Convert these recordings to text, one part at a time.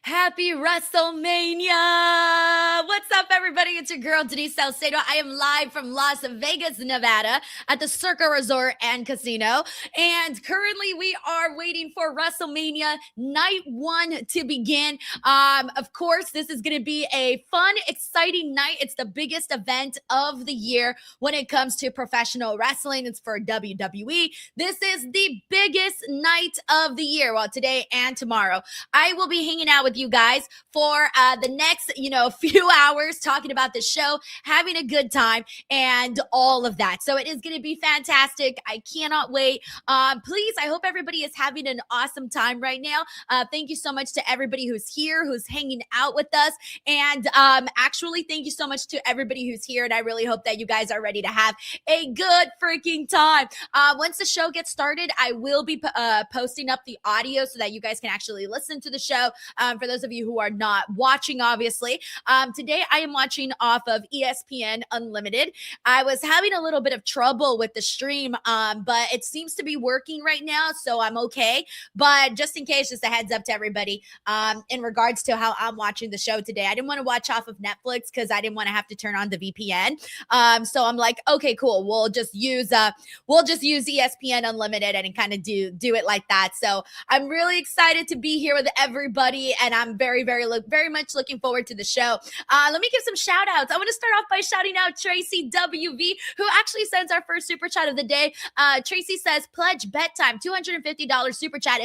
Happy WrestleMania! What's up, everybody? It's your girl, Denise Salcedo. I am live from Las Vegas, Nevada at the Circa Resort and Casino. And currently, we are waiting for WrestleMania Night 1 to begin. Of course, this is going to be a fun, exciting night. It's the biggest event of the year when it comes to professional wrestling. It's for WWE. This is the biggest night of the year. Well, today and tomorrow. I will be hanging out with you guys for the next, few hours talking about the show, having a good time, and all of that. So it is going to be fantastic. I cannot wait. Please, I hope everybody is having an awesome time right now. Thank you so much to everybody who's here, who's hanging out with us. And actually, thank you so much to everybody who's here. And I really hope that you guys are ready to have a good freaking time. Once the show gets started, I will be posting up the audio so that you guys can actually listen to the show. For those of you who are not watching, obviously, today I am watching off of ESPN Unlimited. I was having a little bit of trouble with the stream, but it seems to be working right now, so I'm okay. But just in case, just a heads up to everybody in regards to how I'm watching the show today. I didn't want to watch off of Netflix because I didn't want to have to turn on the VPN. So I'm like, okay, cool. We'll just use ESPN Unlimited and kind of do it like that. So I'm really excited to be here with everybody, and I'm very much looking forward to the show. Let me give some shout outs. I want to start off by shouting out Tracy WV, who actually sends our first super chat of the day. Tracy says, pledge bet time, $250 super chat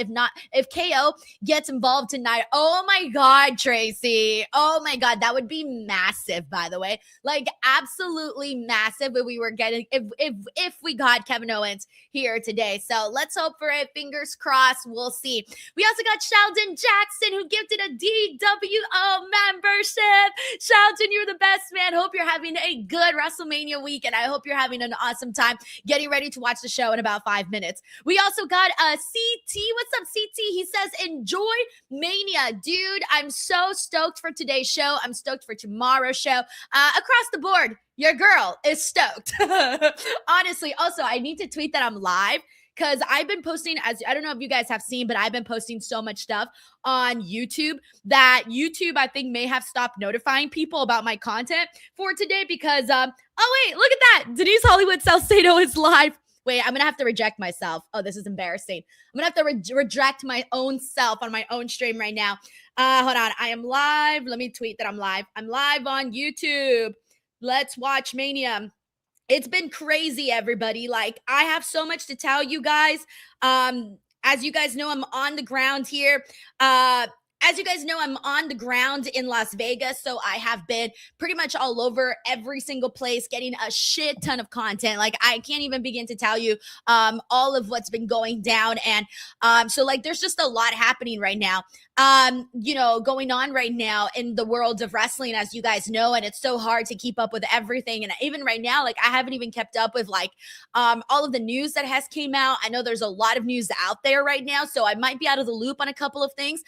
if KO gets involved tonight. Oh my God, Tracy. Oh my God, that would be massive, by the way. Like, absolutely massive if we were getting, if we got Kevin Owens here today. So let's hope for it. Fingers crossed. We'll see. We also got Sheldon Jackson, who gifted a DWO membership. Sheldon, you're the best, man. Hope you're having a good WrestleMania week, and I hope you're having an awesome time getting ready to watch the show in about 5 minutes. We also got a CT. What's up, CT? He says, enjoy Mania. Dude, I'm so stoked for today's show. I'm stoked for tomorrow's show. Across the board, your girl is stoked. Honestly, also, I need to tweet that I'm live, because I've been posting, as I don't know if you guys have seen, but I've been posting so much stuff on YouTube that YouTube, I think, may have stopped notifying people about my content for today because, oh wait, look at that. Denise Hollywood Salcedo is live. Wait, I'm going to have to reject myself. Oh, this is embarrassing. I'm going to have to reject my own self on my own stream right now. Hold on. I am live. Let me tweet that I'm live. I'm live on YouTube. Let's watch Mania. It's been crazy, everybody. Like, I have so much to tell you guys. As you guys know, I'm on the ground here. As you guys know, I'm on the ground in Las Vegas, so I have been pretty much all over every single place, getting a shit ton of content. Like, I can't even begin to tell you all of what's been going down. And so, like, there's just a lot happening right now. Going on right now in the world of wrestling, as you guys know, and it's so hard to keep up with everything. And even right now, like, I haven't even kept up with all of the news that has came out. I know there's a lot of news out there right now, so I might be out of the loop on a couple of things,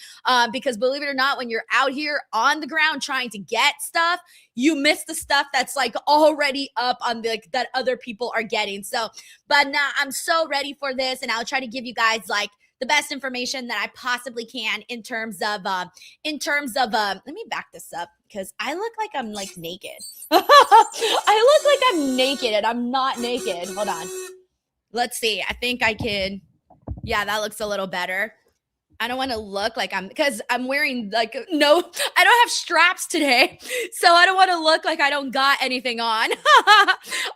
because believe it or not, when you're out here on the ground trying to get stuff, you miss the stuff that's like already up on that other people are getting. So, but nah, I'm so ready for this, and I'll try to give you guys like the best information that I possibly can in terms of let me back this up because I look like I'm like naked. I look like I'm naked and I'm not naked. Hold on. Let's see. I think I can. Yeah, that looks a little better. I don't want to look like because I'm wearing I don't have straps today. So I don't want to look like I don't got anything on.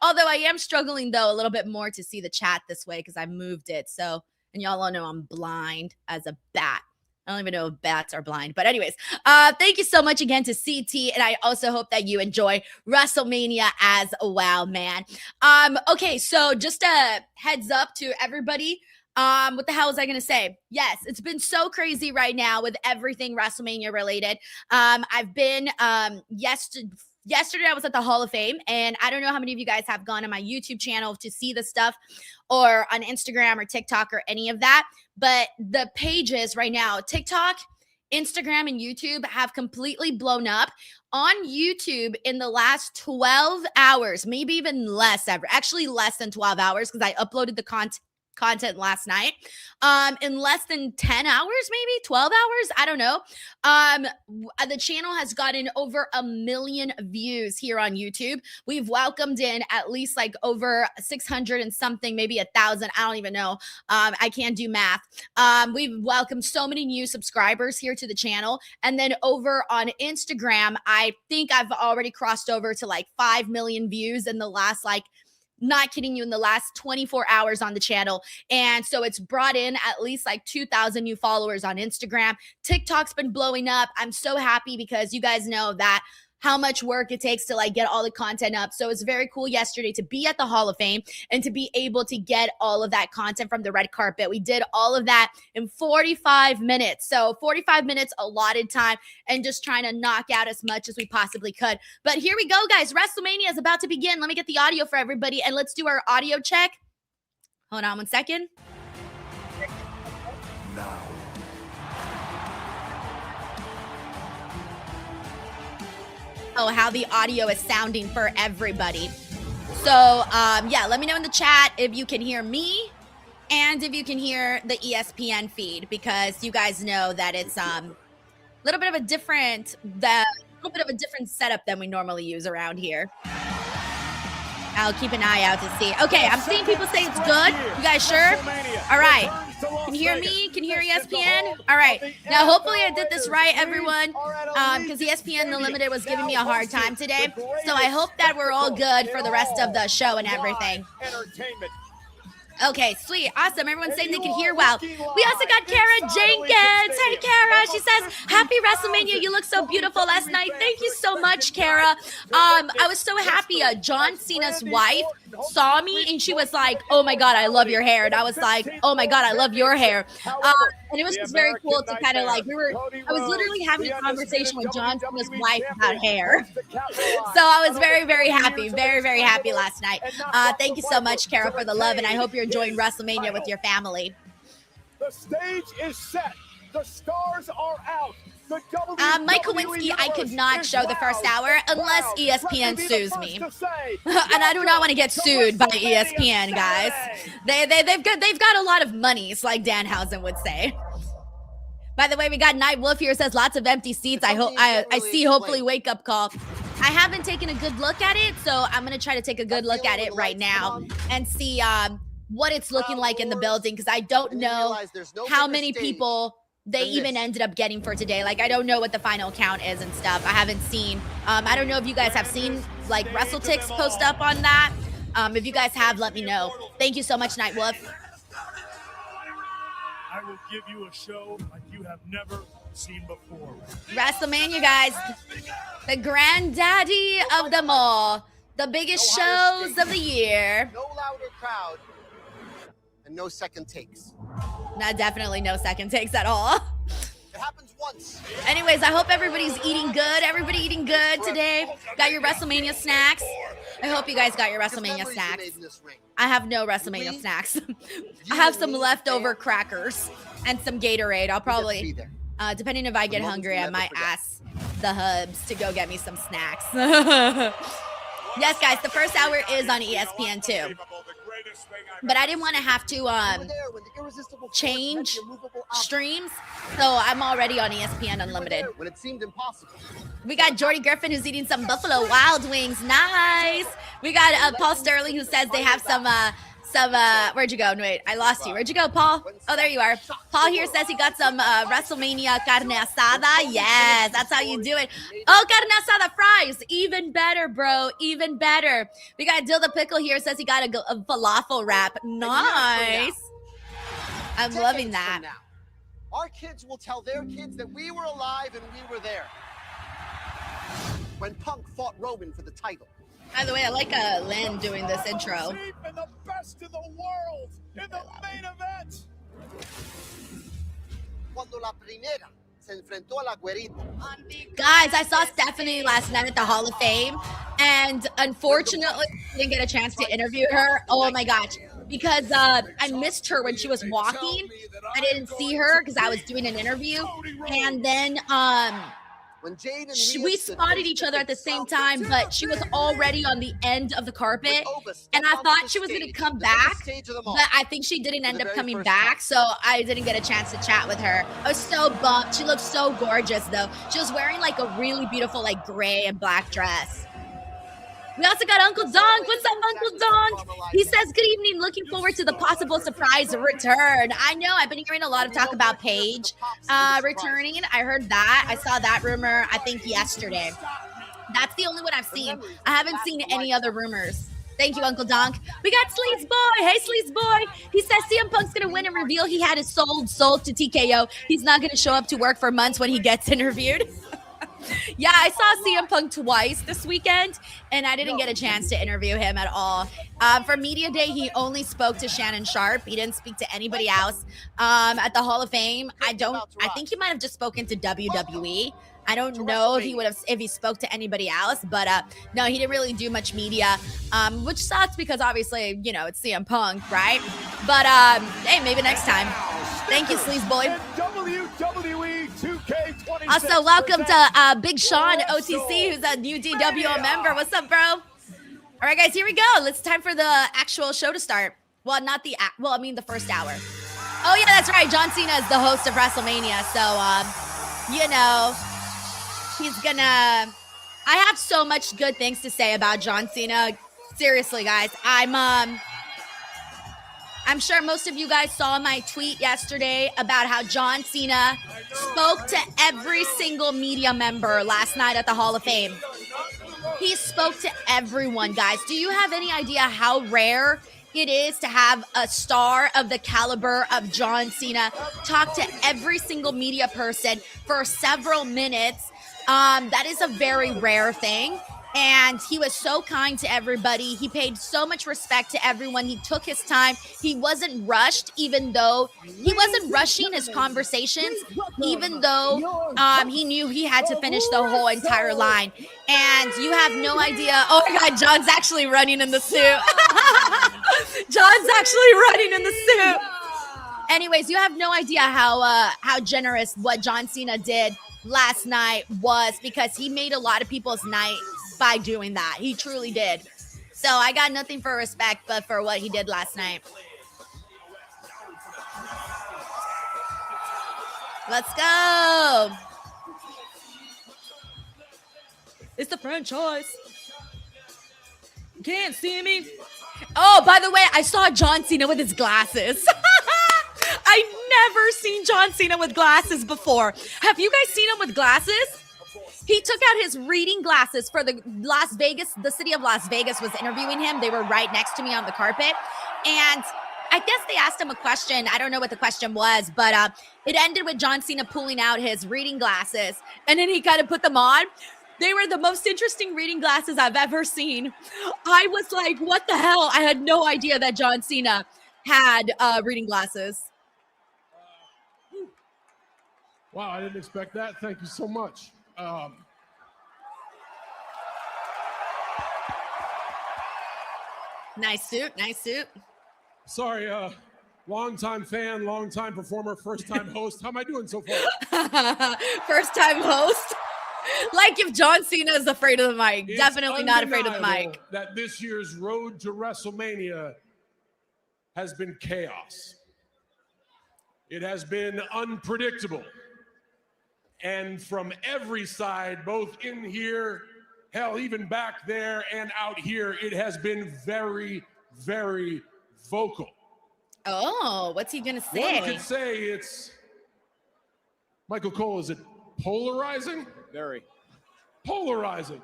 Although I am struggling though a little bit more to see the chat this way because I moved it. So, and y'all all know I'm blind as a bat. I don't even know if bats are blind. But anyways, thank you so much again to CT. And I also hope that you enjoy WrestleMania as well, man. Okay, so just a heads up to everybody. What the hell was I going to say? Yes, it's been so crazy right now with everything WrestleMania related. I've been, yesterday I was at the Hall of Fame, and I don't know how many of you guys have gone on my YouTube channel to see the stuff or on Instagram or TikTok or any of that. But the pages right now, TikTok, Instagram, and YouTube have completely blown up. On YouTube in the last 12 hours, maybe even less ever, actually less than 12 hours because I uploaded the content content last night. In less than 10 hours, maybe 12 hours, I don't know. The channel has gotten over 1 million views here on YouTube. We've welcomed in at least like over 600 and something, maybe 1,000. I don't even know. I can't do math. We've welcomed so many new subscribers here to the channel. And then over on Instagram, I think I've already crossed over to like 5 million views in the last, like, not kidding you, in the last 24 hours on the channel. And so it's brought in at least like 2,000 new followers on Instagram. TikTok's been blowing up. I'm so happy because you guys know that how much work it takes to like get all the content up. So it's very cool yesterday to be at the Hall of Fame and to be able to get all of that content from the red carpet. We did all of that in 45 minutes. So 45 minutes allotted time and just trying to knock out as much as we possibly could. But here we go, guys. WrestleMania is about to begin. Let me get the audio for everybody and let's do our audio check. Hold on one second. Now. Oh, how the audio is sounding for everybody. So, yeah, let me know in the chat if you can hear me and if you can hear the ESPN feed, because you guys know that it's a little bit of a different setup than we normally use around here. I'll keep an eye out to see. Okay, I'm seeing people say it's good. You guys sure? All right. Can you hear me? Can you hear ESPN? All right. Now, hopefully I did this right, everyone, because ESPN Unlimited was giving me a hard time today. So I hope that we're all good for the rest of the show and everything. Okay, sweet. Awesome. Everyone's saying they can hear well. We also got Kara Jenkins. Hey, Kara. She says, happy WrestleMania. You look so beautiful last night. Thank you so much, Kara. I was so happy. John Cena's wife saw me and she was like, oh my God, I love your hair. And I was like, oh my God, I love your hair. And it was just very cool to kind of like, I was literally having a conversation with John Cena's wife about hair. So I was very, very happy. Very, very happy last night. Thank you so much, Kara, for the love. And I hope you're enjoying WrestleMania with your family. The stage is set. The stars are out. Mike Kowinski, I could not show the first hour unless ESPN sues me. And I do not want to get sued by ESPN, guys. They've got a lot of monies, like Danhausen would say. By the way, we got Night Wolf here, says lots of empty seats. I see, hopefully, wake up call. I haven't taken a good look at it, so I'm going to try to take a good look at it right now and see what it's looking like in the building, because I don't know how many people they even ended up getting for today. Like, I don't know what the final count is and stuff. I haven't seen. I don't know if you guys have seen, like, WrestleTix post up on that. If you guys have, let me know. Thank you so much, Night Wolf. I will give you a show like you have never seen before. WrestleMania, guys. The granddaddy of them all. The biggest shows of the year. No louder crowd and no second takes. Not definitely no second takes at all. It happens once. Anyways, I hope everybody's eating good. Everybody eating good today. Got your WrestleMania snacks. I hope you guys got your WrestleMania snacks. I have no WrestleMania snacks. I have some leftover crackers and some Gatorade. I'll probably, depending if I get hungry, I might ask the hubs to go get me some snacks. Yes, guys, the first hour is on ESPN too. But I didn't want to have to change streams, so I'm already on ESPN Unlimited. When it seemed impossible. We got Jordy Griffin who's eating some Buffalo Wild Wings. Nice. We got Paul Sterling who says they have some where'd you go? No, wait, I lost you. Where'd you go, Paul? Oh, there you are. Paul here says he got some WrestleMania carne asada. Yes, that's how you do it. Oh, carne asada fries. Even better, bro. Even better. We got Dill the Pickle here says he got a falafel wrap. Nice. I'm loving that. Our kids will tell their kids that we were alive and we were there when Punk fought Roman for the title. By the way, I like Lynn doing this intro. And the best in the world in the main event. Cuando la primera se enfrentó a la güerita. Guys, I saw Stephanie last night at the Hall of Fame, and unfortunately, I didn't get a chance to interview her. Oh my gosh. Because I missed her when she was walking. I didn't see her because I was doing an interview. And then When Jade and we Rhea stood spotted face each to other at the face, same time, but she was already on the end of the carpet, Ova stepped and I onto thought the she was going to stage, come the biggest back, stage of them all. but I think she didn't end the up very coming first back, time. so I didn't get a chance to chat with her. I was so bummed. She looked so gorgeous, though. She was wearing like a really beautiful like gray and black dress. We also got Uncle Donk. What's up, Uncle Donk? He says, good evening. Looking forward to the possible surprise return. I know. I've been hearing a lot of talk about Paige returning. I heard that. I saw that rumor, I think, yesterday. That's the only one I've seen. I haven't seen any other rumors. Thank you, Uncle Donk. We got Sleaze Boy. Hey, Sleaze Boy. He says CM Punk's going to win and reveal he had his soul sold to TKO. He's not going to show up to work for months when he gets interviewed. Yeah, I saw CM Punk twice this weekend, and I didn't get a chance to interview him at all. For Media Day, he only spoke to Shannon Sharp. He didn't speak to anybody else. At the Hall of Fame, I think he might have just spoken to WWE. I don't know if he spoke to anybody else, but no, he didn't really do much media, which sucks because obviously, you know, it's CM Punk, right? But hey, maybe next time. Thank you, Sleaze Boy. WWE 2K26. Also, welcome to Big Sean OTC, who's a new DWO member. What's up, bro? All right, guys, here we go. It's time for the actual show to start. Well, not the the first hour. Oh yeah, that's right. John Cena is the host of WrestleMania, so you know, he's gonna. I have so much good things to say about John Cena. Seriously, guys, I'm sure most of you guys saw my tweet yesterday about how John Cena spoke to every single media member last night at the Hall of Fame. He spoke to everyone, guys. Do you have any idea how rare it is to have a star of the caliber of John Cena talk to every single media person for several minutes? That is a very rare thing. And he was so kind to everybody. He paid so much respect to everyone. He took his time. He wasn't rushed, even though he wasn't rushing his conversations, even though he knew he had to finish the whole entire line. And you have no idea. Oh my God, John's actually running in the suit. John's actually running in the suit. Anyways, you have no idea how generous what John Cena did last night was, because he made a lot of people's night by doing that. He truly did. So I got nothing for respect but for what he did last night. Let's go. It's the franchise. Can't see me. Oh, by the way, I saw John Cena with his glasses. I've never seen John Cena with glasses before. Have you guys seen him with glasses? He took out his reading glasses for the city of Las Vegas was interviewing him. They were right next to me on the carpet. And I guess they asked him a question. I don't know what the question was, but it ended with John Cena pulling out his reading glasses. And then he kind of put them on. They were the most interesting reading glasses I've ever seen. I was like, what the hell? I had no idea that John Cena had reading glasses. Wow, I didn't expect that. Thank you so much. Nice suit, nice suit. Sorry, long-time fan, long-time performer, first-time host. How am I doing so far? First-time host? Like if John Cena is afraid of the mic. It's definitely not afraid of the mic. That this year's road to WrestleMania has been chaos. It has been unpredictable. And from every side, both in here, hell, even back there and out here, it has been very, very vocal. Oh, what's he going to say? One could say it's, Michael Cole, is it polarizing? Very. Polarizing.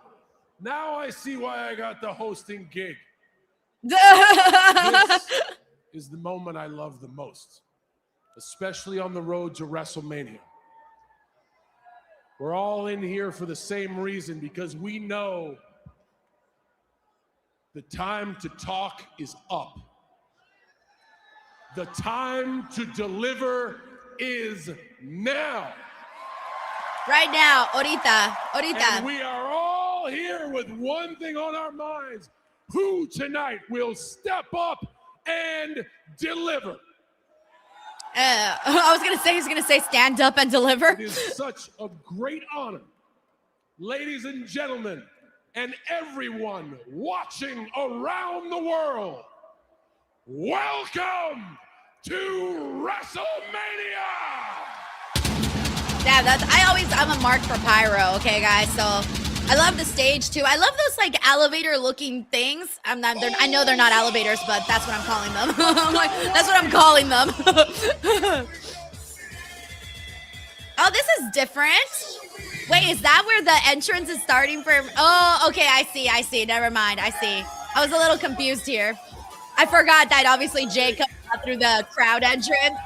Now I see why I got the hosting gig. This is the moment I love the most, especially on the road to WrestleMania. We're all in here for the same reason, because we know the time to talk is up. The time to deliver is now. Right now, ahorita. And we are all here with one thing on our minds. Who tonight will step up and deliver? I was going to say, he's going to say stand up and deliver. It is such a great honor ladies and gentlemen, and everyone watching around the world, welcome to WrestleMania! Yeah, I'm a mark for pyro, okay, guys? So I love the stage too. I love those like elevator looking things. I know they're not elevators, but that's what I'm calling them. I'm like, that's what I'm calling them. Oh, this is different. Wait, is that where the entrance is starting for? Oh, okay, I see. Never mind, I see. I was a little confused here. I forgot that obviously Jay comes out through the crowd entrance.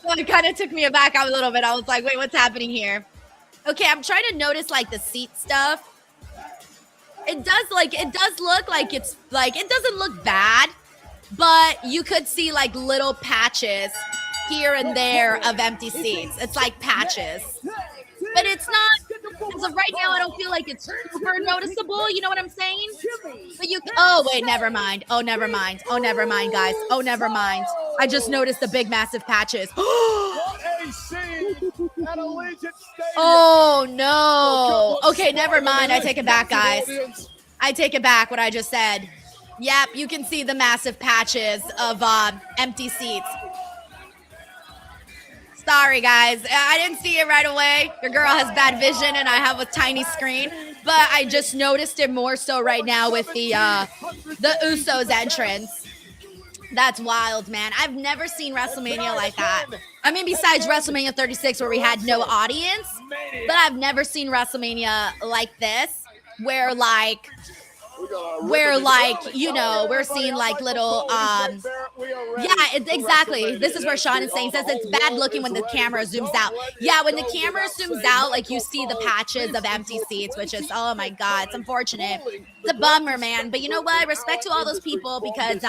So it kind of took me aback a little bit. I was like, wait, what's happening here? Okay, I'm trying to notice like the seat stuff. It does look like it's like, it doesn't look bad, but you could see like little patches here and there of empty seats. It's like patches. But it's not, as of right now, I don't feel like it's super noticeable. You know what I'm saying? But oh, wait, never mind. Oh, never mind. Oh, never mind, guys. Oh, never mind. I just noticed the big, massive patches. Oh, no. Okay, never mind. I take it back, guys. I take it back what I just said. Yep, you can see the massive patches of empty seats. Sorry, guys. I didn't see it right away. Your girl has bad vision, and I have a tiny screen. But I just noticed it more so right now with the Usos entrance. That's wild, man. I've never seen WrestleMania like that. I mean, besides WrestleMania 36, where we had no audience. But I've never seen WrestleMania like this, where you know, we're seeing like little exactly. This is where Sean is saying, says it's bad looking when the camera zooms out. Yeah, when the camera zooms out, like you see the patches of empty seats, which is, oh my God, it's unfortunate. It's a bummer, man. But you know what? Respect to all those people, because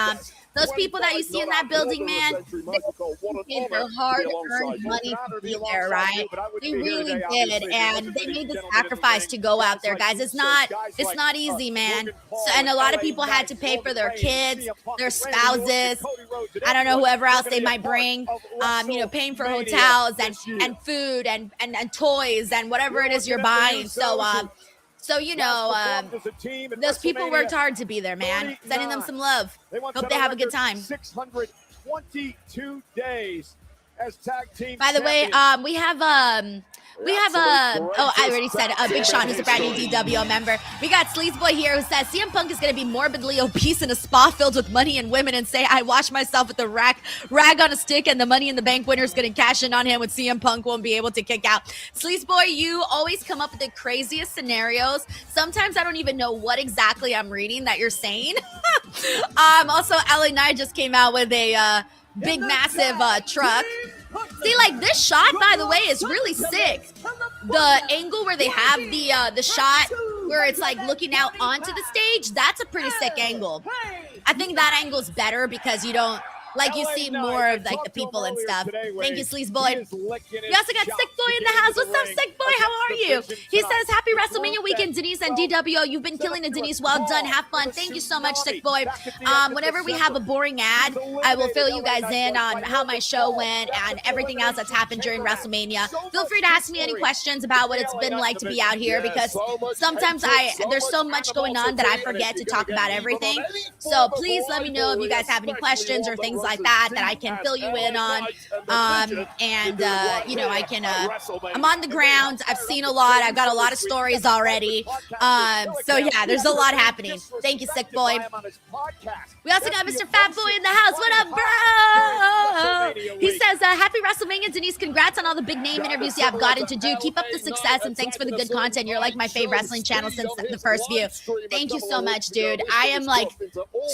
those people that you see in that building, man, they paid their hard-earned money to be there, right? They really did, and they made the sacrifice to go out there, guys. It's not easy, man. So, and a lot of people had to pay for their kids, their spouses, I don't know, whoever else they might bring, you know, paying for hotels and food and toys and whatever it is you're buying. So, you know, those people worked hard to be there, man. Sending them some love. Hope they have a good time. 622 days as tag team. By the way, we have oh, I already said Big Sean, who's a brand new DWO member. We got Sleazeboy here who says CM Punk is going to be morbidly obese in a spa filled with money and women and say, I wash myself with the rag on a stick, and the Money in the Bank winner is going to cash in on him when CM Punk won't be able to kick out. Sleazeboy, you always come up with the craziest scenarios. Sometimes I don't even know what exactly I'm reading that you're saying. Also, LA Knight just came out with a big, massive truck. See, like, this shot, by the way, is really sick. The angle where they have the shot where it's like looking out onto the stage, that's a pretty sick angle. I think that angle's better because you don't, like, you see more of like the people and stuff. Thank you, Sleazeboy. We also got Sick Boy in the house. What's up, Sick Boy? How are you? He says, happy WrestleMania weekend, Denise and DWO. You've been killing it, Denise. Well done. Have fun. Thank you so much, Sick Boy. Whenever we have a boring ad, I will fill you guys in on how my show went and everything else that's happened during WrestleMania. Feel free to ask me any questions about what it's been like to be out here, because sometimes there's so much going on that I forget to talk about everything. So please let me know if you guys have any questions or things like that I can fill you in on. You know, I can I'm on the ground. I've seen a lot. I've got a lot of stories already. So yeah, there's a lot happening. Thank you, Sick Boy. We also got Mr. Fat Boy in the house. What up, bro? He says, happy WrestleMania, Denise. Congrats on all the big name interviews you have gotten to do. Keep up the success, and thanks for the good content. You're like my favorite wrestling channel since the first view. Thank you so much, dude. I am like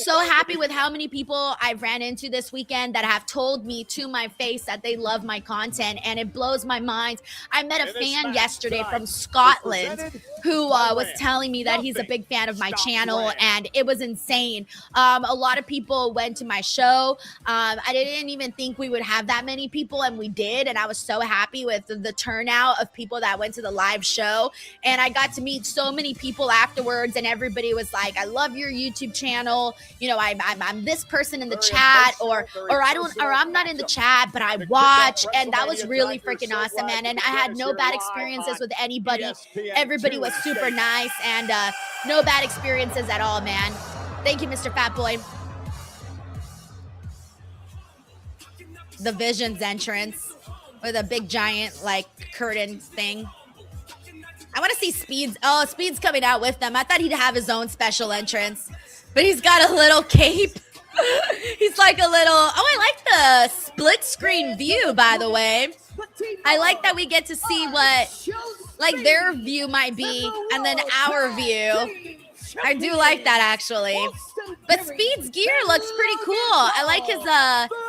so happy with how many people I've ran into this weekend that have told me to my face that they love my content, and it blows my mind. I met a fan yesterday from Scotland who was telling me that he's a big fan of my channel, and it was insane. A lot of people went to my show. I didn't even think we would have that many people, and we did. And I was so happy with the turnout of people that went to the live show. And I got to meet so many people afterwards, and everybody was like, I love your YouTube channel. You know, I'm this person in the chat, or I'm not in the chat, but I watch. And that was really freaking awesome, man. And I had no bad experiences with anybody. Everybody was super nice, and no bad experiences at all, man. Thank you, Mr. Fat Boy. The Vision's entrance with a big giant like curtain thing. I want to see Speed's. Oh, Speed's coming out with them. I thought he'd have his own special entrance, but he's got a little cape. He's like a little. Oh, I like the split screen view, by the way. I like that we get to see what like their view might be, and then our view. I do like that, actually. But Speed's gear looks pretty cool. I like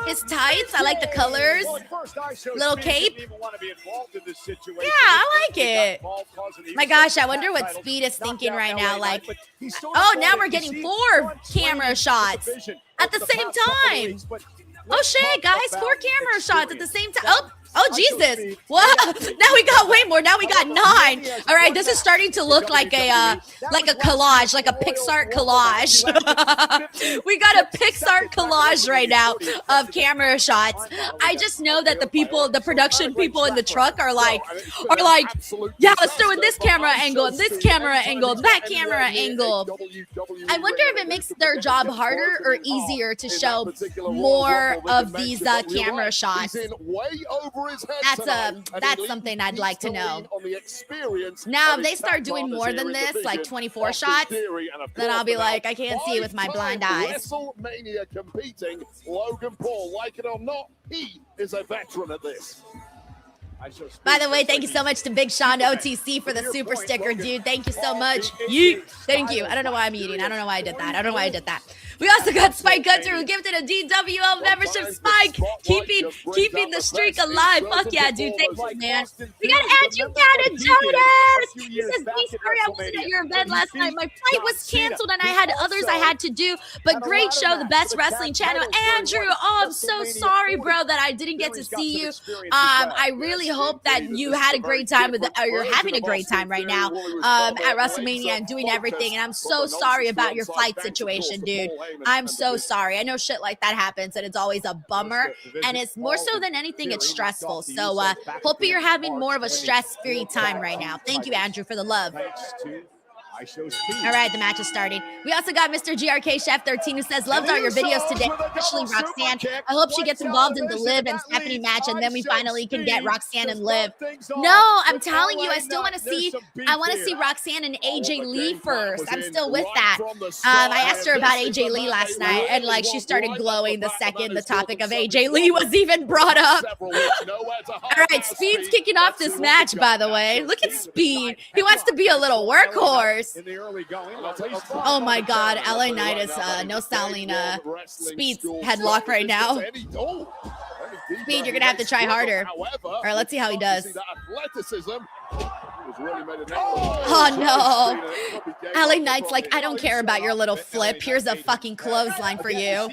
his tights. I like the colors. Little cape. Yeah, I like it. My gosh, I wonder what Speed is thinking right now. Like, oh, now we're getting 4 camera shots at the same time. Oh, shit, guys. 4 camera shots at the same time. Oh, Jesus. Whoa. Now we got way more. Now we got 9. All right, this is starting to look like a collage, like a Pixar collage. We got a Pixar collage right now of camera shots. I just know that the production people in the truck are like, yeah, let's throw in this camera angle, and this camera angle, that camera angle. I wonder if it makes their job harder or easier to show more of these camera shots. That's something I'd like to know. Now, if they start doing more than this, like 24 shots, then I'll be like, I can't see it with my blind eyes. WrestleMania competing, Logan Paul, like it or not, he is a veteran at this. By the way, thank you so much to Big Sean OTC for the super sticker, dude. Thank you so much. Yeet. Thank you. I don't know why I'm eating. I don't know why I did that. I don't know why I did that. We also got Spike Gunther, who gifted a DWL membership. Spike, keeping the streak alive. Fuck yeah, dude. Thank you, man. We got Andrew Jonas. He says, "Be sorry I wasn't at your event last night. My flight was canceled, and I had others I had to do. But great show, the best wrestling channel." Andrew, oh, I'm so sorry, bro, that I didn't get to see you. I really hope that you had a great time or you're having a great time right now at WrestleMania and doing everything. And I'm so sorry about your flight situation, dude. I'm so sorry. I know shit like that happens, and it's always a bummer. And it's more so than anything, it's stressful. So hope you're having more of a stress-free time right now. Thank you, Andrew, for the love. All right, the match is starting. We also got Mr. GRK Chef 13, who says, loved all your videos today, especially Roxanne. I hope she gets involved in the Liv and Stephanie match, and then we finally can get Roxanne and Liv. No, I'm telling you, I still want to see, Roxanne and AJ Lee first. I'm still with that. I asked her about AJ Lee last night, and like she started glowing the second the topic of AJ Lee was even brought up. All right, Speed's kicking off this match, by the way. Look at Speed. He wants to be a little workhorse. Oh my God, LA Knight is no selling Speed's headlock right now. Speed, you're gonna have to try harder. All right, let's see how he does. Oh no, LA Knight's like, I don't care about your little flip. Here's a fucking clothesline for you.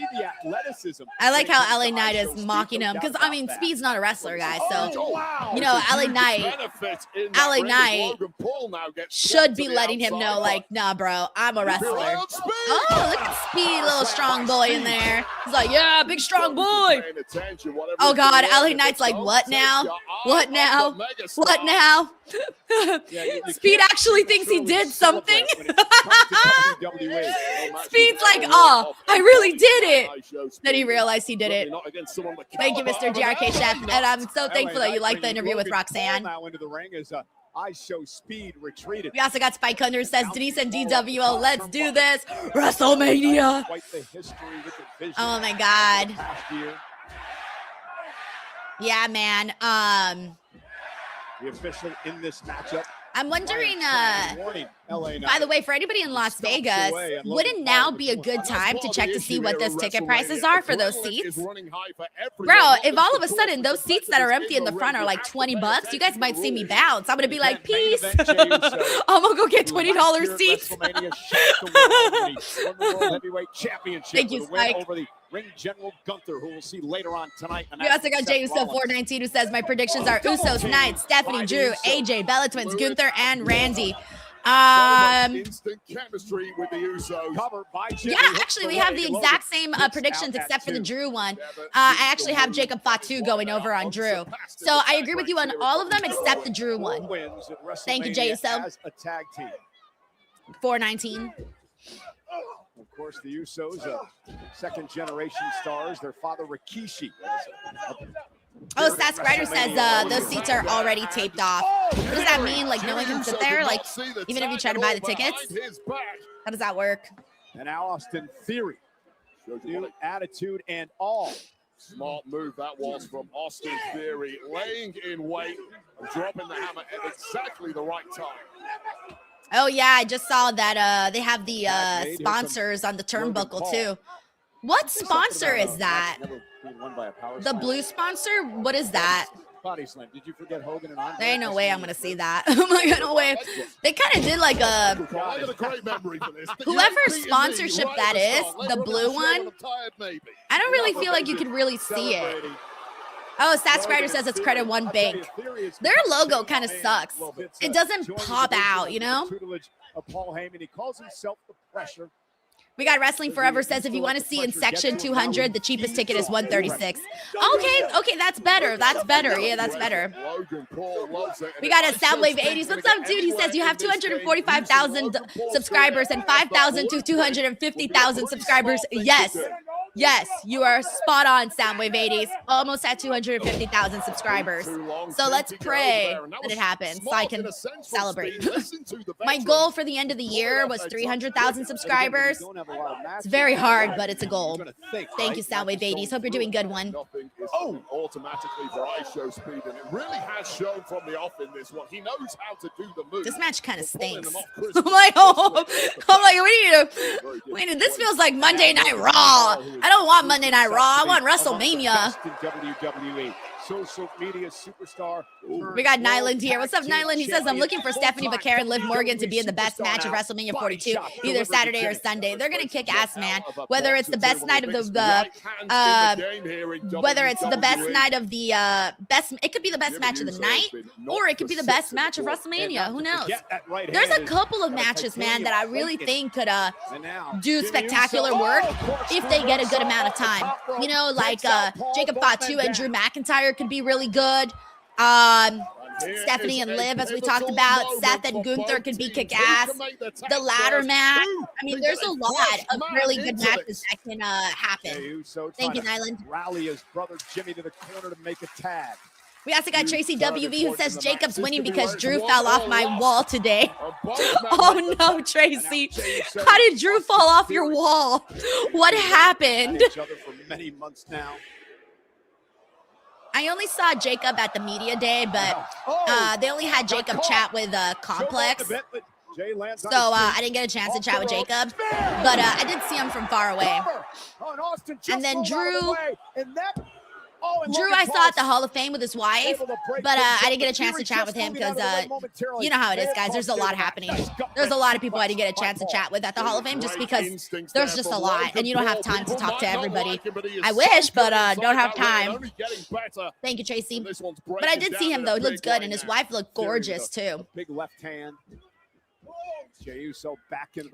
I like how LA Knight is mocking him, because I mean, Speed's not a wrestler, guys. So you know, LA Knight should be letting him know, like, nah, bro, I'm a wrestler. Oh, look at Speed, little strong boy in there. He's like, yeah, big strong boy. Oh God, LA Knight's like, what now? What now? What now? Speed actually thinks he did something. Speed's like, oh, I really did it. Then he realized he did it. Thank you, Mr. GRK Chef. And I'm so thankful that you liked the interview with Roxanne. I show Speed retreated. We also got Spike Hunter, says Denise and DWO, let's do this. WrestleMania. Oh my God. Yeah, man. The official in this matchup. I'm wondering, by the way, for anybody in Las Vegas, would it now be a good time to check to see what those ticket prices are for those seats? Bro, if all of a sudden those seats that are empty in the front are like $20, you guys might see me bounce. I'm going to be like, peace. I'm going to go get $20 seats. Thank you, Spike. Ring General Gunther, who we'll see later on tonight. We also got James 419 who says, my predictions are Usos, Knights, Stephanie, Drew, AJ, Bella Twins, Gunther, and Randy. Instant chemistry with the Usos. Yeah, actually, we have the exact same predictions except for the Drew one. I actually have Jacob Fatu going over on Drew. So I agree with you on all of them except the Drew one. Thank you, Jay. So 419. Of course, the Usos, second-generation stars. Their father, Rikishi. Oh, Seth Ryder says those seats are already taped off. What does that mean? Like, no one can sit there? Like, even if you try to buy the tickets? How does that work? And now Austin Theory. New attitude and all. Smart move that was from Austin Theory, laying in wait and dropping the hammer at exactly the right time. Oh, yeah, I just saw that they have the sponsors on the turnbuckle, too. What sponsor is that? The blue sponsor? What is that? Body slam. Did you forget Hogan and Andre? There ain't no way I'm going to see that. I'm like, no way. They kind of did like a... Whoever sponsorship that is, the blue one, I don't really feel like you can really see it. Oh, Stat Scrider says it's credit one bank. Their logo kind of sucks. It doesn't pop out, you know? We got Wrestling Forever says if you want to see in section 200, the cheapest ticket is 136. Okay, that's better. That's better. Yeah, that's better. We got a Soundwave 80s. What's up, dude? He says you have 245,000 subscribers and 5,000 to 250,000 subscribers. Yes, you are spot on, Soundwave 80s. Almost at 250,000 subscribers. So let's pray that it happens so I can celebrate. My goal for the end of the year was 300,000 subscribers. It's very hard, but it's a goal. Thank you, Soundwave 80s. Hope you're doing good one. Automatically for ISO speed, and it really has shown from the off in this one. He knows how to do the move. This match kind of stinks. I'm like, we need this feels like Monday Night Raw. I don't want Monday Night Raw. I want WrestleMania. Social media superstar. We got Nyland here. What's up, Nyland? He says, I'm looking for Stephanie Vaquer and Liv Morgan to be in the best match of WrestleMania 42, either Saturday or Sunday. They're going to kick ass, man. Whether it's the best night of it could be the best match of the night, or it could be the best match of WrestleMania. Who knows? There's a couple of matches, man, that I really think could do spectacular work if they get a good amount of time. You know, like Jacob Fatu and Drew McIntyre could be really good. Stephanie and Liv, as we talked about. Seth and Gunther could be kick-ass. The ladder match. I mean, there's a lot of really good matches that can happen. Thank you, Nyland. Rally his brother Jimmy to the corner to make a tag. We also got Tracy WV who says Jacob's winning because Drew fell off my wall today. Oh no, Tracy. How did Drew fall off your wall? What happened? I only saw Jacob at the media day, but they only had Jacob chat with Complex. So I didn't get a chance to chat with Jacob, but I did see him from far away. And then Drew, I saw at the Hall of Fame with his wife, but I didn't get a chance to chat with him because you know how it is, guys. There's a lot happening. There's a lot of people I didn't get a chance to chat with at the Hall of Fame just because there's just a lot, and you don't have time to talk to everybody. I wish, but don't have time. Thank you, Tracy. But I did see him, though. He looks good, and his wife looked gorgeous, too. Big left hand.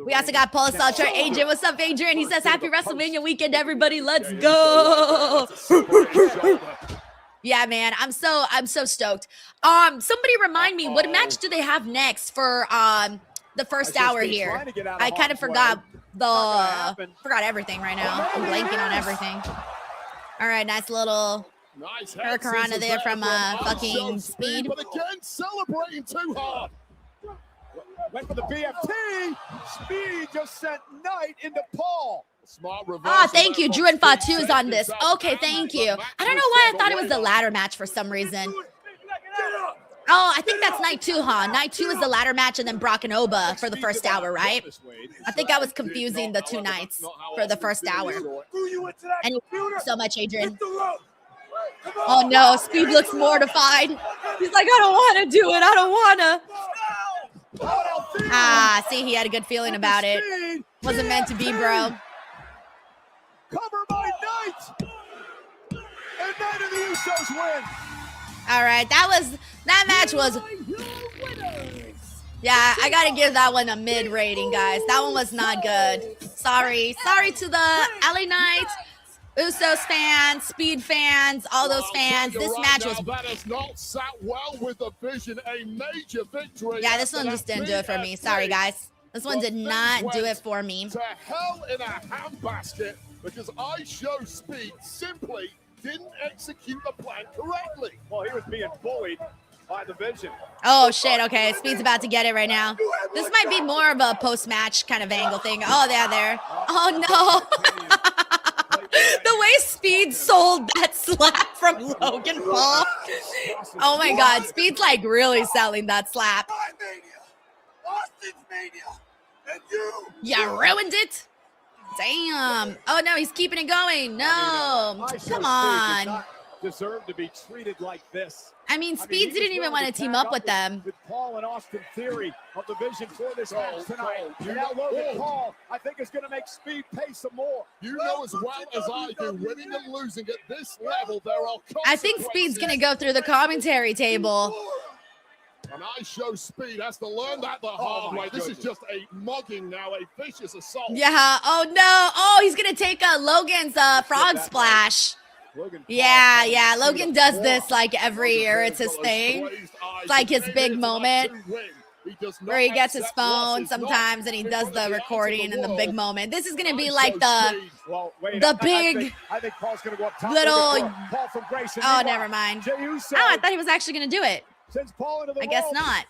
We also got Paul Salter, AJ. What's up, Adrian? He says, happy WrestleMania weekend, everybody. Let's go. Yeah, man. I'm so stoked. Somebody remind me, what match do they have next for the first hour here? I kind of forgot everything right now. I'm blanking on everything. All right, nice little Hurricanrana there from fucking Speed. But again, celebrating too hard. Went for the BFT. Speed just sent Knight into Paul. Thank you. Drew and Fatu is on this. Okay, thank you. I don't know why I thought it was the ladder match for some reason. Oh, I think that's night 2, huh? Night 2 is the ladder match and then Brock and Oba for the first hour, right? I think I was confusing the 2 nights for the first hour. And so much, Adrian. Oh no, Speed looks mortified. He's like, I don't want to do it. I don't want to. Ah, see, he had a good feeling about it. Wasn't meant to be, bro. Cover by Knight. And Knight and the Usos win. All right, that match was. Yeah, I gotta give that one a mid rating, guys. That one was not good. Sorry to the LA Knights, Usos fans, Speed fans, all those fans. This match was. That has not sat well with the Vision. A major victory. Yeah, this one just didn't do it for me. Sorry, guys. This one did not do it for me. To hell in a handbasket because I Show Speed simply didn't execute the plan correctly. Well, he was being bullied by the Vision. Oh shit, okay, Speed's about to get it right now. This might be more of a post-match kind of angle thing. Oh, yeah, there. Oh no. The way Speed sold that slap from Logan Paul. Oh my god, Speed's like really selling that slap. You ruined it. Damn. Oh no, he's keeping it going. No. Come on. Deserve to be treated like this. I mean, Speed didn't even want to team up with them. With Paul and Austin Theory of the Vision for this match tonight. And now Logan Paul, I think, is going to make Speed pay some more. You know as well as I do, winning and losing at this level, there are consequences. I think Speed's going to go through the commentary table. And I Show Speed has to learn that the hard way. This is just a mugging now, a vicious assault. Yeah. Oh no. Oh, he's going to take Logan's frog splash. Yeah, Logan does this like every year. It's his thing. It's like his big moment where he gets his phone sometimes and he does the recording in the big moment. This is going to be like the big little. Oh, never mind. Oh, I thought he was actually going to do it. I guess not.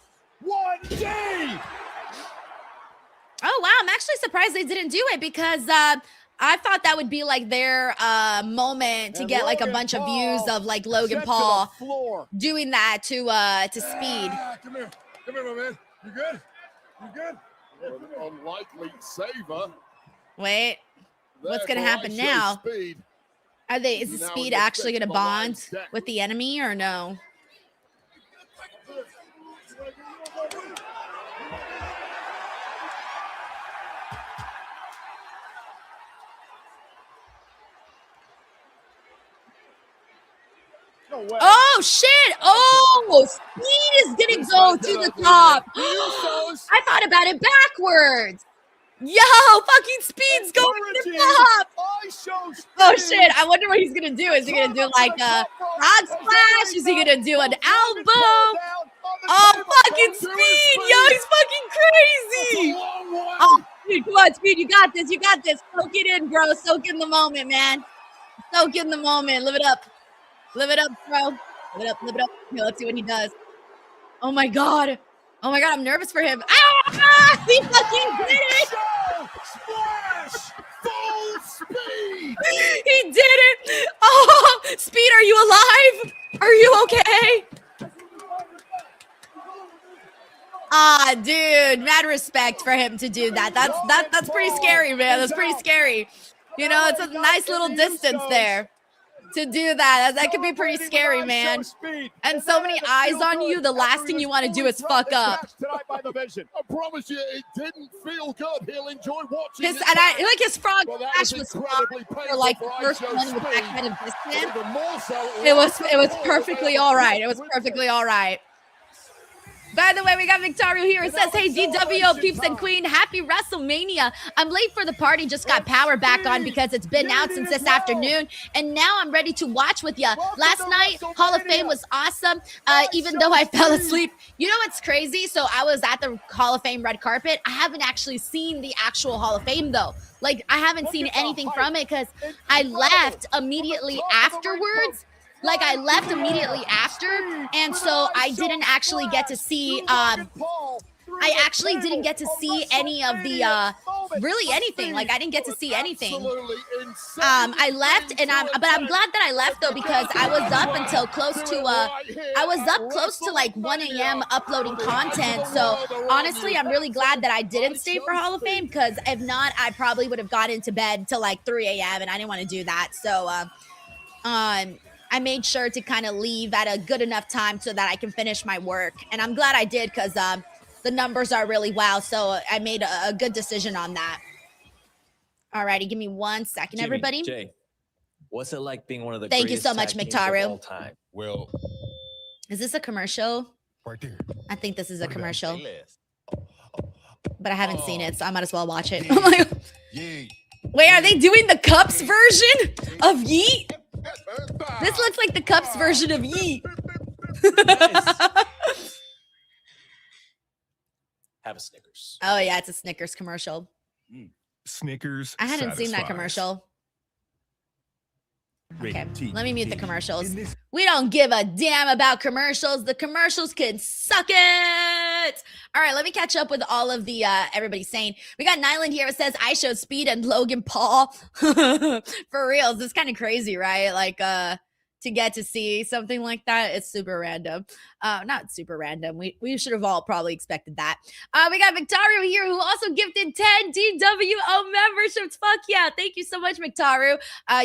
Oh, wow. I'm actually surprised they didn't do it because I thought that would be like their moment to get like a bunch of views of like Logan Paul doing that to Speed. Come here, my man. You good? You good? An unlikely saver. Wait, what's gonna happen now? Is the Speed actually gonna bond with the enemy or no? Oh shit! Oh, Speed is gonna go to the top. I thought about it backwards. Yo, fucking Speed's going to the top. Oh shit! I wonder what he's gonna do. Is he gonna do like a frog splash? Is he gonna do an elbow? Oh, fucking Speed! Yo, he's fucking crazy. Oh, dude, come on, Speed, you got this. You got this. Soak it in, bro. Soak in the moment, man. Soak in the moment. Live it up. Live it up, bro. Live it up, live it up. Here, let's see what he does. Oh my god. Oh my god, I'm nervous for him. Ah! He fucking did it! Splash! Full speed! He did it! Oh, Speed, are you alive? Are you okay? Ah, dude, mad respect for him to do that. That's pretty scary, man. That's pretty scary. You know, it's a nice little distance there. To do that could be pretty scary, man. And so many eyes on you, the last thing you want to do is fuck up. I promise you, it didn't feel good. He'll enjoy watching his, and I like his frog splash was fine for like the first one with that kind of distance. It was perfectly all right. It was perfectly all right. By the way, we got Victorio here. It says, hey, DWO peeps and queen, happy WrestleMania. I'm late for the party, just got power back on because it's been out since this afternoon. And now I'm ready to watch with you. Last night, Hall of Fame was awesome, even though I fell asleep. You know what's crazy? So I was at the Hall of Fame red carpet. I haven't actually seen the actual Hall of Fame, though. Like, I haven't seen anything from it because I left immediately afterwards. Like, I left immediately after, and so I didn't actually get to see, I actually didn't get to see any of the really anything. Like, I didn't get to see anything. Absolutely insane. I left, and but I'm glad that I left though, because I was up until close to like 1 a.m. uploading content. So honestly, I'm really glad that I didn't stay for Hall of Fame, because if not, I probably would have got into bed till like 3 a.m. and I didn't want to do that. So I made sure to kind of leave at a good enough time so that I can finish my work, and I'm glad I did, because the numbers are really wow. So I made a good decision on that. Alrighty, give me 1 second, Jimmy, everybody. Jay, what's it like being one of the Thank you greatest so much, tag teams McTaru. of all time? Well, Is this a commercial? right there. I think this is a commercial, Playlist. but I haven't seen it, so I might as well watch it. Yeah. Wait, are they doing the Cups version of Yeet? This looks like the Cups version of Yeet. Have a Snickers. Oh yeah, it's a Snickers commercial. Snickers. I hadn't seen that satisfies. commercial. Okay, Rated T. let me mute the commercials. We don't give a damn about commercials. The commercials can suck it. All right, let me catch up with all of the everybody's saying. We got Nyland here. It says I showed Speed and Logan Paul. For reals, it's kind of crazy, right? Like to get to see something like that, it's super random. Not super random. We should have all probably expected that. We got Victaru here, who also gifted 10 DWO memberships. Fuck yeah. Thank you so much, Victaru.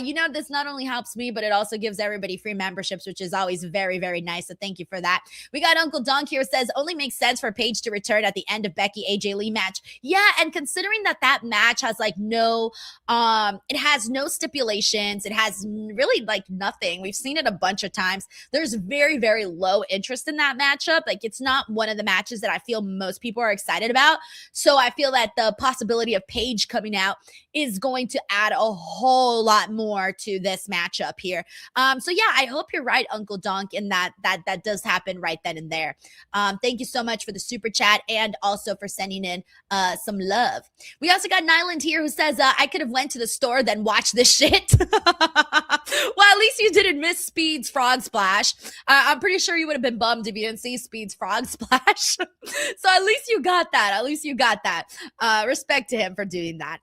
You know, this not only helps me, but it also gives everybody free memberships, which is always very, very nice. So thank you for that. We got Uncle Donk here, says only makes sense for Paige to return at the end of Becky AJ Lee match. Yeah, and considering that match has like no, it has no stipulations. It has really like nothing. We've seen it a bunch of times. There's very, very low interest in that matchup. Like, it's not one of the matches that I feel most people are excited about. So I feel that the possibility of Paige coming out is going to add a whole lot more to this matchup here. So yeah, I hope you're right, Uncle Donk, in that does happen right then and there. Thank you so much for the super chat, and also for sending in some love. We also got Nyland here, who says I could have went to the store then watched this shit. Well, at least you didn't miss Speed's Frog Splash. I'm pretty sure you would have been bummed if you didn't see Speed's Frog Splash. So at least you got that. At least you got that. Respect to him for doing that.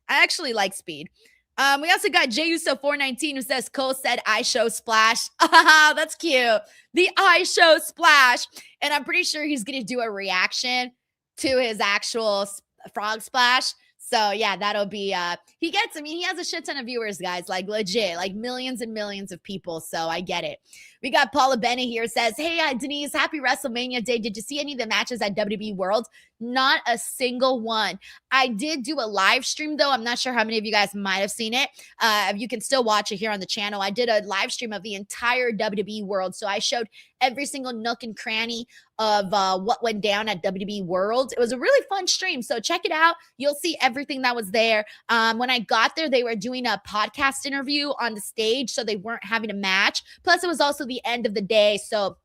I actually like Speed. We also got JUSO419, who says Cole said I show splash. That's cute. The I show splash. And I'm pretty sure he's going to do a reaction to his actual frog splash. So yeah, that'll be, he has a shit ton of viewers, guys, like legit, like millions and millions of people. So I get it. We got Paula Bennett here, says, hey, Denise, happy WrestleMania Day. Did you see any of the matches at WWE World? Not a single one. I did do a live stream, though. I'm not sure how many of you guys might have seen it. You can still watch it here on the channel. I did a live stream of the entire WWE World. So I showed every single nook and cranny of what went down at WWE World. It was a really fun stream. So check it out. You'll see everything that was there. When I got there, they were doing a podcast interview on the stage. So they weren't having a match. Plus, it was also the end of the day. So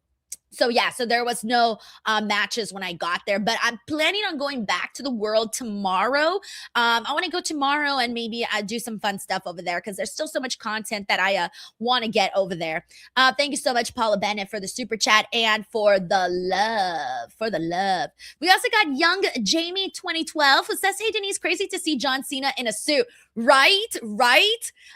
yeah, so there was no matches when I got there, but I'm planning on going back to the World tomorrow. I want to go tomorrow and maybe do some fun stuff over there, because there's still so much content that I want to get over there. Thank you so much, Paula Bennett, for the super chat and for the love. We also got Young Jamie 2012, who says, hey, Denise, crazy to see John Cena in a suit. Right.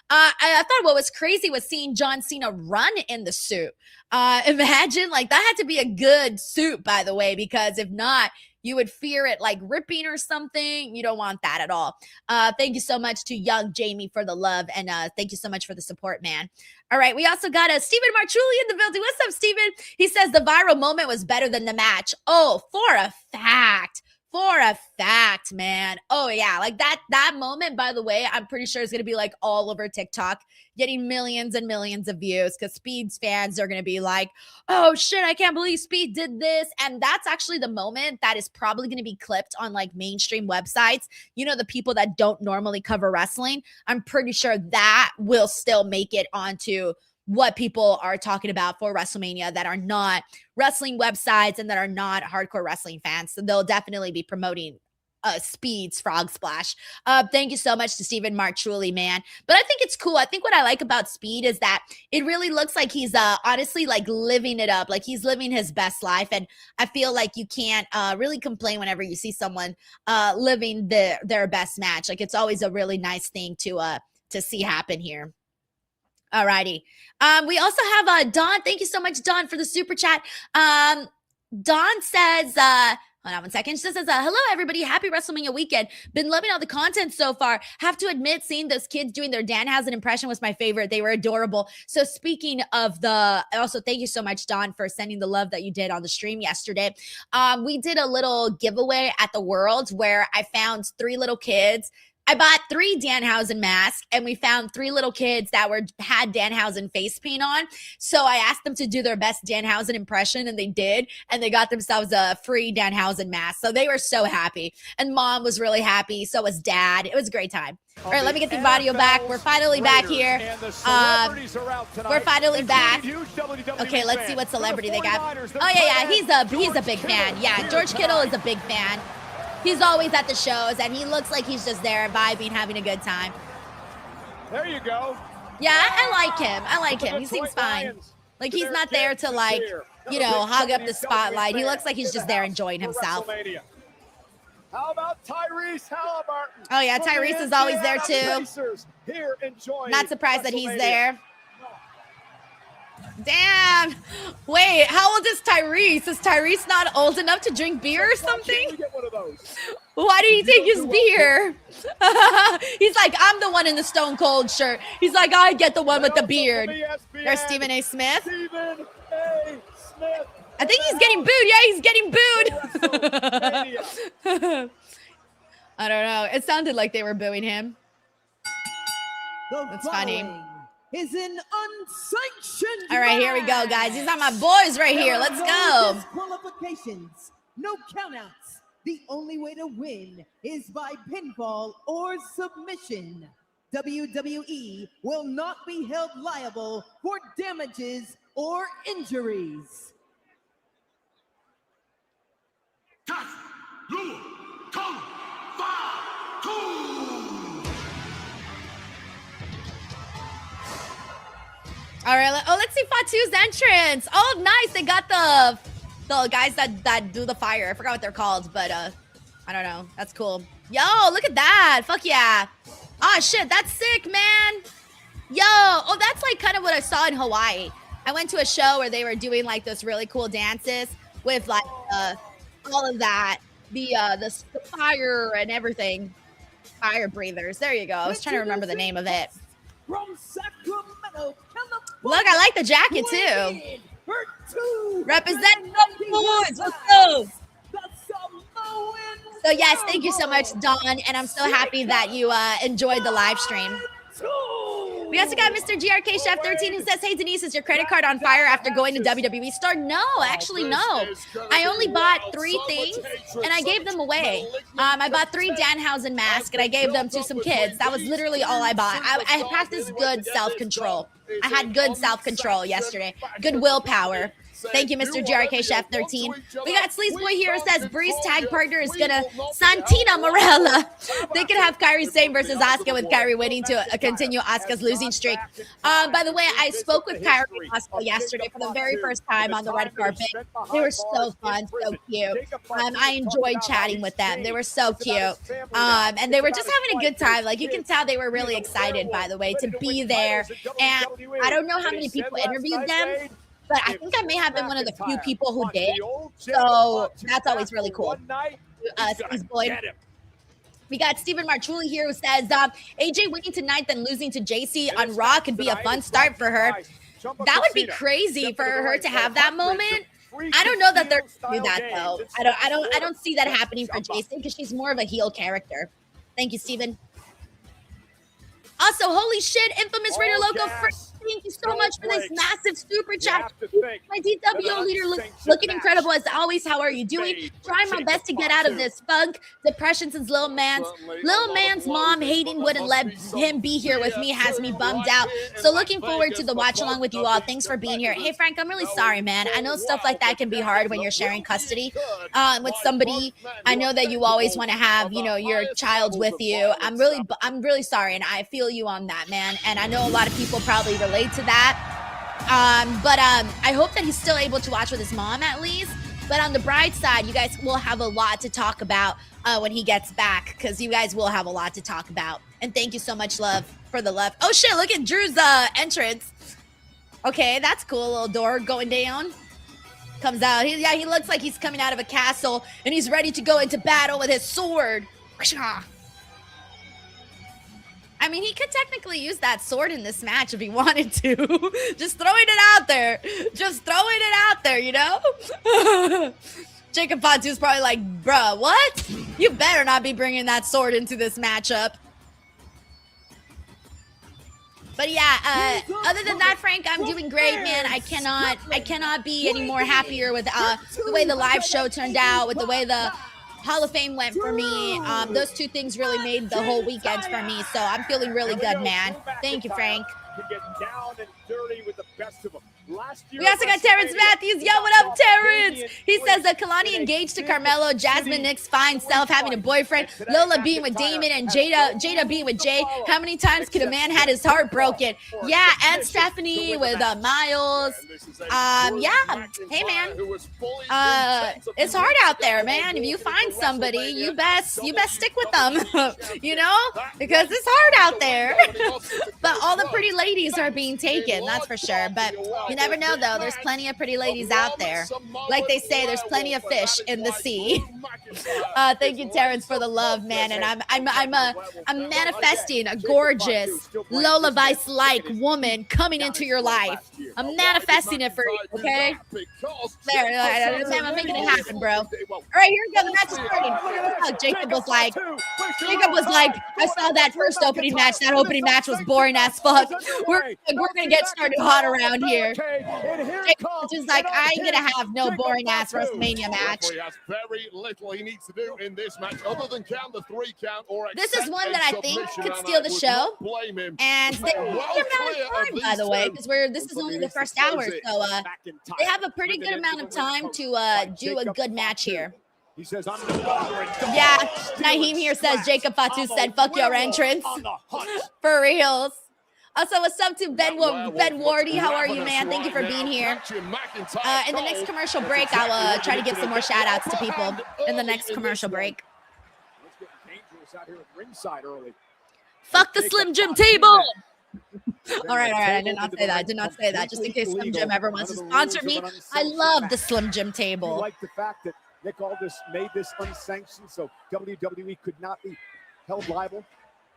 I thought what was crazy was seeing John Cena run in the suit. Imagine, like, that had to be a good suit, by the way, because if not, you would fear it like ripping or something. You don't want that at all. Thank you so much to Young Jamie for the love, and thank you so much for the support, man. All right, we also got Stephen Marchulli in the building. What's up, Stephen? He says the viral moment was better than the match. Oh, for a fact. For a fact, man. Oh, yeah. Like that moment, by the way, I'm pretty sure is going to be like all over TikTok, getting millions and millions of views, because Speed's fans are going to be like, oh, shit, I can't believe Speed did this. And that's actually the moment that is probably going to be clipped on like mainstream websites. You know, the people that don't normally cover wrestling. I'm pretty sure that will still make it onto what people are talking about for WrestleMania that are not wrestling websites and that are not hardcore wrestling fans. So they'll definitely be promoting Speed's frog splash. Thank you so much to Stephen Marchuli, man. But I think it's cool. I think what I like about Speed is that it really looks like he's honestly like living it up. Like he's living his best life. And I feel like you can't really complain whenever you see someone living their best match. Like it's always a really nice thing to see happen here. Alrighty. We also have Dawn. Thank you so much, Dawn, for the super chat. Dawn says, hold on one second. She says, hello, everybody. Happy WrestleMania weekend. Been loving all the content so far. Have to admit, seeing those kids doing their Danhausen impression was my favorite. They were adorable. So speaking of also thank you so much, Dawn, for sending the love that you did on the stream yesterday. We did a little giveaway at the World where I found 3 little kids. I bought 3 Danhausen masks, and we found 3 little kids that had Danhausen face paint on. So I asked them to do their best Danhausen impression, and they did, and they got themselves a free Danhausen mask. So they were so happy, and Mom was really happy. So was Dad. It was a great time. All right, let me get the audio back. We're finally back here. We're finally back. Okay, let's see what celebrity they got. Oh yeah, he's a big fan. Yeah, George Kittle is a big fan. He's always at the shows, and he looks like he's just there vibing, having a good time. There you go. Yeah, I like him. I like him. He seems fine. Like, he's not there to, like, you know, hog up the spotlight. He looks like he's just there enjoying himself. How about Tyrese Halliburton? Oh, yeah, Tyrese is always there, too. Not surprised that he's there. Damn. Wait, how old is Tyrese? Is Tyrese not old enough to drink beer or something? Why did he take his beer? He's like, I'm the one in the Stone Cold shirt. He's like, I get the one with the beard. There's Stephen A. Smith. I think he's getting booed. Yeah, he's getting booed. I don't know. It sounded like they were booing him. That's funny. Is an unsanctioned. All right, here we go, guys. These are my boys right here. Let's go. Disqualifications, no countouts. The only way to win is by pinfall or submission. WWE will not be held liable for damages or injuries. All right, let's see Fatu's entrance. Oh, nice. They got the guys that do the fire. I forgot what they're called, but I don't know. That's cool. Yo, look at that. Fuck yeah. Oh, shit. That's sick, man. Yo. Oh, that's like kind of what I saw in Hawaii. I went to a show where they were doing like those really cool dances with like all of that. The fire and everything. Fire breathers. There you go. I was trying to remember the name of it. From Sacramento, California. Look, I like the jacket too. Represent the boys. Let's go. So yes, thank you so much, Dawn, and I'm so happy that you enjoyed the live stream. We also got Mr. GRK Chef 13 who says, hey, Denise, is your credit card on fire after going to WWE store? No, actually, no. I only bought 3 things, and I gave them away. I bought 3 Danhausen masks, and I gave them to some kids. That was literally all I bought. I practiced good self-control. I had good self-control yesterday. Good willpower. Thank you, Mr. GRK Chef 13. We got Sleaze Boy here who says Bree's tag partner is gonna Santina Morella. They could have Kairi Sane versus Asuka with Kairi winning to continue Asuka's losing streak. By the way, I spoke with Kairi and Asuka yesterday for the very first time on the red carpet. They were so fun, so cute. I enjoyed chatting with them. They were so cute. And they were just having a good time. Like, you can tell they were really excited, by the way, to be there. And I don't don't know how many people interviewed them, but I think I may have been one of the few people who did. So that's always really cool. We got Stephen Marchuli here who says, AJ winning tonight then losing to JC on Raw could be a fun start for her. That would be crazy for her to have that moment. I don't know that they're gonna do that though. I don't see that happening for JC because she's more of a heel character. Thank you, Stephen. Also, holy shit, Infamous Raider Loco for thank you so much for this massive super chat. have to think My DWO leader looking incredible as always. How are you doing? Trying my best to get out of this funk depression since Lil Man's mom hating wouldn't let him be here with me has me bummed out. So looking forward to the watch along with you all. Thanks for being here. Hey Frank, I'm really sorry, man. I know stuff like that can be hard when you're sharing custody with somebody. I know that you always want to have, you know, your child with you. I'm really sorry, and I feel you on that, man. And I know a lot of people probably relate to that. But I hope that he's still able to watch with his mom at least. But on the bright side, you guys will have a lot to talk about when he gets back, because you guys will have a lot to talk about. And thank you so much, love, for the love. Oh shit, look at Drew's entrance. Okay, that's cool. A little door going down. Comes out. He looks like he's coming out of a castle and he's ready to go into battle with his sword. I mean, he could technically use that sword in this match if he wanted to. Just throwing it out there. Just throwing it out there, you know? Jacob Fatu's probably like, bruh, what? You better not be bringing that sword into this matchup. But yeah, other than that, Frank, I'm doing great, man. I cannot be any more happier with the way the live show turned out, with the way the Hall of Fame went for me. Those two things really made the whole weekend for me. So I'm feeling really good, man. Thank you, Frank. Get down and dirty with the best of them. We also got Terrence Matthews. Yo, what up, Terrence? He says Kalani engaged to Carmelo, Jasmine Nick's fine self having a boyfriend, Lola being with Damon, and Jada being with Jay. How many times could a man had his heart broken? Yeah, and Stephanie with Miles. Yeah. Hey, man. It's hard out there, man. If you find somebody, you best stick with them, you know, because it's hard out there. But all the pretty ladies are being taken, that's for sure. But you never know, though. There's plenty of pretty ladies out there. Like they say, there's plenty of fish in the sea. Thank you, Terrence, for the love, man. And I'm manifesting a gorgeous Lola Vice-like woman coming into your life. I'm manifesting it for you, okay? There, I'm making it happen, bro. All right, here we go. The match is starting. Jacob was like, I saw that first opening match. That opening match was boring as fuck. We're gonna get started hot around here. Jacob is like, I ain't gonna have no boring ass WrestleMania match. He has very little he needs to do in this match other than count the 3 count or this is one that I think could steal the show. And they time, by the way, because this is only the first hour, so they have a pretty good amount of time to do a good match here. He says, yeah, Naheem here says Jacob Fatu said, fuck your entrance. For reals. Also, what's up to Ben Wardy? How are you, man? Thank you for being here. In the next commercial break, I'll try to give some more shout-outs to people in the next commercial break. Fuck the Slim Jim table! All right. I did not say that. Just in case Slim Jim ever wants to sponsor me. I love the Slim Jim table. I like the fact that Nick Aldis made this unsanctioned, so WWE could not be held liable.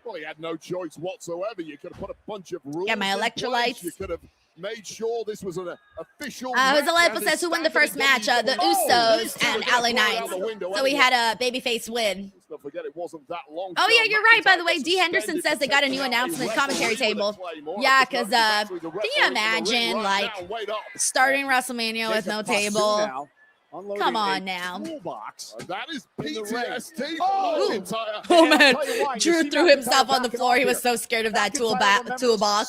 Well, he had no choice whatsoever. You could have put a bunch of rules. Yeah, my electrolytes. You could have made sure this was an official. Jose says who won the first match? The Usos and LA Knights. So we had a babyface win. Don't forget it wasn't that long. Oh yeah, you're right. By the way, D Henderson says they got a new announcement commentary table. Yeah, because can you imagine like starting WrestleMania with no table? Come on now. That is PTSD. Oh man, Drew threw himself on the floor. He was so scared of that toolbox.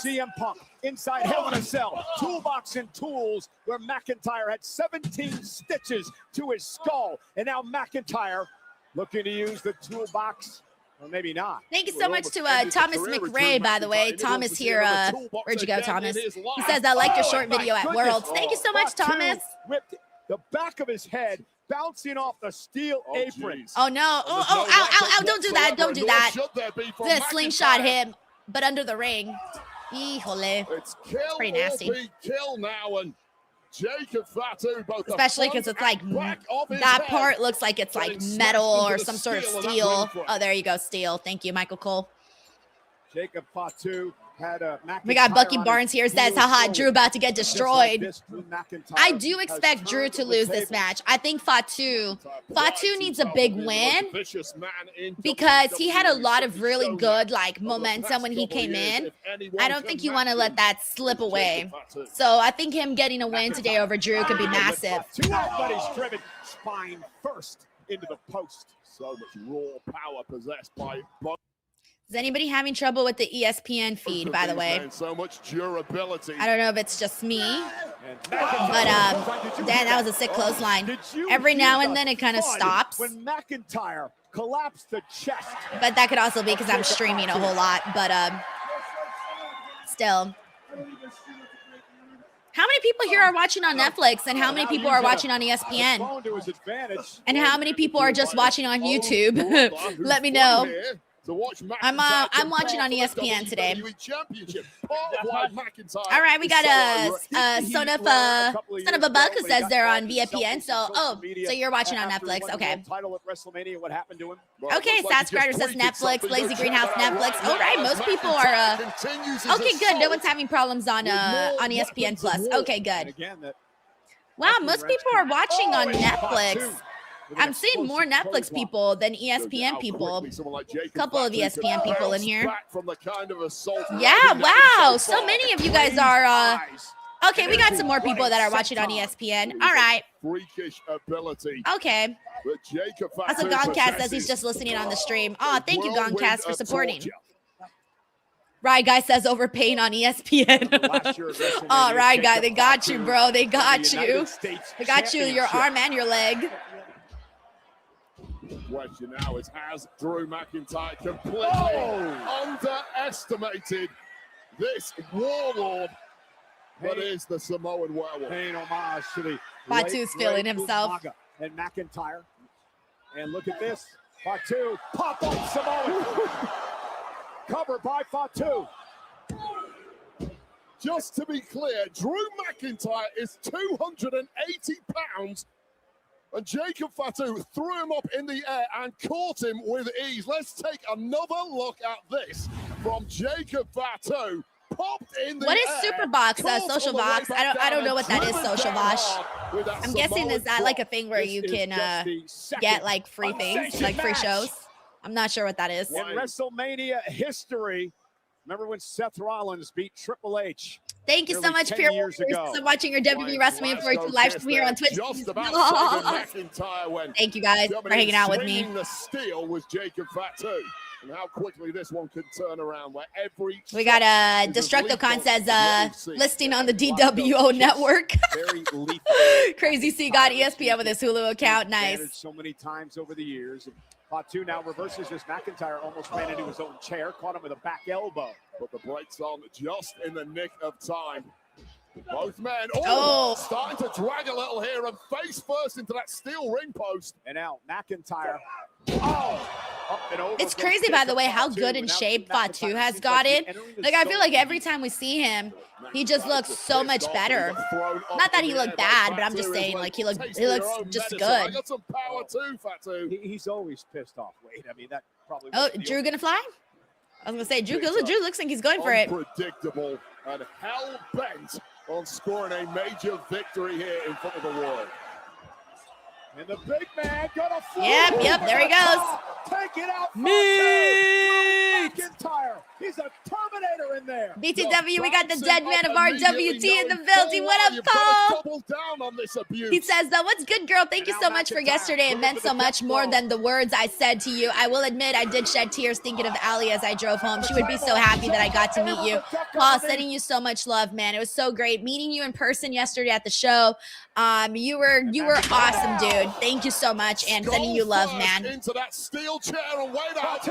CM Punk inside Hell in a Cell. Toolbox and tools where McIntyre had 17 stitches to his skull. And now McIntyre looking to use the toolbox. Well, maybe not. Thank you so much to Thomas McRae, by the way. Thomas here. Where'd you go, Thomas? He says, I liked your short video at Worlds. Thank you so much, Thomas. The back of his head bouncing off the steel apron. Oh no. Ow. Don't do that. Don't do that. The slingshot him, but under the ring. Híjole. It's kill pretty nasty. Kill now, and Jacob Fatu, both especially because it's like that part looks like it's like metal or some sort of steel. Oh, there you go, steel. Thank you, Michael Cole. Jacob Fatu had a We got Bucky Barnes here, says, haha, Drew about to get destroyed. I do expect Drew to lose this match. I think Fatu needs a big win because he had a lot of really good like momentum when he came in. I don't think you want to let that slip away. So I think him getting a win today over Drew could be massive. Everybody's driven spine first into the post. So much raw power possessed by both. Is anybody having trouble with the ESPN feed, by the way? So much durability. I don't know if it's just me, but Dan, that was a sick clothesline. Every now and then it kind of stops. When McIntyre collapsed the chest. But that could also be because I'm streaming a whole lot, but still. How many people here are watching on Netflix, and how many people are watching on ESPN? And how many people are just watching on YouTube? Let me know. I'm watching on ESPN today. All right, we got a son of a buck who says they're on VPN. So so you're watching on Netflix? Okay. Okay, Satscrider says Netflix. Lazy Greenhouse Netflix. All right, most people are. Okay, good. No one's having problems on ESPN Plus. Okay, good. Wow, most people are watching on Netflix. I'm seeing more Netflix people than ESPN people. A couple of ESPN people in here. Yeah, wow. So many of you guys are. Okay, we got some more people that are watching on ESPN. All right. Okay. That's what Goncast says. He's just listening on the stream. Oh, thank you, Goncast, for supporting. Right Guy says overpaying on ESPN. All right, Guy. They got you, bro. They got you. They got you, your arm and your leg. Question now is, has Drew McIntyre completely underestimated this warlord that is the Samoan werewolf? Paying homage to the Fatu's feeling himself. And McIntyre. And look at this. Fatu, pop up Samoan. Cover by Fatu. Just to be clear, Drew McIntyre is 280 pounds. And Jacob Fatu threw him up in the air and caught him with ease. Let's take another look at this from Jacob Fatu. Popped in the What is air, Superbox? Social Box? I don't know what that is. Social Box. I'm guessing is that like a thing where you can get like free things, like free shows. I'm not sure what that is. In WrestleMania history, remember when Seth Rollins beat Triple H? Thank you so much for watching your WWE WrestleMania 42 live stream here on Twitch. Thank you guys for hanging out with me. The steal was Jacob Fatu. And how quickly this one could turn around where every we got Destructocon says listing on the DWO network. Crazy C got ESPN with his Hulu account. Nice. So many times over the years. Fatu now reverses this. McIntyre almost ran into his own chair, caught him with a back elbow. But the brakes on just in the nick of time. Both men starting to drag a little here and face first into that steel ring post. And now McIntyre. It's crazy, by the way, how good in shape Fatu has gotten. Like, I feel like every time we see him, he just looks so much better. Not that he looked bad, but I'm just saying, like, he looks just good. I got some power too, Fatu. He's always pissed off. Wait, I mean, that probably. Oh, Drew gonna fly? I was gonna say, Drew looks like he's going for it. Unpredictable and hell bent on scoring a major victory here in front of the world. And the big man gonna fly. Yep, there he goes. Take it out. McIntyre. He's a Terminator in there. BTW, we got the dead man of RWT in the building. What up, Paul? He says, what's good, girl? Thank you so much for yesterday. It meant so much more than the words I said to you. I will admit I did shed tears thinking of Allie as I drove home. She would be so happy that I got to meet you. Paul, sending you so much love, man. It was so great meeting you in person yesterday at the show. You were awesome, dude. Thank you so much, and sending you love, man. Into that steel chair and wait out.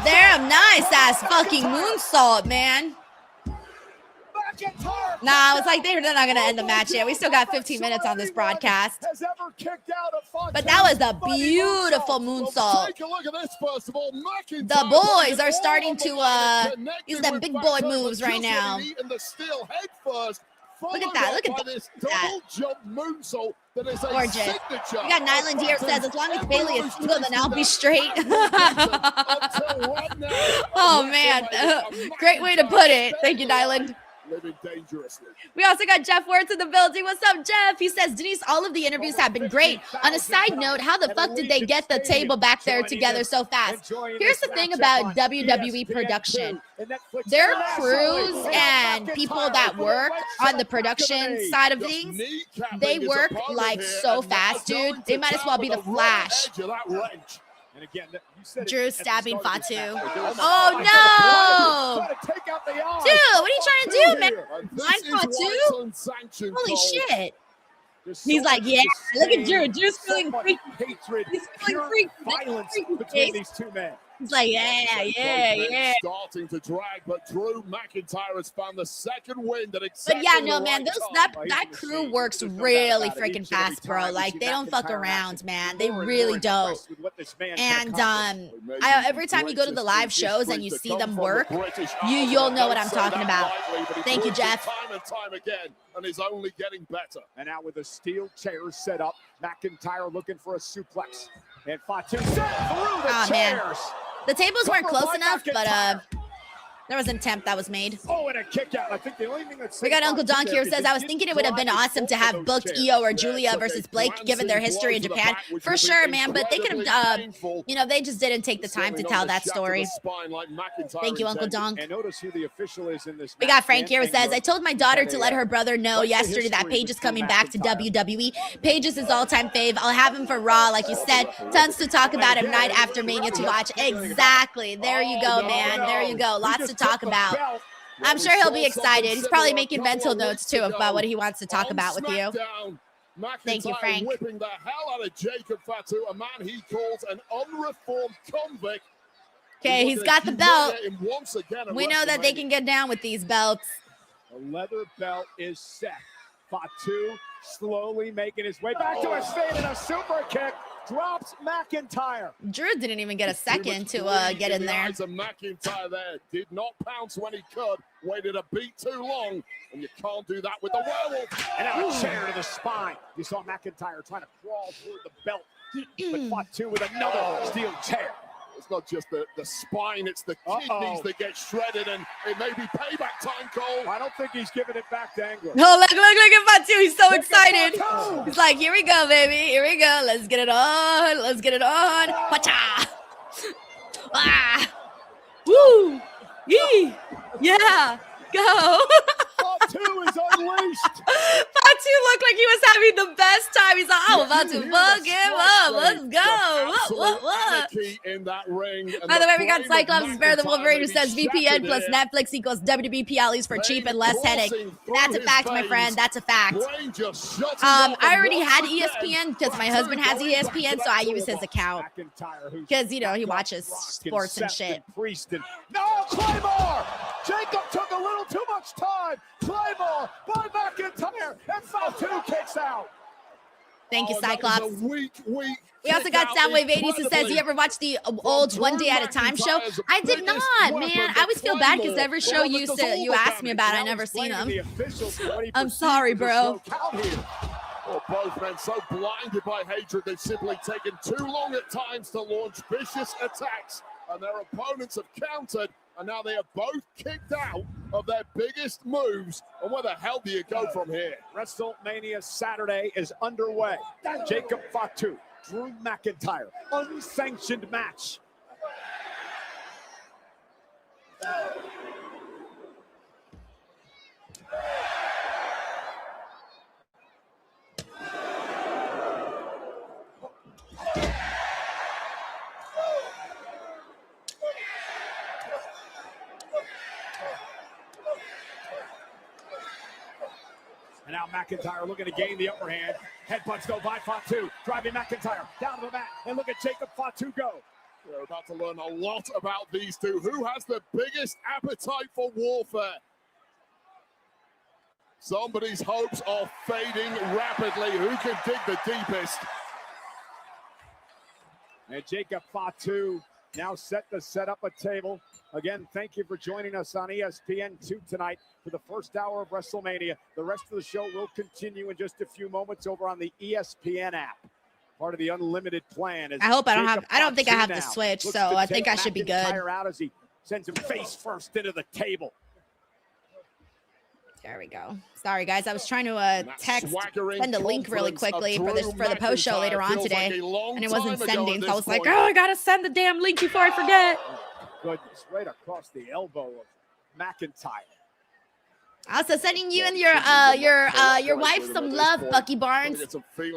Damn, nice ass fucking moonsault, man. Nah, I was like, they're not gonna end the match yet. We still got 15 minutes on this broadcast. But that was a beautiful moonsault. Take a look at this first of all. The boys are starting to use them big boy moves right now. The steel head first. Look at that. Look at By that. this double jump moonsault that is a Gorgeous. signature. We got Nyland here says, as long as Bayley is single, then I'll be straight. Oh, man. Great way to put it. Thank you, Nyland. Living dangerously. We also got Jeff Wertz in the building. What's up, Jeff? He says, Denise, all of the interviews have been great. On a side note, how the fuck did they get the table back there together so fast? Here's the thing about WWE production. Their crews and people that work on the production side of things, they work like so fast, dude. They might as well be the Flash. And again, you said Drew it stabbing at the start Fatu. of the match. Oh, no. Trying to take out the eye. Dude, what are you trying to do, man? Blind Fatu? Holy shit. He's like, yeah, look at Drew. Drew's feeling freaky. Hatred, He's feeling pure freaky. violence Freaky between face. these two men. He's like, yeah. Starting to drag, but Drew McIntyre has found the second win that But yeah, no, man, that crew works really freaking fast, bro. Like, they don't fuck around, man. They really don't. And every time you go to the live shows and you see them work, you'll know what I'm talking about. Thank you, Jeff. Time and time again, and is only getting better. And now with the steel chairs set up, McIntyre looking for a suplex. And Fatu set through the chairs. Man. The tables weren't close enough, but there was an attempt that was made. Oh, and a kick out. I think the only thing that's We got Uncle Donk here says, I was thinking it would have been awesome to have booked Io or Julia versus Blake, given their history in Japan. For sure, man, but they could have, they just didn't take the time to tell that story. Thank you, Uncle Donk. And notice who the official is in this We got Frank here who says, I told my daughter to let her brother know yesterday that Paige is coming back to WWE. Paige is his all-time fave. I'll have him for Raw, like you said. Tons to talk about him night after Mania to watch. Exactly. There you go, man. There you go. Lots to talk about. I'm sure he'll be excited. He's probably making mental notes too about what he wants to talk about with you. Thank you, Frank. Whipping the hell out of Jacob Fatu, a man he calls an unreformed convict. Okay, he's got the belt. We know that they can get down with these belts. The leather belt is set. Fatu slowly making his way back to a stand and a super kick. Drops McIntyre. Drew didn't even get a second to get in there. McIntyre there did not pounce when he could. Waited a beat too long, and you can't do that with the werewolf. And now a chair to the spine. You saw McIntyre trying to crawl toward the belt, but Fatu with another steel chair. It's not just the spine, it's the kidneys that get shredded, and it may be payback time, Cole. I don't think he's giving it back to Angler. Oh, look at Fatu. He's so excited. He's like, here we go, baby. Here we go. Let's get it on. Let's get it on. Wacha. Ah. Woo. Yee. Yeah. Go. Fatu is unleashed. Fatu looked like he was having the best time. He's like, I'm about to fuck him up. Let's go. What? In that ring. By the way, we got Cyclops is better than Wolverine who says VPN plus Netflix equals WB PLEs for cheap and less headache. That's a fact, my friend. That's a fact. I already had ESPN because my husband has ESPN, so I use his account because, he watches sports and shit. No, Claymore! Jacob took a little too much time. Claymore by McIntyre, and Fatu kicks out. Thank you, Cyclops. We also got Soundwave 80s who says, you ever watch the old One Day at a Time show? I did not, man. I always feel bad because every show you ask me about, I never seen them. I'm sorry, bro. Both men so blinded by hatred, they've simply taken too long at times to launch vicious attacks, and their opponents have countered, and now they are both kicked out of their biggest moves. And where the hell do you go from here? WrestleMania Saturday is underway. Jacob Fatu, Drew McIntyre, unsanctioned match. And now McIntyre looking to gain the upper hand. Headbutts go by Fatu, driving McIntyre down to the mat. And look at Jacob Fatu go. We're about to learn a lot about these two. Who has the biggest appetite for warfare? Somebody's hopes are fading rapidly. Who can dig the deepest? And Jacob Fatu Now set to set up a table. Again, thank you for joining us on ESPN2 tonight for the first hour of WrestleMania. The rest of the show will continue in just a few moments over on the ESPN app. Part of the unlimited plan. I hope I don't think I have to switch, so I think I should be good. Out as he sends him face first into the table. There we go. Sorry, guys. I was trying to send a link really quickly for the post show later on today, and it wasn't sending. So I was like, oh, I gotta send the damn link before I forget. Goodness, right across the elbow of McIntyre. Also sending you and your wife some love, Bucky Barnes.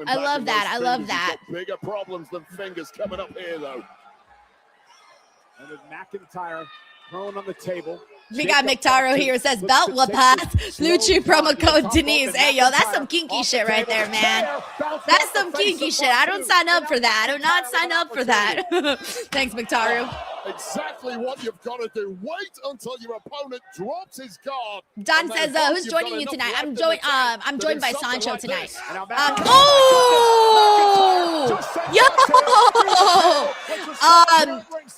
I love that. I love that. Bigger problems than fingers coming up here, though. And with McIntyre thrown on the table. We got McTaro here, says belt Wapath, Blue Chew promo code Denise. Hey, yo, that's some kinky shit right there, man. That's some kinky shit. I don't sign up for that. I do not sign up for that. Thanks, McTaro. Exactly what you've got to do. Wait until your opponent drops his guard. Don says, "Who's joining you tonight?" I'm joined by Sancho tonight.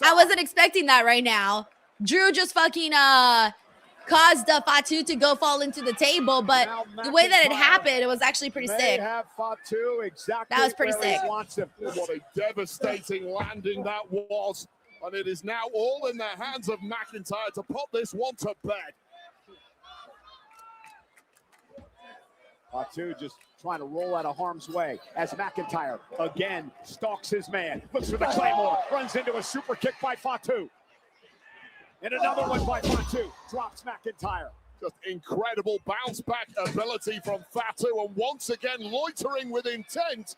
I wasn't expecting that right now. Drew just fucking caused Fatu to go fall into the table, but the way that it happened, it was actually pretty sick. That was pretty sick. What a devastating landing that was. And it is now all in the hands of McIntyre to put this one to bed. Fatu just trying to roll out of harm's way as McIntyre again stalks his man. Looks for the Claymore, runs into a super kick by Fatu. And another one by Fatu, drops McIntyre. Just incredible bounce back ability from Fatu, and once again loitering with intent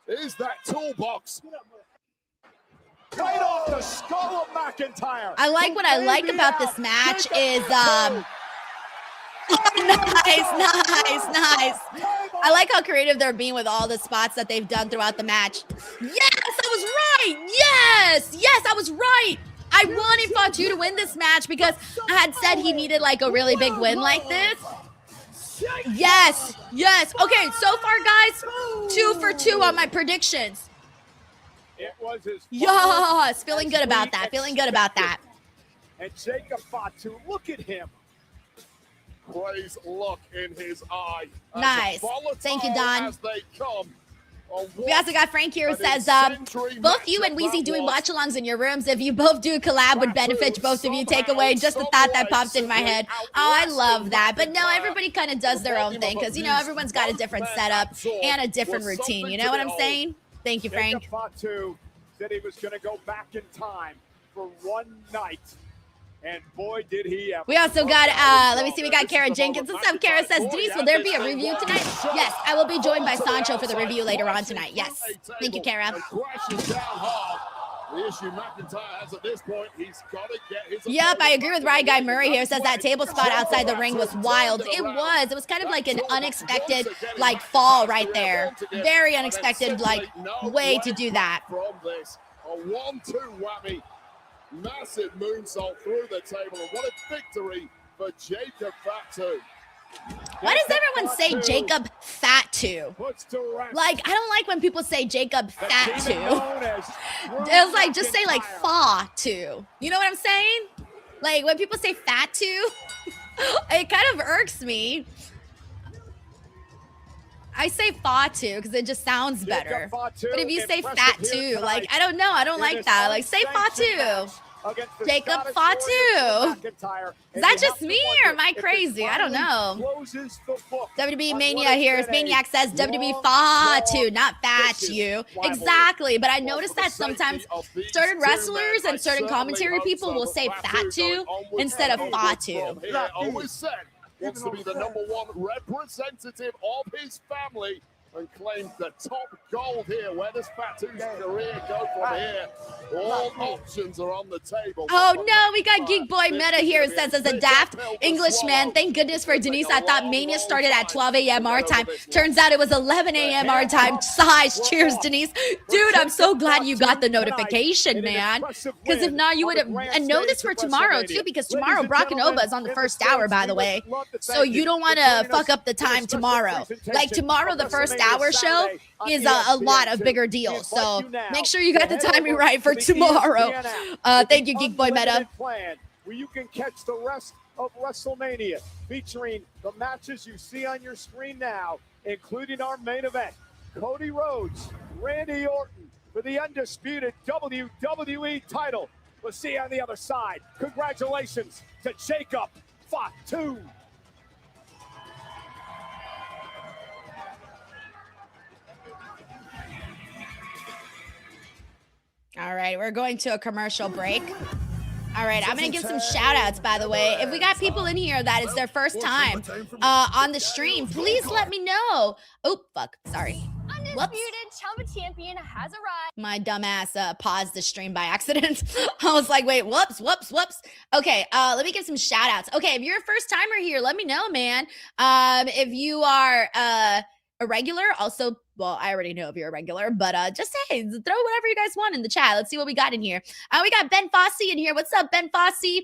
is that toolbox. Right off the skull of McIntyre. I like what I like about this match is nice. I like how creative they're being with all the spots that they've done throughout the match. Yes, I was right. Yes, I was right. I wanted Fatu to win this match because I had said he needed like a really big win like this. Yes. Okay, so far, guys, 2 for 2 on my predictions. It was his yes, feeling good about that. And Jacob Fatu, look at him. Crazed look in his eye. Nice. Thank you, Don. As they come. We also got Frank here who says, both you and Weezy doing watch-alongs in your rooms. If you both do a collab would benefit both of you. Take away just a thought that popped in my head. Oh, I love that. But no, everybody kind of does their own thing because, you know, everyone's got a different setup and a different routine. You know what I'm saying? Thank you, Frank. Fatu said he was going to go back in time for one night. And boy, did he ever. We also got, let me see, we got Kara Jenkins. What's up? Kara says, Denise, will there be a review tonight? Yes, I will be joined by Sancho for the review later on tonight. Yes. Thank you, Kara. The issue McIntyre has at this point, he's got to get his. Yep, I agree with Ryan Guy Murray here. Says that table spot outside the ring was wild. It was kind of like an unexpected, like, fall right there. Very unexpected, like, way to do that. From this, a 1-2 whammy. Massive moonsault through the table, and what a victory for Jacob Fatu. Why does everyone say Jacob Fatu? Like, I don't like when people say Jacob Fatu. It's like, just say like Fatu. You know what I'm saying? Like, when people say Fatu, it kind of irks me. I say Fatu because it just sounds better. But if you say Fatu, like, I don't know. I don't like that. Like, say Fatu. Jacob Fatu. Is that just me or am I crazy? I don't know. WB Mania here. Maniac says WB Fatu, not Fatu. Exactly. But I noticed that sometimes certain wrestlers and certain commentary people will say Fatu instead of Fatu. Always said wants to be the #1 representative of his family and claims the top gold here. Where does Fatu's career go from here? All options are on the table. Oh no, we got Geek Boy Meta here. It says, as a daft Englishman, thank goodness for Denise. I thought Mania started at 12 a.m. our time. Turns out it was 11 a.m. our time. Size. Cheers, Denise. Dude, I'm so glad you got the notification, man. Because if not, you would have. And know this for tomorrow, too, because tomorrow Brock and Oba is on the first hour, by the way. So you don't want to fuck up the time tomorrow. Like tomorrow, the first hour show is a lot of bigger deals. So make sure you got the timing right for tomorrow. Thank you, Geek Boy Meta. Plan where you can catch the rest of WrestleMania, featuring the matches you see on your screen now, including our main event, Cody Rhodes, Randy Orton for the undisputed WWE title. We'll see you on the other side. Congratulations to Jacob Fatu. All right, we're going to a commercial break. All right, I'm going to give some shout outs, by the way. If we got people in here that is their first time on the stream, please let me know. Oh, fuck. Sorry. Undisputed Champion has arrived. My dumbass paused the stream by accident. I was like, wait, whoops. Okay, let me give some shout outs. Okay, if you're a first timer here, let me know, man. If you are a regular, also, well, I already know if you're a regular, but just hey, throw whatever you guys want in the chat. Let's see what we got in here. We got Ben Fossey in here. What's up, Ben Fossey?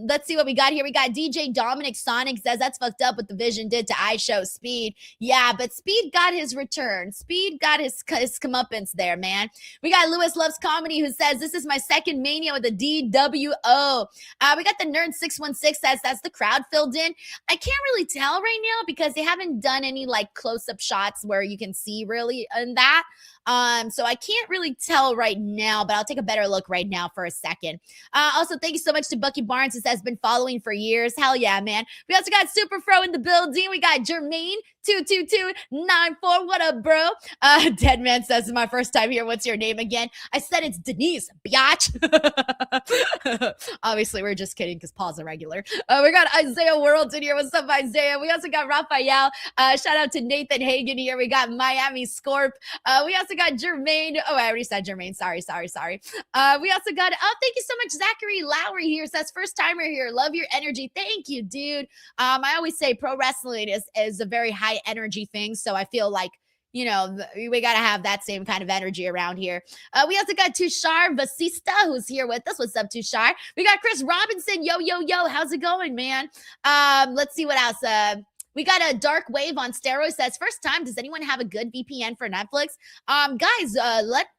Let's see what we got here. We got DJ Dominic Sonic says that's fucked up what the Vision did to iShow Speed. Yeah, but Speed got his return. Speed got his comeuppance there, man. We got Lewis Loves Comedy who says this is my second Mania with a DWO. We got the Nerd 616 says that's the crowd filled in. I can't really tell right now because they haven't done any like close-up shots where you can see really in that. So I can't really tell right now, but I'll take a better look right now for a second. Also, thank you so much to Bucky Barnes, who has been following for years. Hell yeah, man. We also got Super Fro in the building. We got Jermaine 22294. What up, bro? Dead Man says, this is my first time here. What's your name again? I said it's Denise, biatch. Obviously, we're just kidding because Paul's a regular. We got Isaiah Worlds in here. What's up, Isaiah? We also got Raphael. Shout out to Nathan Hagen here. We got Miami Scorp. We also got Jermaine. Oh, I already said Jermaine. Sorry. We also got, thank you so much, Zachary Lowry here. Says first timer here. Love your energy. Thank you, dude. I always say pro wrestling is a very high energy thing. So I feel like, you know, we got to have that same kind of energy around here. We also got Tushar Vasista, who's here with us. What's up, Tushar? We got Chris Robinson. Yo. How's it going, man? Let's see what else. We got a Dark Wave on steroids. Says first time. Does anyone have a good VPN for Netflix? Guys,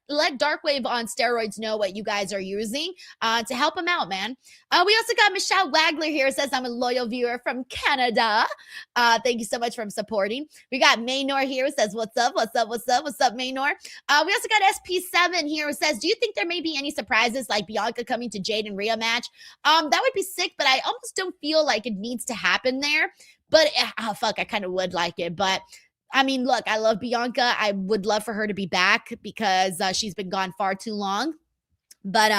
let Dark Wave on steroids know what you guys are using to help them out, man. We also got Michelle Wagler here. Says I'm a loyal viewer from Canada. Thank you so much for supporting. We got Maynor here. Who says what's up, Maynor? We also got SP7 here. Who says, do you think there may be any surprises like Bianca coming to Jade and Rhea match? That would be sick, but I almost don't feel like it needs to happen there. But, I kind of would like it. But, I mean, look, I love Bianca. I would love for her to be back because she's been gone far too long. But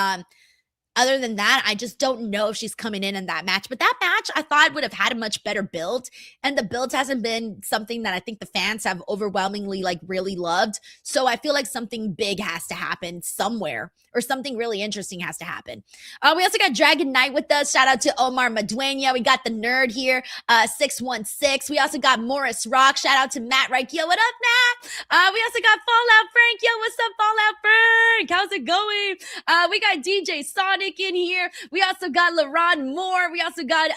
other than that, I just don't know if she's coming in that match. But that match, I thought would have had a much better build. And the build hasn't been something that I think the fans have overwhelmingly, really loved. So I feel like something big has to happen somewhere. Or something really interesting has to happen. We also got Dragon Knight with us. Shout out to Omar Maduena. We got the nerd here, 616. We also got Morris Rock. Shout out to Matt Reich. Yo, what up, Matt? We also got Fallout Frank. Yo, what's up, Fallout Frank? How's it going? We got DJ Sonic in here. We also got LaRon Moore. We also got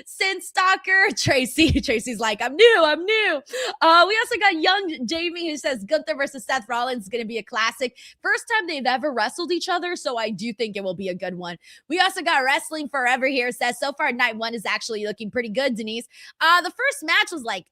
Sin Stalker. Tracy. Tracy's like, I'm new. We also got Young Jamie who says Gunther versus Seth Rollins is going to be a classic. First time they've ever wrestled each other, so I do think it will be a good one. We also got Wrestling Forever here. Says so far night one is actually looking pretty good, Denise. The first match was like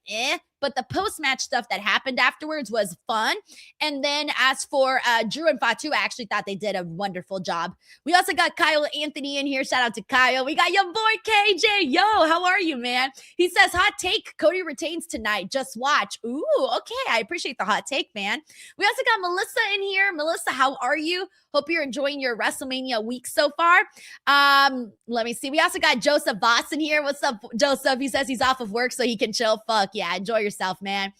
but the post-match stuff that happened afterwards was fun. And then as for Drew and Fatu, I actually thought they did a wonderful job. We also got Kyle Anthony in here. Shout out to Kyle. We got your boy KJ. Yo, how are you, man? He says, hot take, Cody retains tonight. Just watch. Ooh, okay. I appreciate the hot take, man. We also got Melissa in here. Melissa, how are you? Hope you're enjoying your WrestleMania week so far. Let me see. We also got Joseph Voss in here. What's up, Joseph? He says he's off of work so he can chill. Fuck yeah. Enjoy yourself, man.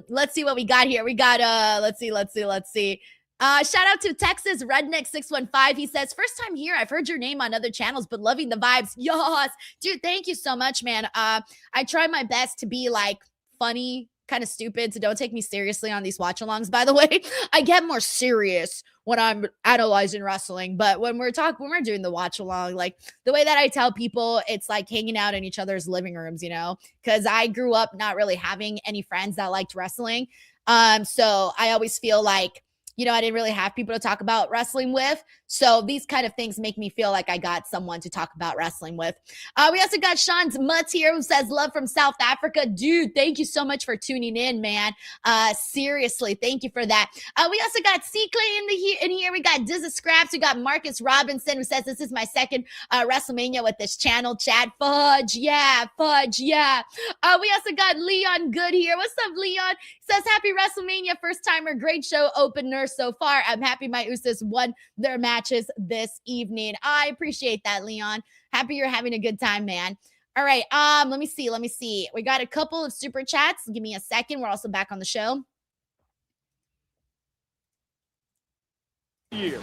Let's see what we got here. We got, let's see. Shout out to Texas Redneck 615. He says, first time here. I've heard your name on other channels, but loving the vibes. Yes. Dude, thank you so much, man. I try my best to be funny, kind of stupid, so don't take me seriously on these watch-alongs, by the way. I get more serious when I'm analyzing wrestling. But when we're doing the watch along, like the way that I tell people, it's like hanging out in each other's living rooms, you know, because I grew up not really having any friends that liked wrestling. So I always feel like, you know, I didn't really have people to talk about wrestling with. So these kind of things make me feel like I got someone to talk about wrestling with. We also got Sean's Mutts here who says, love from South Africa. Dude, thank you so much for tuning in, man. Seriously, thank you for that. We also got C-Clay in here. We got Dizza Scraps. We got Marcus Robinson who says, this is my second WrestleMania with this channel. Chat, fudge, yeah, fudge, yeah. We also got Leon Good here. What's up, Leon? Says, happy WrestleMania, first timer, great show opener so far. I'm happy my Usos won their matches this evening. I appreciate that, Leon. Happy you're having a good time, man. All right, let me see. We got a couple of super chats. Give me a second. We're also back on the show. Year,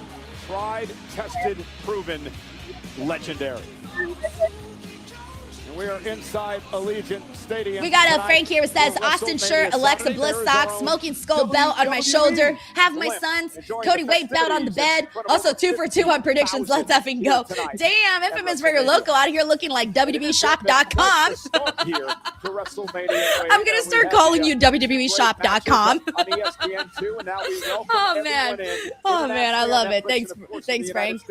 tried, tested, proven, legendary. And we are inside Allegiant Stadium. We got a Frank here who says, Austin shirt, Alexa Bliss socks, smoking skull belt on my shoulder, have my sons, Cody Wade belt on the bed. Also 2 for 2 on predictions. Let's effing go. Damn, Infamous for your loco out here looking like WWEshop.com. I'm going to start calling you WWEshop.com. Oh, man. Oh, man, I love it. Thanks, Frank.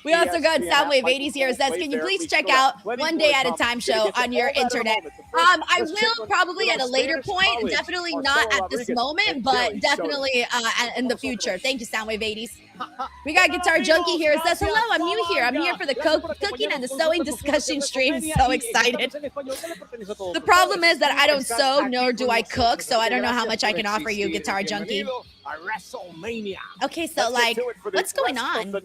We also got Soundwave 80s here. It says, can you please check out One Day at a Time show on your internet? I will probably at a later point. Definitely not at this moment, but definitely in the future. Thank you, Soundwave 80s. We got Guitar Junkie here. It says, hello, I'm new here. I'm here for the cooking and the sewing discussion stream. So excited. The problem is that I don't sew, nor do I cook, so I don't know how much I can offer you, Guitar Junkie. Okay, so like, what's going on?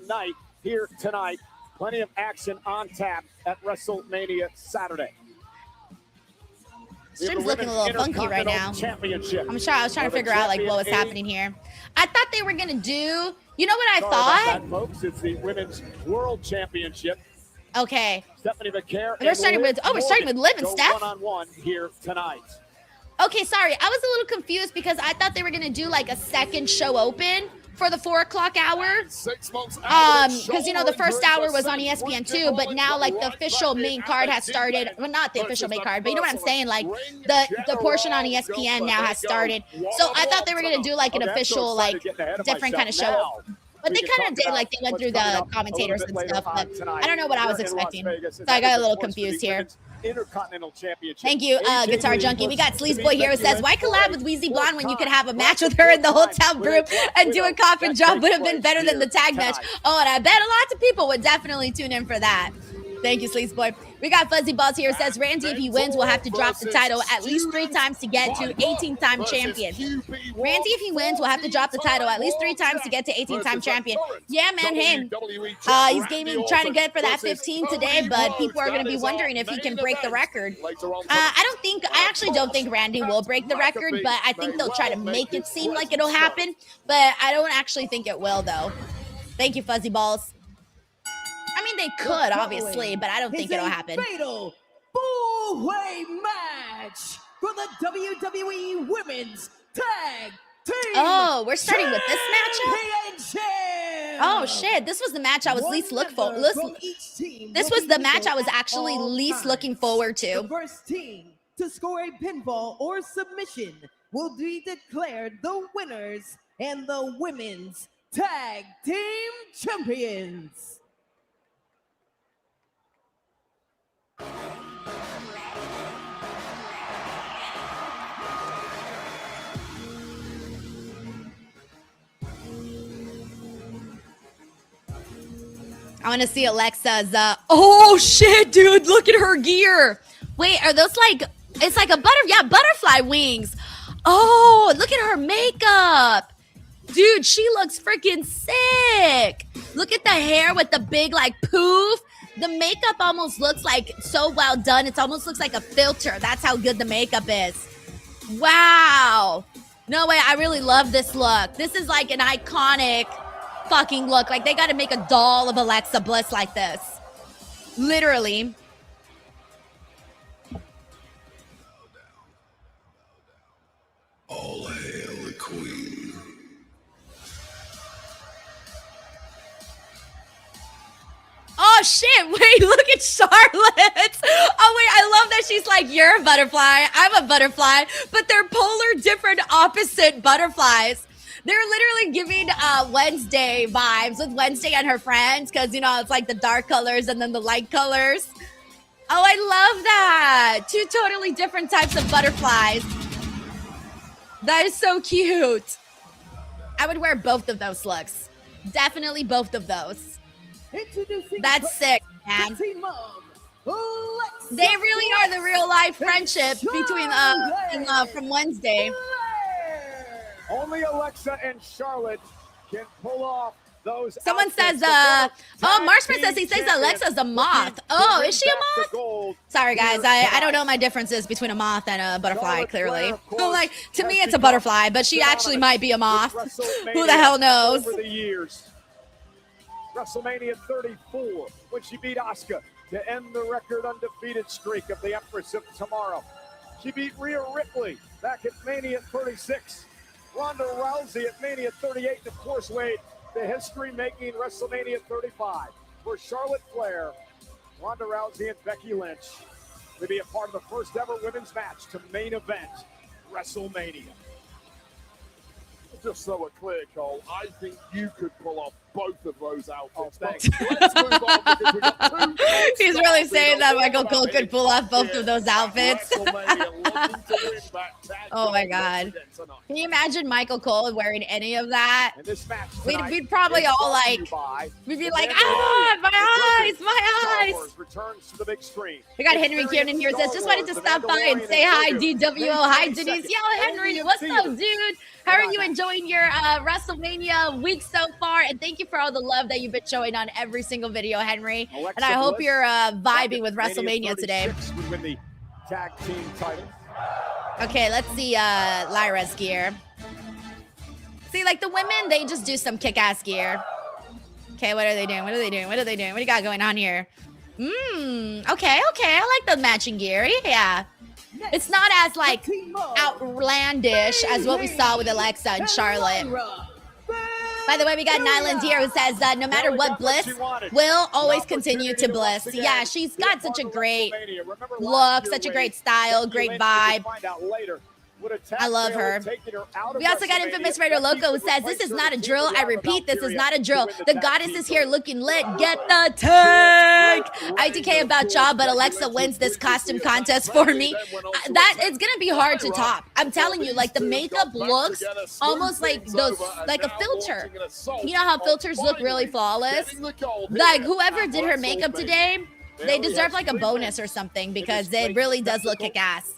Here tonight, plenty of action on tap at WrestleMania Saturday. Stream's looking a little funky right now. I was trying to figure out like what was happening here. I thought they were gonna do. You know what I thought? That, folks, it's the Women's World Championship. Okay. Stephanie Vaquer. We're starting with Liv and Steph. One-on-one here tonight. Okay, sorry, I was a little confused because I thought they were gonna do like a second show open for the 4 o'clock hour. Because you know the first hour was on ESPN2, but now like the official main card has started. Well, not the official main card, but you know what I'm saying? Like the portion on ESPN now has started. So I thought they were gonna do like an official, like different kind of show. But they kind of did, like they went through the commentators and stuff, but I don't know what I was expecting. So I got a little confused here. Intercontinental Championship. Thank you, Guitar Junkie. We got Sleaze Boy here who says, why collab with Wheezy Blonde when you could have a match with her in the hotel room and do a coffin drop would have been better than the tag match. Oh, and I bet a lot of people would definitely tune in for that. Thank you, Sleaze Boy. We got Fuzzy Balls here. Says, Randy, if he wins, will have to drop the title at least 3 times to get to 18-time champion. Randy, if he wins, will have to drop the title at least 3 times to get to 18-time champion. Yeah, man, him. He's trying to get for that 15 today, but people are going to be wondering if he can break the record. I actually don't think Randy will break the record, but I think they'll try to make it seem like it'll happen. But I don't actually think it will, though. Thank you, Fuzzy Balls. I mean, they could, obviously, but I don't think it'll happen. Fatal 4-way match for the WWE Women's Tag Team. Oh, we're starting with this matchup? Oh, shit. This was the match I was least looking for. This was the match I was actually least looking forward to. The first team to score a pinfall or submission will be declared the winners and the Women's Tag Team Champions. I want to see Alexa's, oh shit, dude, look at her gear. Wait, are those like, it's like a butterfly wings. Oh, look at her makeup. Dude, she looks freaking sick. Look at the hair with the big like poof. The makeup almost looks like so well done. It almost looks like a filter. That's how good the makeup is. Wow. No way, I really love this look. This is like an iconic fucking look. Like they got to make a doll of Alexa Bliss like this. Literally. All hail the queen. Oh shit, wait, look at Charlotte. Oh wait, I love that she's like, you're a butterfly, I'm a butterfly, but they're polar different opposite butterflies. They're literally giving Wednesday vibes with Wednesday and her friends, because you know it's like the dark colors and then the light colors. Oh, I love that. Two totally different types of butterflies. That is so cute. I would wear both of those looks. Definitely both of those. That's sick, man. They really are the real life friendship between from Wednesday. Only Alexa and Charlotte can pull off those. Someone says, Marshman says he says Alexa's a moth. Oh, is she a moth? Sorry, guys. I don't know my differences between a moth and a butterfly, clearly. Like, to me, it's a butterfly, but she actually might be a moth. Who the hell knows? Over the years. WrestleMania 34, when she beat Asuka to end the record undefeated streak of the Empress of Tomorrow. She beat Rhea Ripley back at Mania 36. Ronda Rousey at Mania 38, and of course, Wade, the history-making WrestleMania 35, where Charlotte Flair, Ronda Rousey, and Becky Lynch will be a part of the first ever women's match to main event WrestleMania. Just so we're clear, Cole, I think you could pull off both of those outfits. Oh, thanks. Let's move on because we've got two. He's really saying that Michael Cole could pull off both of those outfits. Oh my God. Can you imagine Michael Cole wearing any of that? We'd probably all like, we'd be like, my eyes. Returns to the big screen. We got Henry Kieran here. Says, just wanted to stop by and say hi, DWO. Hi, Denise. Yo, Henry, what's up, dude? How are you enjoying your WrestleMania week so far? And thank you for all the love that you've been showing on every single video, Henry. And I hope you're vibing with WrestleMania today. Win the tag team title. Okay, let's see Lyra's gear. See, like the women, they just do some kick-ass gear. Okay, what are they doing? What do you got going on here? Okay. I like the matching gear. Yeah. It's not as like outlandish as what we saw with Alexa and Charlotte. By the way, we got Nyland here who says that no matter what, Bliss will always continue to bliss. Yeah, she's got such a great look, such a great style, great vibe. I love her. We also got Infamous Raider Loco who says, this is not a drill. I repeat, this is not a drill. The goddess is here looking lit. Get the tank. ITK about y'all, but Alexa wins this costume contest for me. That it's going to be hard to top. I'm telling you, like the makeup looks almost like those, like a filter. You know how filters look really flawless? Like whoever did her makeup today, they deserve like a bonus or something because it really does look kick-ass.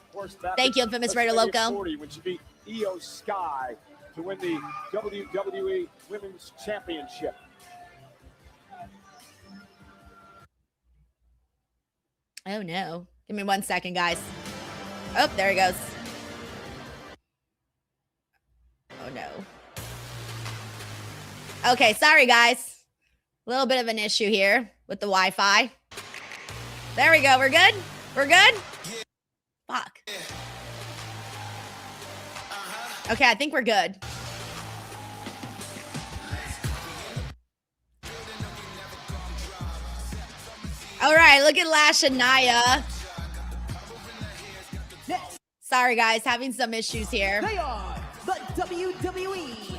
Thank you, Infamous Raider Loco. When she beat Io Sky to win the WWE Women's Championship. Oh no. Give me 1 second, guys. Oh, there he goes. Oh no. Okay, sorry guys. A little bit of an issue here with the Wi-Fi. There we go. We're good? We're good? Fuck. Okay, I think we're good. All right, look at Lash and Nia. Sorry, guys, having some issues here. They are the WWE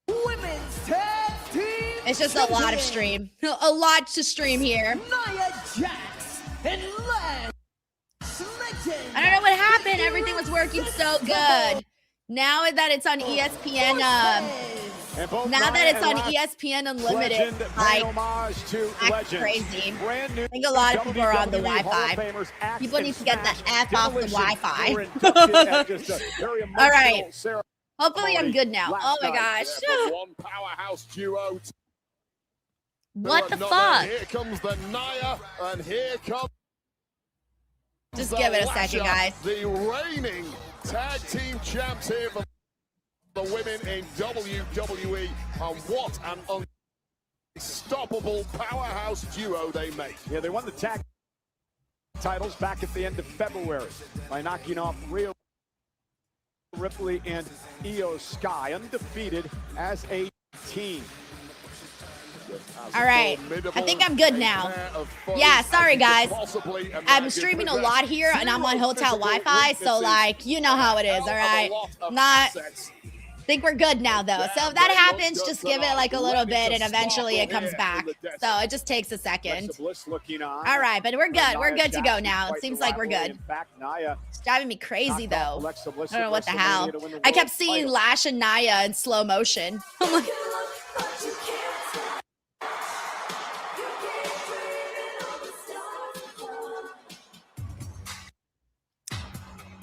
Women's Tag Team. It's just a lot of stream. A lot to stream here. Nia Jax and Lash. I don't know what happened. Everything was working so good. Now that it's on ESPN, ESPN Unlimited, like, that's crazy. I think a lot of people are on the Wi-Fi. People need to get the F off the Wi-Fi. All right. Hopefully I'm good now. Oh my gosh. One powerhouse duo. What the fuck? Here comes the Nia, and here comes just give it a second, guys. The reigning tag team champs here for the women in WWE, and what an unstoppable powerhouse duo they make. Yeah, they won the tag titles back at the end of February by knocking off Rhea Ripley and Io Sky, undefeated as a team. All right, I think I'm good now. Yeah, sorry guys. I'm streaming a lot here and I'm on hotel Wi-Fi, so like, you know how it is, all right? Think we're good now though. So if that happens, just give it like a little bit and eventually it comes back. So it just takes a second. All right, but we're good. We're good to go now. It seems like we're good. It's driving me crazy though. I don't know what the hell. I kept seeing Lash and Nia in slow motion. I'm like,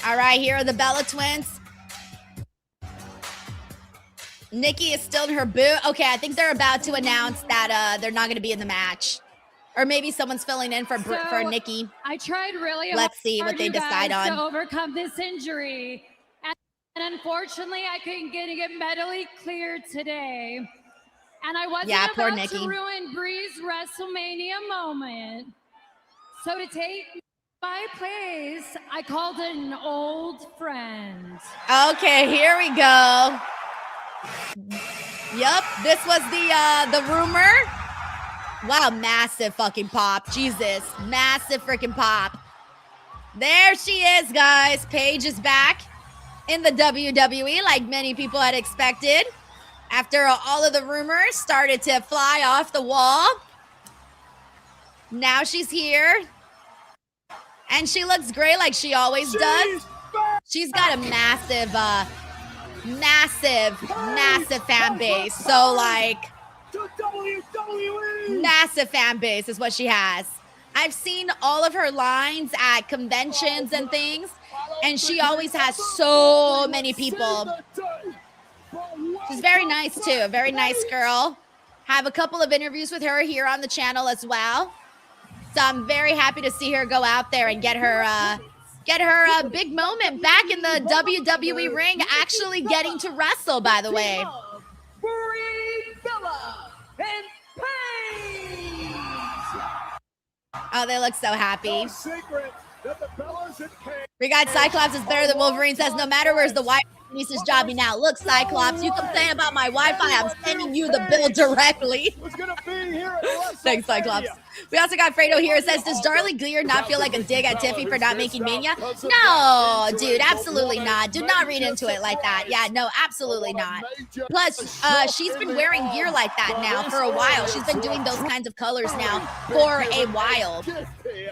all right, here are the Bella twins. Nikki is still in her boot. Okay, I think they're about to announce that they're not going to be in the match. Or maybe someone's filling in for Nikki. I tried really Let's see what they decide on. to overcome this injury. And unfortunately, I couldn't get medically cleared today. And I wasn't about to ruin Bree's WrestleMania moment. So to take my place, I called an old friend. Okay, here we go. Yep, this was the rumor. Wow, massive fucking pop. Jesus, massive freaking pop. There she is, guys. Paige is back in the WWE like many people had expected. After all of the rumors started to fly off the wall. Now she's here. And she looks great like she always does. She's got a massive fan base. So like massive fan base is what she has. I've seen all of her lines at conventions and things, and she always has so many people. She's very nice too, a very nice girl. Have a couple of interviews with her here on the channel as well. So I'm very happy to see her go out there and get her big moment back in the WWE ring, actually getting to wrestle, by the way. Oh, they look so happy. We got Cyclops is better than Wolverine says, no matter where's the Wi-Fi, Denise's job me now. Look, Cyclops, you complain about my Wi-Fi, I'm sending you the bill directly. Thanks, Cyclops. We also got Fredo here. It says, does Darlie Gleer not feel like a dig at Tiffy for not making Mania? No, dude, absolutely not. Do not read into it like that. Yeah, no, absolutely not. Plus, she's been wearing gear like that now for a while. She's been doing those kinds of colors now for a while.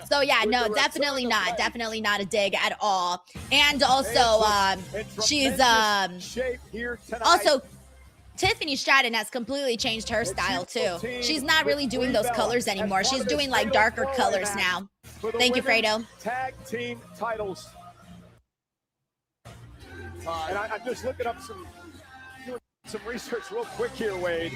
So yeah, no, definitely not a dig at all. And also, she's also Tiffany Stratton has completely changed her style too. She's not really doing those colors anymore. She's doing like darker colors now. Thank you, Fredo. Tag team titles. And I'm just looking up some research real quick here, Wade.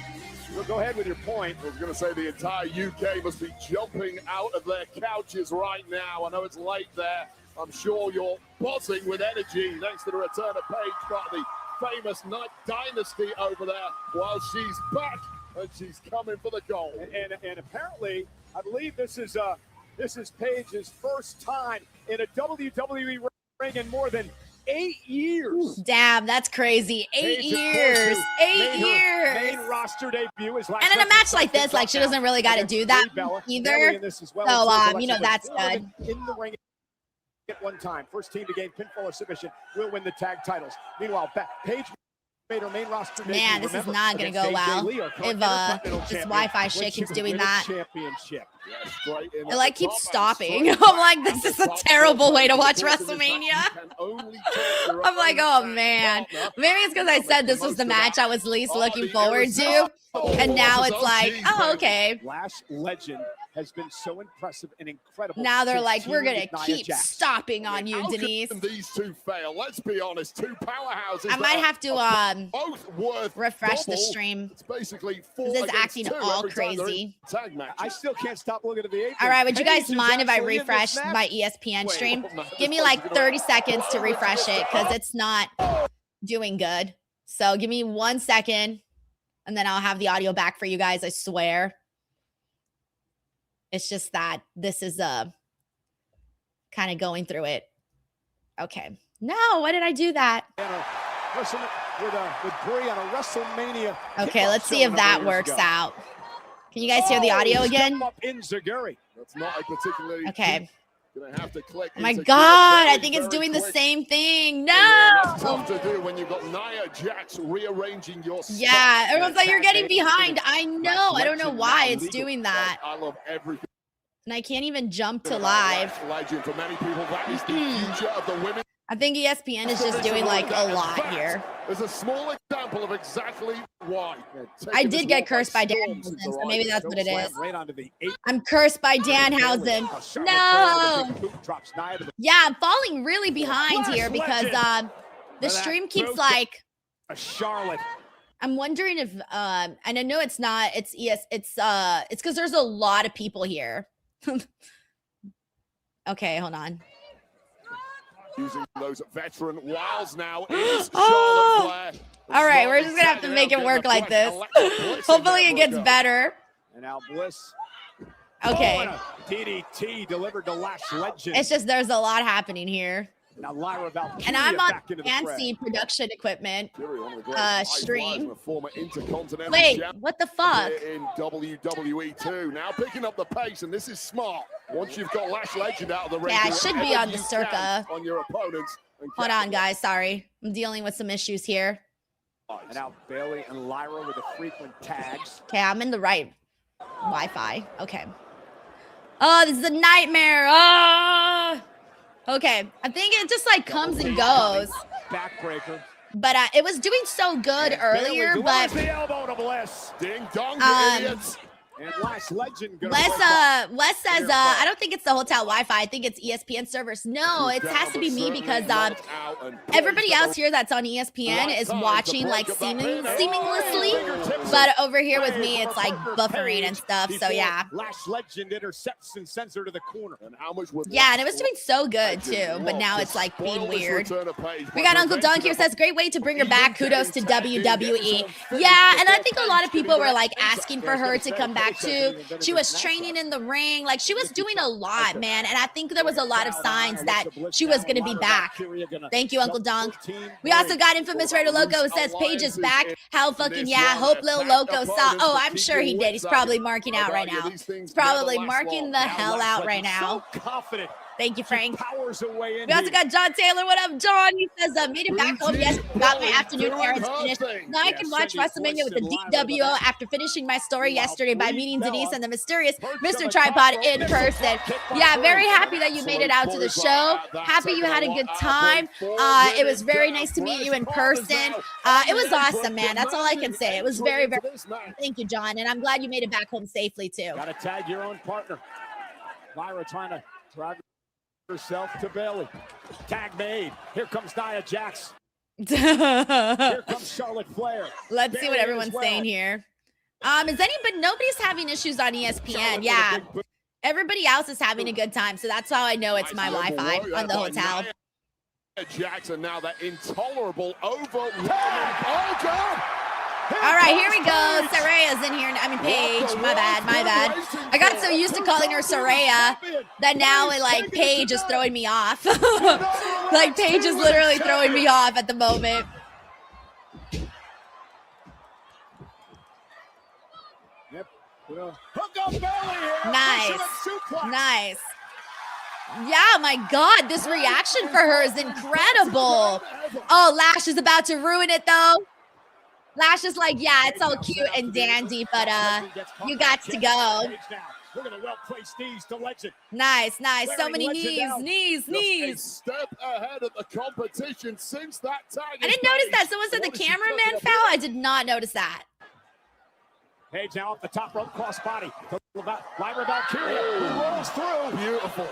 We'll go ahead with your point. I was going to say the entire UK must be jumping out of their couches right now. I know it's late there. I'm sure you're buzzing with energy thanks to the return of Paige, part of the famous Night Dynasty over there, while she's back and she's coming for the goal. And apparently, I believe this is Paige's first time in a WWE ring in more than 8 years. Damn, that's crazy. 8 years. 8 years. Main roster debut is and in a match like this, like she doesn't really got to do that either. So, you know, that's good. In the ring at one time. First team to gain pinfall or submission will win the tag titles. Meanwhile, Paige made her main roster debut. Man, this is not going to go well if this Wi-Fi shit keeps doing that. It like keeps stopping. I'm like, this is a terrible way to watch WrestleMania. I'm like, oh man. Maybe it's because I said this was the match I was least looking forward to. And now it's like, oh, okay. Lash legend has been so impressive and incredible. Now they're like, we're gonna keep stopping on you, Denise. These two fail. Let's be honest, two powerhouses. I might have to both worth refresh the stream. It's basically this is acting all crazy. I still can't stop looking at the apron. All right, would you guys mind if I refresh my ESPN stream? Give me like 30 seconds to refresh it because it's not doing good. So give me 1 second and then I'll have the audio back for you guys, I swear. It's just that this is kind of going through it. Okay. No, why did I do that? With Brie on a WrestleMania. Okay, let's see if that works out. Can you guys hear the audio again? Up in Zaguri. That's not a particularly. Okay. Gonna have to click. Oh my God, I think it's doing the same thing. No. That's tough to do when you've got Nia Jax rearranging your stuff. Yeah, everyone's like, you're getting behind. I know. I don't know why it's doing that. I love everything. And I can't even jump to live. Legend for many people, that is the future of the women. I think ESPN is just doing like a lot here. There's a small example of exactly why. I did get cursed by Danhausen, so maybe that's what it is. I'm cursed by Danhausen. No. Yeah, I'm falling really behind here because the stream keeps like. Charlotte. I'm wondering if and I know it's not. It's because there's a lot of people here. Okay, hold on. Using those veteran wiles now is Charlotte Flair. All right, we're just gonna have to make it work like this. Hopefully it gets better. And now Bliss. Okay. DDT delivered to Lash Legend. It's just there's a lot happening here. Now Lyra Valkyria and I'm on back into the fancy production equipment stream. Intercontinental Wait, what the fuck? In WWE too. Now picking up the pace, and this is smart. Once you've got Lash Legend out of the ring, yeah, I should be on the Circa. On your opponents. Hold on, guys. Sorry, I'm dealing with some issues here. And now Bayley and Lyra with the frequent tags. Okay, I'm in the right Wi-Fi. Okay. Oh, this is a nightmare. Oh. Okay, I think it just like comes and goes. Backbreaker. But it was doing so good earlier, but the elbow to Bliss. Ding dong, idiots. And Lash Legend Wes says I don't think it's the hotel Wi-Fi. I think it's ESPN servers. No, it has to be me because everybody else here that's on ESPN is watching like seamlessly, but over here with me it's like buffering and stuff. So yeah. Lash Legend intercepts and sends her to the corner. Yeah, and it was doing so good too, but now it's like being weird. We got Uncle Dunk here says great way to bring her back. Kudos to WWE. Yeah, and I think a lot of people were like asking for her to come back too. She was training in the ring, like she was doing a lot, man, and I think there was a lot of signs that she was going to be back. Thank you, Uncle Dunk. We also got Infamous Raider Loco who says Paige is back. Hell fucking yeah. Hope Lil Loco saw. Oh, I'm sure he did. He's probably marking out right now. He's probably marking the hell out right now. Thank you, Frank. We also got John Taylor. What up, John? He says, made it back home yesterday. Got my afternoon errands finished. Now I can watch WrestleMania with the DWO after finishing my story yesterday by meeting Denise and the mysterious Mr. Tripod in person. Yeah, very happy that you made it out to the show. Happy you had a good time. It was very nice to meet you in person. It was awesome, man. That's all I can say. It was very, very. Thank you, John. And I'm glad you made it back home safely, too. Got to tag your own partner. Lyra trying to drive herself to Bayley. Tag made. Here comes Nia Jax. Here comes Charlotte Flair. Let's see what everyone's saying here. Nobody's having issues on ESPN. Yeah. Everybody else is having a good time. So that's how I know it's my Wi-Fi on the hotel. Jackson now that intolerable overwhelming. Oh God. All right, here we go. Saraya's in here. I mean, Paige. My bad. I got so used to calling her Saraya that now, like, Paige is throwing me off. Like, Paige is literally throwing me off at the moment. Nice. Yeah, my God, this reaction for her is incredible. Oh, Lash is about to ruin it, though. Lash is like, yeah, it's all cute and dandy, but you got to go. Nice. So many knees. A step ahead of the competition since that tag. I didn't notice that. Someone said the cameraman foul. I did not notice that. Paige now off the top rope, cross body. Lyra Valkyria rolls through. Beautiful.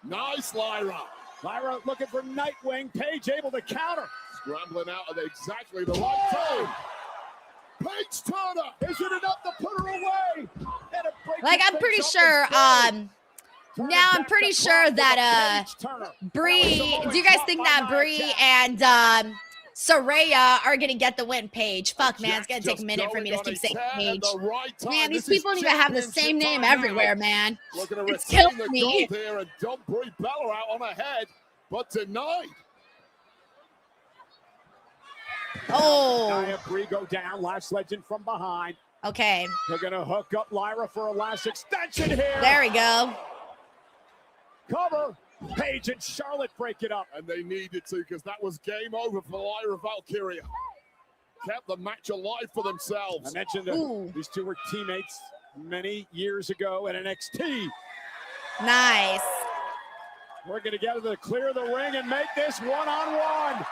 Nice, Lyra. Lyra looking for Nightwing. Paige able to counter. Scrambling out at exactly the right time. Paige Turner. Is it enough to put her away? Like, I'm pretty sure, now I'm pretty sure that, Brie, do you guys think that Brie and, Saraya are going to get the win, Paige? Fuck, man, it's going to take a minute for me to keep saying Paige. Man, these people don't even have the same name everywhere, man. It's killing me. Here and dump Brie Bella out on her head, but denied. Oh. Nia Bree go down. Lash Legend from behind. Okay. They're going to hook up Lyra for a Lash extension here. There we go. Cover. Paige and Charlotte break it up. And they needed to, because that was game over for Lyra Valkyria. Kept the match alive for themselves. I mentioned these two were teammates many years ago at NXT. Nice. Working together to clear the ring and make this one-on-one.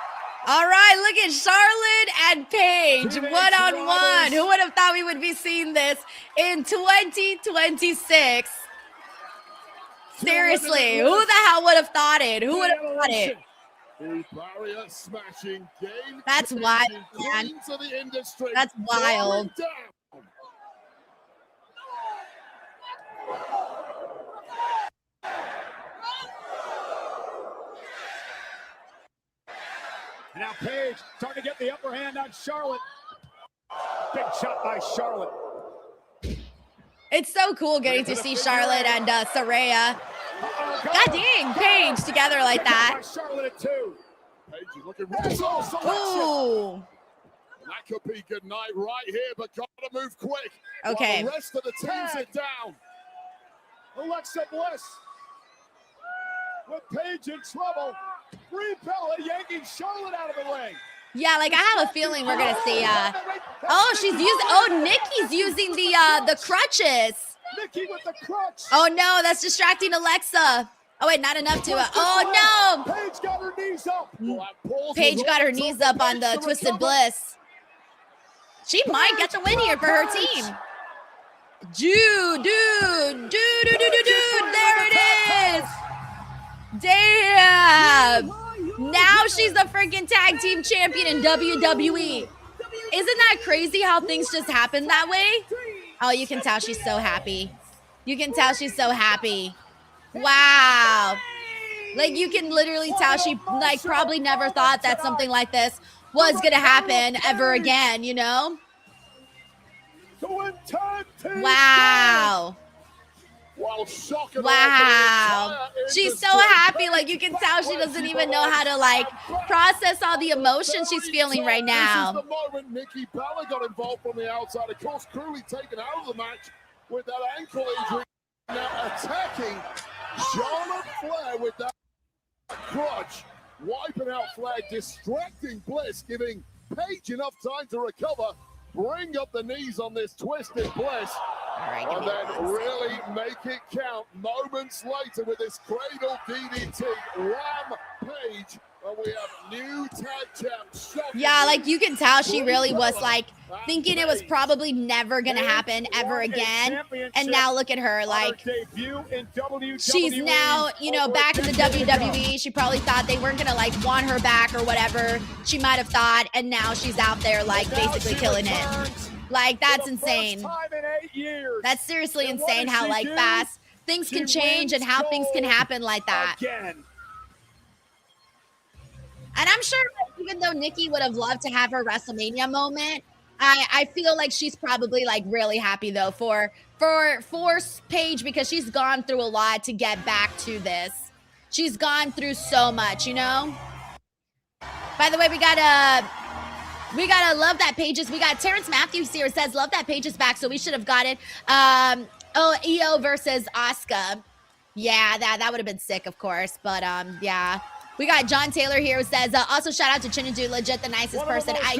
All right, look at Charlotte and Paige, one-on-one. Who would have thought we would be seeing this in 2026? Seriously, who the hell would have thought it? Who would have thought it? Barrier smashing, game. That's wild, man. To the industry. That's wild. Now Paige trying to get the upper hand on Charlotte. Big shot by Charlotte. It's so cool getting to see Charlotte and Saraya. God dang, Paige together like that. Charlotte at 2. Paige is looking right. Ooh. That could be good night right here, but gotta move quick. Okay. While the rest of the teams are down. Alexa Bliss with Paige in trouble. Brie Bella yanking Charlotte out of the ring. Yeah, like I have a feeling we're gonna see. Oh, she's using. Oh, Nikki's using the crutches. Nikki with the crutch. Oh no, that's distracting Alexa. Oh wait, not enough to. Oh no. Paige got her knees up. Paige got her knees up on the Twisted Bliss. She might get the win here for her team. Dude. There it is. Damn. Now she's the freaking tag team champion in WWE. Isn't that crazy how things just happen that way? Oh, you can tell she's so happy. You can tell she's so happy. Wow. Like you can literally tell she like probably never thought that something like this was gonna happen ever again, you know? Wow. Wow. She's so happy. Like you can tell she doesn't even know how to like process all the emotions she's feeling right now. This is the moment Nikki Bella got involved from the outside. Of course, cruelly taken out of the match with that ankle injury. Now attacking Charlotte Flair with that crutch. Wiping out Flair, distracting Bliss, giving Paige enough time to recover. Bring up the knees on this Twisted Bliss. Right, and then really make it count. Moments later with this cradle DDT. Rampage. And we have new tag champs. Yeah, like you can tell she really was like thinking it was probably never going to happen ever again. And now look at her, like she's now, you know, back in the WWE. She probably thought they weren't going to like want her back or whatever she might have thought. And now she's out there like basically killing it. Like that's insane. That's seriously insane how like fast things can change and how things can happen like that. And I'm sure even though Nikki would have loved to have her WrestleMania moment, I feel like she's probably like really happy though for Paige because she's gone through a lot to get back to this. She's gone through so much, you know? By the way, we gotta love that Paige's. We got Terrence Matthews here says love that Paige is back, so we should have got it. Io versus Asuka. Yeah, that would have been sick, of course. But yeah. We got John Taylor here who says, also shout out to Chinadu, legit the nicest person. I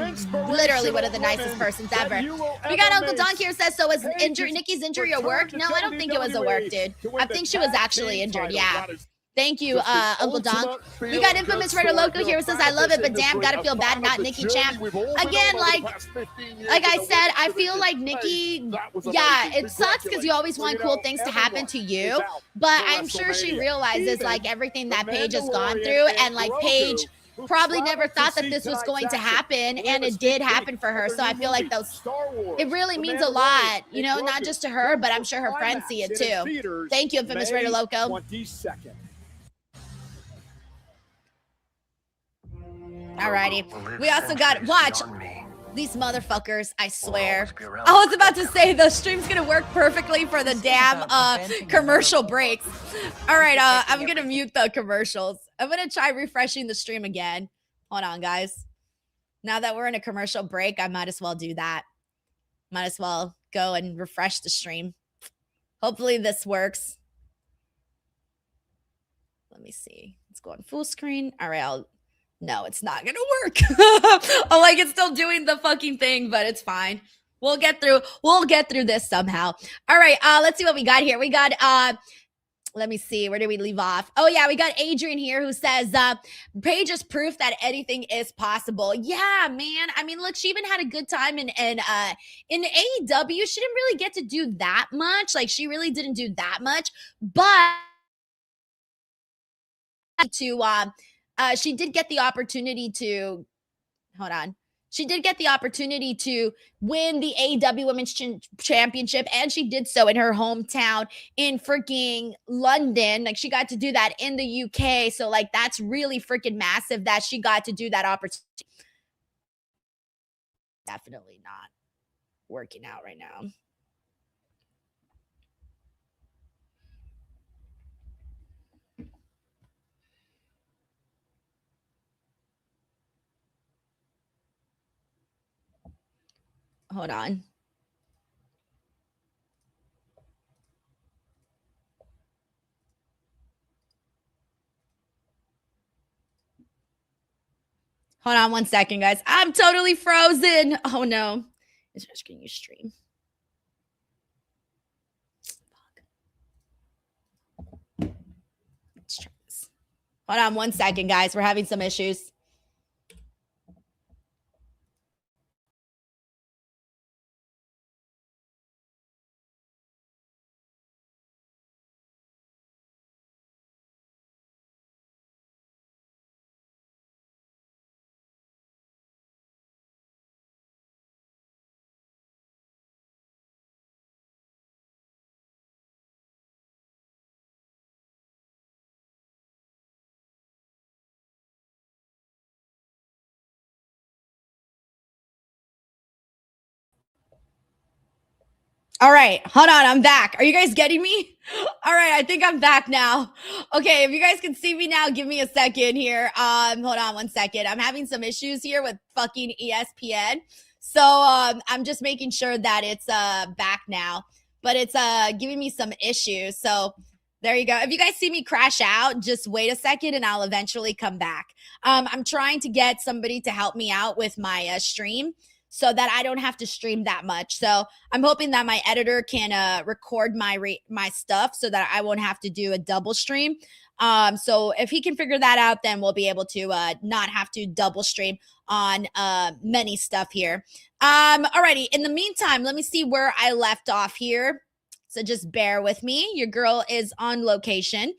literally one of the nicest persons ever. We got Uncle Donk here says, so was Nikki's injury a work? No, I don't think it was a work, dude. I think she was actually injured, yeah. Thank you, Uncle Donk. We got Infamous Raider Loco here who says, I love it, but damn, gotta feel bad not Nikki champ. Again, like I said, I feel like Nikki, yeah, it sucks because you always want cool things to happen to you, but I'm sure she realizes like everything that Paige has gone through, and like Paige probably never thought that this was going to happen, and it did happen for her. So I feel like it really means a lot, you know, not just to her, but I'm sure her friends see it too. Thank you, Infamous Raider Loco. Alrighty. We also got, watch these motherfuckers, I swear. I was about to say the stream's gonna work perfectly for the damn commercial breaks. All right, I'm gonna mute the commercials. I'm gonna try refreshing the stream again. Hold on, guys. Now that we're in a commercial break, I might as well do that. Might as well go and refresh the stream. Hopefully this works. Let me see. Let's go on full screen. All right, no, it's not gonna work. Oh, like it's still doing the fucking thing, but it's fine. We'll get through this somehow. All right, let's see what we got here. We got let me see. Where did we leave off? Oh, yeah, we got Adrian here who says, Paige is proof that anything is possible. Yeah, man. I mean, look, she even had a good time in AEW. She didn't really get to do that much. Like, she really didn't do that much. But she did get the opportunity to, hold on. She did get the opportunity to win the AEW Women's Championship, and she did so in her hometown in freaking London. Like, she got to do that in the UK. So, like, that's really freaking massive that she got to do that opportunity. Definitely not working out right now. Hold on. Hold on 1 second, guys. I'm totally frozen. Oh, no. It's just getting you stream. Fuck. Let's try this. Hold on 1 second, guys. We're having some issues. All right, hold on, I'm back. Are you guys getting me? All right, I think I'm back now. Okay, if you guys can see me now, give me a second here. Hold on 1 second. I'm having some issues here with fucking ESPN. So I'm just making sure that it's back now. But it's giving me some issues. So there you go. If you guys see me crash out, just wait a second and I'll eventually come back. I'm trying to get somebody to help me out with my stream, so that I don't have to stream that much. So I'm hoping that my editor can record my stuff so that I won't have to do a double stream. So if he can figure that out, then we'll be able to not have to double stream on many stuff here. Alrighty, in the meantime, let me see where I left off here. So just bear with me. Your girl is on location.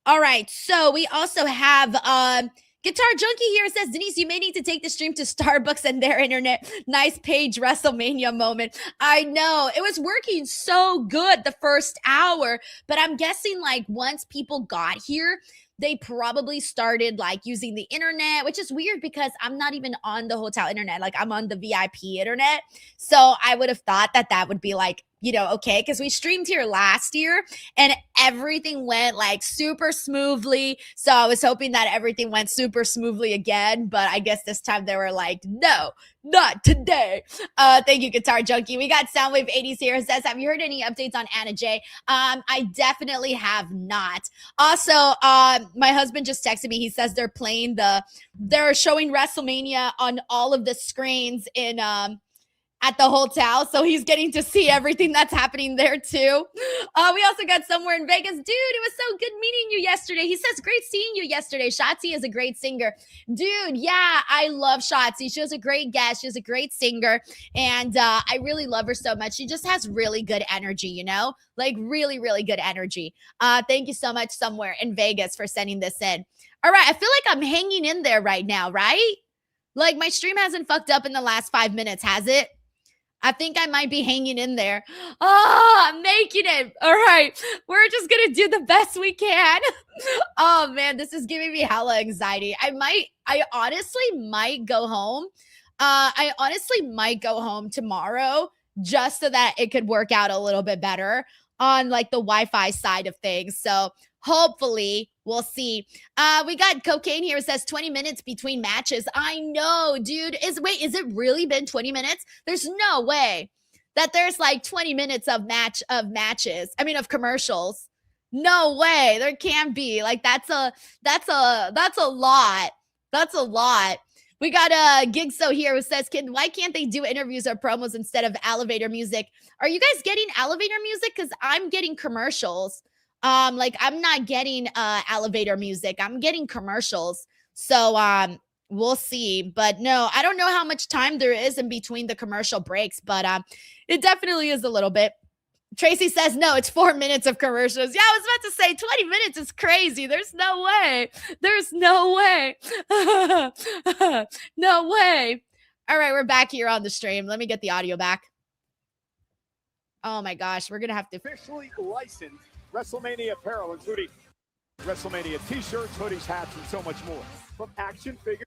All right, so we also have Guitar Junkie here says, Denise, you may need to take the stream to Starbucks and their internet. Nice Paige WrestleMania moment. I know. It was working so good the first hour, but I'm guessing like once people got here, they probably started like using the internet, which is weird because I'm not even on the hotel internet. Like I'm on the VIP internet. So I would have thought that that would be like, you know, okay, because we streamed here last year and everything went like super smoothly. So I was hoping that everything went super smoothly again, but I guess this time they were like, no, not today. Thank you, Guitar Junkie. We got Soundwave 80s here. It says, have you heard any updates on Anna Jay? I definitely have not. Also, my husband just texted me. He says they're showing WrestleMania on all of the screens in at the hotel, so he's getting to see everything that's happening there too. We also got Somewhere in Vegas. Dude, it was so good meeting you yesterday. He says, great seeing you yesterday. Shotzi is a great singer. Dude, yeah, I love Shotzi. She was a great guest. She was a great singer, and I really love her so much. She just has really good energy, you know? Like really, really good energy. Thank you so much, Somewhere in Vegas, for sending this in. All right, I feel like I'm hanging in there right now, right? Like my stream hasn't fucked up in the last 5 minutes, has it? I think I might be hanging in there. Oh, I'm making it. All right. We're just going to do the best we can. Oh, man, this is giving me hella anxiety. I honestly might go home. I honestly might go home tomorrow just so that it could work out a little bit better. on like the Wi-Fi side of things. So hopefully we'll see. We got Cocaine here. It says 20 minutes between matches. I know, dude. Is it really been 20 minutes? There's no way that there's like 20 minutes of matches. I mean, of commercials. No way. There can't be. Like that's a lot. That's a lot. We got Gigso here who says, why can't they do interviews or promos instead of elevator music? Are you guys getting elevator music? Because I'm getting commercials. Like I'm not getting elevator music. I'm getting commercials. So we'll see. But no, I don't know how much time there is in between the commercial breaks, but it definitely is a little bit. Tracy says, no, it's 4 minutes of commercials. Yeah, I was about to say 20 minutes is crazy. There's no way. There's no way. No way. All right, we're back here on the stream. Let me get the audio back. Oh my gosh, we're going to have to officially licensed WrestleMania apparel, including WrestleMania t-shirts, hoodies, hats, and so much more. From action figures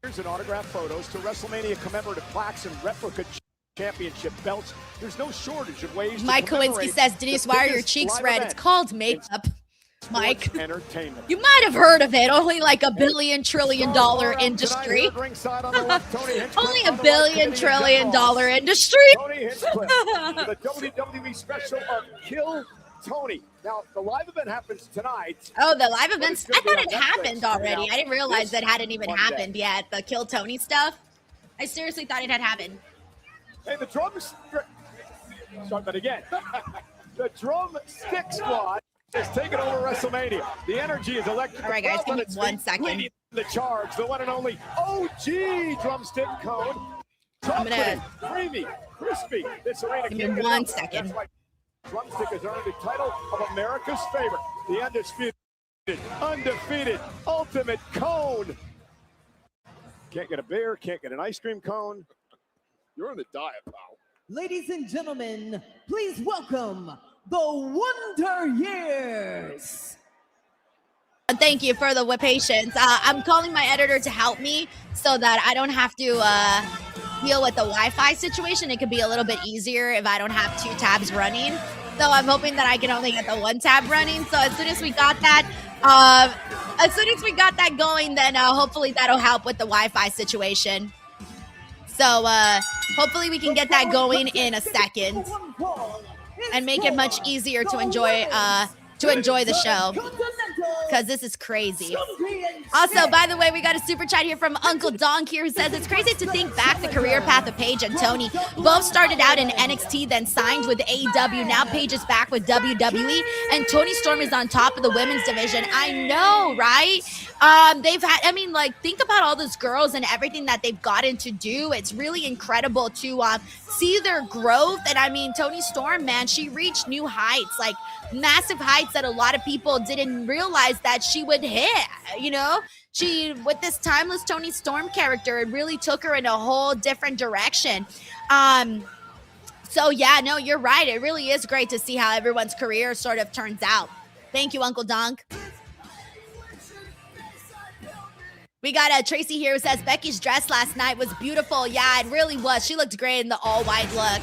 and autographed photos to WrestleMania commemorative plaques and replica championship belts, there's no shortage of ways. Mike Kowinski says, Denise, why are your cheeks red? It's called makeup. Mike, entertainment. You might have heard of it. Only like $1 billion trillion industry. Only $1 billion trillion industry. Tony Hinchcliffe, the WWE special of Kill Tony. Now, the live event happens tonight. Oh, the live events? I thought it happened already. I didn't realize that hadn't even happened yet. The Kill Tony stuff. I seriously thought it had happened. Hey, the drums. Start that again. The drumstick squad is taking over WrestleMania. The energy is electric. All right, guys, give me 1 second. The charge, the one and only OG drumstick cone. Chocolate, creamy, crispy. This arena. Give me 1 second. Drumstick has earned the title of America's favorite, the undefeated ultimate cone. Can't get a beer, can't get an ice cream cone. You're on the diet, pal. Ladies and gentlemen, please welcome the Wonder Years. Thank you for the patience. I'm calling my editor to help me so that I don't have to deal with the Wi-Fi situation. It could be a little bit easier if I don't have 2 tabs running. So I'm hoping that I can only get the 1 tab running. So as soon as we got that, going, then hopefully that'll help with the Wi-Fi situation. So hopefully we can get that going in a second and make it much easier to enjoy the show, because this is crazy. Also, by the way, we got a super chat here from Uncle Donk here who says, it's crazy to think back the career path of Paige and Tony. Both started out in NXT, then signed with AEW. Now Paige is back with WWE, and Toni Storm is on top of the women's division. I know, right? They've had, I mean, like, think about all those girls and everything that they've gotten to do. It's really incredible to see their growth. And I mean, Toni Storm, man, she reached new heights, like massive heights that a lot of people didn't realize that she would hit. You know, she, with this timeless Toni Storm character, it really took her in a whole different direction. So yeah, no, you're right. It really is great to see how everyone's career sort of turns out. Thank you, Uncle Donk. We got Tracy here who says, Becky's dress last night was beautiful. Yeah, it really was. She looked great in the all-white look.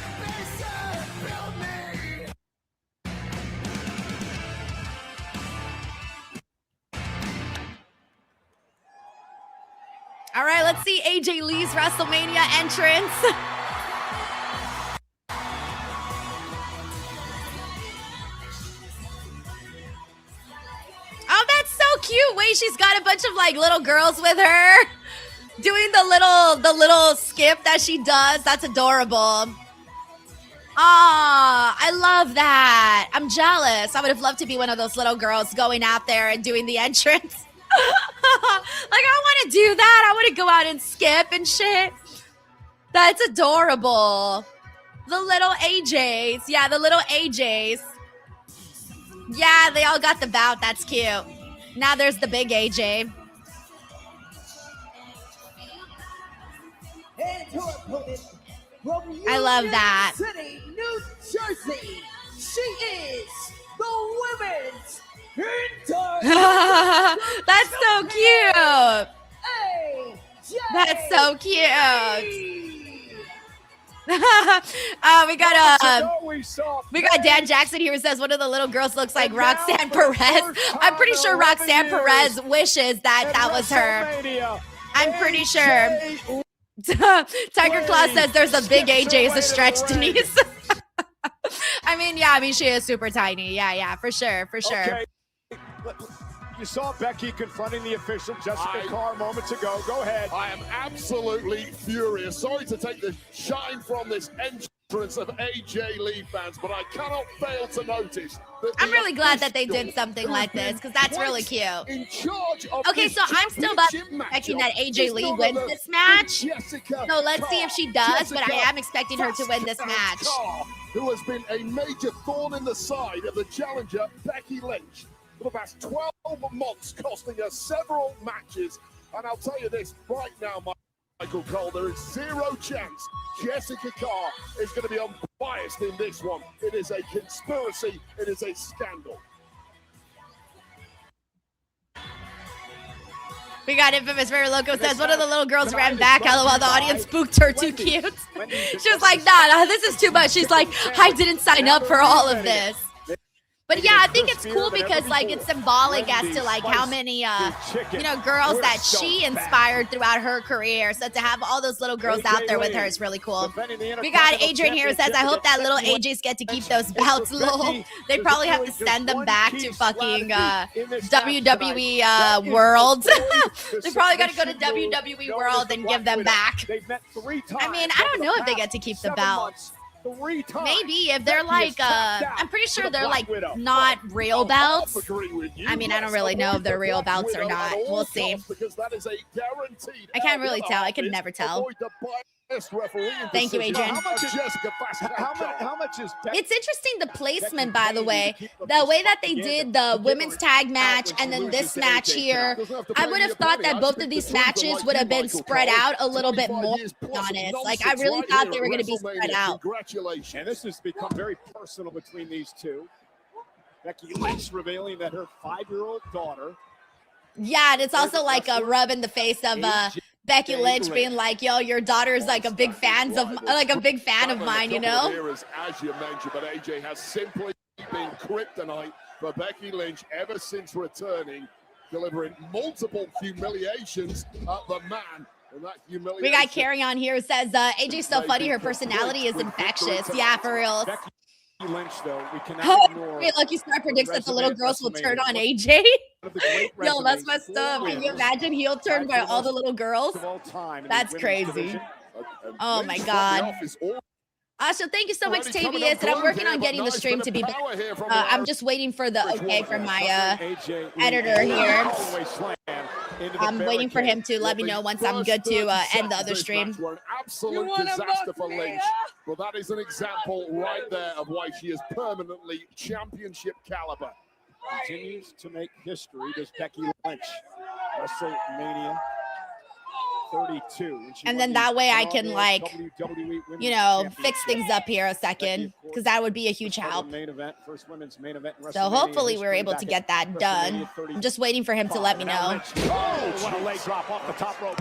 All right, let's see AJ Lee's WrestleMania entrance. Oh, that's so cute. Wait, she's got a bunch of like little girls with her doing the little skip that she does. That's adorable. Ah, I love that. I'm jealous. I would have loved to be one of those little girls going out there and doing the entrance. Like, I want to do that. I want to go out and skip and shit. That's adorable. The little AJs. Yeah, the little AJs. Yeah, they all got the bout. That's cute. Now there's the big AJ. I love that. City, New Jersey. She is the women's That's so cute. That's so cute. We got Dan Jackson here who says one of the little girls looks like Roxanne Perez. I'm pretty sure Roxanne Perez wishes that was her. I'm pretty sure. Tiger Claw says there's a big AJ is a stretch, Denise. I mean, she is super tiny. Yeah, for sure. Okay. You saw Becky confronting the official, Jessica Carr, moments ago. Go ahead. I am absolutely furious. Sorry to take the shine from this entrance of AJ Lee fans, but I cannot fail to notice that I'm really glad that they did something like this because that's really cute. Okay, so I'm still expecting that AJ Lee wins this match. So let's see if she does, but I am expecting her to win this match. Who has been a major thorn in the side of the challenger, Becky Lynch, for the past 12 months, costing her several matches. And I'll tell you this right now, Michael Cole, there is zero chance Jessica Carr is going to be unbiased in this one. It is a conspiracy. It is a scandal. We got Infamous Very Loco says one of the little girls ran back. LOL, the audience spooked her. Too cute. She was like, nah, this is too much. She's like, I didn't sign up for all of this. But yeah, I think it's cool because like it's symbolic as to like how many girls that she inspired throughout her career. So to have all those little girls out there with her is really cool. We got Adrian here who says, I hope that little AJs get to keep those belts. Lol. They probably have to send them back to fucking WWE World. They probably got to go to WWE World and give them back. I mean, I don't know if they get to keep the belts. Maybe if they're like, I'm pretty sure they're like not real belts. I mean, I don't really know if they're real belts or not. We'll see. I can't really tell. I can never tell. Thank you, Adrian. How much is It's interesting the placement, by the way. The way that they did the women's tag match and then this match here. I would have thought that both of these matches would have been spread out a little bit more, to be honest. Like, I really thought they were going to be spread out. And this has become very personal between these two. Becky Lynch revealing that her 5-year-old daughter. Yeah, and it's also like a rub in the face of Becky Lynch being like, "Yo, your daughter's like a big fan of mine," you know. As you mentioned, but AJ has simply been kryptonite for Becky Lynch ever since returning, delivering multiple humiliations at the man. We got Carry On here who says AJ's so funny, her personality is infectious. Yeah, for real. Lynch, though, we cannot ignore. Lucky Star predicts that the little girls will turn on AJ. Yo, that's messed up. Can you imagine heel turn by all the little girls? That's crazy. Oh my God. So thank you so much, Tavius, and I'm working on getting the stream to be better. I'm just waiting for the okay from my editor here. I'm waiting for him to let me know once I'm good to end the other stream. An absolute disaster for Lynch. Well, that is an example right there of why she is permanently championship caliber. Continues to make history, does Becky Lynch. WrestleMania 32. And then that way I can, like, you know, fix things up here a second, because that would be a huge help. So hopefully we're able to get that done. I'm just waiting for him to let me know. Oh, what a leg drop off the top rope.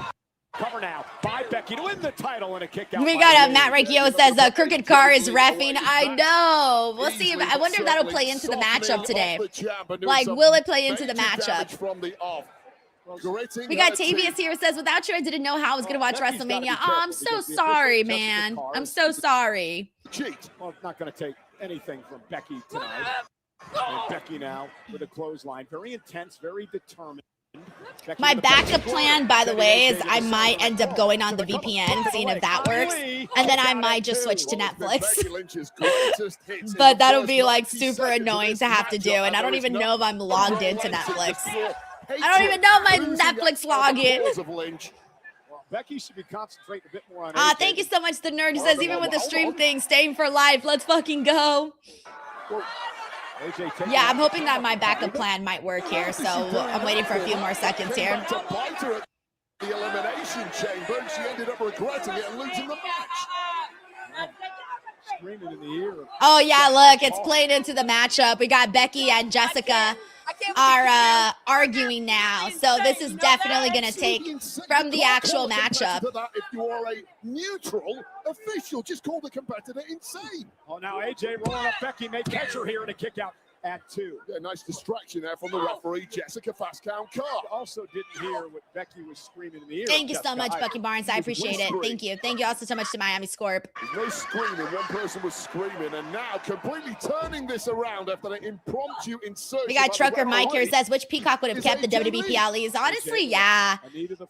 Cover now by Becky to win the title and a kick out. We got Matt Riccio says Crooked Car is reffing. I know. We'll see. I wonder if that'll play into the matchup today. Like, will it play into the matchup? We got Tavius here who says, without you, I didn't know how I was going to watch WrestleMania. Oh, I'm so sorry, man. I'm so sorry. Well, it's not going to take anything from Becky tonight. And Becky now with a clothesline. Very intense, very determined. My backup plan, by the way, is I might end up going on the VPN, seeing if that works, and then I might just switch to Netflix. But that'll be like super annoying to have to do, and I don't even know if I'm logged into Netflix. I don't even know my Netflix login. Becky should be concentrating a bit more on thank you so much, the nerd. He says, even with the stream thing, staying for life, let's fucking go. Yeah, I'm hoping that my backup plan might work here, so I'm waiting for a few more seconds here. The elimination chamber, and she ended up regretting it and losing the match. Oh yeah, look, it's played into the matchup. We got Becky and Jessica are arguing now. So this is definitely going to take from the actual matchup. If you are a neutral official, just call the competitor insane. Oh, now AJ rolling up Becky, may catch her here in a kick out at 2. Yeah, nice distraction there from the referee, Jessica Fast Count Carr. Also didn't hear what Becky was screaming in the ear. Thank you so much, Bucky Barnes. I appreciate it. Thank you. Thank you also so much to Miami Scorp. There's no screaming. One person was screaming, and now completely turning this around after an impromptu insert. We got Trucker Mike here says, which Peacock would have kept the WWE Alley's? Honestly, yeah.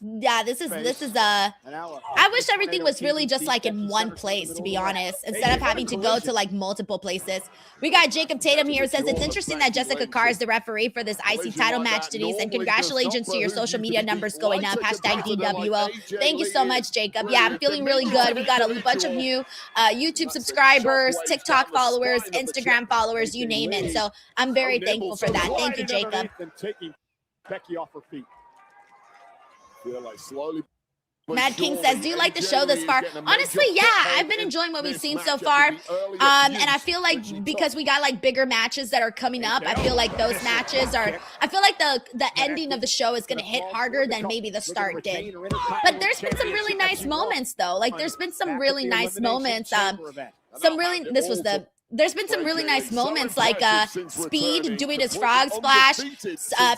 Yeah, this is I wish everything was really just like in one place, to be honest, instead of having to go to like multiple places. We got Jacob Tatum here says, it's interesting that Jessica Carr is the referee for this IC title match, Denise, and congratulations to your social media numbers going up. Hashtag DWO. Thank you so much, Jacob. Yeah, I'm feeling really good. We got a bunch of new YouTube subscribers, TikTok followers, Instagram followers, you name it. So I'm very thankful for that. Thank you, Jacob. Taking Becky off her feet. Feel like slowly. Mad King says, do you like the show this far? Honestly, yeah, I've been enjoying what we've seen so far. And I feel like because we got like bigger matches that are coming up, I feel like those matches are, I feel like the ending of the show is going to hit harder than maybe the start did. But there's been some really nice moments though. Like there's been some really nice moments. There's been some really nice moments like Speed doing his frog splash,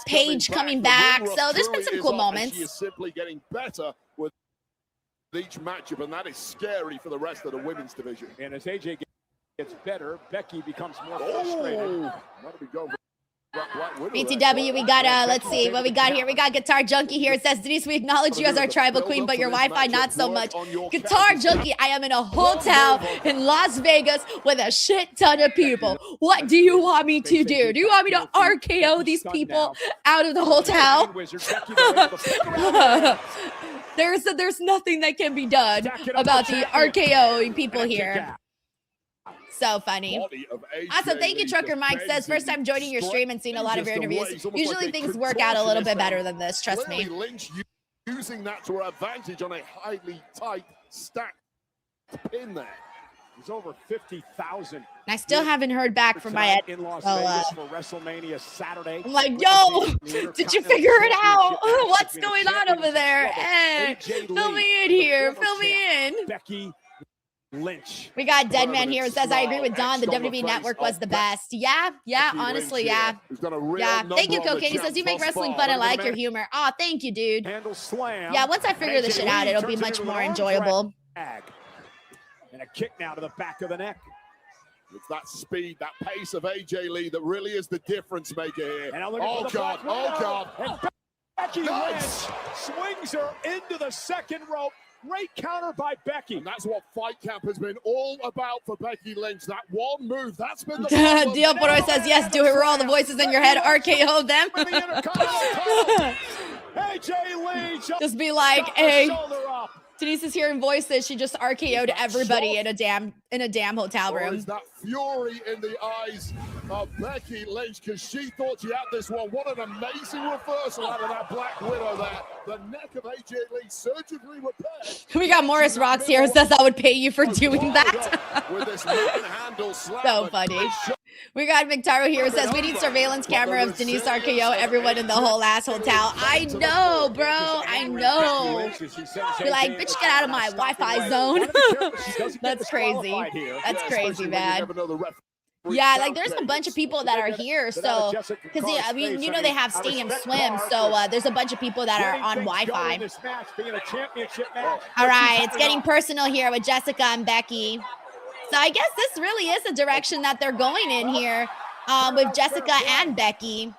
Paige coming back. So there's been some cool moments. Simply getting better with each matchup, and that is scary for the rest of the women's division. And as AJ gets better, Becky becomes more frustrated. BTW, we got let's see what we got here. We got Guitar Junkie here. It says, Denise, we acknowledge you as our tribal queen, but your Wi-Fi not so much. Guitar Junkie, I am in a hotel in Las Vegas with a shit ton of people. What do you want me to do? Do you want me to RKO these people out of the hotel? There's nothing that can be done about the RKO people here. So funny. Also, thank you, Trucker Mike says, first time joining your stream and seeing a lot of your interviews. Usually things work out a little bit better than this, trust me. Lynch using that to her advantage on a highly tight stacked pin there. There's over 50,000. I still haven't heard back from my in Las Vegas for WrestleMania Saturday. I'm like, yo, did you figure it out? What's going on over there? Hey, fill me in here. Fill me in. Becky Lynch. We got Dead Man here. It says, I agree with Don. The WWE Network was the best. Yeah, honestly, yeah. Yeah, thank you, Cocaine. He says, you make wrestling fun. I like your humor. Oh, thank you, dude. Yeah, once I figure this shit out, it'll be much more enjoyable. And a kick now to the back of the neck. It's that speed, that pace of AJ Lee that really is the difference maker here. Oh, God. And Becky Lynch swings her into the second rope. Great counter by Becky. And that's what Fight Camp has been all about for Becky Lynch. That one move, that's been the problem. Dio Poro says, yes, do it. We're all the voices in your head. RKO them. AJ Lee just be like, hey, Denise is hearing voices. She just RKO'd everybody in a damn hotel room. Is that fury in the eyes of Becky Lynch, because she thought she had this one. What an amazing reversal out of that Black Widow there. The neck of AJ Lee surgically repaired. We got Morris Rocks here. Says I would pay you for doing that. With this manhandle slam. So funny. We got McIntyre here. Says we need surveillance camera of Denise RKO everyone in the whole asshole town. I know, bro. I know. Be like, bitch, get out of my Wi-Fi zone. That's crazy. That's crazy, man. Yeah, like there's a bunch of people that are here, so because I mean, you know, they have Stadium Swim, so there's a bunch of people that are on Wi-Fi. All right, it's getting personal here with Jessica and Becky. So I guess this really is the direction that they're going in here with Jessica and Becky.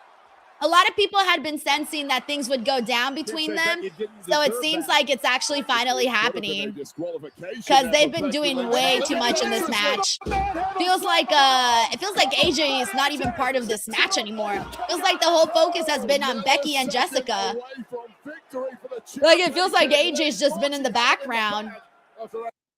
A lot of people had been sensing that things would go down between them, so it seems like it's actually finally happening because they've been doing way too much in this match. It feels like AJ is not even part of this match anymore. It feels like the whole focus has been on Becky and Jessica. Like it feels like AJ's just been in the background.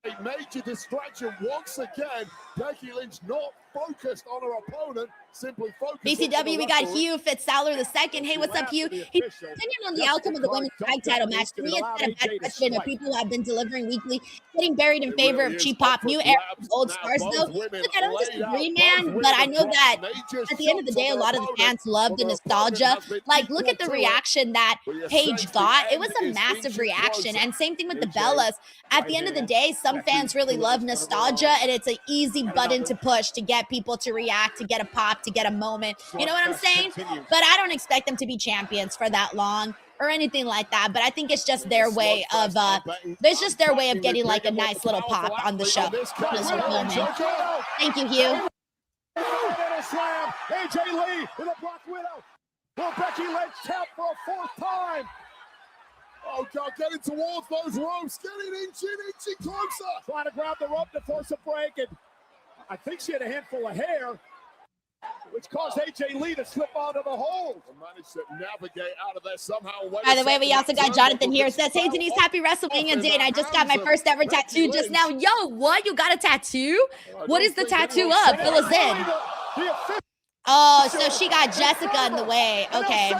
A major distraction once again. Becky Lynch not focused on her opponent. simply focus. BCW, we got Hugh Fitzsaler II. Hey, what's up, Hugh? He's opinion on the outcome of the women's tag title match. To me, it's been a bad precedent of people who have been delivering weekly, getting buried in favor of cheap pop. New era of old stars, though. Look, I don't disagree, man, but I know that at the end of the day, a lot of the fans love the nostalgia. Like, look at the reaction that Paige got. It was a massive reaction. And same thing with the Bellas. At the end of the day, some fans really love nostalgia, and it's an easy button to push to get people to react, to get a pop, to get a moment. You know what I'm saying? But I don't expect them to be champions for that long or anything like that. But I think it's just their way of getting like a nice little pop on the show. Thank you, Hugh. Slam. AJ Lee with a Black Widow. Will Becky Lynch tap for a fourth time? Oh, God, getting towards those ropes, getting inching closer. Trying to grab the rope to force a break, and I think she had a handful of hair, which caused AJ Lee to slip onto the hold. Managed to navigate out of there somehow. By the way, we also got Jonathan here. Says, hey, Denise, happy WrestleMania day, and I just got my first ever tattoo just now. Yo, what? You got a tattoo? What is the tattoo of? Fill us in. Oh, so she got Jessica in the way. Okay.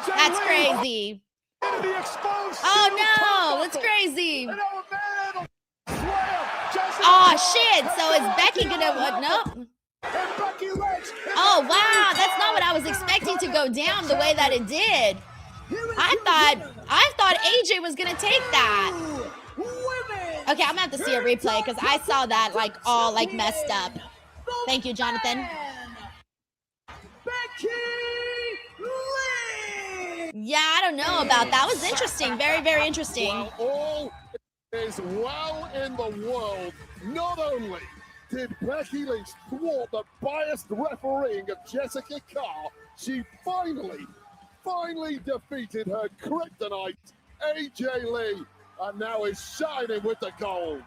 That's crazy. Oh, no. That's crazy. Oh, shit. So is Becky going to... Nope. Oh, wow. That's not what I was expecting to go down the way that it did. I thought AJ was going to take that. Okay, I'm going to have to see a replay because I saw that like all like messed up. Thank you, Jonathan. Yeah, I don't know about that. Was interesting. Very, very interesting. Well, all is well in the world. Not only did Becky Lynch thwart the biased refereeing of Jessica Carr, she finally defeated her kryptonite, AJ Lee, and now is shining with the gold.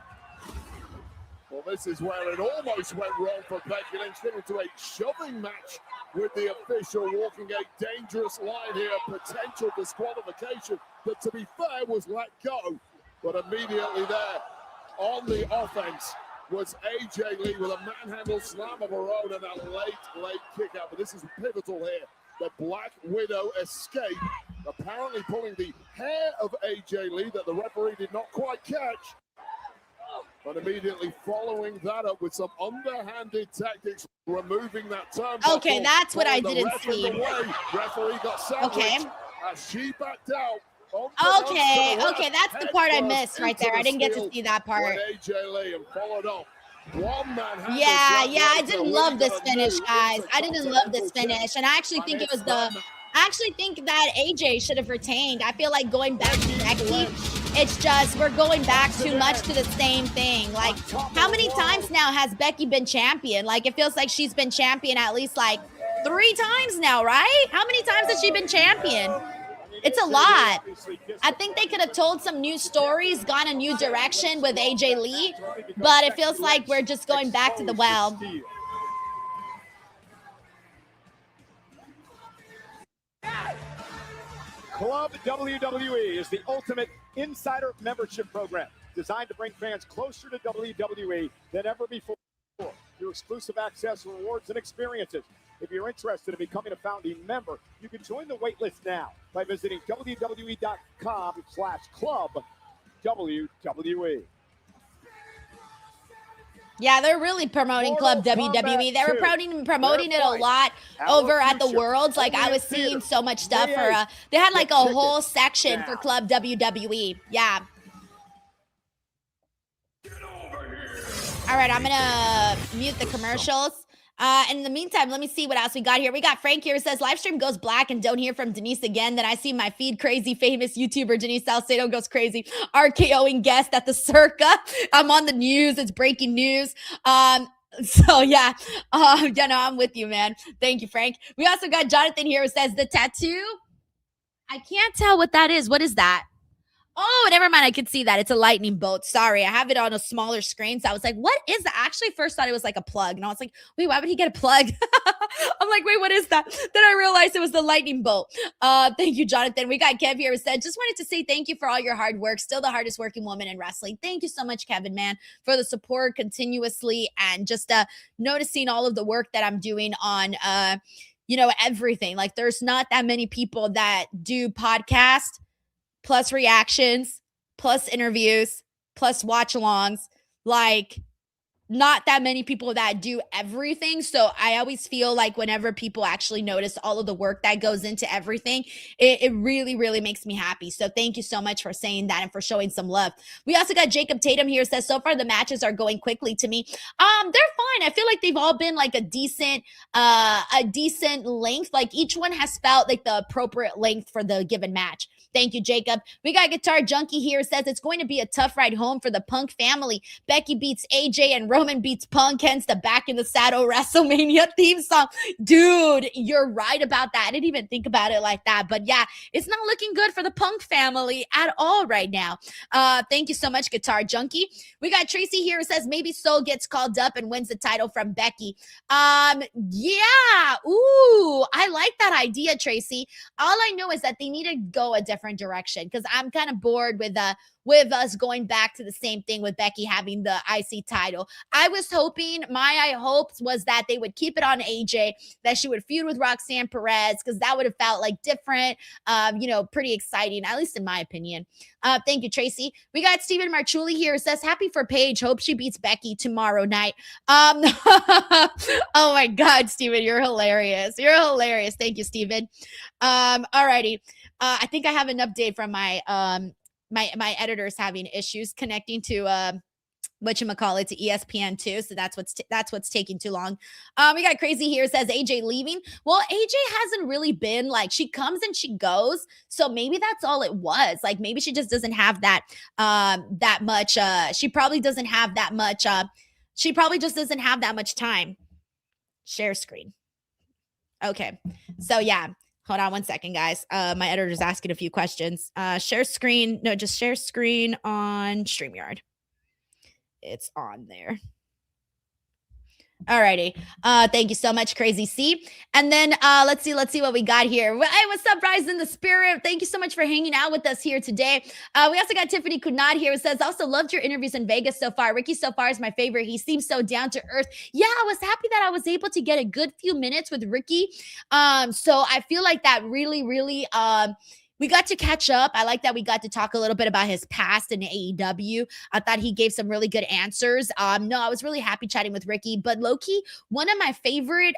Well, this is where it almost went wrong for Becky Lynch, getting into a shoving match with the official, walking a dangerous line here, potential disqualification that, to be fair, was let go. But immediately there, on the offense, was AJ Lee with a manhandle slam of her own and a late kick out. But this is pivotal here. The Black Widow escape, apparently pulling the hair of AJ Lee that the referee did not quite catch. But immediately following that up with some underhanded tactics, removing that turnbuckle. Okay, that's what I didn't see. Referee got sandwiched. Okay. As she backed out. Okay, that's the part I missed right there. I didn't get to see that part. AJ Lee and followed up. Yeah, I didn't love this finish, guys. I didn't love this finish, and I actually think it was I actually think that AJ should have retained. I feel like going back to Becky, it's just we're going back too much to the same thing. Like, how many times now has Becky been champion? Like, it feels like she's been champion at least like 3 times now, right? How many times has she been champion? It's a lot. I think they could have told some new stories, gone a new direction with AJ Lee, but it feels like we're just going back to the well. Club WWE is the ultimate insider membership program designed to bring fans closer to WWE than ever before through exclusive access, rewards, and experiences. If you're interested in becoming a founding member, you can join the waitlist now by visiting www.com/club-WWE. Yeah, they're really promoting Club WWE. They were promoting it a lot over at the Worlds. Like, I was seeing so much stuff for, they had like a whole section for Club WWE. Yeah. All right, I'm going to mute the commercials. In the meantime, let me see what else we got here. We got Frank here, says, live stream goes black and don't hear from Denise again. Then I see my feed, crazy famous YouTuber Denise Salcedo goes crazy. RKOing guest at the Circa. I'm on the news. It's breaking news. So yeah, I'm with you, man. Thank you, Frank. We also got Jonathan here who says the tattoo. I can't tell what that is. What is that? Oh, never mind. I could see that. It's a lightning bolt. Sorry. I have it on a smaller screen. So I was like, what is that? I actually first thought it was like a plug. And I was like, wait, why would he get a plug? I'm like, wait, what is that? Then I realized it was the lightning bolt. Thank you, Jonathan. We got Kev here who said, just wanted to say thank you for all your hard work. Still the hardest working woman in wrestling. Thank you so much, Kevin, man, for the support continuously and just noticing all of the work that I'm doing on everything. Like, there's not that many people that do podcast plus reactions plus interviews plus watch alongs. Like, not that many people that do everything. So I always feel like whenever people actually notice all of the work that goes into everything, it really, really makes me happy. So thank you so much for saying that and for showing some love. We also got Jacob Tatum here, says, so far the matches are going quickly to me. They're fine. I feel like they've all been like a decent length. Like, each one has felt like the appropriate length for the given match. Thank you, Jacob. We got Guitar Junkie here, says it's going to be a tough ride home for the Punk family. Becky beats AJ and Roman beats Punk, hence the Back in the Saddle WrestleMania theme song. Dude, you're right about that. I didn't even think about it like that. But yeah, it's not looking good for the Punk family at all right now. Thank you so much, Guitar Junkie. We got Tracy here who says maybe Soul gets called up and wins the title from Becky. Yeah. Ooh, I like that idea, Tracy. All I know is that they need to go a different direction, because I'm kind of bored with us going back to the same thing with Becky having the IC title. I was hoping, my hopes was that they would keep it on AJ, that she would feud with Roxanne Perez, because that would have felt like different, pretty exciting, at least in my opinion. Thank you, Tracy. We got Steven Marchuli here who says, happy for Paige. Hope she beats Becky tomorrow night. Oh my God, Steven, you're hilarious. You're hilarious. Thank you, Steven. Alrighty. I think I have an update from my my editors having issues connecting to whatchamacallit, to ESPN2. So that's what's taking too long. We got Crazy here, says AJ leaving. Well, AJ hasn't really been, like, she comes and she goes. So maybe that's all it was. Like, maybe she just doesn't have that much. She probably doesn't have that much. She probably just doesn't have that much time. Share screen. Okay. So yeah. Hold on one second, guys. My editor's asking a few questions. Share screen. No, just share screen on StreamYard. It's on there. Alrighty. Thank you so much, Crazy C. And then let's see what we got here. Hey, what's up, Rise in the Spirit? Thank you so much for hanging out with us here today. We also got Tiffany Kunad here who says, also loved your interviews in Vegas so far. Ricky so far is my favorite. He seems so down to earth. Yeah, I was happy that I was able to get a good few minutes with Ricky. So I feel like that really, really we got to catch up. I like that we got to talk a little bit about his past in AEW. I thought he gave some really good answers. No, I was really happy chatting with Ricky. But low-key, one of my favorite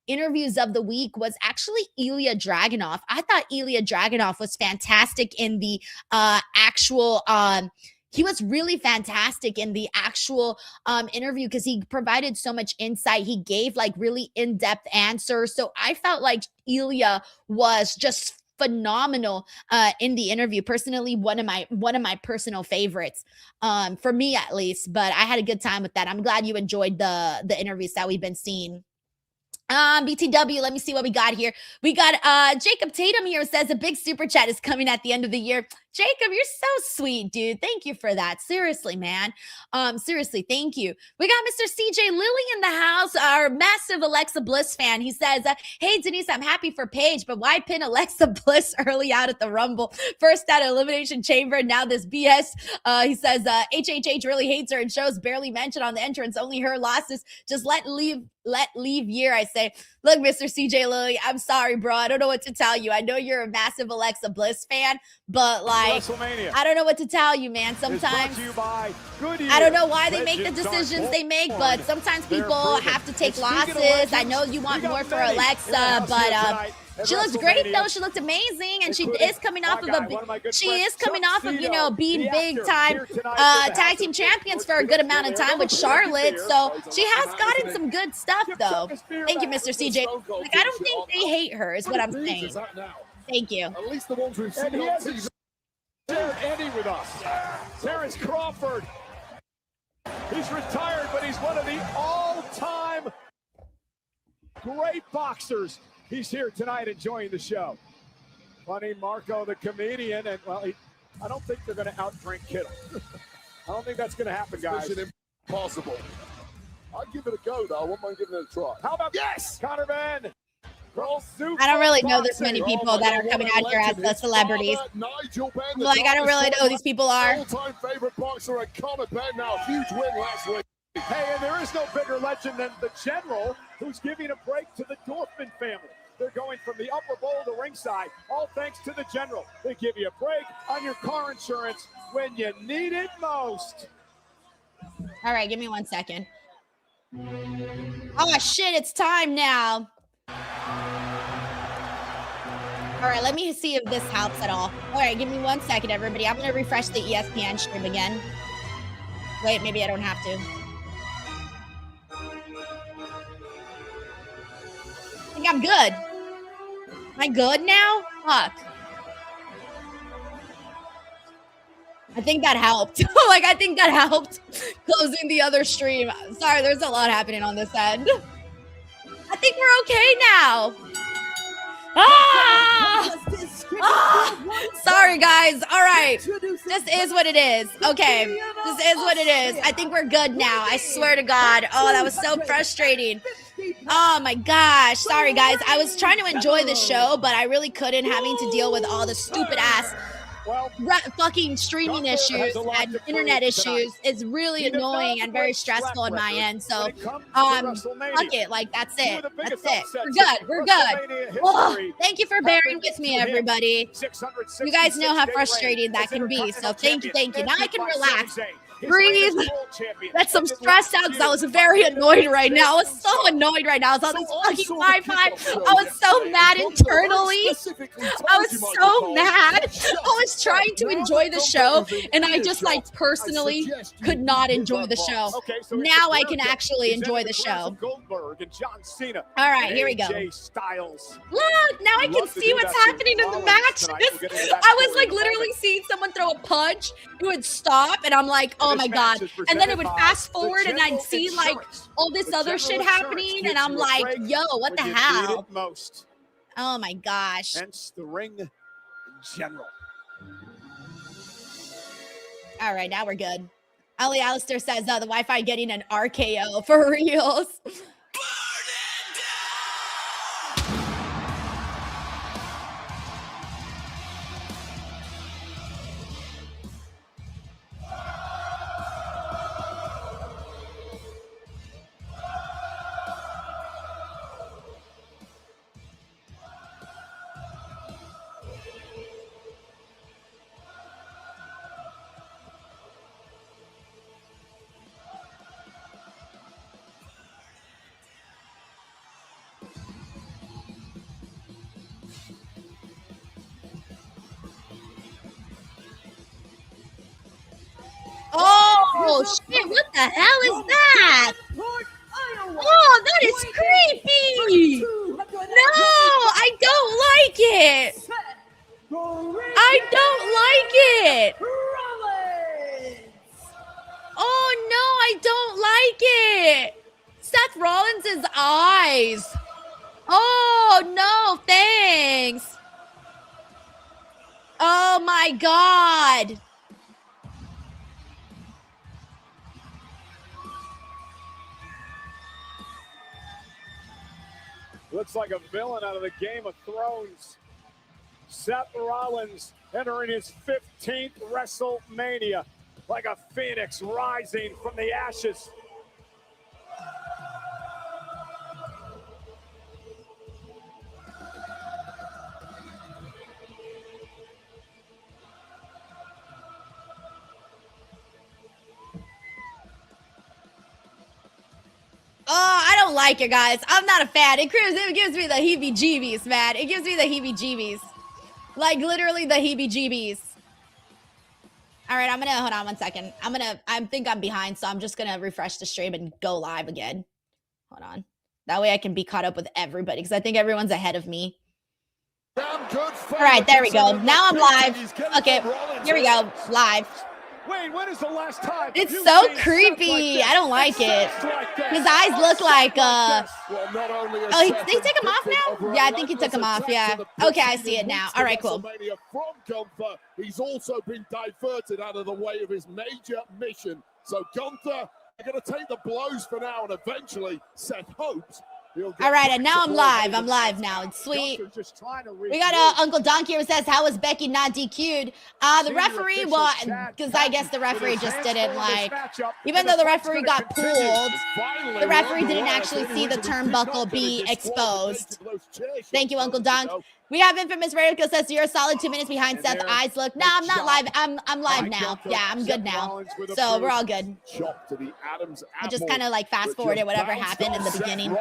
interviews of the week was actually Ilya Dragunov. I thought Ilya Dragunov was fantastic in the actual he was really fantastic in the actual interview, because he provided so much insight. He gave like really in-depth answers. So I felt like Ilya was just phenomenal in the interview. Personally, one of my personal favorites, for me at least. But I had a good time with that. I'm glad you enjoyed the interviews that we've been seeing. BTW, let me see what we got here. We got Jacob Tatum here, says a big super chat is coming at the end of the year. Jacob, you're so sweet, dude. Thank you for that. Seriously, man. Seriously, thank you. We got Mr. CJ Lilly in the house, our massive Alexa Bliss fan. He says, hey, Denise, I'm happy for Paige, but why pin Alexa Bliss early out at the Rumble? First at Elimination Chamber, now this BS. He says, HHH really hates her and shows barely mentioned on the entrance, only her losses. Just let leave year, I say. Look, Mr. CJ Lilly, I'm sorry, bro. I don't know what to tell you. I know you're a massive Alexa Bliss fan, but like, I don't know what to tell you, man. Sometimes I don't know why they make the decisions they make, but sometimes people have to take losses. I know you want more for Alexa, but she looks great though. She looked amazing, and she is coming off of being big time tag team champions for a good amount of time with Charlotte. So she has gotten some good stuff though. Thank you, Mr. CJ. Like, I don't think they hate her, is what I'm saying. Thank you. At least the ones we've seen on TV. Andy with us. Terrence Crawford. He's retired, but he's one of the all-time great boxers. He's here tonight enjoying the show. Funny Marco, the comedian, and well, he I don't think they're going to outdrink Kittle. I don't think that's going to happen, guys. Mission impossible. I'd give it a go, though. I wouldn't mind giving it a try. How about yes, Connor Ben? I don't really know this many people that are coming out here as the celebrities. Like, I don't really know who these people are. All-time favorite boxer and Connor Ben now. Huge win last week. Hey, and there is no bigger legend than the General, who's giving a break to the Dorfman family. They're going from the upper bowl to ringside, all thanks to the General. They give you a break on your car insurance when you need it most. All right, give me 1 second. Oh, shit, it's time now. All right, let me see if this helps at all. All right, give me 1 second, everybody. I'm going to refresh the ESPN stream again. Wait, maybe I don't have to. I think I'm good. Am I good now? Fuck. I think that helped. Like, I think that helped closing the other stream. Sorry, there's a lot happening on this end. I think we're okay now. Sorry, guys. All right. This is what it is. Okay. This is what it is. I think we're good now. I swear to God. Oh, that was so frustrating. Oh, my gosh. Sorry, guys. I was trying to enjoy the show, but I really couldn't, having to deal with all the stupid ass fucking streaming issues and internet issues is really annoying and very stressful on my end. So, fuck it. Like, that's it. That's it. We're good. We're good. Oh, thank you for bearing with me, everybody. You guys know how frustrating that can be. So, thank you. Thank you. Now I can relax. Breathe. Let some stress out because I was very annoyed right now. I was so annoyed right now. I was on this fucking Wi-Fi. I was so mad internally. I was so mad. I was trying to enjoy the show, and I just like personally could not enjoy the show. Now I can actually enjoy the show. All right, here we go. Look, now I can see what's happening in the match. I was like literally seeing someone throw a punch. It would stop, and I'm like, oh my God. And then it would fast forward and I'd see like all this other shit happening. And I'm like, yo, what the hell? Oh my gosh. Hence the ring in general. All right, now we're good. Ali Alistair says, the Wi-Fi getting an RKO for reals. Oh, shit, what the hell is that? Oh, that is creepy. No, I don't like it. I don't like it. Oh, no, I don't like it. Seth Rollins' eyes. Oh, no, thanks. Oh, my God. Looks like a villain out of the Game of Thrones. Seth Rollins entering his 15th WrestleMania like a phoenix rising from the ashes. Oh, I don't like it, guys. I'm not a fan. It gives me the heebie-jeebies, man. It gives me the heebie-jeebies. Like, literally the heebie-jeebies. All right, hold on 1 second. I think I'm behind, so I'm just gonna refresh the stream and go live again. Hold on. That way I can be caught up with everybody, because I think everyone's ahead of me. All right, there we go. Now I'm live. Okay, here we go. Live. Wait, when is the last time? It's so creepy. I don't like it. His eyes look like Well, not only is Oh, Seth they took him off victim now? of Yeah, I think he took him off. Yeah. relentless attacks Okay, I in the see it now. weeks All to right, cool. WrestleMania from Gunther. He's also been diverted out of the way of his major mission. So Gunther, they're going to take the blows for now, and eventually Seth hopes. All right, and now I'm live. I'm live now. It's sweet. We got Uncle Donkey who says, how was Becky not DQ'd? The referee, well, because I guess the referee just didn't like, even though the referee got pulled, the referee didn't actually see the turnbuckle be exposed. Thank you, Uncle Donk. We have Infamous Radio says, you're a solid 2 minutes behind Seth. Eyes look. No, I'm not live. I'm live now. Yeah, I'm good now. So we're all good. I just kind of like fast forwarded whatever happened in the beginning. We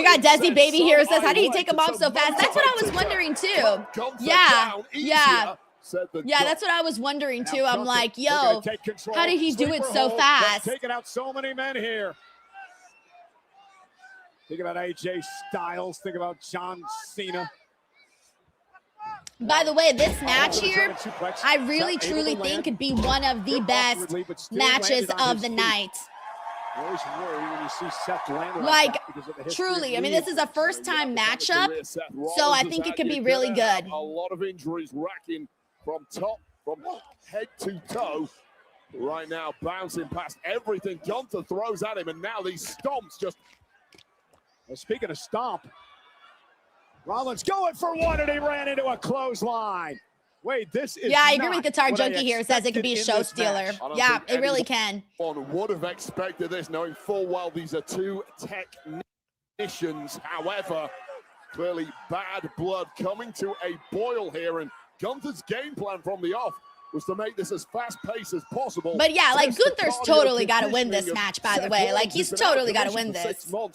got Desi Baby here who says, how did he take him off so fast? That's what I was wondering too. Yeah. That's what I was wondering too. I'm like, yo, how did he do it so fast? Taking out so many men here. Think about AJ Styles. Think about John Cena. By the way, this match here, I really, truly think could be one of the best matches of the night. Like, truly, I mean, this is a first-time matchup, so I think it could be really good. A lot of injuries racking from head to toe. Right now, bouncing past everything Gunther throws at him, and now these stomps just... Well, speaking of stomp, Rollins going for one, and he ran into a clothesline. Wait, this is I agree with Guitar Junkie here. Says it could be a show stealer. Yeah, it really can. Would have expected this, knowing full well these are two technicians. However, clearly bad blood coming to a boil here, and Gunther's game plan from the off was to make this as fast-paced as possible. But yeah, like Gunther's totally got to win this match, by the way. Like, he's totally got to win this. Well,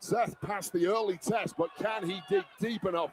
Seth passed the early test, but can he dig deep enough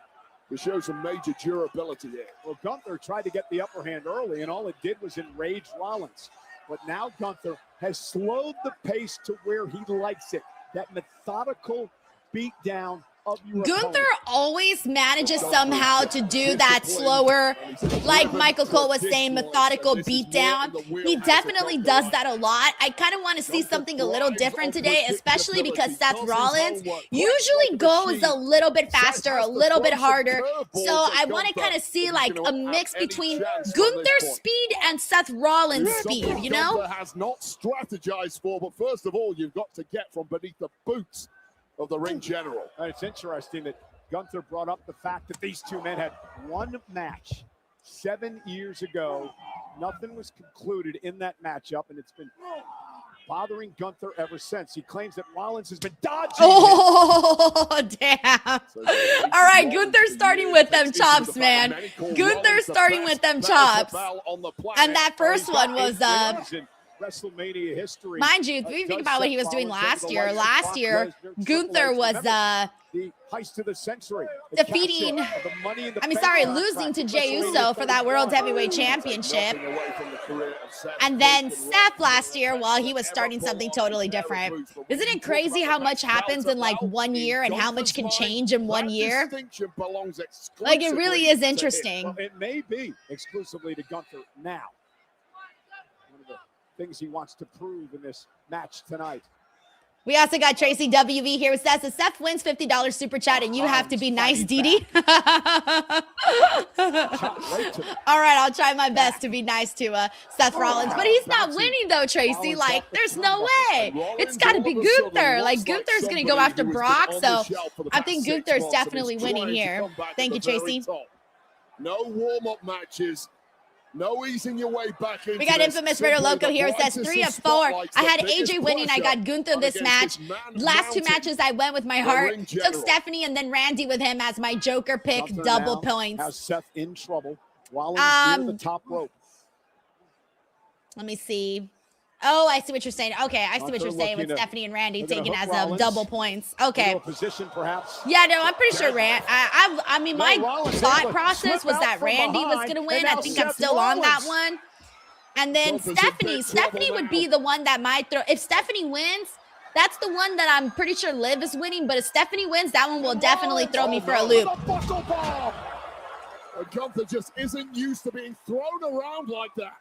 to show some major durability here? Well, Gunther tried to get the upper hand early, and all it did was enrage Rollins. But now Gunther has slowed the pace to where he likes it. That methodical beatdown of your Gunther opponent. always manages somehow to do that slower, like Michael Cole was saying, methodical beatdown. He definitely does that a lot. I kind of want to see something a little different today, especially because Seth Rollins usually goes a little bit faster, a little bit harder. So I want to kind of see like a mix between Gunther's speed and Seth Rollins' speed, you know? Gunther has not strategized for, but first of all, you've got to get from beneath the boots of the ring general. It's interesting that Gunther brought up the fact that these two men had one match 7 years ago. Nothing was concluded in that matchup, and it's been bothering Gunther ever since. He claims that Rollins has been dodging. Oh, damn. All right, Gunther's starting with them chops, man. Gunther's starting with them chops. And that first one was WrestleMania history. Mind you, if you think about what he was doing last year, Gunther was the heist of the century, defeating, losing to Jey Uso for that World Heavyweight Championship. And then Seth last year, while he was starting something totally different. Isn't it crazy how much happens in like 1 year and how much can change in 1 year? Like, it really is interesting. It may be exclusively to Gunther now. Things he wants to prove in this match tonight. We also got Tracy WV here. Says if Seth wins $50 super chat and you have to be nice, Dee. All right, I'll try my best to be nice to Seth Rollins, but he's not winning though, Tracy. Like, there's no way. It's got to be Gunther. Like, Gunther's going to go after Brock, so I think Gunther's definitely winning here. Thank you, Tracy. No warm-up matches. No easing your way back into. We got Infamous Ritter Loco here. It says 3 of 4. I had AJ winning. I got Gunther this match. Last 2 matches, I went with my heart. Took Stephanie and then Randy with him as my Joker pick. Double points. Has Seth in trouble. Rollins near the top rope. Let me see. Oh, I see what you're saying. Okay, I see what you're saying with Stephanie and Randy taken as a double points. Okay. Position, perhaps. Yeah, no, I'm pretty sure I mean, my thought process was that Randy was going to win. I think I'm still on that one. And then Stephanie would be the one that might throw. If Stephanie wins, that's the one that I'm pretty sure Liv is winning. But if Stephanie wins, that one will definitely throw me for a loop. And Gunther just isn't used to being thrown around like that.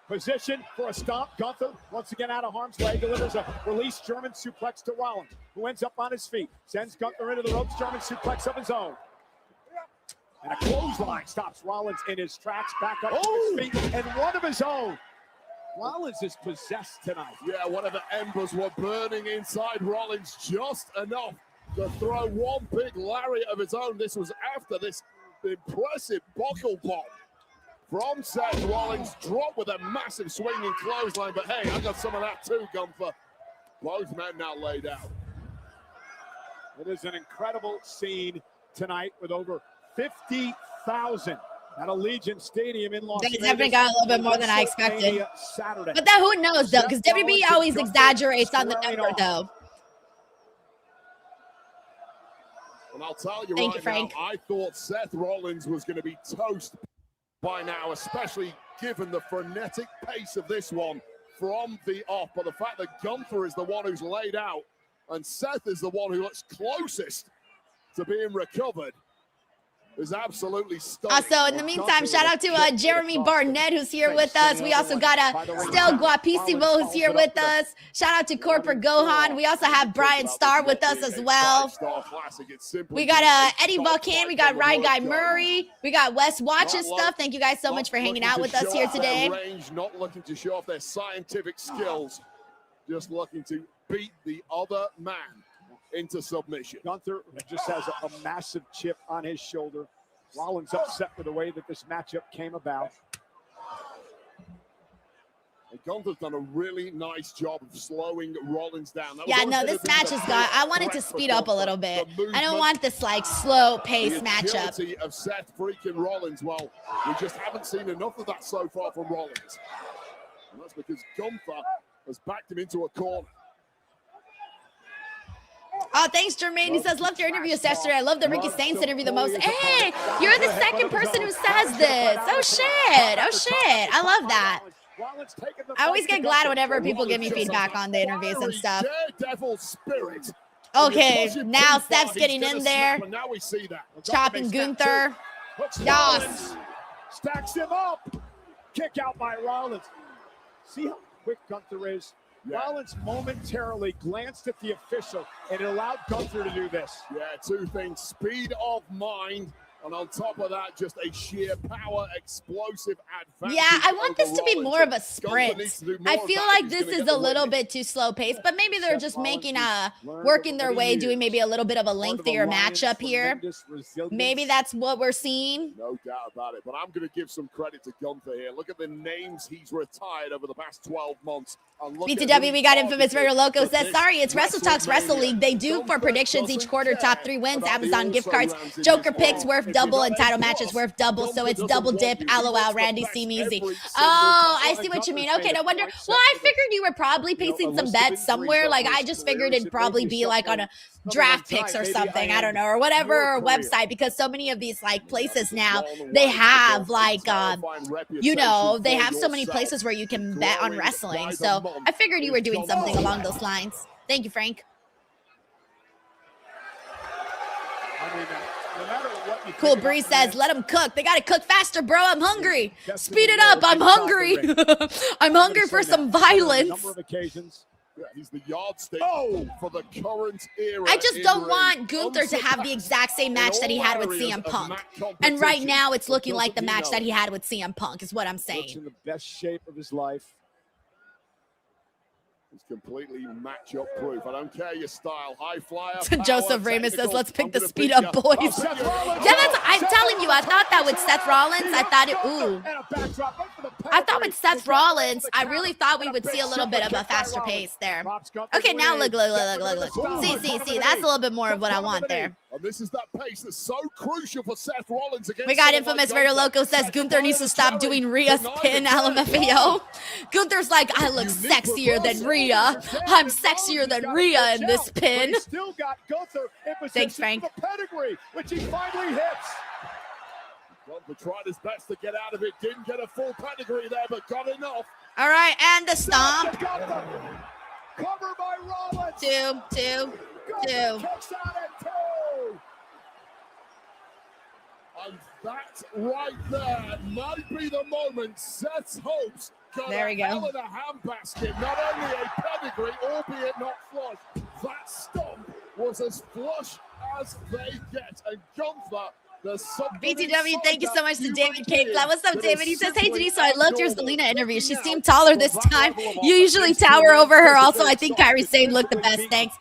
Position for a stomp. Gunther, once again out of harm's way, delivers a release German suplex to Rollins, who ends up on his feet. Sends Gunther into the ropes, German suplex of his own. And a clothesline stops Rollins in his tracks, back up to his feet, and one of his own. Rollins is possessed tonight. Yeah, one of the embers were burning inside Rollins just enough to throw one big lariat of his own. This was after this impressive buckle bomb from Seth Rollins, dropped with a massive swinging clothesline. But hey, I got some of that too, Gunther. Both men now laid out. It is an incredible scene tonight with over 50,000 at Allegiant Stadium in Las Vegas. It's definitely got a little bit more than I expected. Saturday. But that who knows though, because WWE always exaggerates on the number though. And I'll tell you Thank right you, Frank. now, I thought Seth Rollins was going to be toast by now, especially given the frenetic pace of this one from the off. But the fact that Gunther is the one who's laid out and Seth is the one who looks closest to being recovered is absolutely stunning. Also, in the meantime, shout out to Jeremy Barnett, who's here with us. We also got Stel Guapissimo, who's here with us. Shout out to Corporate Gohan. We also have Brian Starr with us as well. We got Eddie Vulcan. We got Ryan Guy Murray. We got Wes Watches stuff. Thank you guys so much for hanging out with us here today. Not looking to show off their scientific skills, just looking to beat the other man into submission. Gunther just has a massive chip on his shoulder. Rollins upset with the way that this matchup came about. And Gunther's done a really nice job of slowing Rollins down. Yeah, no, this match has got, I want it to speed up a little bit. I don't want this like slow pace matchup. The of Seth freaking Rollins, well, we just haven't seen enough of that so far from Rollins. And that's because Gunther has backed him into a corner. Oh, thanks, Jermaine. He says, loved your interview yesterday. I love the Ricky Saints interview the most. Hey, you're the second person who says this. Oh, shit. Oh, shit. I love that. I always get glad whenever people give me feedback on the interviews and stuff. Okay, now Steph's getting in there. Chopping Gunther. Yas. Stacks him up. Kick out by Rollins. See how quick Gunther is? Yeah. Rollins momentarily glanced at the official, and it allowed Gunther to do this. Yeah, two things. Speed of mind, and on top of that, just a sheer power, explosive advantage. Yeah, I want this to be more of a sprint. I feel like this is a little bit too slow paced, but maybe they're just making working their way, doing maybe a little bit of a lengthier matchup here. Maybe that's what we're seeing. No doubt about it, but I'm going to give some credit to Gunther here. Look at the names he's retired over the past 12 months. BTW, we got Infamous Radio Loco says, sorry, it's Wrestle Talks Wrestle League. They do for predictions each quarter, top 3 wins, Amazon gift cards, Joker picks worth double, and title matches worth double. So it's double dip. LOL, Randy, seem easy. Oh, I see what you mean. Okay, no wonder. Well, I figured you were probably placing some bets somewhere. Like, I just figured it'd probably be like on a draft picks or something. I don't know, or whatever website, because so many of these like places now, they have like, you know, they have so many places where you can bet on wrestling. So I figured you were doing something along those lines. Thank you, Frank. Cool Bree says, let them cook. They got to cook faster, bro. I'm hungry. Speed it up. I'm hungry. I'm hungry for some violence. Yeah, he's the yardstick for the current era. I just don't want Gunther to have the exact same match that he had with CM Punk. And right now, it's looking like the match that he had with CM Punk is what I'm saying. Looks in the best shape of his life. It's completely matchup proof. I don't care your style. High flyer. Joseph Ramus says, let's pick the speed up boys. Yeah, I'm telling you, I thought that with Seth Rollins, I thought with Seth Rollins, I really thought we would see a little bit of a faster pace there. Okay, now look. See, that's a little bit more of what I want there. And this is that pace that's so crucial for Seth Rollins against. We got Infamous Very Loco says Gunther needs to stop doing Rhea's pin, LMFAO. Gunther's like, I look sexier than Rhea. I'm sexier than Rhea in this pin. Thanks, Frank. Pedigree, which he finally hits. Gunther tried his best to get out of it. Didn't get a full pedigree there, but got enough. All right, and the stomp. Cover by Rollins. Two. I And that right there might be the moment Seth's hopes got there we go. hell in a handbasket. Not only a pedigree, albeit not flush, that stomp was as flush as they get. And Gunther, BTW, thank you so much to David K. What's up, David? He says, hey, Denise, so I loved your Selena interview. She seemed taller this time. You usually tower over her. Also, I think Kairi Sane looked the best. Thanks.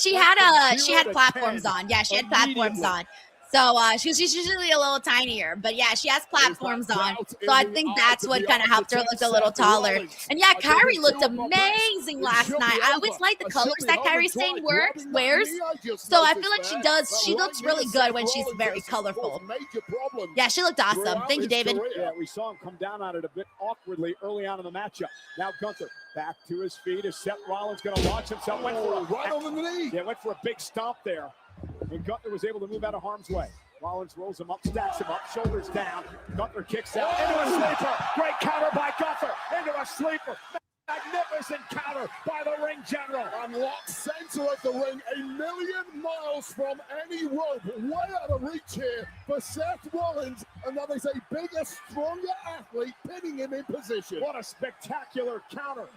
She had platforms on. Yeah, she had platforms on. So she's usually a little tinier, but yeah, she has platforms on. So I think that's what kind of helped her look a little taller. And yeah, Kairi looked amazing last night. I always like the colors that Kairi Sane wears. So I feel like she looks really good when she's very colorful. Yeah, she looked awesome. Thank you, David. Yeah, we saw him come down on it a bit awkwardly early on in the matchup. Now Gunther back to his feet. Is Seth Rollins going to launch himself? Went for a big stomp there. And Gunther was able to move out of harm's way. Rollins rolls him up, stacks him up, shoulders down. Gunther kicks out into a sleeper. Great counter by Gunther into a sleeper. Magnificent counter by the ring general. Unlocked center of the ring, 1,000,000 miles from any rope. Way out of reach here for Seth Rollins. And that is a bigger, stronger athlete pinning him in position. What a spectacular counter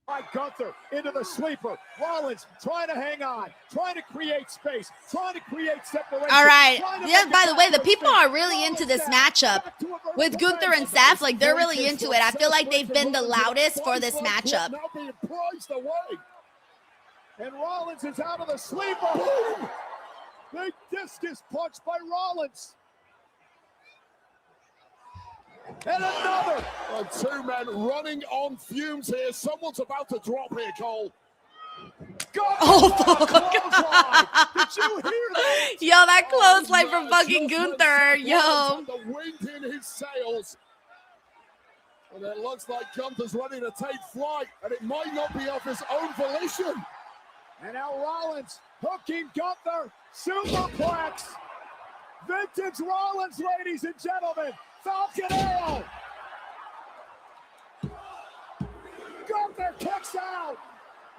by Gunther into the sleeper. Rollins trying to hang on, trying to create space, trying to create separation. All right. Yeah, by the way, the people are really into this matchup with Gunther and Seth. Like, they're really into it. I feel like they've been the loudest for this matchup. Now being priced away. And Rollins is out of the sleeper. Boom! Big discus punch by Rollins. And another. And two men running on fumes here. Someone's about to drop here, Cole. Oh, did you hear that? Yo, that clothesline from fucking Gunther. Yo. The wind in his sails. And it looks like Gunther's ready to take flight, and it might not be of his own volition. And now Rollins hooking Gunther. Superplex. Vintage Rollins, ladies and gentlemen. Falcon Arrow. Gunther kicks out.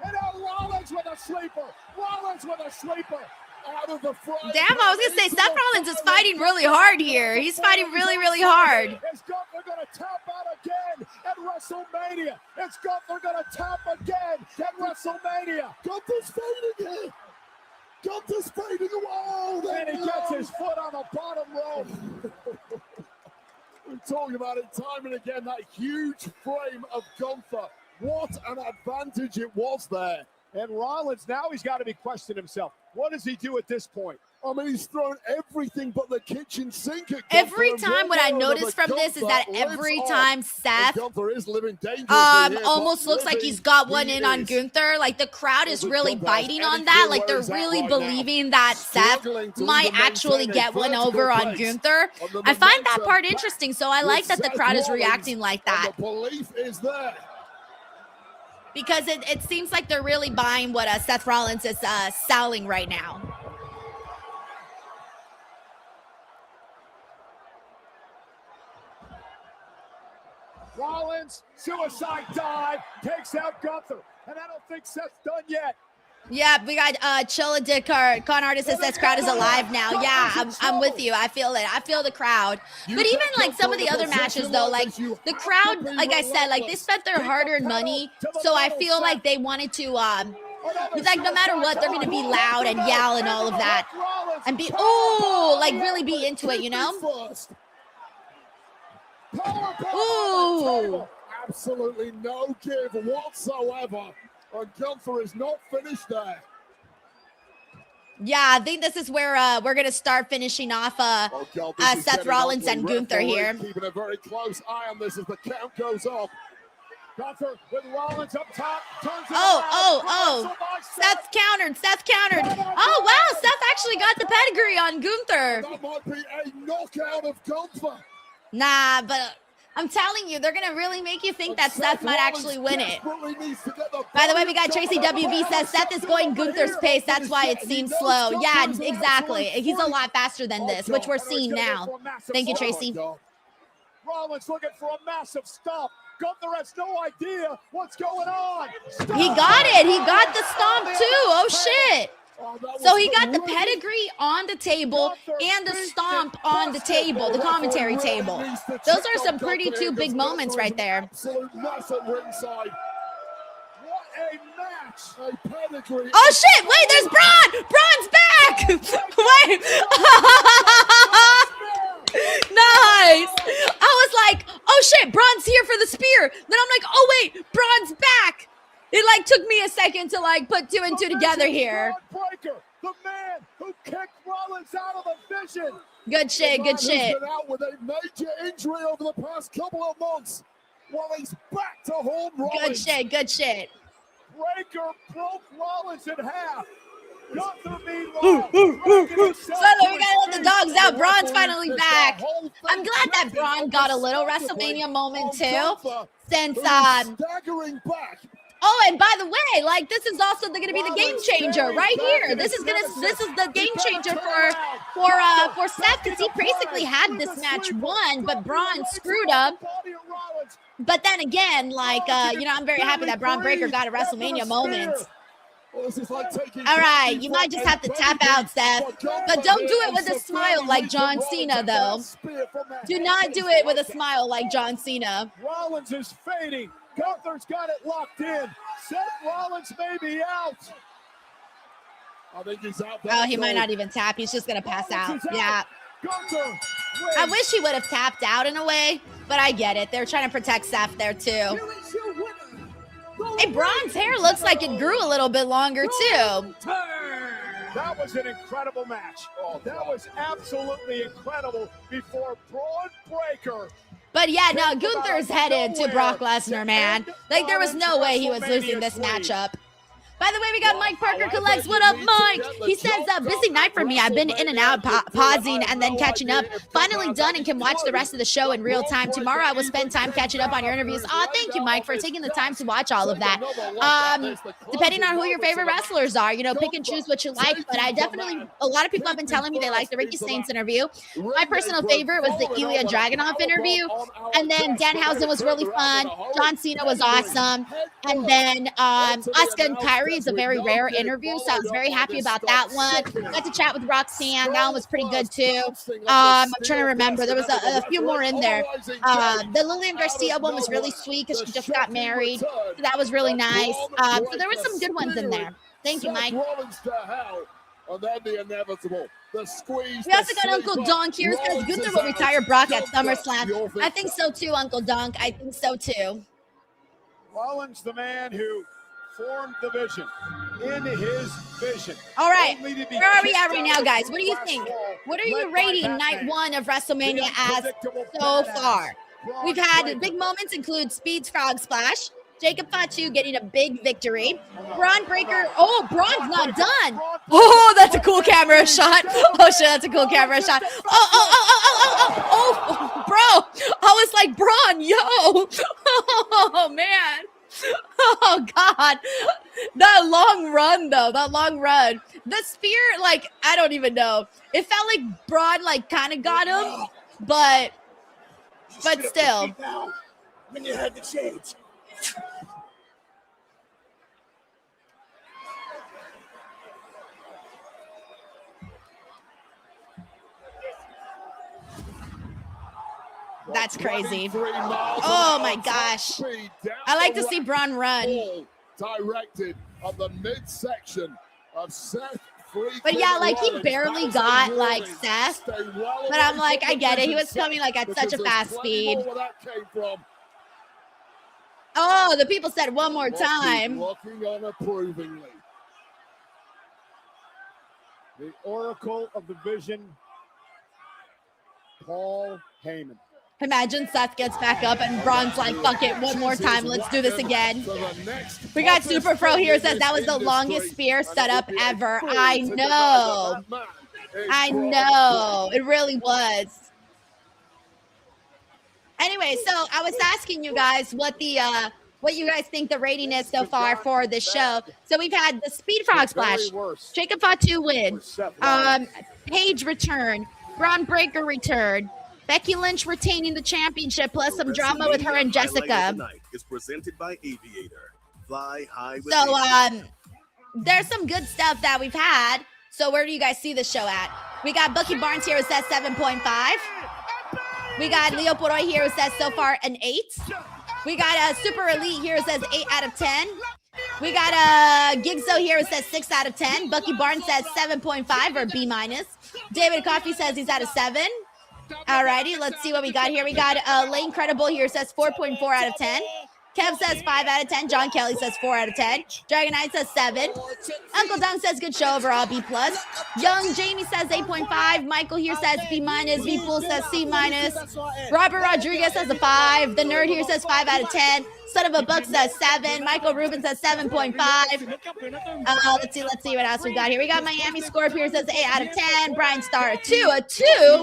And now Rollins with a sleeper. Rollins with a sleeper. Out of the front. Damn, I was going to say, Seth Rollins is fighting really hard here. He's fighting really, really hard. Is Gunther going to tap out again at WrestleMania? Is Gunther going to tap again at WrestleMania? Gunther's fading here. Gunther's fading. Oh, and he gets his foot on the bottom rope. We're talking about it time and again, that huge frame of Gunther. What an advantage it was there. And Rollins, now he's got to be questioning himself. What does he do at this point? I mean, he's thrown everything but the kitchen sink at Gunther. Every time, what I notice from this is that every time Seth is living almost looks like he's got one in on Gunther. Like, the crowd is really biting on that. Like, they're really believing that Seth might actually get one over on Gunther. I find that part interesting, so I like that the crowd is reacting like that. The belief is there. Because it seems like they're really buying what Seth Rollins is selling right now. Rollins, suicide dive, takes out Gunther. And I don't think Seth's done yet. Yeah, we got Chilla Dickard, con artist that says crowd is alive now. Yeah, I'm with you. I feel it. I feel the crowd. But even like some of the other matches though, like the crowd, like I said, like they spent their hard-earned money. So I feel like they wanted to it's like no matter what, they're gonna be loud and yell and all of that. And be like really be into it, you know? Ooh. Absolutely no give whatsoever. And Gunther is not finished there. Yeah, I think this is where we're going to start finishing off Seth Rollins and Gunther here. Keeping a very close eye on this as the count goes off. Gunther with Rollins up top. Turns Seth countered. Oh, wow. Seth actually got the pedigree on Gunther. That might be a knockout of Gunther. Nah, but I'm telling you, they're going to really make you think that Seth might actually win it. By the way, we got Tracy WV says Seth is going Gunther's pace. That's why it seems slow. Yeah, exactly. He's a lot faster than this, which we're seeing now. Thank you, Tracy. Rollins looking for a massive stomp. Gunther has no idea what's going on. He got it. He got the stomp too. Oh, shit. So he got the pedigree on the table and the stomp on the table, the commentary table. Those are some pretty two big moments right there. Absolute mess at ringside. What a match! A pedigree. Oh shit! Wait, there's Braun! Braun's back! Wait! Nice! I was like, oh shit, Braun's here for the spear. Then I'm like, oh wait, Braun's back. It like took me a second to like put two and two together here. Breaker, the man who kicked Rollins out of the vision. Good shit, good shit. Been out with a major injury over the past couple of months. Well, he's back to hold Rollins. Good shit, good shit. Breaker broke Rollins in half. Gunther meanwhile. So we gotta let the dogs out. Braun's finally back. I'm glad that Braun got a little WrestleMania moment too. Since staggering back. oh, and by the way, like this is also going to be the game changer right here. This is the game changer for Seth, because he basically had this match won, but Braun screwed up. But then again, like I'm very happy that Braun Breaker got a WrestleMania moment. All right, you might just have to tap out, Seth, but don't do it with a smile like John Cena, though. Do not do it with a smile like John Cena. Rollins is fading. Gunther's got it locked in. Seth Rollins may be out. I think he's out. Oh, he might not even tap. He's just going to pass out. Yeah. I wish he would have tapped out in a way, but I get it. They're trying to protect Seth there, too. Hey, Braun's hair looks like it grew a little bit longer, too. That was an incredible match. Oh, that was absolutely incredible before Braun Breaker. But yeah, no, Gunther's headed to Brock Lesnar, man. Like, there was no way he was losing this matchup. By the way, we got Mike Parker Collects. What up, Mike? He says, busy night for me. I've been in and out, pausing and then catching up. Finally done and can watch the rest of the show in real time. Tomorrow, I will spend time catching up on your interviews. Oh, thank you, Mike, for taking the time to watch all of that. Depending on who your favorite wrestlers are, pick and choose what you like. But a lot of people have been telling me they like the Ricky Saints interview. My personal favorite was the Ilya Dragunov interview. And then Danhausen was really fun. John Cena was awesome. And then Asuka and Kyrie is a very rare interview, so I was very happy about that one. Got to chat with Roxanne. That one was pretty good too. I'm trying to remember. There was a few more in there. The Lillian Garcia one was really sweet because she just got married, so that was really nice. So there were some good ones in there. Thank you, Mike. And then the inevitable, the squeeze. We also got Uncle Donk here. Says Gunther will retire Brock at SummerSlam. I think so too, Uncle Donk. I think so too. Rollins, the man who formed the vision in his vision. All right, where are we at right now, guys? What do you think? What are you rating night one of WrestleMania as so far? We've had big moments include Speed's Frog Splash, Jacob Fatu getting a big victory, Braun Breaker. Oh, Braun's not done. Oh, that's a cool camera shot. Oh shit, that's a cool camera shot. Oh, bro. I was like, Braun, yo. Oh man. Oh God, that long run though, the spear, like, I don't even know. It felt like Braun like kind of got him, but still. When you had the change. That's crazy. Oh my gosh. I like to see Braun run. Directed at the midsection of Seth. But yeah, like he barely got like Seth. But I'm like, I get it. He was coming like at such a fast speed. Oh, the people said one more time. Looking unapprovingly. The Oracle of the Vision, Paul Heyman. Imagine Seth gets back up and Braun's like, fuck it, one more time, let's do this again. We got Super Pro here, says that was the longest spear setup ever. I know. It really was. Anyway, so I was asking you guys what you guys think the rating is so far for this show. So we've had the Speed Frog Splash, Jacob Fatu win, Paige return, Braun Breaker return, Becky Lynch retaining the championship, plus some drama with her and Jessica. Is presented by Aviator. Fly high with there's some good stuff that we've had. So where do you guys see the show at? We got Bucky Barnes here who says 7.5. We got Leo Poroy here who says so far an 8. We got Super Elite here who says 8 out of 10. We got Gigzo here who says 6 out of 10. Bucky Barnes says 7.5 or B-. David Coffey says he's at a 7. Alrighty, let's see what we got here. We got Lane Credible here says 4.4 out of 10. Kev says 5 out of 10. John Kelly says 4 out of 10. Dragon Knight says 7. Uncle Dunk says good show overall, B+. Young Jamie says 8.5. Michael here says B-. V Pool says C-. Robert Rodriguez says a 5. The Nerd here says 5 out of 10. Son of a Buck says 7. Michael Rubin says 7.5. Let's see what else we got here. We got Miami Scorp here says 8 out of 10. Brian Starr a 2.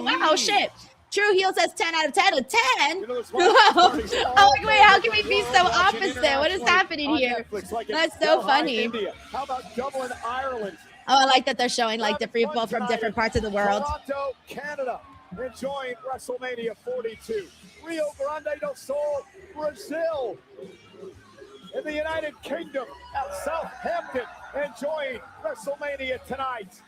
Wow, shit. True Heel says 10 out of 10. A 10? Oh, wait, how can we be so opposite? What is happening here? That's so funny. How about Dublin, Ireland? Oh, I like that they're showing like the people from different parts of the world. Toronto, Canada, enjoying WrestleMania 42. Rio Grande do Sul, Brazil. In the United Kingdom, at Southampton, enjoying WrestleMania tonight.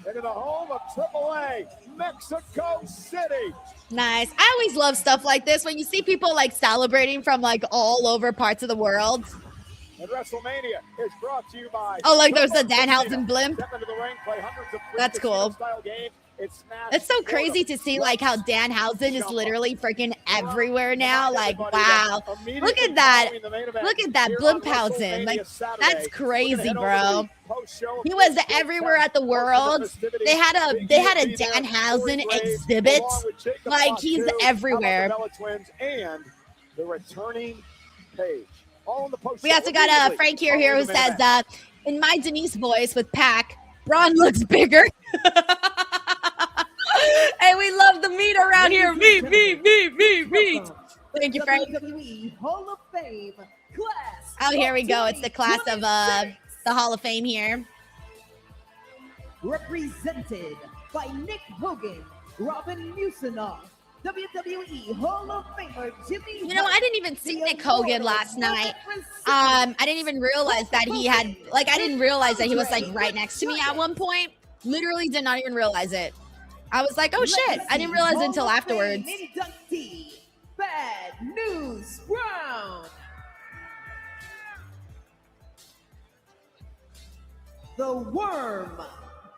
And in the home of AAA, Mexico City. Nice. I always love stuff like this when you see people like celebrating from like all over parts of the world. And WrestleMania is brought to you by. Oh, like there's the Danhausen blimp. Step into the ring, play hundreds of That's cool. It's so crazy to see like how Danhausen is literally freaking everywhere now. Like, wow. Look at that. Look at that Blimphausen. Like, that's crazy, bro. He was everywhere at the World. They had a Danhausen exhibit. Like, he's everywhere. And the returning Paige. We also got Frank here who says, in my Denise voice with Pac, Braun looks bigger. Hey, we love the meat around here. Meat. Thank you, Frank. Hall of Fame class. Oh, here we go. It's the class of the Hall of Fame here. Represented by Nick Hogan, Robin Musinoff, WWE Hall of Famer Jimmy. You know, I didn't even see Nick Hogan last night. I didn't even realize that he had, like, I didn't realize that he was, like, right next to me at one point. Literally did not even realize it. I was like, oh, shit. I didn't realize it until afterwards. Bad News Brown. The Worm,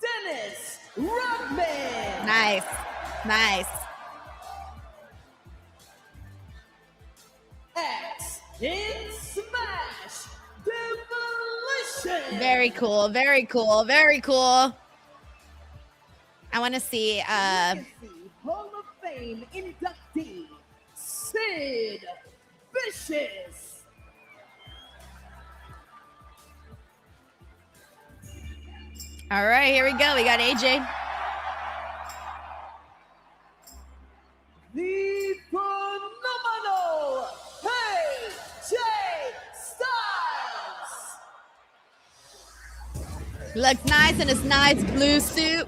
Dennis Rodman. Nice. X in Smash Demolition. Very cool. I want to see Hall of Fame inductee Sid Vicious. All right, here we go. We got AJ. The phenomenal AJ Styles. Looks nice in his nice blue suit.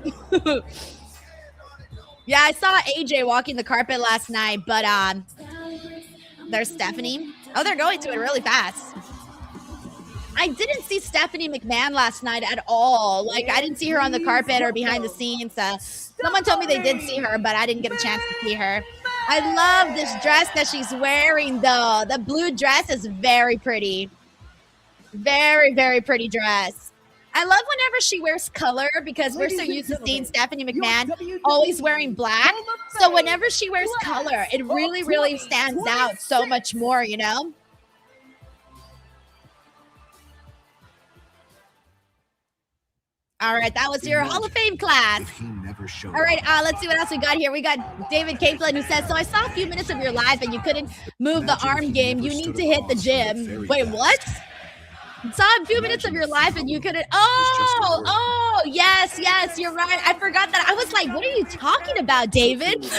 Yeah, I saw AJ walking the carpet last night, but there's Stephanie. Oh, they're going to it really fast. I didn't see Stephanie McMahon last night at all. Like, I didn't see her on the carpet or behind the scenes. Someone told me they did see her, but I didn't get a chance to see her. I love this dress that she's wearing, though. The blue dress is very pretty. Very, very pretty dress. I love whenever she wears color because we're so used to seeing Stephanie McMahon always wearing black. So whenever she wears color, it really, really stands out so much more, you know? All right, that was your Hall of Fame class. All right, let's see what else we got here. We got David Kaplan who says, so I saw a few minutes of your live and you couldn't move the arm game. You need to hit the gym. Wait, what? Saw a few minutes of your life and you couldn't. Oh, yes, you're right. I forgot that. I was like, what are you talking about, David?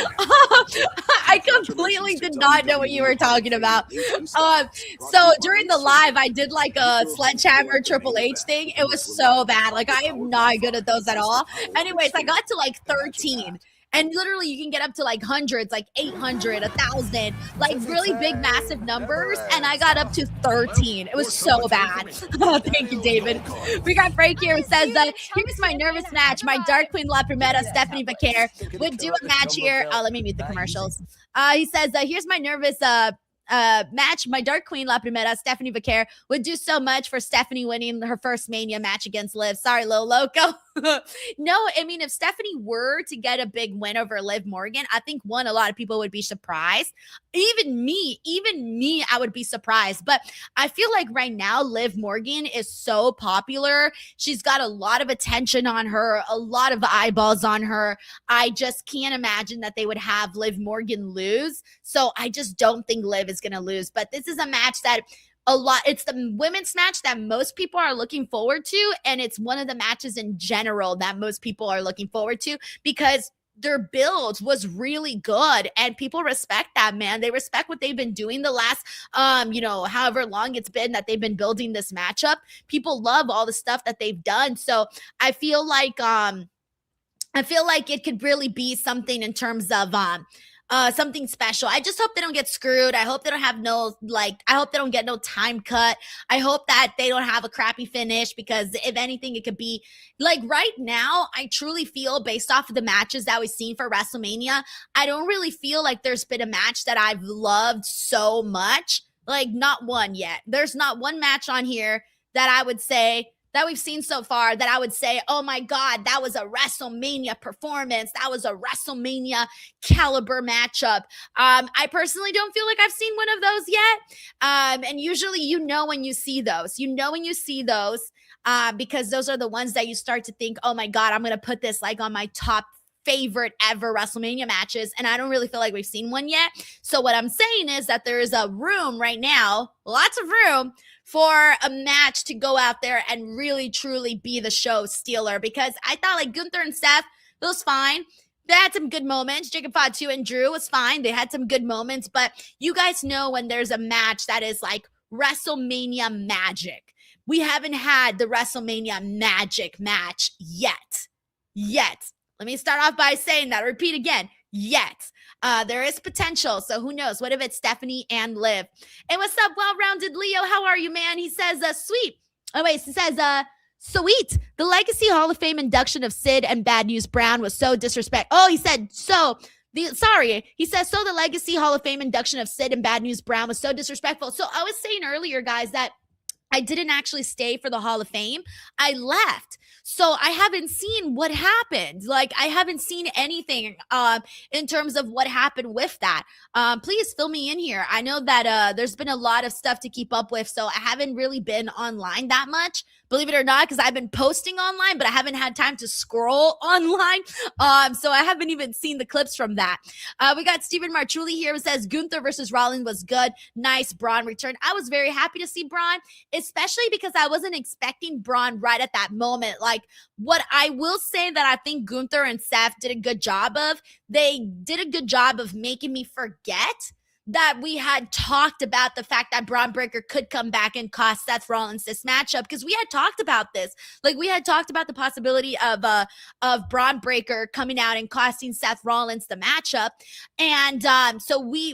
I completely did not know what you were talking about. So during the live, I did like a sledgehammer Triple H thing. It was so bad. Like, I am not good at those at all. Anyways, I got to like 13. And literally you can get up to like hundreds, like 800, 1,000, like really big, massive numbers. And I got up to 13. It was so bad. Thank you, David. We got Frank here who says that here's my nervous match. My Dark Queen La Primera, Stephanie Vaquer, would do a match here. Let me mute the commercials. He says, here's my nervous match. My Dark Queen La Primera, Stephanie Vaquer, would do so much for Stephanie winning her first Mania match against Liv. Sorry, Lil Loco. No, I mean, if Stephanie were to get a big win over Liv Morgan, I think a lot of people would be surprised. Even me, I would be surprised. But I feel like right now, Liv Morgan is so popular. She's got a lot of attention on her, a lot of eyeballs on her. I just can't imagine that they would have Liv Morgan lose. So I just don't think Liv is going to lose. But this is a match that it's the women's match that most people are looking forward to. And it's one of the matches in general that most people are looking forward to because their build was really good and people respect that, man. They respect what they've been doing the last, however long it's been that they've been building this matchup. People love all the stuff that they've done. So I feel like it could really be something in terms of, something special. I just hope they don't get screwed. I hope they don't have I hope they don't get no time cut. I hope that they don't have a crappy finish because if anything, it could be like right now, I truly feel based off of the matches that we've seen for WrestleMania, I don't really feel like there's been a match that I've loved so much. Like not one yet. There's not one match on here that I would say that we've seen so far that I would say, oh my God, that was a WrestleMania performance. That was a WrestleMania caliber matchup. I personally don't feel like I've seen one of those yet. And usually, when you see those, because those are the ones that you start to think, oh my God, I'm going to put this like on my top favorite ever WrestleMania matches. And I don't really feel like we've seen one yet. So what I'm saying is that there is a room right now, lots of room for a match to go out there and really truly be the show stealer, because I thought like Gunther and Seth, it was fine. They had some good moments. Jacob Fatu and Drew was fine. They had some good moments, but you guys know when there's a match that is like WrestleMania magic. We haven't had the WrestleMania magic match yet. Let me start off by saying that. Repeat again. Yet. There is potential. So who knows? What if it's Stephanie and Liv? And what's up, well-rounded Leo? How are you, man? He says, sweet. Oh, wait. He says, sweet. The Legacy Hall of Fame induction of Sid and Bad News Brown was so disrespectful. Oh, he said, He says, so the Legacy Hall of Fame induction of Sid and Bad News Brown was so disrespectful. So I was saying earlier, guys, that I didn't actually stay for the Hall of Fame. I left. So I haven't seen what happened. Like, I haven't seen anything in terms of what happened with that. Please fill me in here. I know that there's been a lot of stuff to keep up with, so I haven't really been online that much, believe it or not, because I've been posting online, but I haven't had time to scroll online. So I haven't even seen the clips from that. We got Stephen Marchuli here who says Gunther versus Rollins was good. Nice Braun return. I was very happy to see Braun, especially because I wasn't expecting Braun right at that moment. Like, what I will say that I think Gunther and Seth did a good job of, they did a good job of making me forget that we had talked about the fact that Braun Breaker could come back and cost Seth Rollins this matchup, because we had talked about this. Like, we had talked about the possibility of Braun Breaker coming out and costing Seth Rollins the matchup. And so we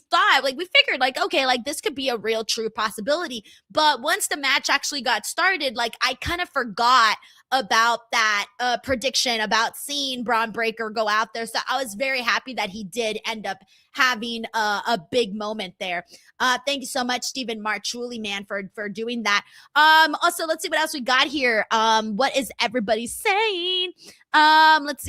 thought, like, we figured, like, okay, like, this could be a real true possibility. But once the match actually got started, like, I kind of forgot about that prediction about seeing Braun Breaker go out there. So I was very happy that he did end up having a big moment there. Thank you so much, Stephen Marchuli, man, for doing that. Also, let's see what else we got here. What is everybody saying? Let's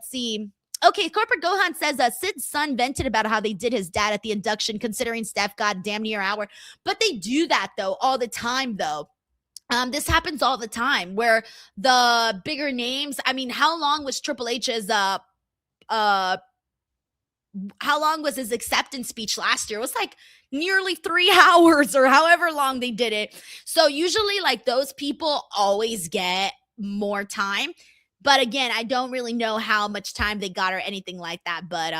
see. Okay, Corporate Gohan says Sid's son vented about how they did his dad at the induction, considering Steph got damn near an hour. But they do that, though, all the time, though. This happens all the time where the bigger names, I mean, how long was Triple H's, how long was his acceptance speech last year? It was like nearly 3 hours or however long they did it. So usually like those people always get more time. But again, I don't really know how much time they got or anything like that. But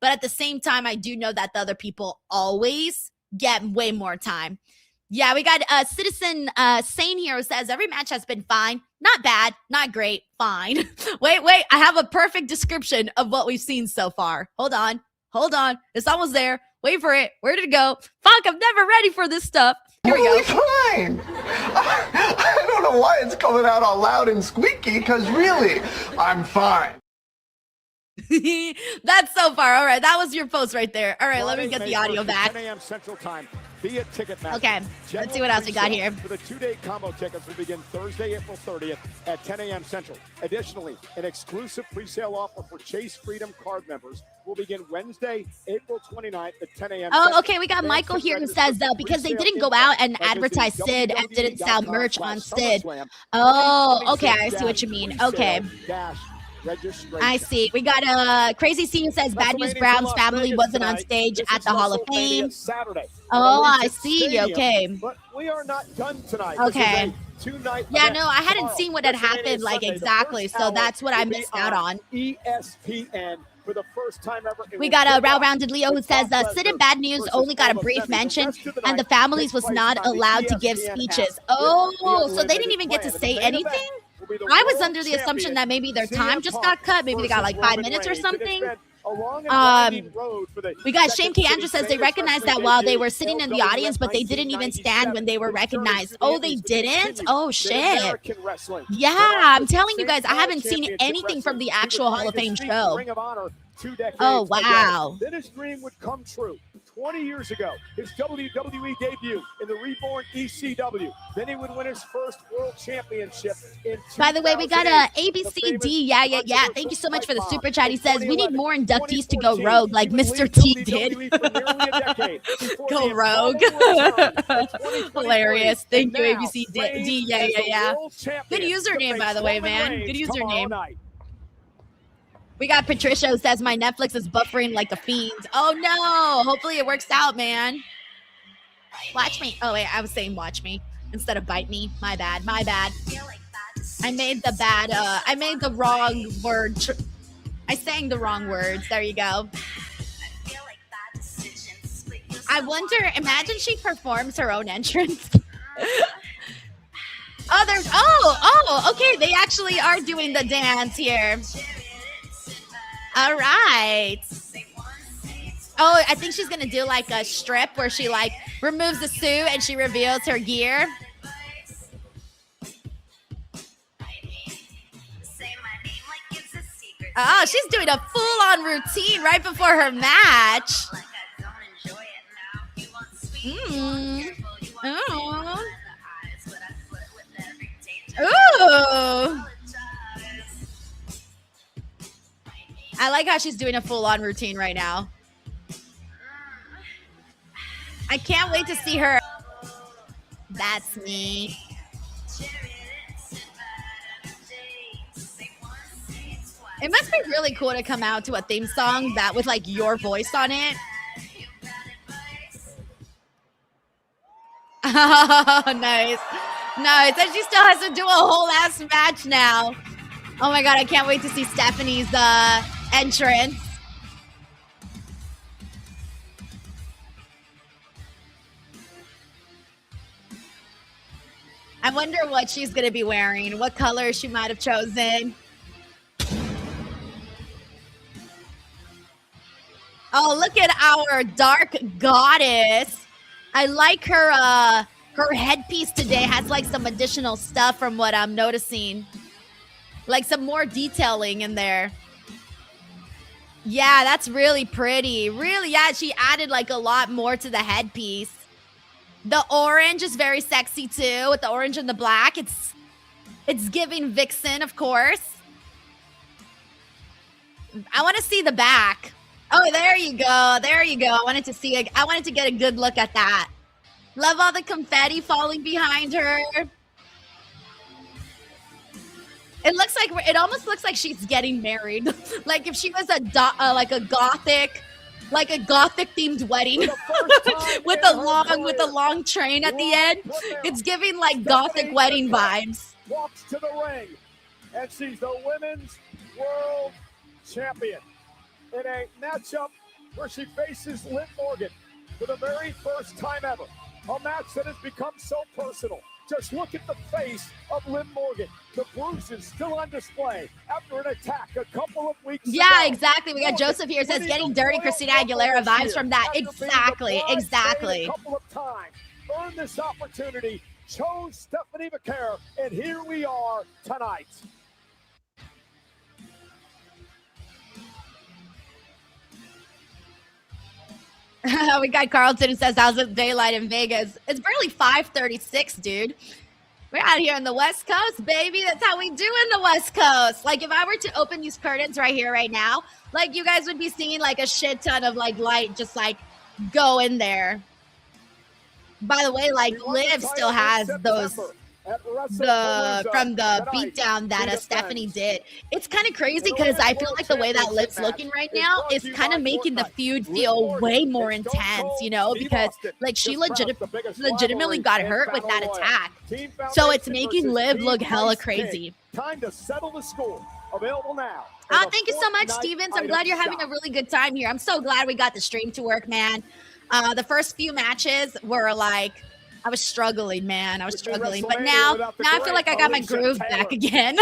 at the same time, I do know that the other people always get way more time. Yeah, we got Citizen Sane here who says every match has been fine. Not bad, not great, fine. Wait, I have a perfect description of what we've seen so far. Hold on. It's almost there. Wait for it. Where did it go? Fuck, I'm never ready for this stuff. Here we go. Fine. I don't know why it's coming out all loud and squeaky, because really, I'm fine. That's so far. All right, that was your post right there. All right, let me get the audio back. 10 a.m. Central Time via Ticketmaster. Okay, let's see what else we got here. For the 2-day combo tickets will begin Thursday, April 30th at 10 a.m. Central. Additionally, an exclusive pre-sale offer for Chase Freedom card members will begin Wednesday, April 29th at 10 a.m. Oh, okay, we got Michael here who says, because they didn't go out and advertise Sid and didn't sell merch on Sid. Oh, okay, I see what you mean. Okay. I see. We got Crazy Scene says Bad News Brown's family wasn't on stage at the Hall of Fame. Oh, I see. Okay. But we are not done tonight. Okay. Yeah, no, I hadn't seen what had happened like exactly, so that's what I missed out on. ESPN for the first time ever. We got a Well-Rounded Leo who says Sid and Bad News only got a brief mention and the families was not allowed to give speeches. Oh, so they didn't even get to say anything? I was under the assumption that maybe their time just got cut. Maybe they got like 5 minutes or something. We got Shane K. Andrew says they recognized that while they were sitting in the audience, but they didn't even stand when they were recognized. Oh, they didn't? Oh, shit. Yeah, I'm telling you guys, I haven't seen anything from the actual Hall of Fame show. Oh, wow. Then his dream would come true. 20 years ago, his WWE debut in the reborn ECW. Then he would win his first World Championship in 2008. By the way, we got a ABCD. Yeah. Thank you so much for the super chat. He says, we need more inductees to go rogue like Mr. T did. Go rogue. Hilarious. Thank you, ABCD. Yeah. Good username, by the way, man. Good username. We got Patricia who says my Netflix is buffering like a fiend. Oh no! Hopefully it works out, man. Watch me. Oh wait, I was saying watch me instead of bite me. My bad. I made the wrong word. I sang the wrong words. There you go. I wonder. Imagine she performs her own entrance. Okay. They actually are doing the dance here. All right. Oh, I think she's going to do like a strip where she like removes the suit and she reveals her gear. Oh, she's doing a full-on routine right before her match. Ooh. I like how she's doing a full-on routine right now. I can't wait to see her. That's me. It must be really cool to come out to a theme song that with like your voice on it. Oh, nice. And she still has to do a whole ass match now. Oh my God, I can't wait to see Stephanie's entrance. I wonder what she's going to be wearing, what color she might have chosen. Oh, look at our dark goddess. I like her headpiece today has like some additional stuff from what I'm noticing. Like some more detailing in there. Yeah, that's really pretty. Really, yeah, she added like a lot more to the headpiece. The orange is very sexy too, with the orange and the black. It's giving Vixen, of course. I want to see the back. Oh, there you go. I wanted to get a good look at that. Love all the confetti falling behind her. It almost looks like she's getting married. Like if she was a gothic themed wedding with a long train at the end. It's giving like gothic wedding vibes. Walks to the ring and she's the women's world champion in a matchup where she faces Liv Morgan for the very first time ever. A match that has become so personal Just look at the face of Liv Morgan. The bruises still on display after an attack a couple of weeks ago. Yeah, exactly. We got Joseph here says getting dirty Christina Aguilera vibes from that. Exactly, exactly. A couple of times, earned this opportunity, chose Stephanie Vaquer, and here we are tonight. We got Carlton who says, how's it daylight in Vegas? It's barely 5:36, dude. We're out here on the West Coast, baby. That's how we do in the West Coast. Like, if I were to open these curtains right here, right now, like, you guys would be seeing, like, a shit ton of, like, light just, like, go in there. By the way, like, Liv still has those... from the beatdown that Stephanie did. It's kind of crazy because I feel like the way that Liv's looking right now is kind of making the feud feel way more intense, you know, because like she legitimately got hurt with that attack. So it's making Liv look hella crazy. Time to settle the score. Available now. Thank you so much, Stevens. I'm glad you're having a really good time here. I'm so glad we got the stream to work, man. The first few matches were like, I was struggling, man. I was struggling. But now I feel like I got my groove back again.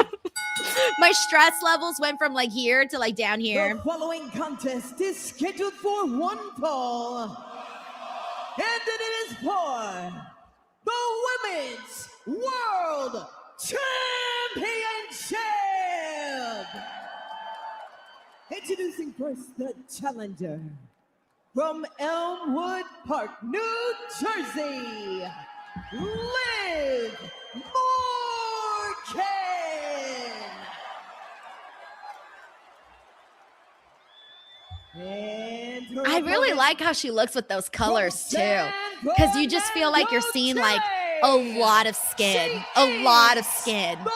My stress levels went from like here to like down here. The following contest is scheduled for one fall. And it is for the Women's World Championship. Introducing first the challenger. From Elmwood Park, New Jersey, Liv Morgan. I really like how she looks with those colors too, because you just feel like you're seeing like a lot of skin, a lot of skin. The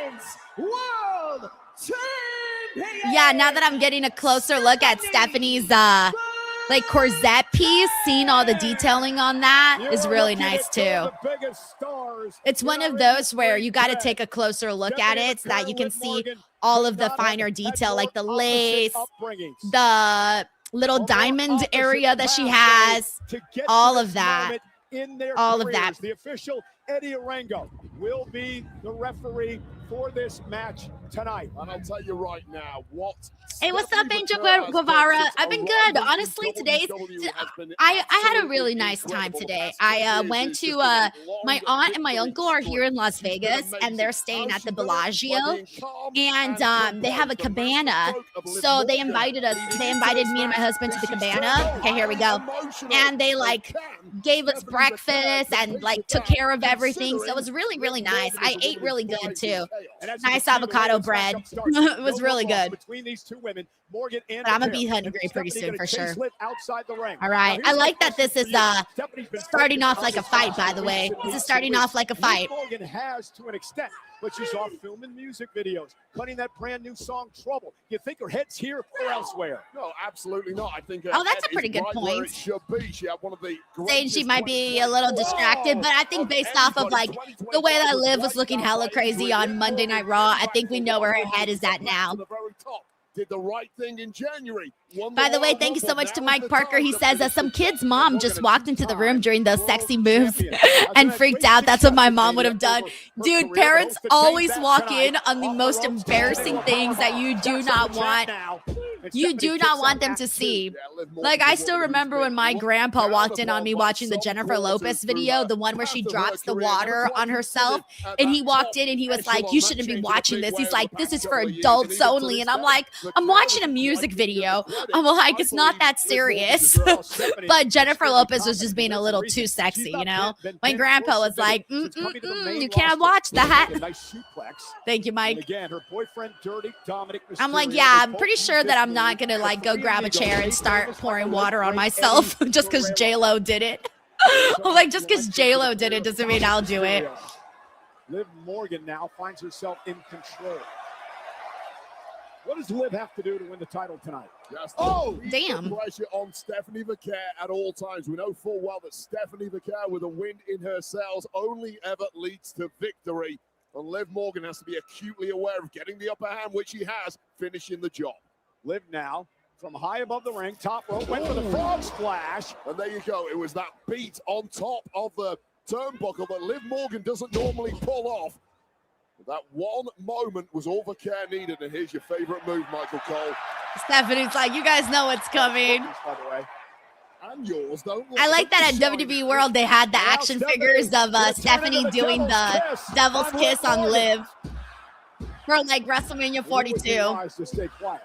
Women's World Champion. Yeah, now that I'm getting a closer look at Stephanie's like corset piece, seeing all the detailing on that is really nice too. It's one of those where you got to take a closer look at it so that you can see all of the finer detail, like the lace, the little diamond area that she has, all of that. All of that. The official Eddie Arango will be the referee for this match tonight. And I'll tell you right now, hey, what's up, Angel Guevara? I've been good. Honestly, I had a really nice time today. I went to my aunt and my uncle are here in Las Vegas, and they're staying at the Bellagio, and they have a cabana. So they invited me and my husband to the cabana. Okay, here we go. And they like gave us breakfast and like took care of everything. So it was really, really nice. I ate really good too. Nice avocado bread. It was really good. Between these two women, Morgan and but I'm gonna be hungry pretty soon for sure. All right. I like that this is starting off like a fight, by the way. This is starting off like a fight. Morgan has to an extent, but she's off filming music videos, cutting that brand new song Trouble. You think her head's here or elsewhere? No, absolutely not. I think that's a pretty good point. She had one of the saying she might be a little distracted, but I think based off of like the way that Liv was looking hella crazy on Monday Night Raw, I think we know where her head is at now. Did the right thing in January. By the way, thank you so much to Mike Parker. He says that some kid's mom just walked into the room during those sexy moves and freaked out. That's what my mom would have done. Dude, parents always walk in on the most embarrassing things that you do not want. You do not want them to see. Like, I still remember when my grandpa walked in on me watching the Jennifer Lopez video, the one where she drops the water on herself. And he walked in and he was like, you shouldn't be watching this. He's like, this is for adults only. And I'm like, I'm watching a music video. I'm like, it's not that serious. But Jennifer Lopez was just being a little too sexy, you know? My grandpa was like, you can't watch that. Thank you, Mike. I'm like, yeah, I'm pretty sure that I'm not going to like go grab a chair and start pouring water on myself just because J-Lo did it. Like, just because J-Lo did it doesn't mean I'll do it. Liv Morgan now finds herself in control. What does Liv have to do to win the title tonight? Damn. Pressure on Stephanie Vaquer at all times. We know full well that Stephanie Vaquer with a wind in her sails only ever leads to victory. And Liv Morgan has to be acutely aware of getting the upper hand, which she has, finishing the job. Liv now from high above the ring, top rope, went for the frog splash. And there you go. It was that beat on top of the turnbuckle that Liv Morgan doesn't normally pull off. That one moment was all the care needed, and here's your favorite move, Michael Cole. Stephanie's like, you guys know what's coming. By the way. And yours, don't I like that at WWE World they had the action figures of Stephanie doing the Devil's Kiss on Liv for like WrestleMania 42. To stay quiet.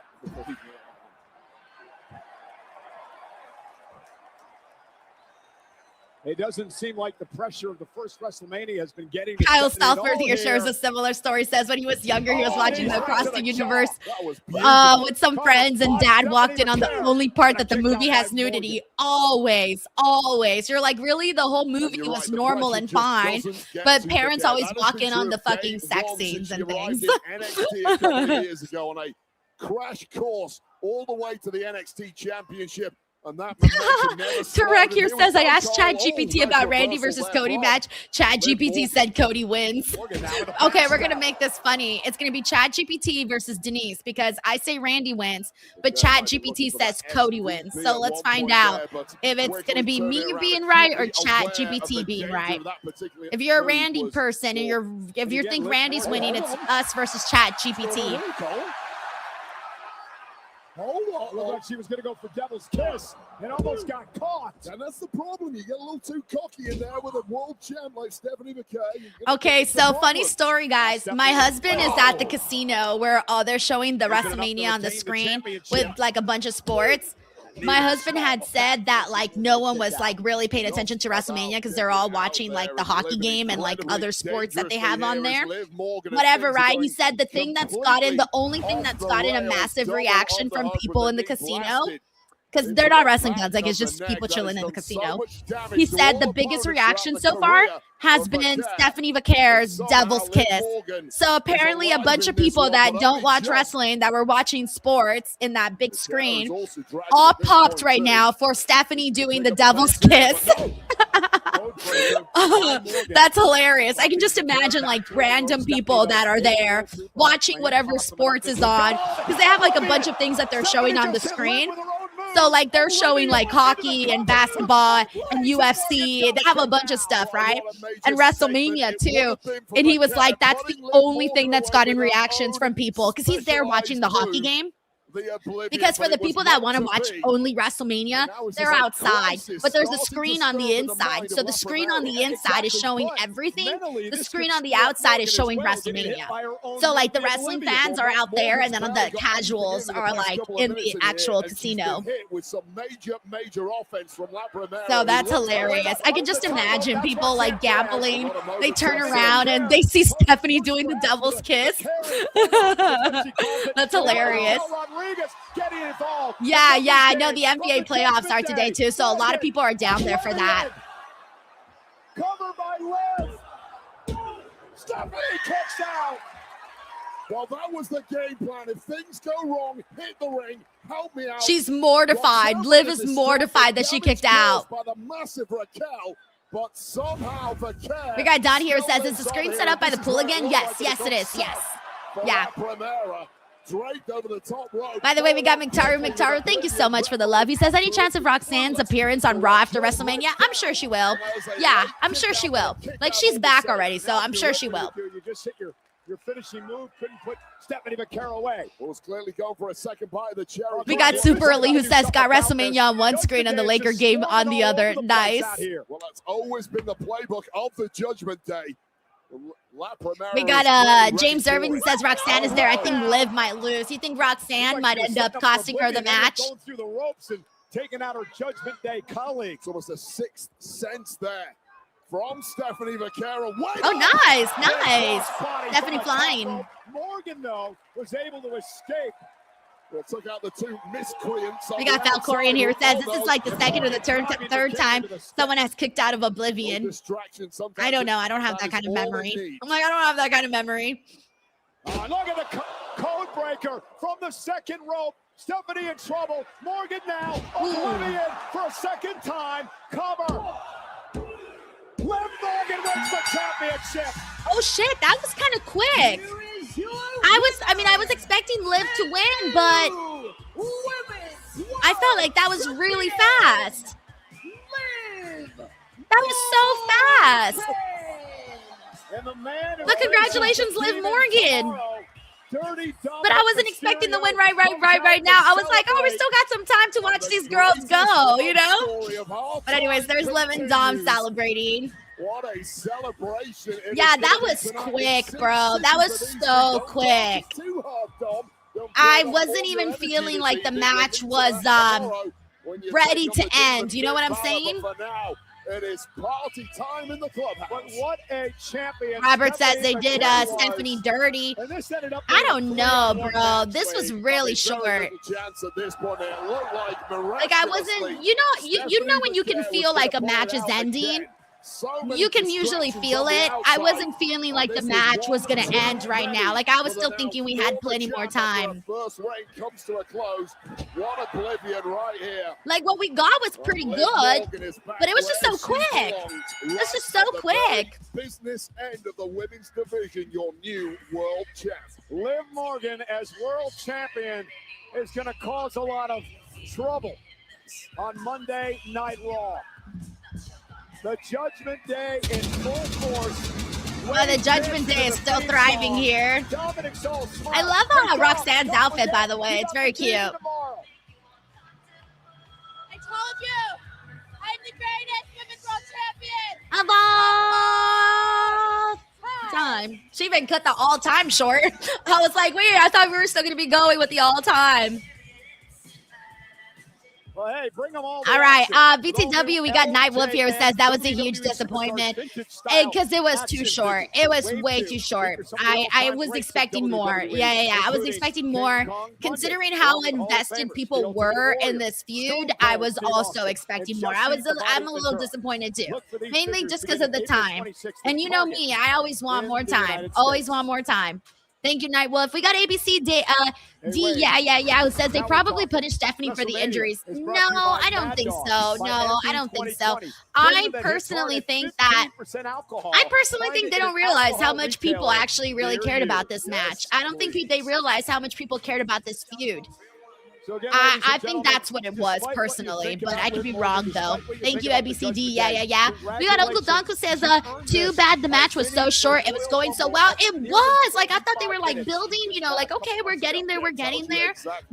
It doesn't seem like the pressure of the first WrestleMania has been getting to Kyle Stephanie at Stalford all here shares a similar story. Says when he was younger, he was watching the Across the Universe with some friends, and Dad walked in on the only part that the movie has nudity. Always. You're like, really? The whole movie was normal and fine, but parents always walk in on the fucking sex scenes and things. NXT a couple of years ago on a crash course all the way to the NXT Championship. And that Tarek here says, I asked ChatGPT about Randy versus Cody match. ChatGPT said Cody wins. Okay, we're going to make this funny. It's going to be ChatGPT versus Denise because I say Randy wins, but ChatGPT says Cody wins. So let's find out if it's going to be me being right or ChatGPT being right. If you're a Randy person and if you think Randy's winning, it's us versus ChatGPT. Looked like she was going to go for Devil's Kiss and almost got caught. And that's the problem. You get a little too cocky in there with a world champ like Stephanie Vaquer. Okay, so funny story, guys. My husband is at the casino where they're showing the WrestleMania on the screen with like a bunch of sports. My husband had said that like no one was like really paying attention to WrestleMania because they're all watching like the hockey game and like other sports that they have on there. Whatever, right? He said the only thing that's gotten a massive reaction from people in the casino, because they're not wrestling fans, like it's just people chilling in the casino. He said the biggest reaction so far has been Stephanie Vaquer's Devil's Kiss. So apparently a bunch of people that don't watch wrestling, that were watching sports in that big screen, all popped right now for Stephanie doing the Devil's Kiss. That's hilarious. I can just imagine like random people that are there watching whatever sports is on, because they have like a bunch of things that they're showing on the screen. So like they're showing like hockey and basketball and UFC. They have a bunch of stuff, right? And WrestleMania too. And he was like, that's the only thing that's gotten reactions from people, because he's there watching the hockey game. Because for the people that want to watch only WrestleMania, they're outside, but there's a screen on the inside. So the screen on the inside is showing everything. The screen on the outside is showing WrestleMania. So like the wrestling fans are out there, and then the casuals are like in the actual casino. So that's hilarious. I can just imagine people like gambling. They turn around and they see Stephanie doing the Devil's Kiss. That's hilarious. Yeah, I know the NBA playoffs are today too, so a lot of people are down there for that. Covered by Liv. Stephanie kicks out. Well, that was the game plan. If things go wrong, hit the ring. Help me out. She's mortified. Liv is mortified that she kicked out. By the massive Raquel, but somehow Vaquer. We got Don here who says, is the screen set up by the pool again? Yes, it is. Yes. Yeah. Over the top rope. By the way, we got McIntyre, thank you so much for the love. He says, any chance of Roxanne's appearance on Raw after WrestleMania? I'm sure she will. Yeah, I'm sure she will. Like, she's back already, so I'm sure she will. You just hit your finishing move, couldn't put Stephanie Vaquer away. Well, was clearly going for a second bite of the cherry. We got Super Elite who says, got WrestleMania on one screen and the Laker game on the other. Nice. Well, that's always been the playbook of the Judgment Day. We got James Irving who says Roxanne is there. I think Liv might lose. You think Roxanne might end up costing her the match? Going through the ropes and taking out her Judgment Day colleagues. Almost a sixth sense there from Stephanie Vaquer. Oh, nice. Stephanie flying. Morgan, though, was able to escape. Well, took out the two miscreants. We got Valkyria in here who says this is like the second or the third time someone has kicked out of Oblivion. I don't know. I don't have that kind of memory. I'm like, I don't have that kind of memory. Look at the code breaker from the second rope. Stephanie in trouble. Morgan now. Oblivion for a second time. Cover. Liv Morgan wins the championship. Oh shit, that was kind of quick. I was expecting Liv to win, but I felt like that was really fast. That was so fast. But congratulations, Liv Morgan. But I wasn't expecting the win right now. I was like, oh, we still got some time to watch these girls go, you know? But anyways, there's Liv and Dom celebrating. What a celebration. Yeah, that was quick, bro. That was so quick. I wasn't even feeling like the match was ready to end. You know what I'm saying? It is party time in the clubhouse. But what a champion. Robert says they did Stephanie dirty. I don't know, bro. This was really short. Like I wasn't, you know when you can feel like a match is ending? You can usually feel it. I wasn't feeling like the match was going to end right now. Like I was still thinking we had plenty more time. Like what we got was pretty good, but it was just so quick. It's just so quick. Business end of the women's division, your new world champ. Liv Morgan as world champion is going to cause a lot of trouble on Monday Night Raw. The Judgment Day in full force. Well, the Judgment Day is still thriving here. I love Roxanne's outfit, by the way. It's very cute. I told you, I'm the greatest women's world champion. Of all time. She even cut the all-time short. I was like, wait, I thought we were still going to be going with the all-time. Well, hey, bring them all right, BTW, we got Night Wolf here who says that was a huge disappointment because it was too short. It was way too short. I was expecting more. Yeah. I was expecting more. Considering how invested people were in this feud, I was also expecting more. I'm a little disappointed too, mainly just because of the time. And you know me, I always want more time. Always want more time. Thank you, Night Wolf. We got ABC Day, who says they probably punished Stephanie for the injuries. No, I don't think so. No, I don't think so. I personally think they don't realize how much people actually really cared about this match. I don't think they realize how much people cared about this feud. I think that's what it was personally, but I could be wrong though. Thank you, ABCD. Yeah. We got Uncle Dunk who says, too bad the match was so short. It was going so well. It was like, I thought they were like building, like, okay, we're getting there.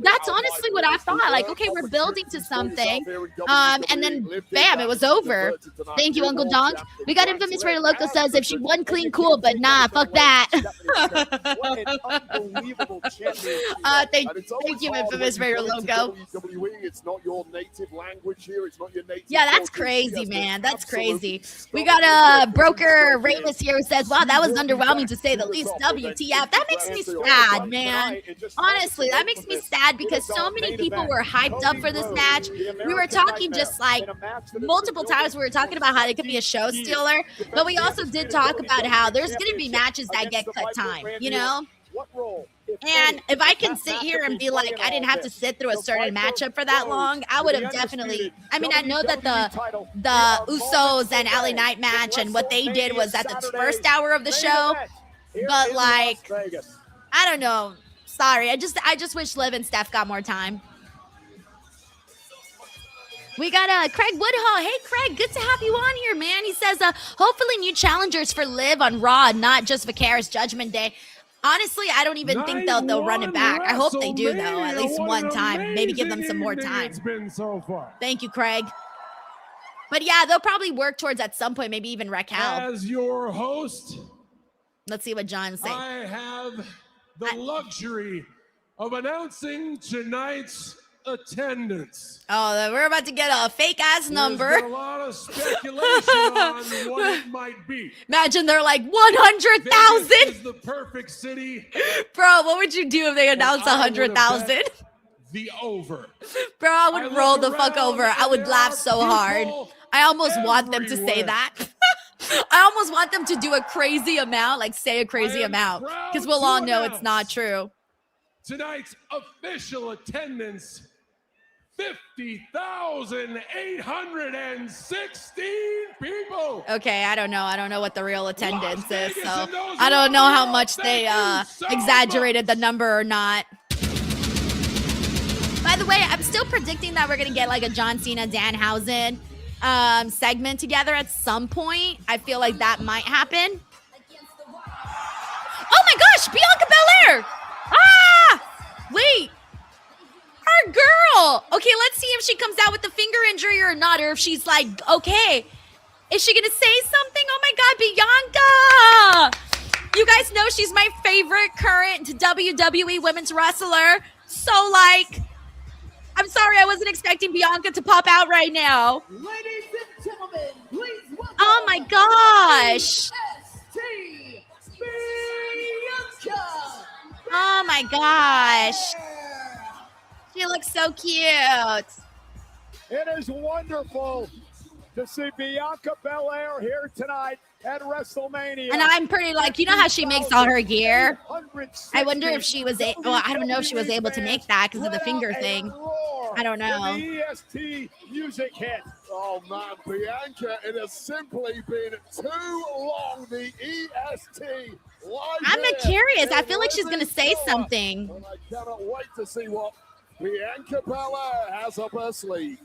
That's honestly what I thought. Like, okay, we're building to something. And then bam, it was over. Thank you, Uncle Dunk. We got Infamous Raider Loco says, if she won clean, cool, but nah, fuck that. Thank you, Infamous Raider Logo. It's not your native language here. It's not your native. Yeah, that's crazy, man. That's crazy. We got Broker Ramus here who says, wow, that was underwhelming to say the least. WTF. That makes me sad, man. Honestly, that makes me sad because so many people were hyped up for this match. We were talking just like multiple times. We were talking about how it could be a show stealer, but we also did talk about how there's going to be matches that get cut time, And if I can sit here and be like, I didn't have to sit through a certain matchup for that long, I would have definitely. I mean, I know that the Usos and LA Knight match and what they did was at the first hour of the show, but like, I don't know. Sorry, I just wish Liv and Steph got more time. We got Craig Woodhull. Hey, Craig, good to have you on here, man. He says, hopefully new challengers for Liv on Raw, not just Vaquer's Judgment Day. Honestly, I don't even think they'll run it back. I hope they do, though, at least one time. Maybe give them some more time. Thank you, Craig. But yeah, they'll probably work towards at some point, maybe even Raquel. As your host, let's see what John's saying. I have the luxury of announcing tonight's attendance. Oh, we're about to get a fake ass number. There's been a lot of speculation on what it might be. Imagine they're like 100,000. This is the perfect city. Bro, what would you do if they announced 100,000? The over. Bro, I would roll the fuck over. I would laugh so hard. I almost want them to say that. I almost want them to do a crazy amount, like say a crazy amount, because we'll all know it's not true. Tonight's official attendance, 50,816 people. Okay, I don't know. I don't know what the real attendance is, so I don't know how much they exaggerated the number or not. By the way, I'm still predicting that we're going to get like a John Cena Danhausen segment together at some point. I feel like that might happen. Oh my gosh, Bianca Belair! Ah! Wait. Our girl! Okay, let's see if she comes out with the finger injury or not, or if she's like, okay. Is she gonna say something? Oh my God, Bianca! You guys know she's my favorite current WWE women's wrestler. So like, I'm sorry, I wasn't expecting Bianca to pop out right now. Ladies and gentlemen, please welcome. Oh my gosh. Oh my gosh. She looks so cute. It is wonderful to see Bianca Belair here tonight at WrestleMania. And I'm pretty like, you know how she makes all her gear? I wonder if she was, well, I don't know if she was able to make that because of the finger thing. I don't know. The EST music hit. Oh man, Bianca, it has simply been too long. The EST. I'm curious. I feel like she's going to say something. And I cannot wait to see what Bianca Belair has up her sleeve.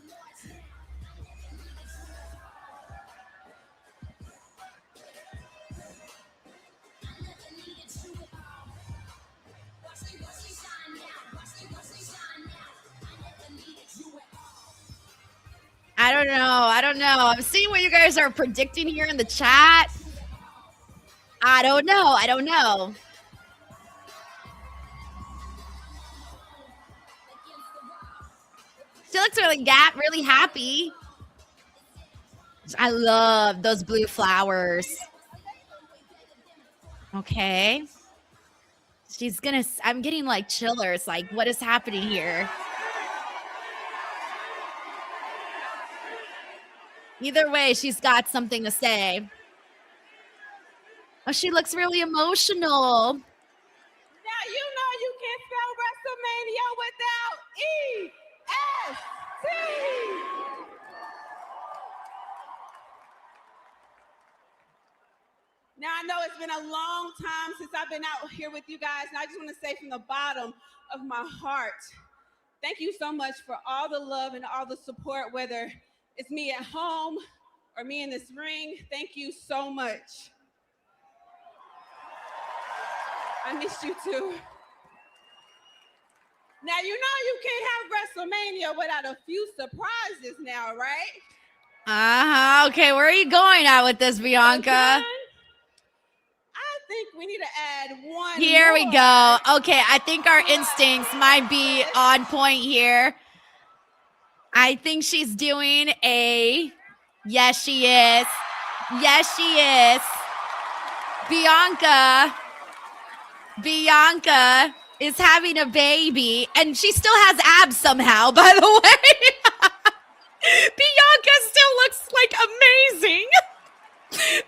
I don't know. I'm seeing what you guys are predicting here in the chat. I don't know. She looks really happy. I love those blue flowers. Okay. I'm getting like chillers. Like, what is happening here? Either way, she's got something to say. Oh, she looks really emotional. Now you know you can't spell WrestleMania without EST. Now I know it's been a long time since I've been out here with you guys, and I just want to say from the bottom of my heart, thank you so much for all the love and all the support, whether it's me at home or me in this ring. Thank you so much. I missed you too. Now, you know you can't have WrestleMania without a few surprises now, right? Okay, where are you going at with this, Bianca? I think we need to add one Here more. we go. Okay, I think our instincts might be on point here. I think she's doing a... Yes, she is. Yes, she is. Bianca is having a baby, and she still has abs somehow, by the way. Bianca still looks like amazing.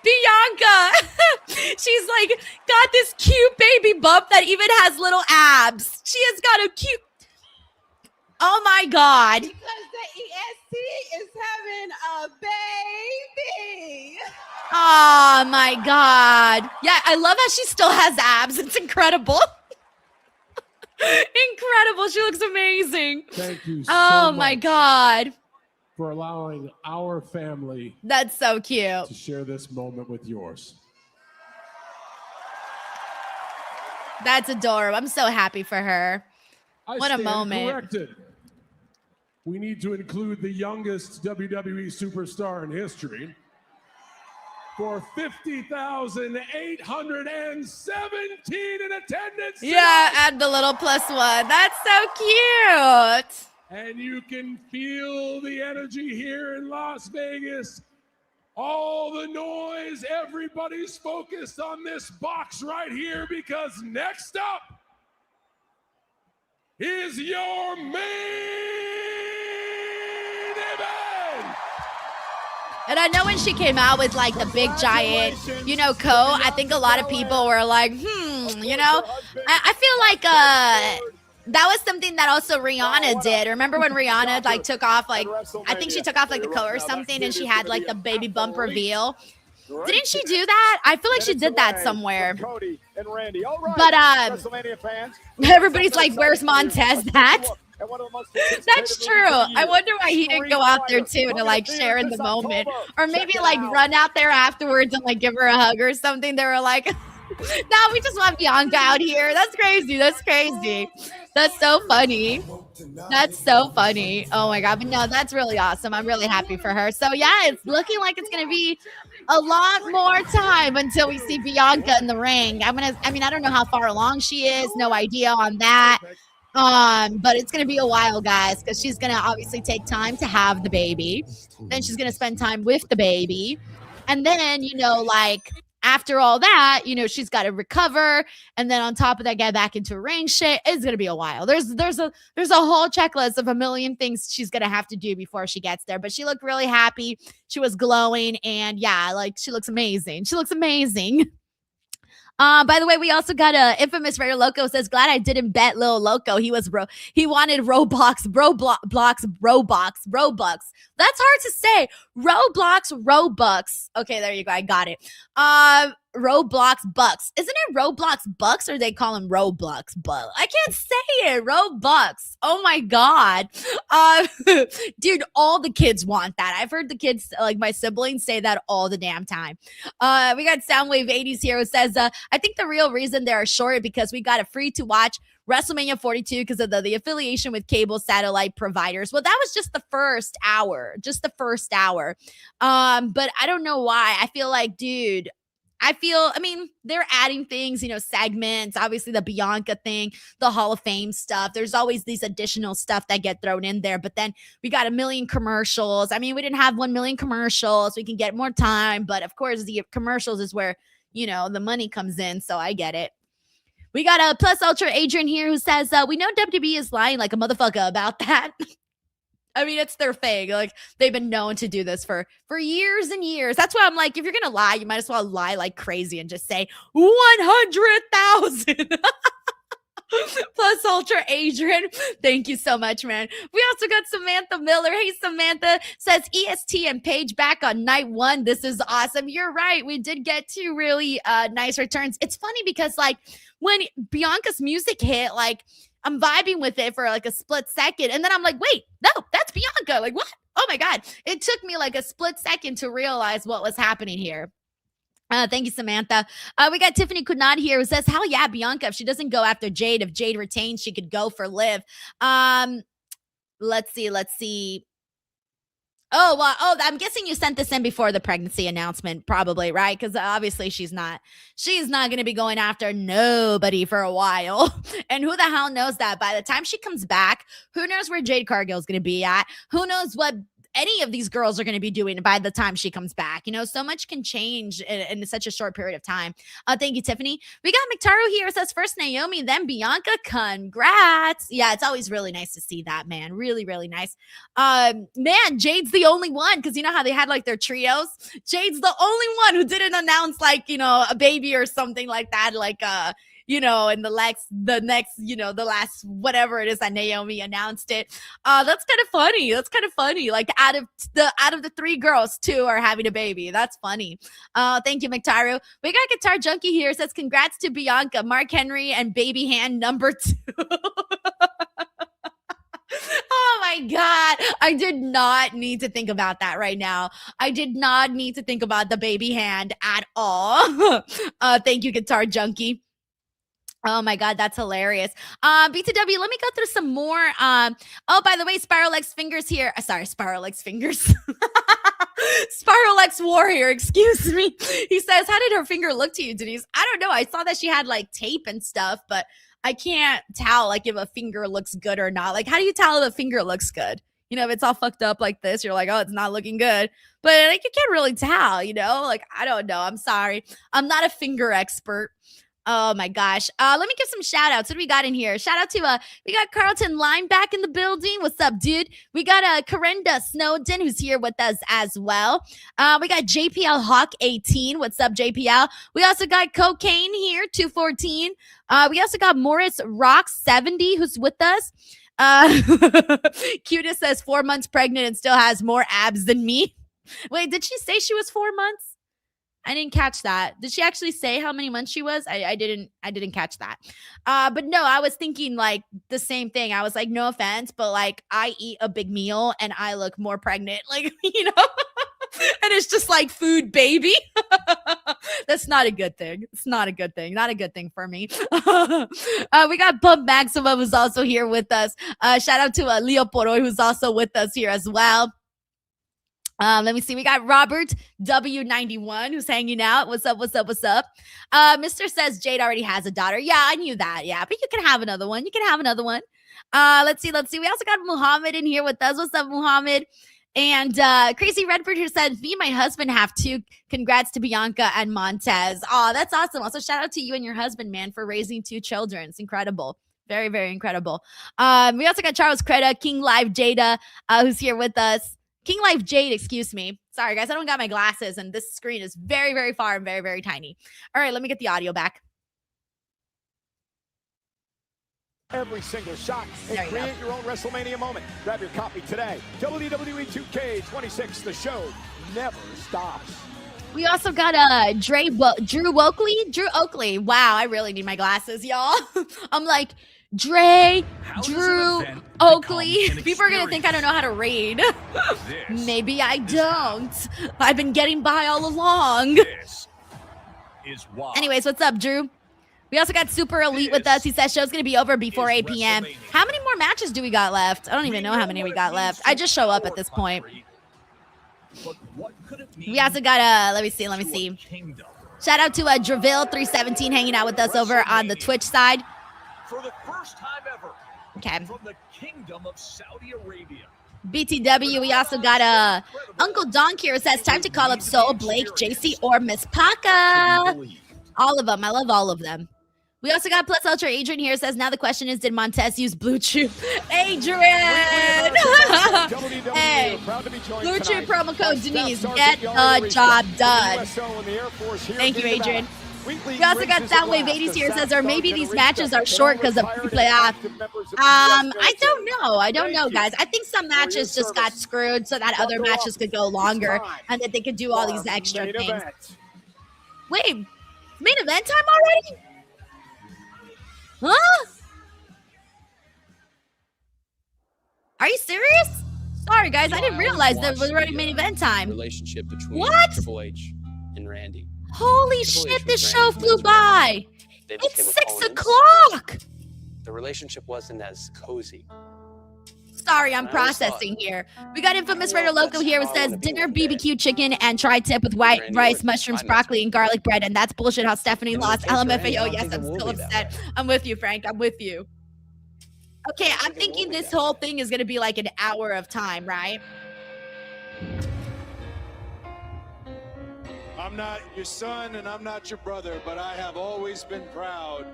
Bianca, she's like got this cute baby bump that even has little abs. She has got a cute... Oh my God. Because the EST is having a baby. Oh my God. Yeah, I love how she still has abs. It's incredible. Incredible. She looks amazing. Thank you so Oh much my God. for allowing our family That's so cute. to share this moment with yours. That's adorable. I'm so happy for her. I What a stand moment. corrected. We need to include the youngest WWE superstar in history for 50,817 in attendance. Yeah, add the little +1. That's so cute. And you can feel the energy here in Las Vegas. All the noise, everybody's focused on this box right here because next up is your main event. And I know when she came out with like the big giant, coat, I think a lot of people were like, I feel like that was something that also Rihanna did. Remember when Rihanna like took off I think she took off like the coat or something and she had like the baby bump reveal. Didn't she do that? I feel like she did that somewhere. Cody and Randy. All right, But WrestleMania fans. everybody's like, where's Montez at? And one of the most That's true. I wonder why he didn't go out there too to like share in the moment, or maybe like run out there afterwards and like give her a hug or something. They were like, "No, we just want Bianca out here." That's crazy. That's crazy. That's so funny. That's so funny. Oh my God. But no, that's really awesome. I'm really happy for her. So yeah, it's looking like it's gonna be a lot more time until we see Bianca in the ring. I mean, I don't know how far along she is. No idea on that. But it's gonna be a while, guys, because she's gonna obviously take time to have the baby. Then she's gonna spend time with the baby, and then like after all that, she's got to recover, and then on top of that, get back into ring shape. It's gonna be a while. There's a whole checklist of a million things she's gonna have to do before she gets there. But she looked really happy. She was glowing, and yeah, like she looks amazing. She looks amazing. By the way, we also got a infamous Rare Loco says, glad I didn't bet Lil Loco. He wanted Roblox. That's hard to say. Roblox. Okay, there you go. I got it. Roblox Bucks. Isn't it Roblox Bucks, or they call him Roblox Bucks? I can't say it. Robux. Oh my God. Dude, all the kids want that. I've heard the kids, like my siblings, say that all the damn time. We got Soundwave 80s here who says, I think the real reason they are short because we got a free to watch WrestleMania 42 because of the affiliation with cable satellite providers. Well, that was just the first hour. But I don't know why. I feel like, dude, they're adding things, segments, obviously the Bianca thing, the Hall of Fame stuff. There's always these additional stuff that get thrown in there. But then we got a million commercials. I mean, we didn't have 1 million commercials. We can get more time. But of course, the commercials is where, the money comes in. So I get it. We got a Plus Ultra Adrian here who says, we know WWE is lying like a motherfucker about that. I mean, it's their thing. Like, they've been known to do this for years and years. That's why I'm like, if you're going to lie, you might as well lie like crazy and just say 100,000. Plus Ultra Adrian. Thank you so much, man. We also got Samantha Miller. Hey, Samantha says EST and Paige back on night 1. This is awesome. You're right. We did get 2 really nice returns. It's funny because like when Bianca's music hit, like I'm vibing with it for like a split second. And then I'm like, wait, no, that's Bianca. Like, what? Oh my God. It took me like a split second to realize what was happening here. Thank you, Samantha. We got Tiffany Kunad here who says, hell yeah, Bianca, if she doesn't go after Jade, if Jade retains, she could go for Liv. Let's see. I'm guessing you sent this in before the pregnancy announcement, probably, right? Because obviously she's not going to be going after nobody for a while. And who the hell knows that by the time she comes back, who knows where Jade Cargill is going to be at? Who knows what any of these girls are going to be doing by the time she comes back? So much can change in such a short period of time. Thank you, Tiffany. We got McTaro here. It says first Naomi, then Bianca. Congrats. Yeah, it's always really nice to see that, man. Really, really nice. Man, Jade's the only one, because you know how they had like their trios? Jade's the only one who didn't announce like, a baby or something like that. Like, in the last whatever it is that Naomi announced it. That's kind of funny. Like out of the 3 girls, 2 are having a baby. That's funny. Thank you, McTyro. We got Guitar Junkie here. Says congrats to Bianca, Mark Henry, and baby hand number 2. Oh my God. I did not need to think about that right now. I did not need to think about the baby hand at all. Thank you, Guitar Junkie. Oh my God, that's hilarious. BTW, let me go through some more. By the way, Spiral X Fingers here. Spiral X Fingers. Spiral X Warrior, excuse me. He says, how did her finger look to you, Denise? I don't know. I saw that she had like tape and stuff, but I can't tell like if a finger looks good or not. Like, how do you tell if a finger looks good? If it's all fucked up like this, you're like, oh, it's not looking good. But like, you can't really tell, Like, I don't know. I'm sorry. I'm not a finger expert. Oh my gosh. Let me give some shout outs. What do we got in here? Shout out to, we got Carlton Line back in the building. What's up, dude? We got Corinda Snowden, who's here with us as well. We got JPL Hawk 18. What's up, JPL? We also got Cocaine here, 214. We also got Morris Rock 70, who's with us. Cutest says 4 months pregnant and still has more abs than me. Wait, did she say she was 4 months? I didn't catch that. Did she actually say how many months she was? I didn't catch that. But no, I was thinking like the same thing. I was like, no offense, but like I eat a big meal and I look more pregnant, like, you know, and it's just like food baby. That's not a good thing. It's not a good thing. Not a good thing for me. We got Pump Maxima who's also here with us. Shout out to Leo Poroy who's also with us here as well. Let me see. We got Robert W91 who's hanging out. What's up? What's up? What's up? Mr. says Jade already has a daughter. Yeah, I knew that. Yeah, but you can have another one. You can have another one. Let's see. Let's see. We also got Muhammad in here with us. What's up, Muhammad? And Crazy Redford here said, me and my husband have two. Congrats to Bianca and Montez. Oh, that's awesome. Also, shout out to you and your husband, man, for raising two children. It's incredible. Very, very incredible. We also got Charles Creda, King Live Jada, who's here with us. King Life Jade, excuse me. Sorry, guys. I don't got my glasses, and this screen is very, very far and very, very tiny. All right, let me get the audio back. Every single shot and create your own WrestleMania moment. Grab your copy today. WWE 2K26, the show never stops. We also got Drew Oakley. Wow, I really need my glasses, y'all. I'm like, Drew Oakley. People are going to think I don't know how to read. Maybe I don't. I've been getting by all along. Anyways, what's up, Drew? We also got Super Elite with us. He says show's going to be over before 8 p.m. How many more matches do we got left? I don't even know how many we got left. I just show up at this point. We also got let me see. Shout out to Draville317 hanging out with us over on the Twitch side. For the first time ever. Okay. From the Kingdom of Saudi Arabia. BTW, we also got Uncle Donk here says time to call up Soul, Blake, JC, or Miss Paca. All of them. I love all of them. We also got Plus Ultra Adrian here says now the question is, did Montez use Blue Chew? Adrian! Hey, Blue Chew promo code Denise. Get the job done. Thank you, Adrian. We also got Soundwave 80s here says, or maybe these matches are short because of playoff. I don't know, guys. I think some matches just got screwed so that other matches could go longer and that they could do all these extra things. Wait, main event time already? Huh? Are you serious? Sorry, guys. I didn't realize there was already main event time. Relationship between Triple H and Randy. Holy shit, this show flew by. It's 6 o'clock. The relationship wasn't as cozy. Sorry, I'm processing here. We got Infamous Raider Loco here who says dinner, BBQ chicken, and tri-tip with white rice, mushrooms, broccoli, and garlic bread. And that's bullshit how Stephanie lost. LMFAO. Yes, I'm still upset. I'm with you, Frank. I'm with you. Okay, I'm thinking this whole thing is going to be like an hour of time, right? I'm not your son and I'm not your brother, but I have always been proud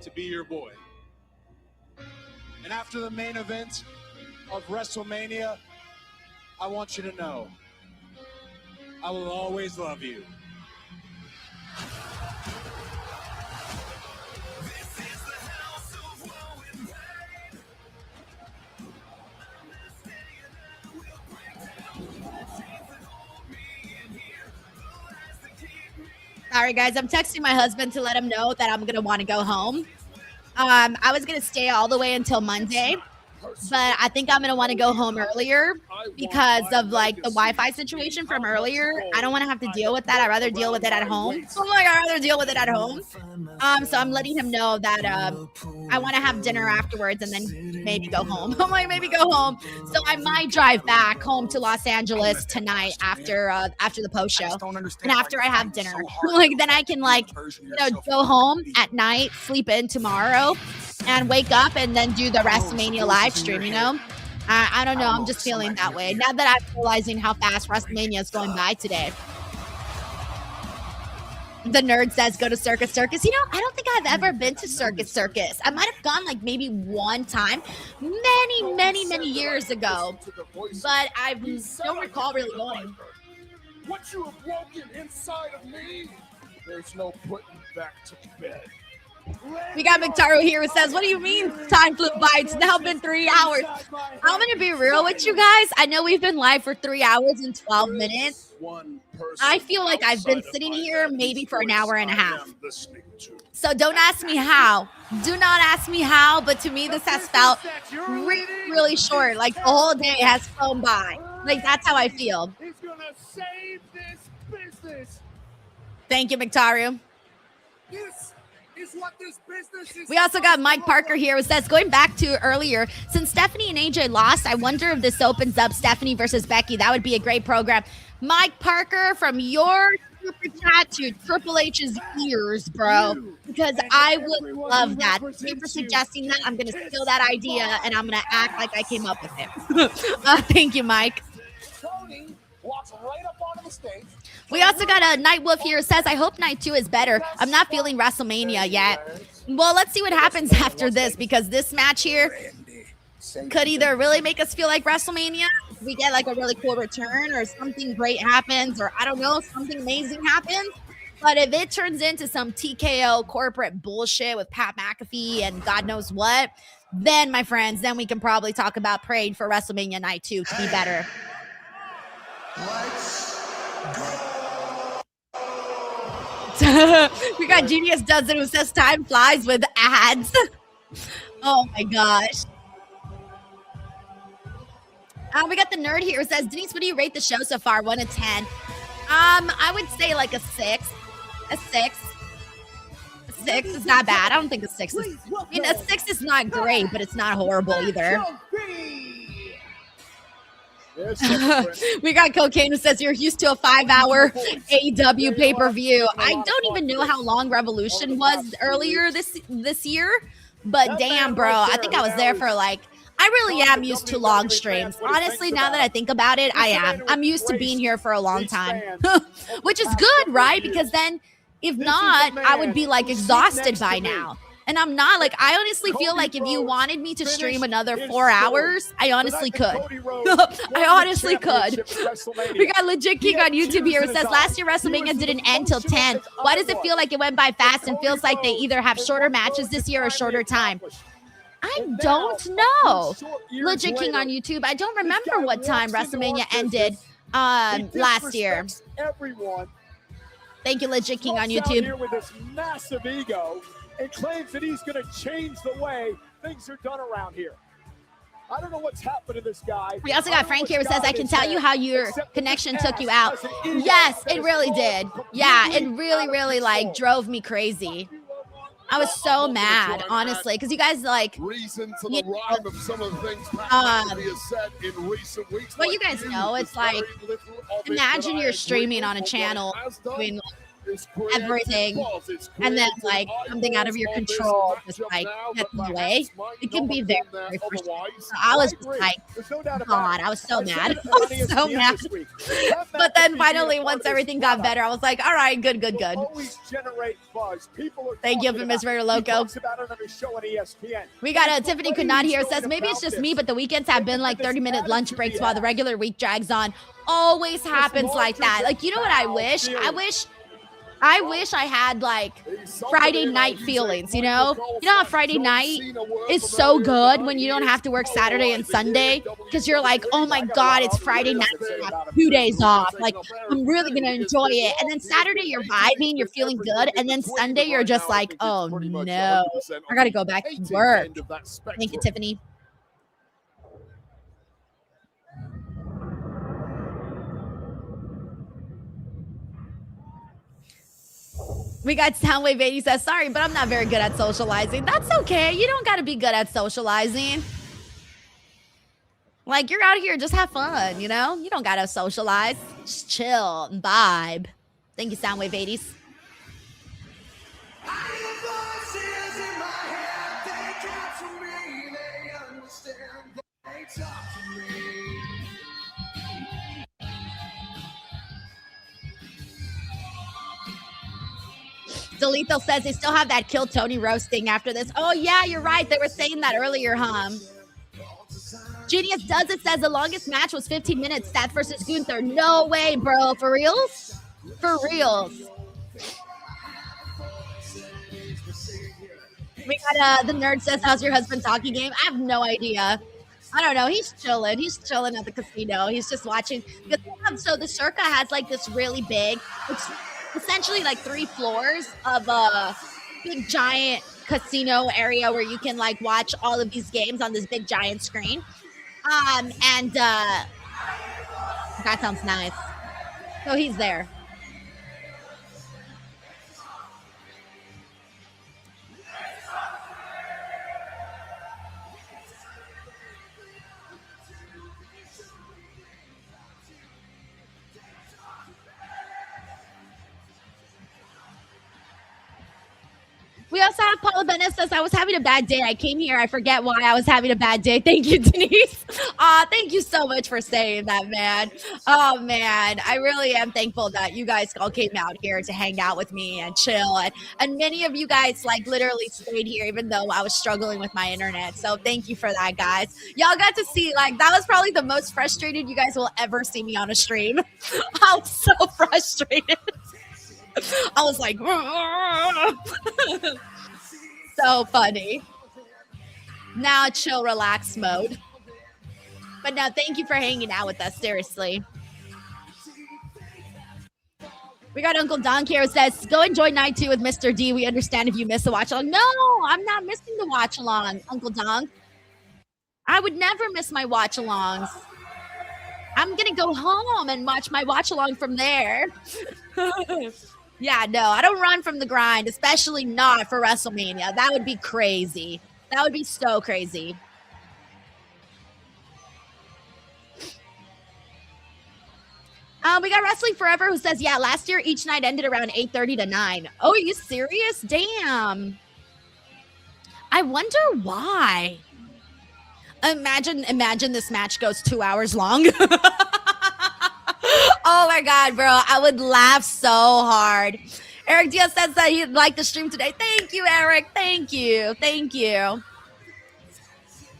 to be your boy. And after the main event of WrestleMania, I want you to know, I will always love you. Sorry, guys. I'm texting my husband to let him know that I'm going to want to go home. I was going to stay all the way until Monday, but I think I'm going to want to go home earlier because of like the Wi-Fi situation from earlier. I don't want to have to deal with that. I'd rather deal with it at home. So I'd rather deal with it at home. So I'm letting him know that I want to have dinner afterwards and then maybe go home. I'm like, maybe go home. So I might drive back home to Los Angeles tonight after the post show and after I have dinner. Like then I can go home at night, sleep in tomorrow, and wake up and then do the WrestleMania live stream, you know? I don't know. I'm just feeling that way. Now that I'm realizing how fast WrestleMania is going by today. The nerd says, go to Circus Circus. You know, I don't think I've ever been to Circus Circus. I might have gone like maybe one time many years ago. But I don't recall really going. What you have broken inside of me, there's no putting back to bed. We got McTaro here who says, what do you mean time flew by? It's now been 3 hours. I'm going to be real with you guys. I know we've been live for 3 hours and 12 minutes. I feel like I've been sitting here maybe for an hour and a half. So don't ask me how. Do not ask me how, but to me this has felt really, really short. Like the whole day has flown by. Like that's how I feel. He's going to save this business. Thank you, McTaru. This is what this business is. We also got Mike Parker here who says, going back to earlier, since Stephanie and AJ lost, I wonder if this opens up Stephanie versus Becky. That would be a great program. Mike Parker, from your super chat to Triple H's ears, bro, because I would love that. Thank you for suggesting that. I'm going to steal that idea, and I'm going to act like I came up with it. Thank you, Mike. Cody walks right up onto the stage. We also got a Night Wolf here who says, I hope night 2 is better. I'm not feeling WrestleMania yet. Well, let's see what happens after this, because this match here could either really make us feel like WrestleMania, we get like a really cool return, or something great happens, or I don't know, something amazing happens. But if it turns into some TKO corporate bullshit with Pat McAfee and God knows what, then, my friends, then we can probably talk about praying for WrestleMania night 2 to be better. We got Genius Does It who says time flies with ads. Oh my gosh. We got the nerd here who says, Denise, what do you rate the show so far? 1 to 10. I would say like a 6. A 6. A 6 is not bad. I don't think a 6 is. I mean, a 6 is not great, but it's not horrible either. We got Cocaine who says you're used to a 5-hour AEW pay-per-view. I don't even know how long Revolution was earlier this year, but damn, bro, I think I was there for like, I really am used to long streams. Honestly, now that I think about it, I am. I'm used to being here for a long time, which is good, right? Because then if not, I would be like exhausted by now. And I'm not. Like, I honestly feel like if you wanted me to stream another 4 hours, I honestly could. I honestly could. We got Legit King on YouTube here who says, last year WrestleMania didn't end till 10. Why does it feel like it went by fast and feels like they either have shorter matches this year or shorter time? I don't know. Legit King on YouTube. I don't remember what time WrestleMania ended last year. Thank you, Legit King on YouTube. Here with this massive ego, and claims that he's going to change the way things are done around here. I don't know what's happened to this guy. We also got Frank here who says, I can tell you how your connection took you out. Yes, it really did. Yeah, it really, really like drove me crazy. I was so mad, honestly, because you guys like reason to the rhyme of some of the things has said in recent weeks. Well, you guys know it's like, imagine you're streaming on a channel doing everything, and then like something out of your control just like gets in the way. It can be very, very frustrating. So I was just like, God, I was so mad. I was so mad. But then finally, once everything got better, I was like, all right, good. Thank you for Miss Raider Loco. We got a Tiffany could not hear. Says maybe it's just me, but the weekends have been like 30-minute lunch breaks while the regular week drags on. Always happens like that. Like, you know what I wish? I wish I had like Friday night feelings, you know? You know how Friday night is so good when you don't have to work Saturday and Sunday because you're like, oh my God, it's Friday night. I have 2 days off. Like, I'm really going to enjoy it. And then Saturday you're vibing, you're feeling good. And then Sunday you're just like, oh no, I got to go back to work. Thank you, Tiffany. We got Soundwave 80 says, sorry, but I'm not very good at socializing. That's okay. You don't got to be good at socializing. Like, you're out here, just have fun, you know? You don't got to socialize. Just chill and vibe. Thank you, Soundwave 80s. Delito says they still have that Kill Tony roast thing after this. Oh, yeah, you're right. They were saying that earlier, Genius Does It says the longest match was 15 minutes. Seth versus Gunther. No way, bro. For reals? For reals. We got the nerd says, how's your husband talking game? I have no idea. I don't know. He's chilling. He's chilling at the casino. He's just watching. So the Circa has like this really big, it's essentially like 3 floors of a big giant casino area where you can like watch all of these games on this big giant screen. And that sounds nice. So he's there. We also have Paula Bennett says, I was having a bad day. I came here. I forget why I was having a bad day. Thank you, Denise. Thank you so much for saying that, man. Oh, man. I really am thankful that you guys all came out here to hang out with me and chill. And many of you guys, like, literally stayed here, even though I was struggling with my internet. So thank you for that, guys. Y'all got to see, like, that was probably the most frustrated you guys will ever see me on a stream. I was so frustrated. I was like, so funny. Now chill, relax mode. But no, thank you for hanging out with us, seriously. We got Uncle Don here who says, go enjoy night 2 with Mr. D. We understand if you miss the watch along. No, I'm not missing the watch along, Uncle Don. I would never miss my watch alongs. I'm going to go home and watch my watch along from there. Yeah, no, I don't run from the grind, especially not for WrestleMania. That would be crazy. That would be so crazy. We got Wrestling Forever who says, yeah, last year each night ended around 8:30 to 9. Oh, are you serious? Damn. I wonder why. Imagine this match goes 2 hours long. Oh my God, bro. I would laugh so hard. Eric Diaz says that he'd like the stream today. Thank you, Eric. Thank you. Thank you.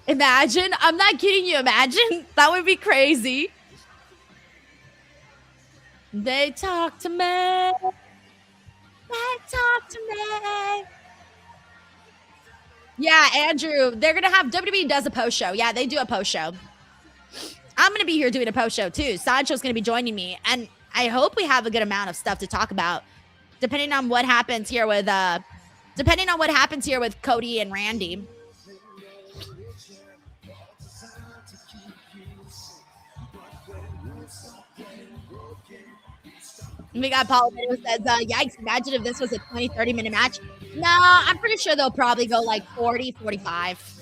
Imagine. I'm not kidding you. Imagine. That would be crazy. They talk to me. They talk to me. Yeah, Andrew. They're going to have WWE does a post show. Yeah, they do a post show. I'm going to be here doing a post show too. Sancho's going to be joining me. And I hope we have a good amount of stuff to talk about, depending on what happens here with Cody and Randy. We got Paul who says, yikes, imagine if this was a 20-30 minute match. No, I'm pretty sure they'll probably go like 40, 45.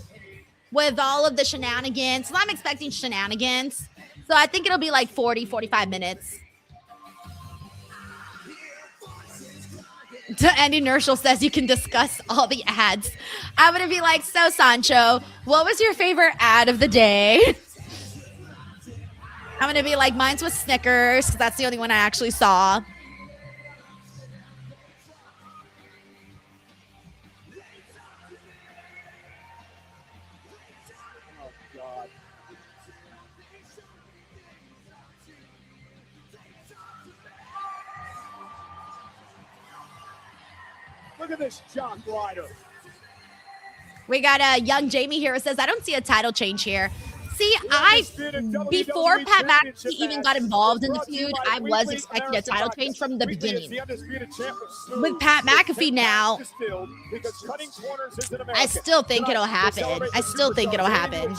With all of the shenanigans. So I'm expecting shenanigans. So I think it'll be like 40, 45 minutes. Andy Nerschel says you can discuss all the ads. I'm going to be like, so Sancho, what was your favorite ad of the day? I'm going to be like, mine's with Snickers, because that's the only one I actually saw. Look at this jock rider. We got a young Jamie here who says, I don't see a title change here. See, before Pat McAfee even got involved in the feud, I was expecting a title change from the beginning. With Pat McAfee now, I still think it'll happen. I still think it'll happen.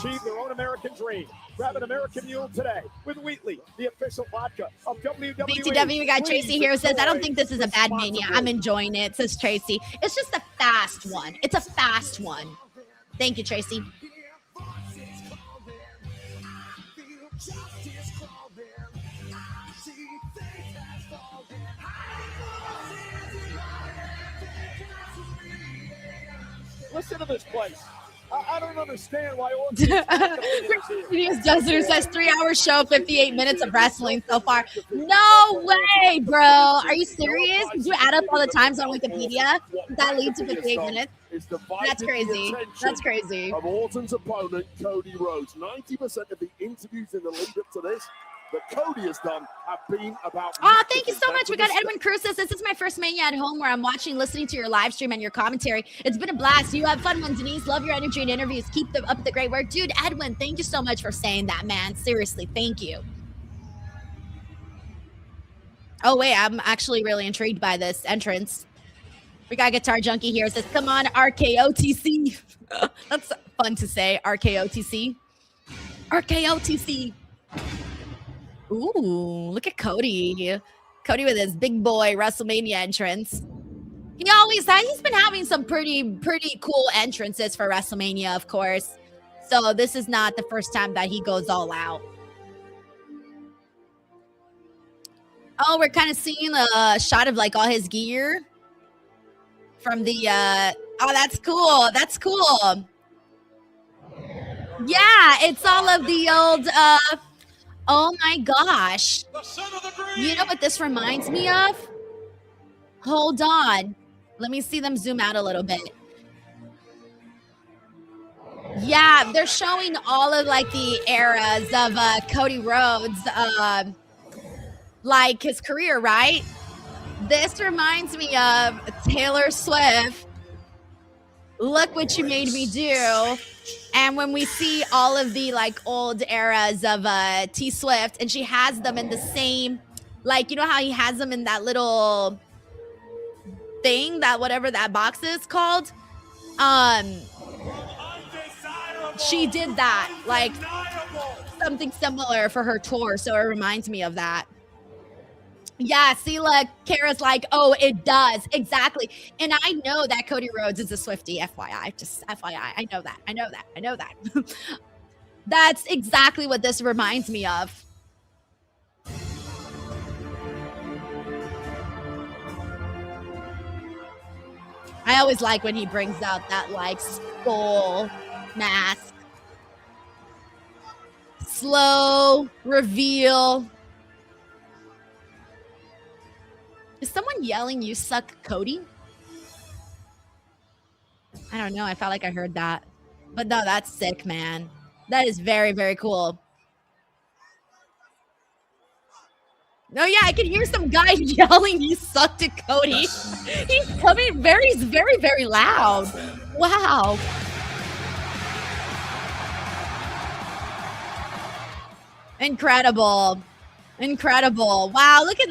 Grab an American Mule today with Wheatley, the official vodka of WWE. BTW, we got Tracy here who says, I don't think this is a bad Mania. I'm enjoying it, says Tracy. It's just a fast one. It's a fast one. Thank you, Tracy. Listen to this place. I don't understand why Orton Desert says 3-hour show, 58 minutes of wrestling so far. No way, bro. Are you serious? Did you add up all the times on Wikipedia? Did that lead to 58 minutes? That's crazy. That's crazy. Of Orton's opponent, Cody Rhodes. 90% of the interviews in the lead up to this that Cody has done have been about. Oh, thank you so much. We got Edwin Cruz says, this is my first Mania at home where I'm watching, listening to your live stream and your commentary. It's been a blast. You have fun one, Denise. Love your energy and interviews. Keep up the great work. Dude, Edwin, thank you so much for saying that, man. Seriously, thank you. Oh, wait, I'm actually really intrigued by this entrance. We got Guitar Junkie here. It says, come on, RKOTC. That's fun to say, RKOTC. RKOTC. Ooh, look at Cody. Cody with his big boy WrestleMania entrance. He's been having some pretty cool entrances for WrestleMania, of course. So this is not the first time that he goes all out. Oh, we're kind of seeing a shot of like all his gear from the oh, that's cool. That's cool. Yeah, it's all of the old oh my gosh. You know what this reminds me of? Hold on. Let me see them zoom out a little bit. Yeah, they're showing all of like the eras of Cody Rhodes, like his career, right? This reminds me of Taylor Swift. Look what you made me do. And when we see all of the like old eras of T Swift, and she has them in the same, like, you know how he has them in that little thing, that whatever that box is called. She did that, like something similar for her tour. So it reminds me of that. Yeah, see, look, Kara's like, oh, it does. Exactly. And I know that Cody Rhodes is a Swiftie, FYI. Just FYI. I know that. That's exactly what this reminds me of. I always like when he brings out that, like, skull mask. Slow reveal. Is someone yelling, you suck, Cody? I don't know. I felt like I heard that. But no, that's sick, man. That is very, very cool. No, yeah, I can hear some guy yelling, you suck to Cody. He's coming very, very loud. Wow. Incredible. Incredible. Wow, look at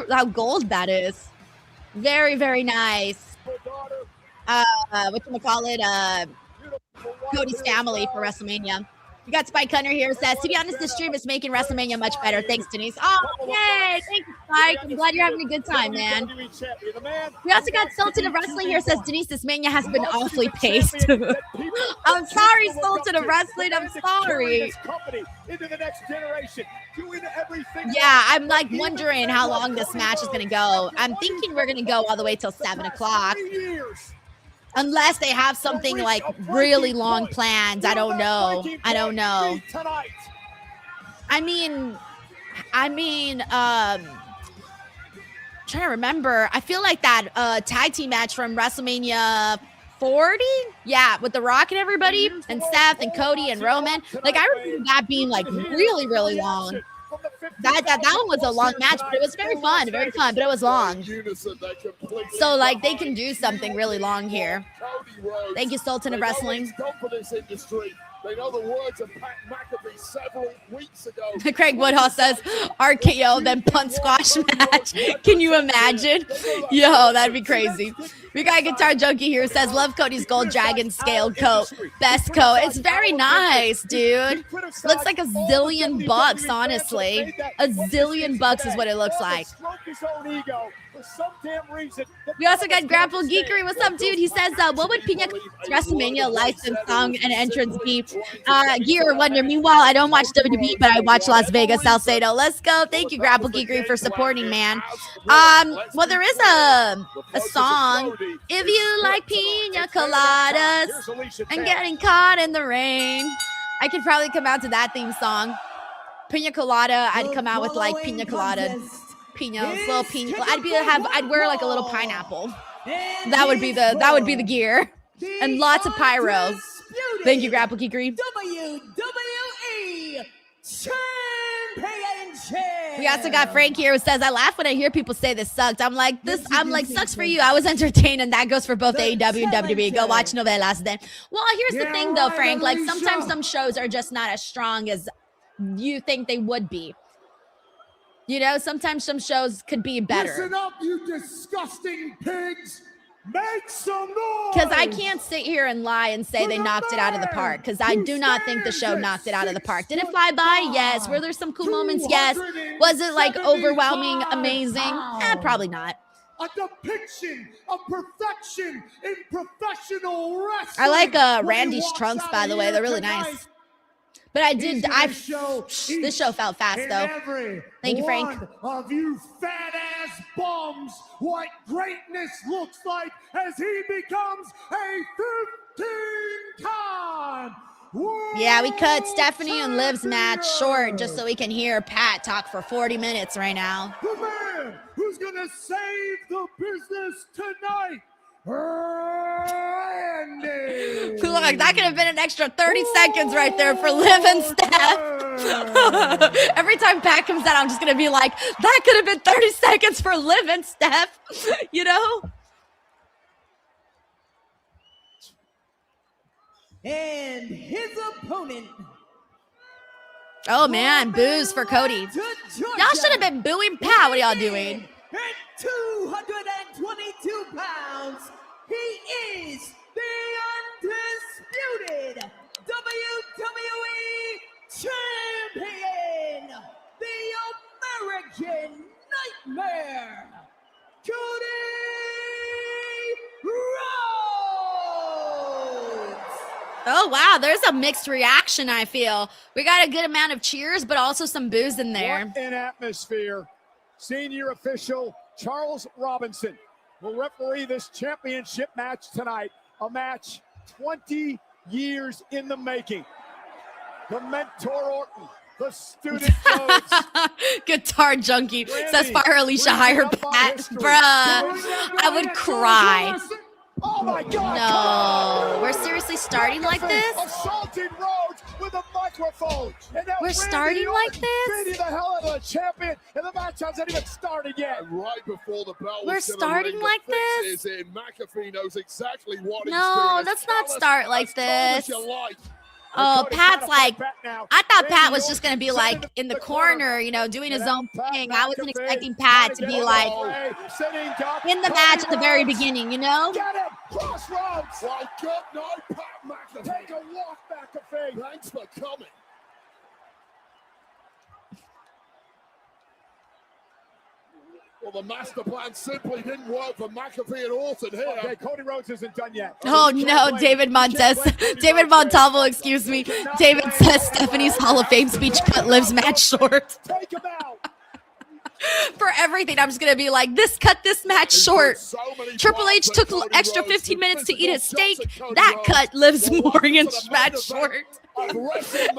how gold that is. Very, very nice. Whatchamacallit, Cody's family for WrestleMania. We got Spike Hunter here, says, to be honest, this stream is making WrestleMania much better. Thanks, Denise. Oh, yay. Thank you, Spike. I'm glad you're having a good time, man. We also got Sultan of Wrestling here, says, Denise, this Mania has been awfully paced. I'm sorry, Sultan of Wrestling. I'm sorry. Yeah, I'm like wondering how long this match is going to go. I'm thinking we're going to go all the way till 7 o'clock. Unless they have something like really long planned. I don't know. I mean, trying to remember. I feel like that tag team match from WrestleMania 40? Yeah, with The Rock and everybody, and Seth and Cody and Roman. Like, I remember that being like really, really long. That one was a long match, but it was very fun, but it was long. So, like, they can do something really long here. Thank you, Sultan of Wrestling. They know the words of McAfee several weeks ago. Craig Woodhull says, RKO, then punt squash match. Can you imagine? Yo, that'd be crazy. We got a Guitar Junkie here, says, love Cody's gold dragon scale coat. Best coat. It's very nice, dude. Looks like $1,000,000, honestly. $1,000,000 is what it looks like. We also got Grapple Geekery. What's up, dude? He says, what would Pina WrestleMania license song and entrance be? Gear Wonder. Meanwhile, I don't watch WWE, but I watch Las Vegas, Salcedo. Let's go. Thank you, Grapple Geekery, for supporting, man. Well, there is a song. If you like pina coladas and getting caught in the rain. I could probably come out to that theme song. Pina colada. I'd come out with like pina colada. Pinos, little pina. I'd wear like a little pineapple. That would be the gear, and lots of pyro. Thank you, Grapple Geekery. WWE Championship. We also got Frank here who says, I laugh when I hear people say this sucked. I'm like, sucks for you. I was entertained, and that goes for both AEW and WWE. Go watch novelas then. Well, here's the thing though, Frank. Like sometimes some shows are just not as strong as you think they would be. You know, sometimes some shows could be better. Listen up, you disgusting pigs. Make some noise! Because I can't sit here and lie and say they knocked it out of the park, because I do not think the show knocked it out of the park. Did it fly by? Yes. Were there some cool moments? Yes. Was it like overwhelming, amazing? Probably not. A depiction of perfection in professional wrestling. I like Randy's trunks, by the way. They're really nice. But this show felt fast, though. Thank you, Frank. One of you fat-ass bums, what greatness looks like as he becomes a 15-time world. Yeah, we cut Stephanie and Liv's match short just so we can hear Pat talk for 40 minutes right now. The man who's going to save the business tonight. Randy. Look, that could have been an extra 30 seconds right there for Liv and Steph. Every time Pat comes out, I'm just going to be like, that could have been 30 seconds for Liv and Steph, you know? And his opponent. Oh, man, boos for Cody. Y'all should have been booing Pat. What are y'all doing? At 222 pounds, he is the undisputed WWE Champion, the American Nightmare, Cody Rhodes. Oh, wow, there's a mixed reaction, I feel. We got a good amount of cheers, but also some boos in there. What an atmosphere. Senior official Charles Robinson will referee this championship match tonight, a match 20 years in the making. The mentor Orton, the student Rhodes. Guitar junkie says fire Alicia hire Pat. Bruh, I would cry. Oh my God! No, we're seriously starting like this? Assaulting Rhodes with a microphone. We're starting like this? Beating the hell out of the champion, and the match hasn't even started yet. And right before the bell We're starting like this? McAfee knows exactly what he's doing. No, let's not start like this. Oh, Pat's like, I thought Pat was just going to be like in the corner, you know, doing his own thing. I wasn't expecting Pat to be like in the match at the very beginning, you know? Get him! Crossroads! Well, good night, Pat McAfee. Take a walk, McAfee. Thanks for coming. Well, the master plan simply didn't work for McAfee and Orton here. Okay, Cody Rhodes isn't done yet. Oh, no, David Montes. David Montalvo, excuse me. David says Stephanie's Hall of Fame speech cut Liv's match short. Take him out. For everything, I'm just going to be like, cut this match short. Triple H took extra 15 minutes to eat his steak. That cut Liv's Morgan's match short.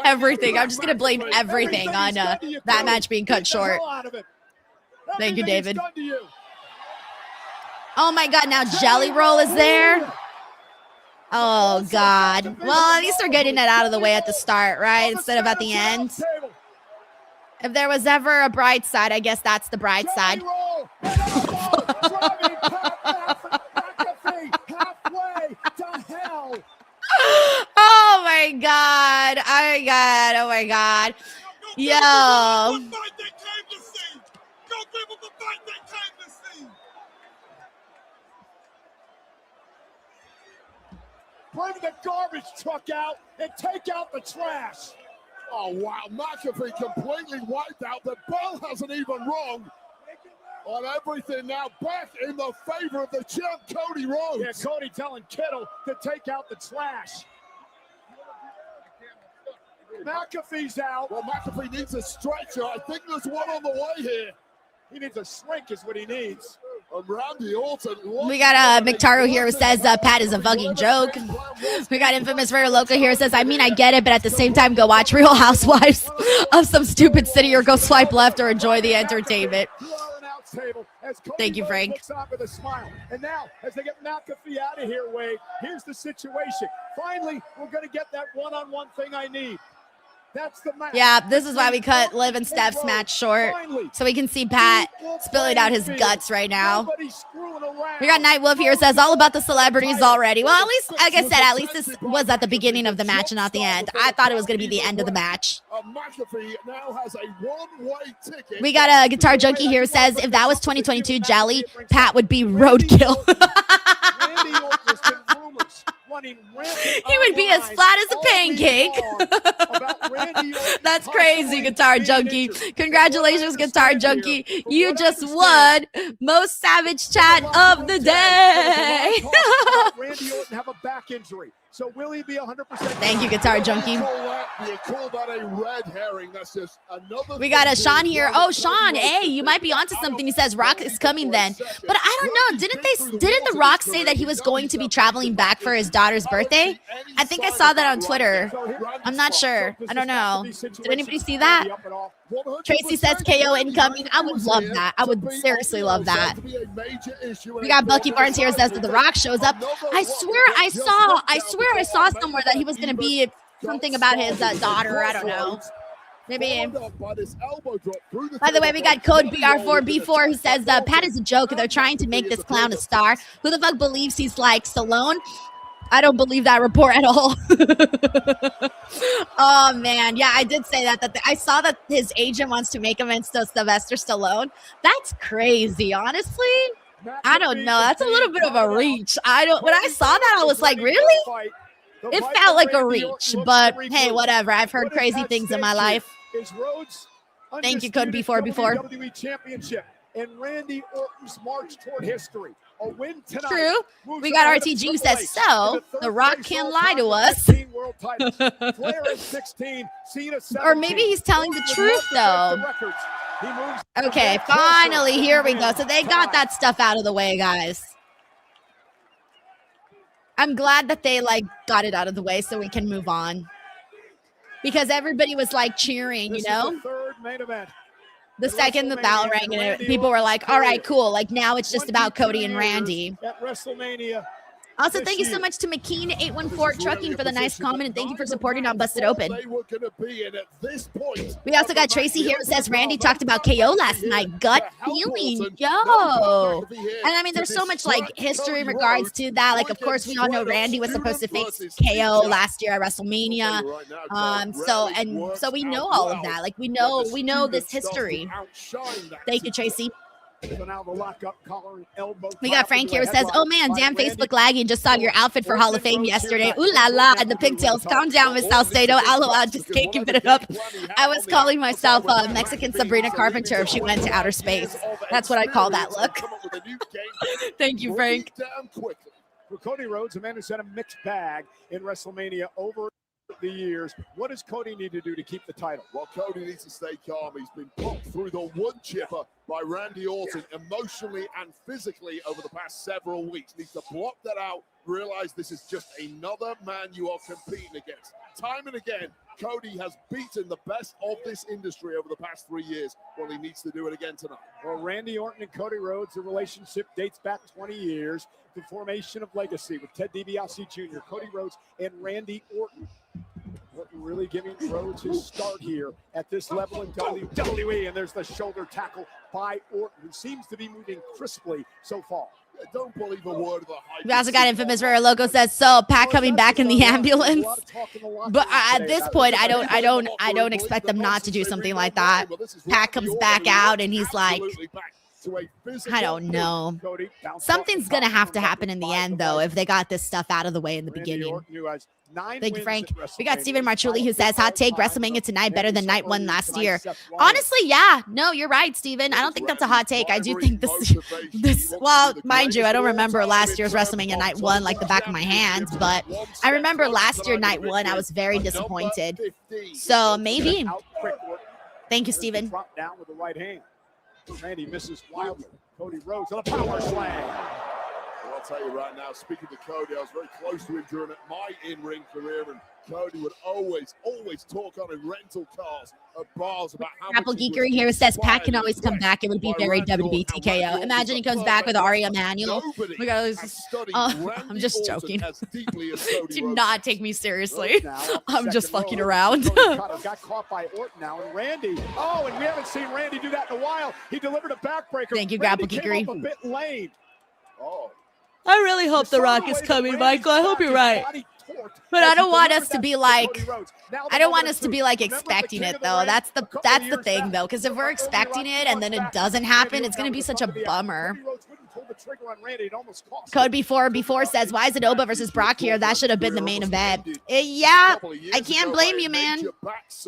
Everything. I'm just going to blame everything on that match being cut short. Thank you, David. Oh, my God. Now Jelly Roll is there. Oh, God. Well, at least they're getting it out of the way at the start, right? Instead of at the end. If there was ever a bright side, I guess that's the bright side. Oh, my God. Oh, my God. Oh, my God. Yo. Bring the garbage truck out and take out the trash. Oh, wow. McAfee completely wiped out. The bell hasn't even rung on everything now. Back in the favor of the champ, Cody Rhodes. Yeah, Cody telling Kittle to take out the trash. McAfee's out. Well, McAfee needs a stretcher. I think there's one on the way here. He needs a shrink is what he needs. Randy Orton. We got McTaro here who says Pat is a fucking joke. We got Infamous Rare Loco here who says, I mean, I get it, but at the same time, go watch Real Housewives of some stupid city or go swipe left or enjoy the entertainment. Thank you, Frank. With a smile. And now, as they get McAfee out of here, Wade, here's the situation. Finally, we're going to get that one-on-one thing I need. That's the match. Yeah, this is why we cut Liv and Steph's match short, so we can see Pat spilling out his guts right now. We got Night Wolf here, says all about the celebrities already. Well, at least, like I said, at least this was at the beginning of the match and not the end. I thought it was going to be the end of the match. McAfee now has a one-way ticket. We got a Guitar Junkie here, says if that was 2022 Jelly, Pat would be roadkill. He would be as flat as a pancake. That's crazy, Guitar Junkie. Congratulations, Guitar Junkie. You just won most savage chat of the day. Randy Orton have a back injury. So will he be 100%? Thank you, Guitar Junkie. You call that a red herring. That's just another. We got a Sean here. Oh, Sean, hey, you might be onto something. He says Rock is coming then. But I don't know. Didn't The Rock say that he was going to be traveling back for his daughter's birthday? I think I saw that on Twitter. I'm not sure. I don't know. Did anybody see that? Tracy says KO incoming. I would love that. I would seriously love that. We got Bucky Barnes here, says that The Rock shows up. I swear I saw somewhere that he was going to be something about his daughter. I don't know. Maybe. By the way, we got code BR4B4 who says Pat is a joke. They're trying to make this clown a star. Who the fuck believes he's like Stallone? I don't believe that report at all. Oh, man. Yeah, I did say that. I saw that his agent wants to make him into Sylvester Stallone. That's crazy, honestly. I don't know. That's a little bit of a reach. When I saw that, I was like, really? It felt like a reach, but hey, whatever. I've heard crazy things in my life. Thank you, Code B4B4. WWE Championship and Randy Orton's march toward history. A win tonight. True. We got RTG who says, so The Rock can't lie to us. Or maybe he's telling the truth, though. Okay, finally, here we go. So they got that stuff out of the way, guys. I'm glad that they got it out of the way so we can move on. Because everybody was cheering, you know? The second the bell rang and people were like, all right, cool. Now it's just about Cody and Randy. At WrestleMania. Also, thank you so much to McKean814 Trucking for the nice comment, and thank you for supporting on Busted Open. We also got Tracy here who says Randy talked about KO last night. Gut feeling, yo. And I mean, there's so much history in regards to that. Of course, we all know Randy was supposed to face KO last year at WrestleMania. So we know all of that. We know this history. Thank you, Tracy. So now the lockup, collar, and elbow. We got Frank here who says, oh man, damn Facebook lagging. Just saw your outfit for Hall of Fame yesterday. Ooh la la, and the pigtails. Calm down, Miss Salcedo. LOL, just can't keep it up. I was calling myself Mexican Sabrina Carpenter if she went to outer space. That's what I call that look. Thank you, Frank. For Cody Rhodes, a man who's had a mixed bag in WrestleMania over the years. What does Cody need to do to keep the title? Well, Cody needs to stay calm. He's been popped through the wood chipper by Randy Orton emotionally and physically over the past several weeks. Needs to block that out, realize this is just another man you are competing against. Time and again, Cody has beaten the best of this industry over the past 3 years. Well, he needs to do it again tonight. Well, Randy Orton and Cody Rhodes, the relationship dates back 20 years. The formation of legacy with Ted DiBiase Jr., Cody Rhodes, and Randy Orton. Orton really giving Rhodes his start here at this level in WWE. And there's the shoulder tackle by Orton, who seems to be moving crisply so far. Don't believe a word of the hype. We also got Infamous Rare Logo says, so Pat coming back in the ambulance. But at this point, I don't expect them not to do something like that. Pat comes back out and he's like, I don't know. Something's going to have to happen in the end, though, if they got this stuff out of the way in the beginning. Thank you, Frank. We got Steven Marchuli who says, hot take, WrestleMania tonight better than night one last year. Honestly, yeah. No, you're right, Steven. I don't think that's a hot take. I do think this well, mind you, I don't remember last year's WrestleMania night one like the back of my hand, but I remember last year night one, I was very disappointed. So maybe. Thank you, Steven. Drop down with the right hand. Randy misses wildly. Cody Rhodes on a power slam. I'll tell you right now, speaking to Cody, I was very close to him during my in-ring career, and Cody would always talk on in rental cars at bars about how Apple Geekery here says Pat can always come back. It would be very WWE TKO. Imagine he comes back with Ari Emanuel. I'm just joking. Do not take me seriously. I'm just fucking around. Got caught by Orton now, and Randy. Oh, and we haven't seen Randy do that in a while. He delivered a backbreaker. Thank you, Randy Apple Geekery. came up a bit late. Oh. I really hope The Rock is coming, Michael. I hope you're right. But I don't want us to be like, expecting it though. That's the thing though, because if we're expecting it and then it doesn't happen, it's gonna be such a bummer. Code before says, why is it Oba versus Brock here? That should have been the main event. Yeah, I can't blame you, man.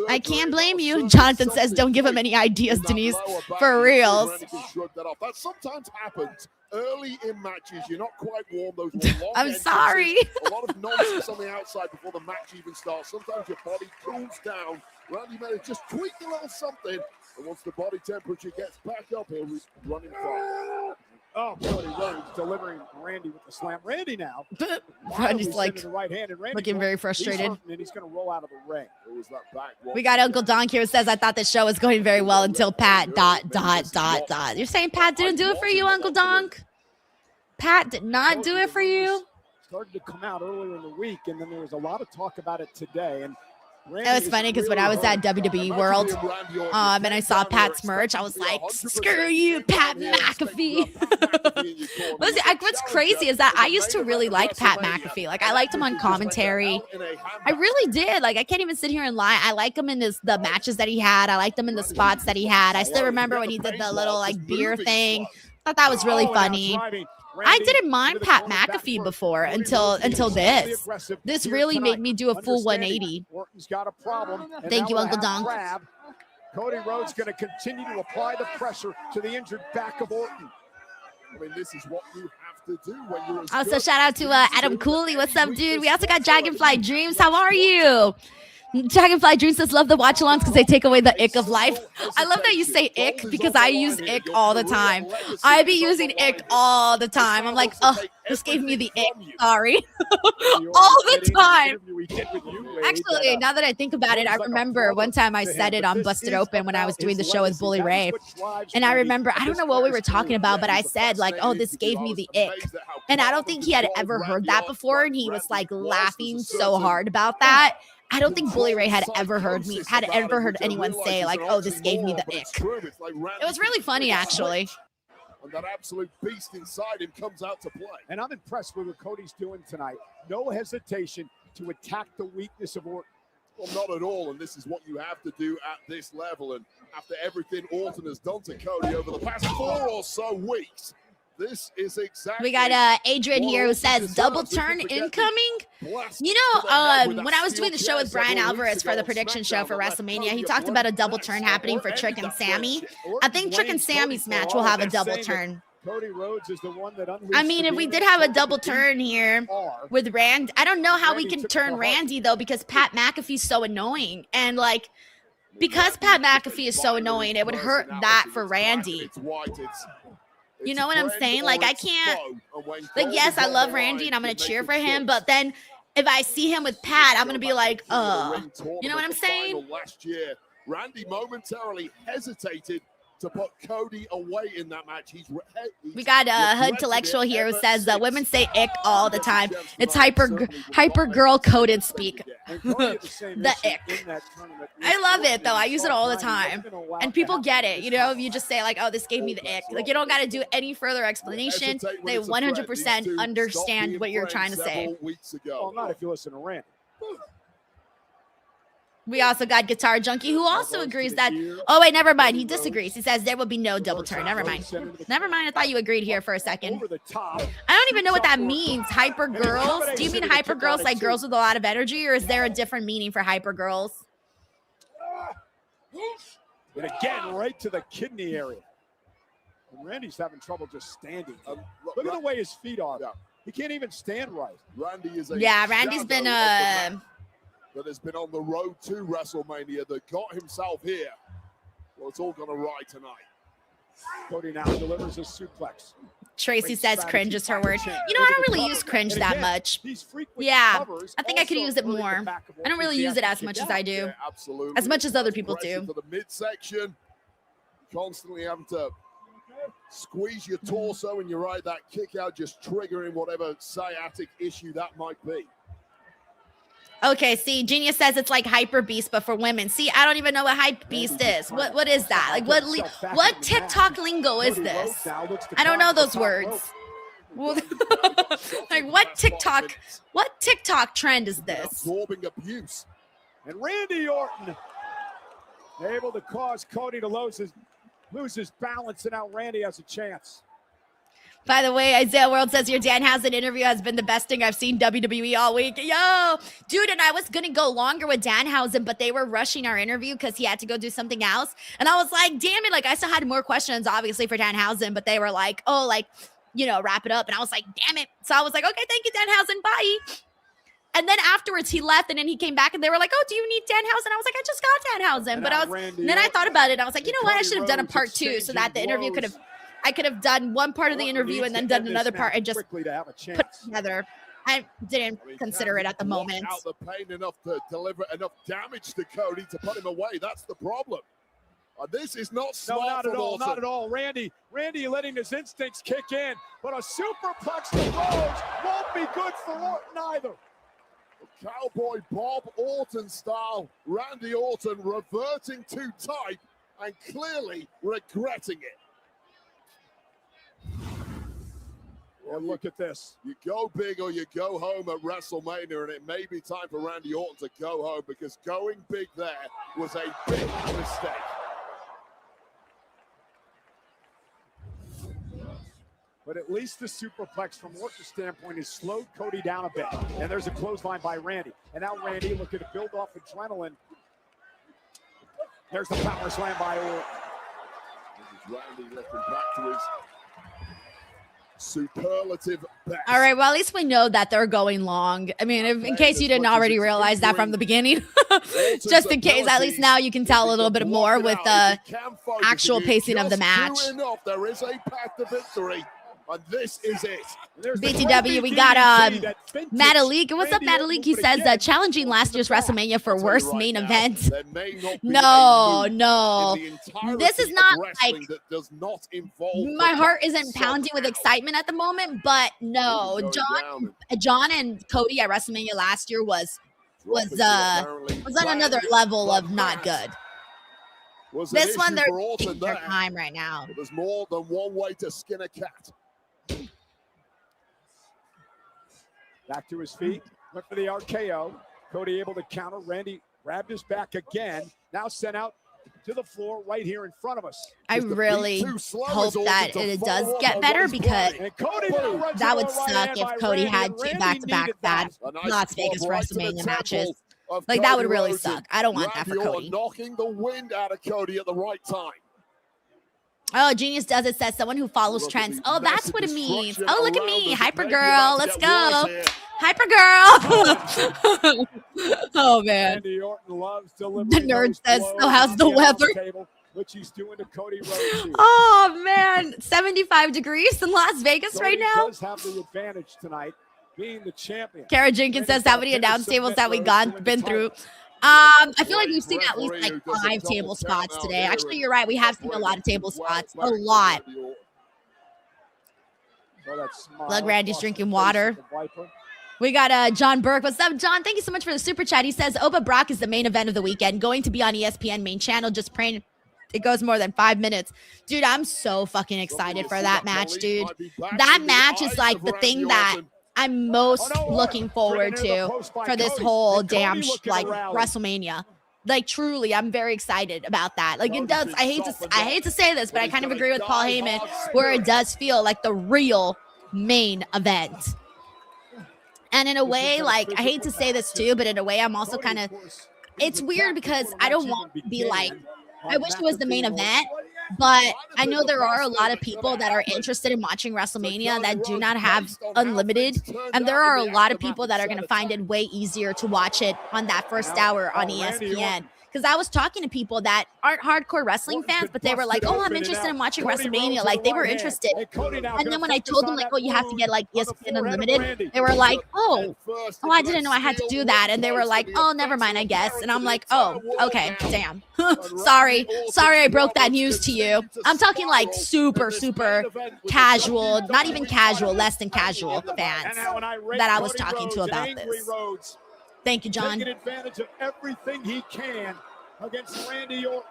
I can't blame you. Jonathan says, don't give him any ideas, Denise. For reals. That sometimes happens. Early in matches, you're not quite warm. Those long I'm sorry. A lot of nonsense on the outside before the match even starts. Sometimes your body cools down. Randy may have just tweaked a little something, and once the body temperature gets back up, he'll be running fast. Oh, Cody Rhodes delivering Randy with the slam. Randy now. Randy's like the right hand, and Randy looking very frustrated. He's going to roll out of the ring. We got Uncle Donk here who says, I thought the show was going very well until Pat ... You're saying Pat didn't do it for you, Uncle Donk? Pat did not do it for you? Started to come out earlier in the week, and then there was a lot of talk about it today. And it was funny because when I was at WWE World and I saw Pat's merch, I was like, screw you, Pat McAfee. What's crazy is that I used to really like Pat McAfee. Like, I liked him on commentary. I really did. Like, I can't even sit here and lie. I like him in the matches that he had. I liked him in the spots that he had. I still remember when he did the little, like, beer thing. I thought that was really funny. I didn't mind Pat McAfee before until this. This really made me do a full 180. Thank you, Uncle Donk. Cody Rhodes going to continue to apply the pressure to the injured back of Orton. I mean, this is what you have to do when you're also, shout out to Adam Cooley. What's up, dude? We also got Dragonfly Dreams. How are you? Dragonfly Dream says, love the watch-alongs because they take away the ick of life. I love that you say ick because I use ick all the time. I be using ick all the time. I'm like, oh, this gave me the ick. Sorry. All the time. Actually, now that I think about it, I remember one time I said it on Busted Open when I was doing the show with Bully Ray. And I remember, I don't know what we were talking about, but I said like, oh, this gave me the ick. And I don't think he had ever heard that before. And he was like laughing so hard about that. I don't think Bully Ray had ever heard anyone say like, oh, this gave me the ick. It was really funny, actually. And that absolute beast inside him comes out to play. And I'm impressed with what Cody's doing tonight. No hesitation to attack the weakness of Orton. Well, not at all, and this is what you have to do at this level. And after everything Orton has done to Cody over the past 4 or so weeks, this is exactly. We got Adrian here who says double turn incoming. You know, when I was doing the show with Brian Alvarez for the prediction show for WrestleMania, he talked about a double turn happening for Trick and Sammy. I think Trick and Sammy's match will have a double turn. Cody Rhodes is the one that I mean, if we did have a double turn here with Randy, I don't know how we can turn Randy though, because Pat McAfee's so annoying, and like because Pat McAfee is so annoying, it would hurt that for Randy. You know what I'm saying? Like, I can't, like, yes, I love Randy and I'm going to cheer for him, but then if I see him with Pat, I'm going to be like, you know what I'm saying? Last year, Randy momentarily hesitated to put Cody away in that match. We got Hood Intellectual here who says women say ick all the time. It's hyper girl coded speak. The ick. I love it though. I use it all the time, and people get it. You know, you just say like, "Oh, this gave me the ick." Like you don't got to do any further explanation. They 100% understand what you're trying to say. Well, not if you listen to Randy. We also got Guitar Junkie, who also agrees that, oh, wait, never mind. He disagrees. He says there will be no double turn. Never mind. Never mind. I thought you agreed here for a second. I don't even know what that means. Hyper girls? Do you mean hyper girls like girls with a lot of energy, or is there a different meaning for hyper girls? And again, right to the kidney area. And Randy's having trouble just standing. Look at the way his feet are. He can't even stand right. Randy is Randy's been that has been on the road to WrestleMania that got himself here. Well, it's all gone awry tonight. Cody now delivers a suplex. Tracy says cringe is her word. You know, I don't really use cringe that much. Yeah, I think I could use it more. I don't really use it as much as I do. Yeah, absolutely. As much as other people do. For the midsection, constantly having to squeeze your torso, and you're right, that kick out just triggering whatever sciatic issue that might be. Okay, see, Genius says it's like Hyper Beast, but for women. See, I don't even know what Hype Beast is. What is that? Like, what TikTok lingo is this? I don't know those words. Like, what TikTok trend is this? Absorbing abuse. And Randy Orton able to cause Cody to lose his balance, and now Randy has a chance. By the way, Isaiah World says your Danhausen interview has been the best thing I've seen WWE all week. Yo, dude, and I was going to go longer with Danhausen, but they were rushing our interview because he had to go do something else. And I was like, damn it. Like, I still had more questions, obviously, for Danhausen, but they were like, oh, like, you know, wrap it up. And I was like, damn it. So I was like, okay, thank you, Danhausen. Bye. And then afterwards he left, and then he came back and they were like, oh, do you need Danhausen? I was like, I just got Danhausen. But then I thought about it. And I was like, you know what? I should have done a part 2 so that the interview I could have done one part of the interview and then done another part and just put it together. I didn't consider it at the moment. Out the pain enough to deliver enough damage to Cody to put him away. That's the problem. This is not smart. No, not at all. Orton. Not at all. Randy letting his instincts kick in, but a superplex to Rhodes won't be good for Orton either. Cowboy Bob Orton style. Randy Orton reverting to type and clearly regretting it. Well, look at this. You go big or you go home at WrestleMania, and it may be time for Randy Orton to go home because going big there was a big mistake. But at least the superplex from Orton's standpoint has slowed Cody down a bit. And there's a clothesline by Randy. And now Randy looking to build off adrenaline. There's the power slam by Orton. This is Randy looking back to his superlative best. All right, well, at least we know that they're going long. I mean, in case you didn't already realize that from the beginning, just in case, at least now you can tell a little bit more with the actual pacing of the match. There is a path to victory, and this is it. BTW, we got Matalik. What's up, Matalik? He says challenging last year's WrestleMania for worst main event. No. This is not like my heart isn't pounding with excitement at the moment, but no, John and Cody at WrestleMania last year was on another level of not good. This one, they're taking their time right now. There's more than one way to skin a cat. Back to his feet, went for the RKO. Cody able to counter. Randy grabbed his back again. Now sent out to the floor right here in front of us. I really hope that it does get better because that would suck if Cody had 2 back-to-back bad Las Vegas WrestleMania matches. Like, that would really suck. I don't want that for Cody. Knocking the wind out of Cody at the right time. Oh, Genius Does It says someone who follows trends. Oh, that's what it means. Oh, look at me. Hyper girl. Let's go. Hyper girl. Oh, man. The nerd says, so how's the weather? Oh, man. 75 degrees in Las Vegas right now. Does have the advantage tonight, being the champion. Kara Jenkins says, how many announce tables that we've been through? I feel like we've seen at least like 5 table spots today. Actually, you're right. We have seen a lot of table spots. A lot. Look, Randy's drinking water. We got John Burke. What's up, John? Thank you so much for the super chat. He says, Oba Brock is the main event of the weekend. Going to be on ESPN main channel. Just praying it goes more than 5 minutes. Dude, I'm so fucking excited for that match, dude. That match is like the thing that I'm most looking forward to for this whole damn like WrestleMania. Like, truly, I'm very excited about that. Like, it does. I hate to say this, but I kind of agree with Paul Heyman, where it does feel like the real main event. And in a way, like, I hate to say this too, but in a way, I'm also kind of. It's weird because I don't want to be like. I wish it was the main event. But I know there are a lot of people that are interested in watching WrestleMania that do not have unlimited. And there are a lot of people that are going to find it way easier to watch it on that first hour on ESPN. because I was talking to people that aren't hardcore wrestling fans, but they were like, oh, I'm interested in watching WrestleMania. Like, they were interested. And then when I told them, like, oh, you have to get, like, ESPN Unlimited, they were like, oh, I didn't know I had to do that. And they were like, oh, never mind, I guess. And I'm like, oh, okay, damn. Sorry I broke that news to you. I'm talking, like, super casual, not even casual, less than casual fans that I was talking to about this. Thank you, John. Taking advantage of everything he can against Randy Orton.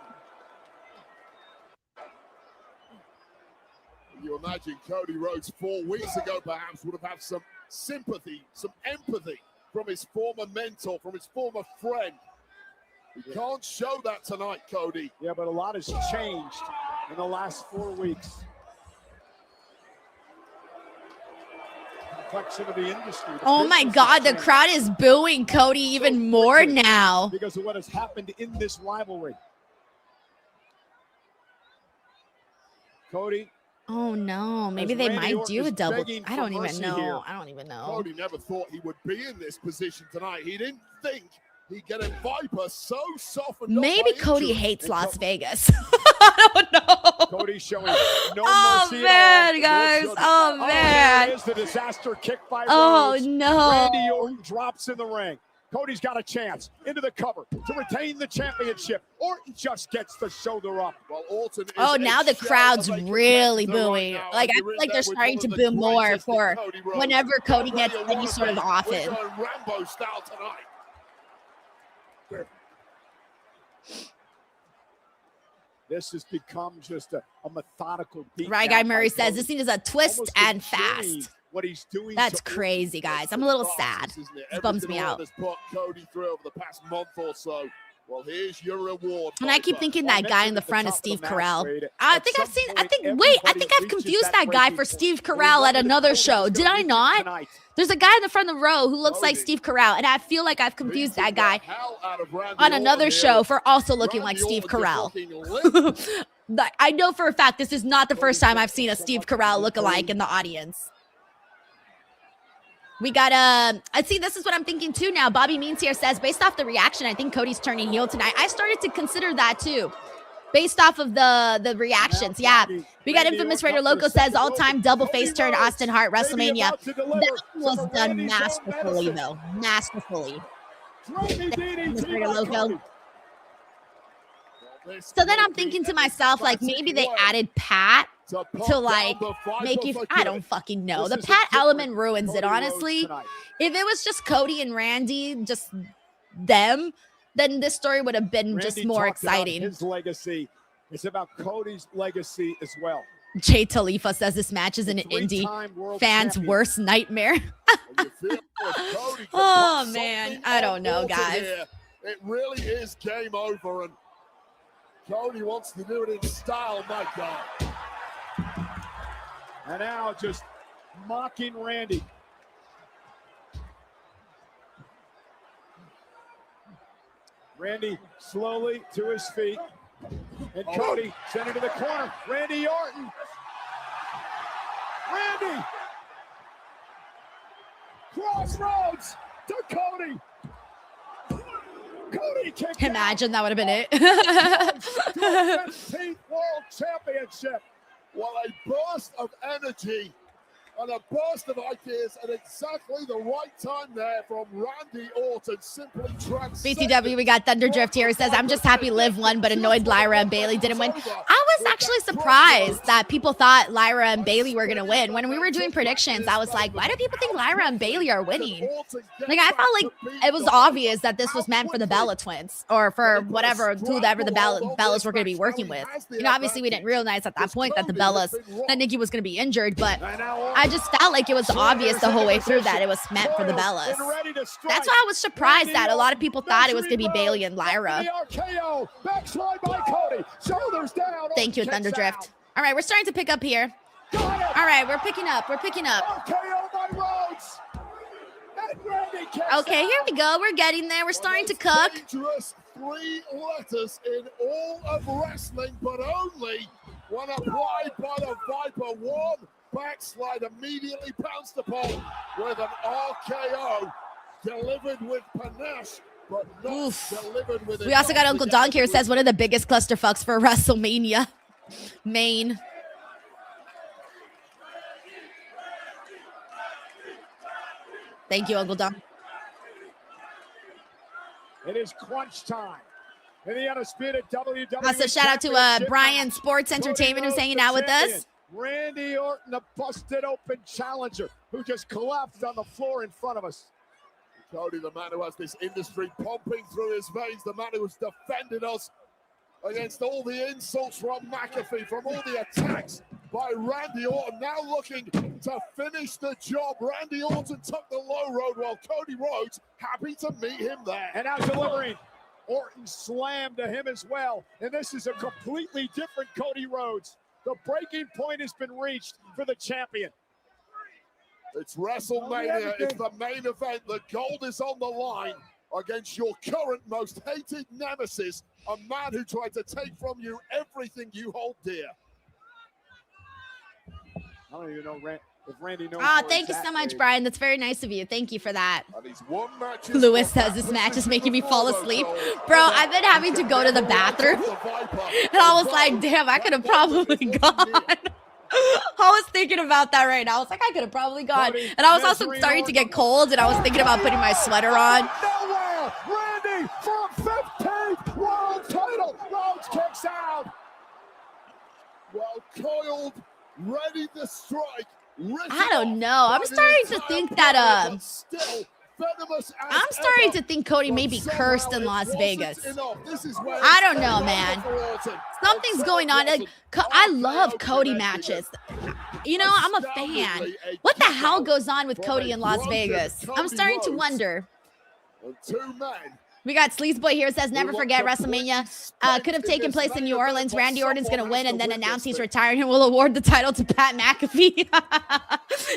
You imagine Cody Rhodes 4 weeks ago perhaps would have had some sympathy, some empathy from his former mentor, from his former friend. You can't show that tonight, Cody. Yeah, but a lot has changed in the last 4 weeks. Of the industry. Oh my God, the crowd is booing Cody even more now because of what has happened in this rivalry. Cody. Oh no, maybe they might do a double. I don't even know. Cody never thought he would be in this position tonight. He didn't think he'd get a Viper so softened. Maybe Cody hates Las Vegas. I don't know. Cody showing no mercy at all. Guys. Oh man. Is the disaster kick by Rhodes. No. Randy Orton drops in the ring. Cody's got a chance into the cover to retain the championship. Orton just gets the shoulder up. Well, Orton now the crowd's really booing. Like, I feel like they're starting to boo more for whenever Cody gets any sort of offense. Rambo style tonight. This has become just a methodical beat. Right Guy Murray says this thing is a twist and fast. What he's doing. That's crazy, guys. I'm a little sad. It bums me out. Cody through over the past month or so. Well, here's your reward. And I keep thinking that guy in the front is Steve Carell. I think I've confused that guy for Steve Carell at another show. Did I not? There's a guy in the front of the row who looks like Steve Carell, and I feel like I've confused that guy on another show for also looking like Steve Carell. I know for a fact this is not the first time I've seen a Steve Carell look-alike in the audience. We got I see, this is what I'm thinking too now. Bobby Means here says, based off the reaction, I think Cody's turning heel tonight. I started to consider that too, based off of the reactions. Yeah. We got Infamous Raider Loco says, all-time double face turn Austin Hart WrestleMania. That was done masterfully though. Masterfully. Infamous Raider Loco. So then I'm thinking to myself, like, maybe they added Pat to like make you, I don't fucking know. The Pat element ruins it, honestly. If it was just Cody and Randy, just them, then this story would have been just more exciting. His legacy. It's about Cody's legacy as well. Jay Talifa says this match is an indie fan's worst nightmare. Oh man, I don't know, guys. It really is game over, and Cody wants to do it in style, my God. And now just mocking Randy. Randy slowly to his feet. And Cody sent it to the corner. Randy Orton. Randy. Crossroads to Cody. Cody kicked Imagine that would have been it. 15th World Championship. Well, a burst of energy and a burst of ideas at exactly the right time there from Randy Orton. Simply transcended. BTW, we got Thunderdrift here. He says, I'm just happy Liv won, but annoyed Lyra and Bayley didn't win. I was actually surprised that people thought Lyra and Bayley were going to win. When we were doing predictions, I was like, why do people think Lyra and Bayley are winning? Like, I felt like it was obvious that this was meant for the Bella twins or for whoever the Bellas were going to be working with. You know, obviously we didn't realize at that point that that Nikki was going to be injured, but I just felt like it was obvious the whole way through that it was meant for the Bellas. That's why I was surprised that a lot of people thought it was going to be Bayley and Lyra. Thank you, Thunderdrift. All right, we're starting to pick up here. All right, we're picking up. Okay, here we go. We're getting there. We're starting to cook. 3 letters in all of wrestling, but only when applied by the Viper. One backslide immediately pounced upon with an RKO delivered with panache but not delivered with it. We also got Uncle Donk here, says one of the biggest clusterfucks for WrestleMania. Main. Thank you, Uncle Donk. It is crunch time. In the Undisputed WWE. Also, shout out to Brian Sports Entertainment who's hanging out with us. Randy Orton, the busted open challenger, who just collapsed on the floor in front of us. Cody, the man who has this industry pumping through his veins, the man who has defended us against all the insults from McAfee, from all the attacks by Randy Orton, now looking to finish the job. Randy Orton took the low road while Cody Rhodes happy to meet him there. And now delivering. Orton slammed to him as well. And this is a completely different Cody Rhodes. The breaking point has been reached for the champion. It's WrestleMania. It's the main event. The gold is on the line against your current most hated nemesis, a man who tried to take from you everything you hold dear. I don't even know if Randy knows. Thank you so much, Brian. That's very nice of you. Thank you for that. Lewis Lewis says this match is making me fall asleep. Bro, I've been having to go to the bathroom. And I was like, damn, I could have probably gone. I was thinking about that right now. I was like, I could have probably gone. And I was also starting to get cold, and I was thinking about putting my sweater on. Nowhere! Randy for a 15th world title. Rhodes kicks out. Well coiled, ready to strike. I don't know. I'm starting to think that I'm starting to think Cody may be cursed in Las Vegas. I don't know, man. Something's going on. Like, I love Cody matches. You know, I'm a fan. What the hell goes on with Cody in Las Vegas? I'm starting to wonder. We got Sleazeboy here, says, never forget WrestleMania could have taken place in New Orleans. Randy Orton's going to win and then announce he's retiring and will award the title to Pat McAfee.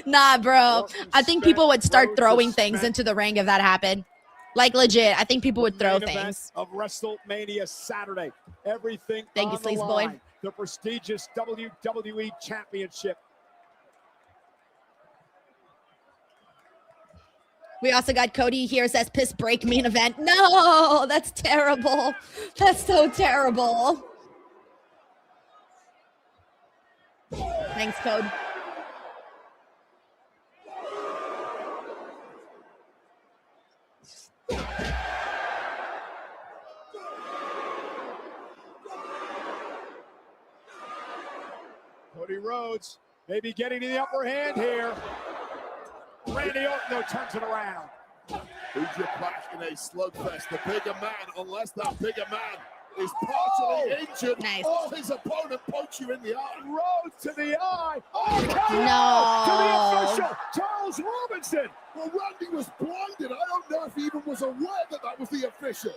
Nah, bro. I think people would start throwing things into the ring if that happened. Like, legit. I think people would throw things. Of WrestleMania Saturday. Everything Thank you, Sleazeboy. The prestigious WWE Championship. We also got Cody here, says piss break main event. No, that's terrible. That's so terrible. Thanks, Code. Cody Rhodes maybe getting to the upper hand here. Randy Orton, though, turns it around. Who's your back in a slugfest? The bigger man, unless that bigger man is partially injured, or his opponent pokes you in the eye. Rhodes to the eye. No. To the official, Charles Robinson. Well, Randy was blinded. I don't know if he even was aware that that was the official.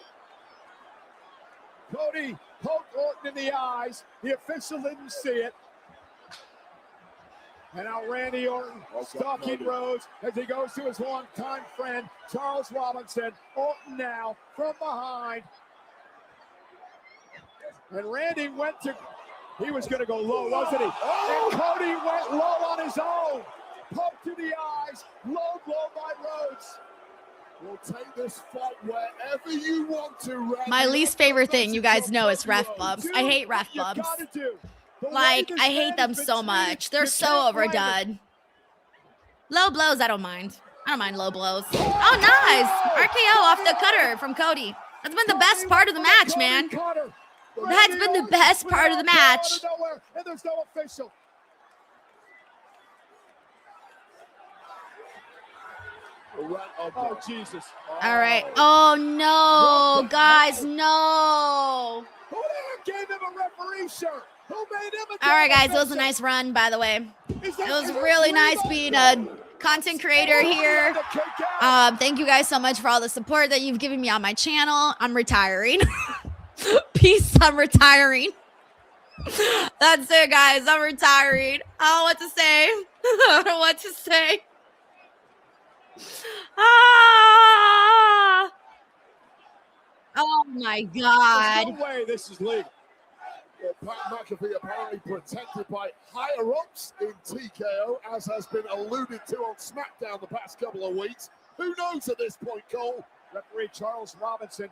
Cody poked Orton in the eyes. The official didn't see it. And now Randy Orton stalking Rhodes as he goes to his longtime friend, Charles Robinson. Orton now from behind. And Randy he was going to go low, wasn't he? And Cody went low on his own. Poke to the eyes, low blow by Rhodes. We'll take this fight wherever you want to, Randy. My least favorite thing, you guys know, is ref bumps. I hate ref bumps. Like, I hate them so much. They're so overdone. Low blows, I don't mind. I don't mind low blows. Oh, nice. RKO off the cutter from Cody. That's been the best part of the match, man. That's been the best part of the match. And there's no official. Oh, Jesus. All right. Oh, no. Guys, no. Who gave him a referee shirt? All right, guys, it was a nice run, by the way. It was really nice being a content creator here. Thank you guys so much for all the support that you've given me on my channel. I'm retiring. Peace, I'm retiring. That's it, guys. I'm retiring. I don't know what to say. I don't know what to say. Ah! Oh, my God. There's no way this is legal. Pat McAfee apparently protected by higher-ups in TKO, as has been alluded to on SmackDown the past couple of weeks. Who knows at this point, Cole? Referee Charles Robinson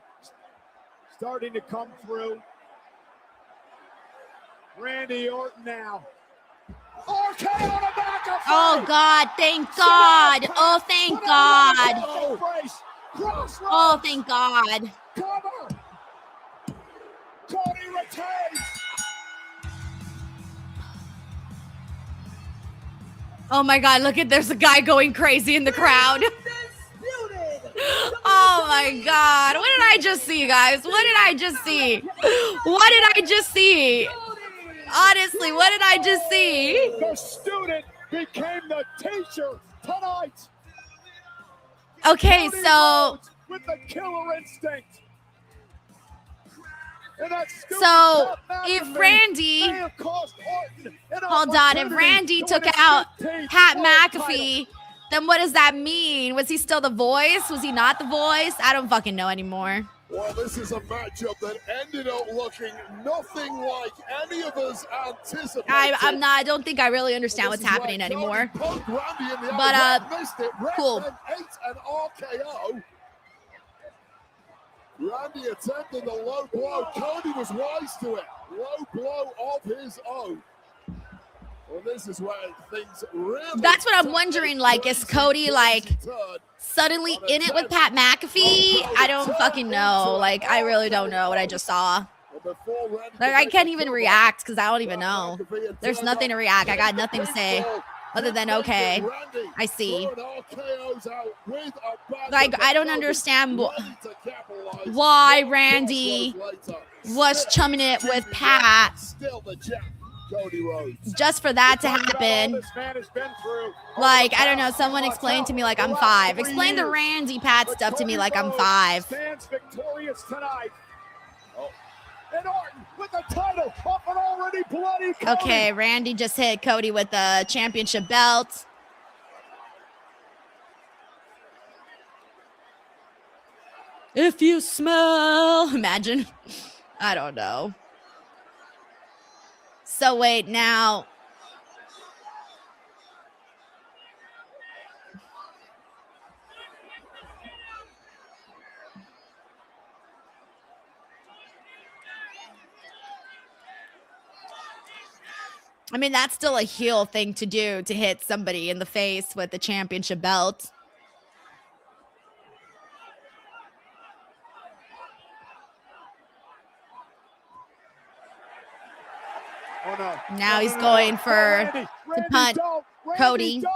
starting to come through. Randy Orton now. RKO on the back of Oh, God. Thank God. Oh, thank God. Oh, thank God. Cover. Cody retains. Oh, my God. Look at, there's a guy going crazy in the crowd. Oh, my God. What did I just see, guys? What did I just see? What did I just see? Honestly, what did I just see? The student became the teacher tonight. Okay, Cody so Rhodes with the killer instinct. And that student So Pat if McAfee Randy, may have cost Orton an hold on, if opportunity Randy to took win his out 15th Pat world McAfee, then what does that mean? Was he still the voice? Was he not the voice? I don't fucking know anymore. Well, this is a matchup that ended up looking nothing like any of us anticipated. I don't think I really understand what's happening anymore. But cool. Ate an RKO. Randy attempted the low blow. Cody was wise to it. Low blow of his own. Well, this is where things really. That's what I'm wondering. Like, is Cody like suddenly in it with Pat McAfee? I don't fucking know. Like, I really don't know what I just saw. Like, I can't even react because I don't even know. There's nothing to react. I got nothing to say other than okay. I see. Like, I don't understand why Randy was chumming it with Pat. Just for that to happen. Like, I don't know. Someone explained to me like I'm 5. Explain the Randy Pat stuff to me like I'm 5. Stands victorious tonight. And Orton with the title off an already bloody Cody. Okay, Randy just hit Cody with the championship belt. If you smell, imagine. I don't know. So wait, now. I mean, that's still a heel thing to do, to hit somebody in the face with the championship belt. Oh, no. Now he's going for the punt. Cody. No!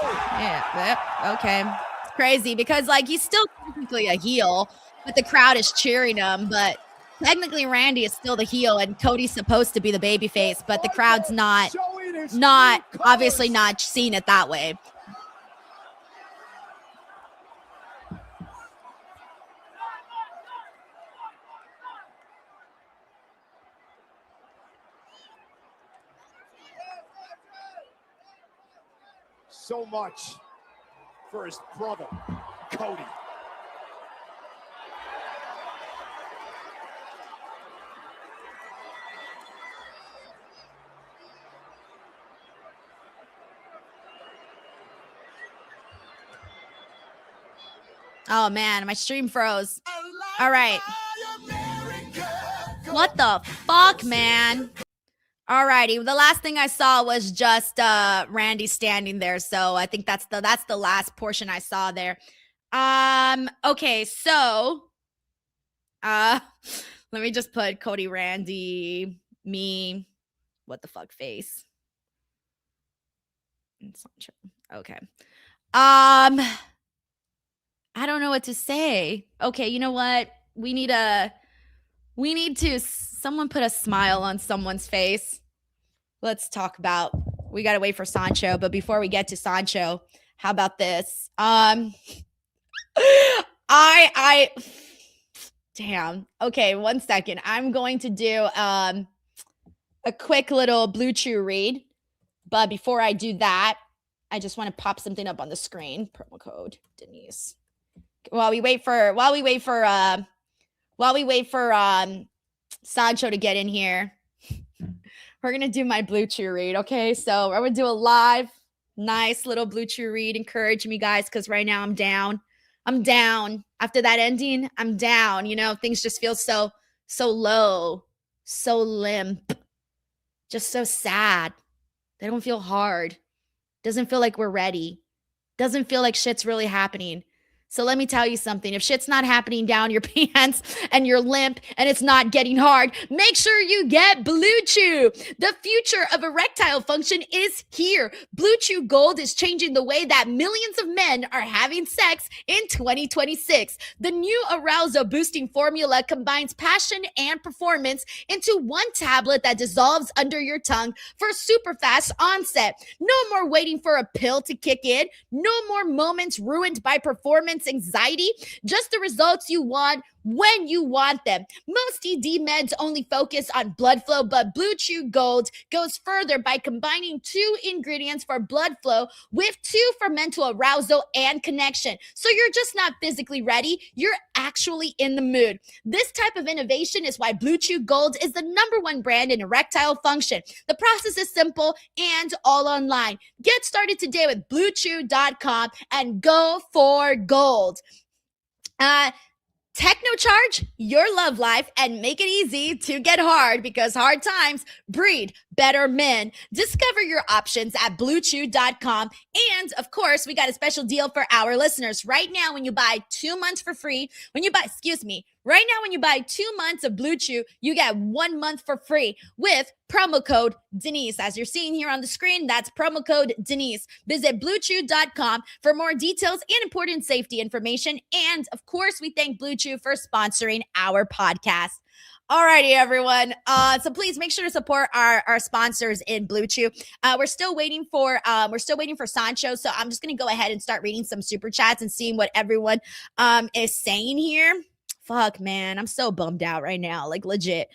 Yeah, yep, okay. It's crazy because, like, he's still technically a heel, but the crowd is cheering him. But technically, Randy is still the heel, and Cody's supposed to be the babyface, but the crowd's not obviously not seeing it that way. So much for his brother, Cody. Oh, man, my stream froze. All right. What the fuck, man? Alrighty, the last thing I saw was just Randy standing there, so I think that's the last portion I saw there. Okay, so let me just put Cody, Randy, me, what the fuck face. Okay. I don't know what to say. Okay, you know what? We need to someone put a smile on someone's face. Let's talk about, we got to wait for Sancho, but before we get to Sancho, how about this? Damn. Okay, 1 second. I'm going to do a quick little Blue Chew read, but before I do that, I just want to pop something up on the screen. Promo code Denise. While we wait for Sancho to get in here, we're going to do my Blue Chew read, okay? So I'm going to do a live, nice little Blue Chew read. Encourage me, guys, because right now I'm down. I'm down. After that ending, I'm down. You know, things just feel so low, so limp, just so sad. They don't feel hard. Doesn't feel like we're ready. Doesn't feel like shit's really happening. So let me tell you something. If shit's not happening down your pants and you're limp and it's not getting hard, make sure you get Blue Chew. The future of erectile function is here. Blue Chew Gold is changing the way that millions of men are having sex in 2026. The new arousal boosting formula combines passion and performance into one tablet that dissolves under your tongue for super fast onset. No more waiting for a pill to kick in. No more moments ruined by performance anxiety, just the results you want when you want them. Most ED meds only focus on blood flow, but Blue Chew Gold goes further by combining 2 ingredients for blood flow with 2 for mental arousal and connection. So you're just not physically ready, you're actually in the mood. This type of innovation is why Blue Chew Gold is the #1 brand in erectile function. The process is simple and all online. Get started today with BlueChew.com and go for gold. Technocharge your love life and make it easy to get hard, because hard times breed better men. Discover your options at BlueChew.com. And of course, we got a special deal for our listeners. Right now, when you buy 2 months for free, when you buy 2 months of Blue Chew, you get 1 month for free with promo code Denise. As you're seeing here on the screen, that's promo code Denise. Visit BlueChew.com for more details and important safety information. And of course, we thank Blue Chew for sponsoring our podcast. Alrighty, everyone. So please make sure to support our sponsors in Blue Chew. We're still waiting for Sancho. So I'm just gonna go ahead and start reading some super chats and seeing what everyone is saying here. Fuck, man, I'm so bummed out right now, like legit.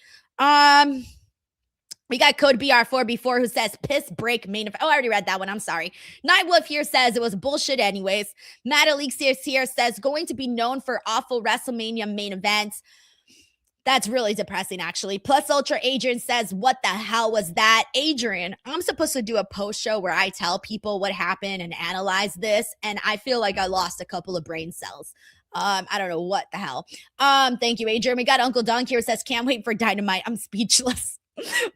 We got Code BR4B4 who says piss break main event. Oh, I already read that one. I'm sorry. Nightwolf here says it was bullshit anyways. Matt Alexius here says going to be known for awful WrestleMania main events. That's really depressing, actually. Plus Ultra Adrian says, what the hell was that? Adrian, I'm supposed to do a post show where I tell people what happened and analyze this, and I feel like I lost a couple of brain cells. I don't know what the hell. Thank you, Adrian. We got Uncle Dunk here who says, can't wait for Dynamite. I'm speechless.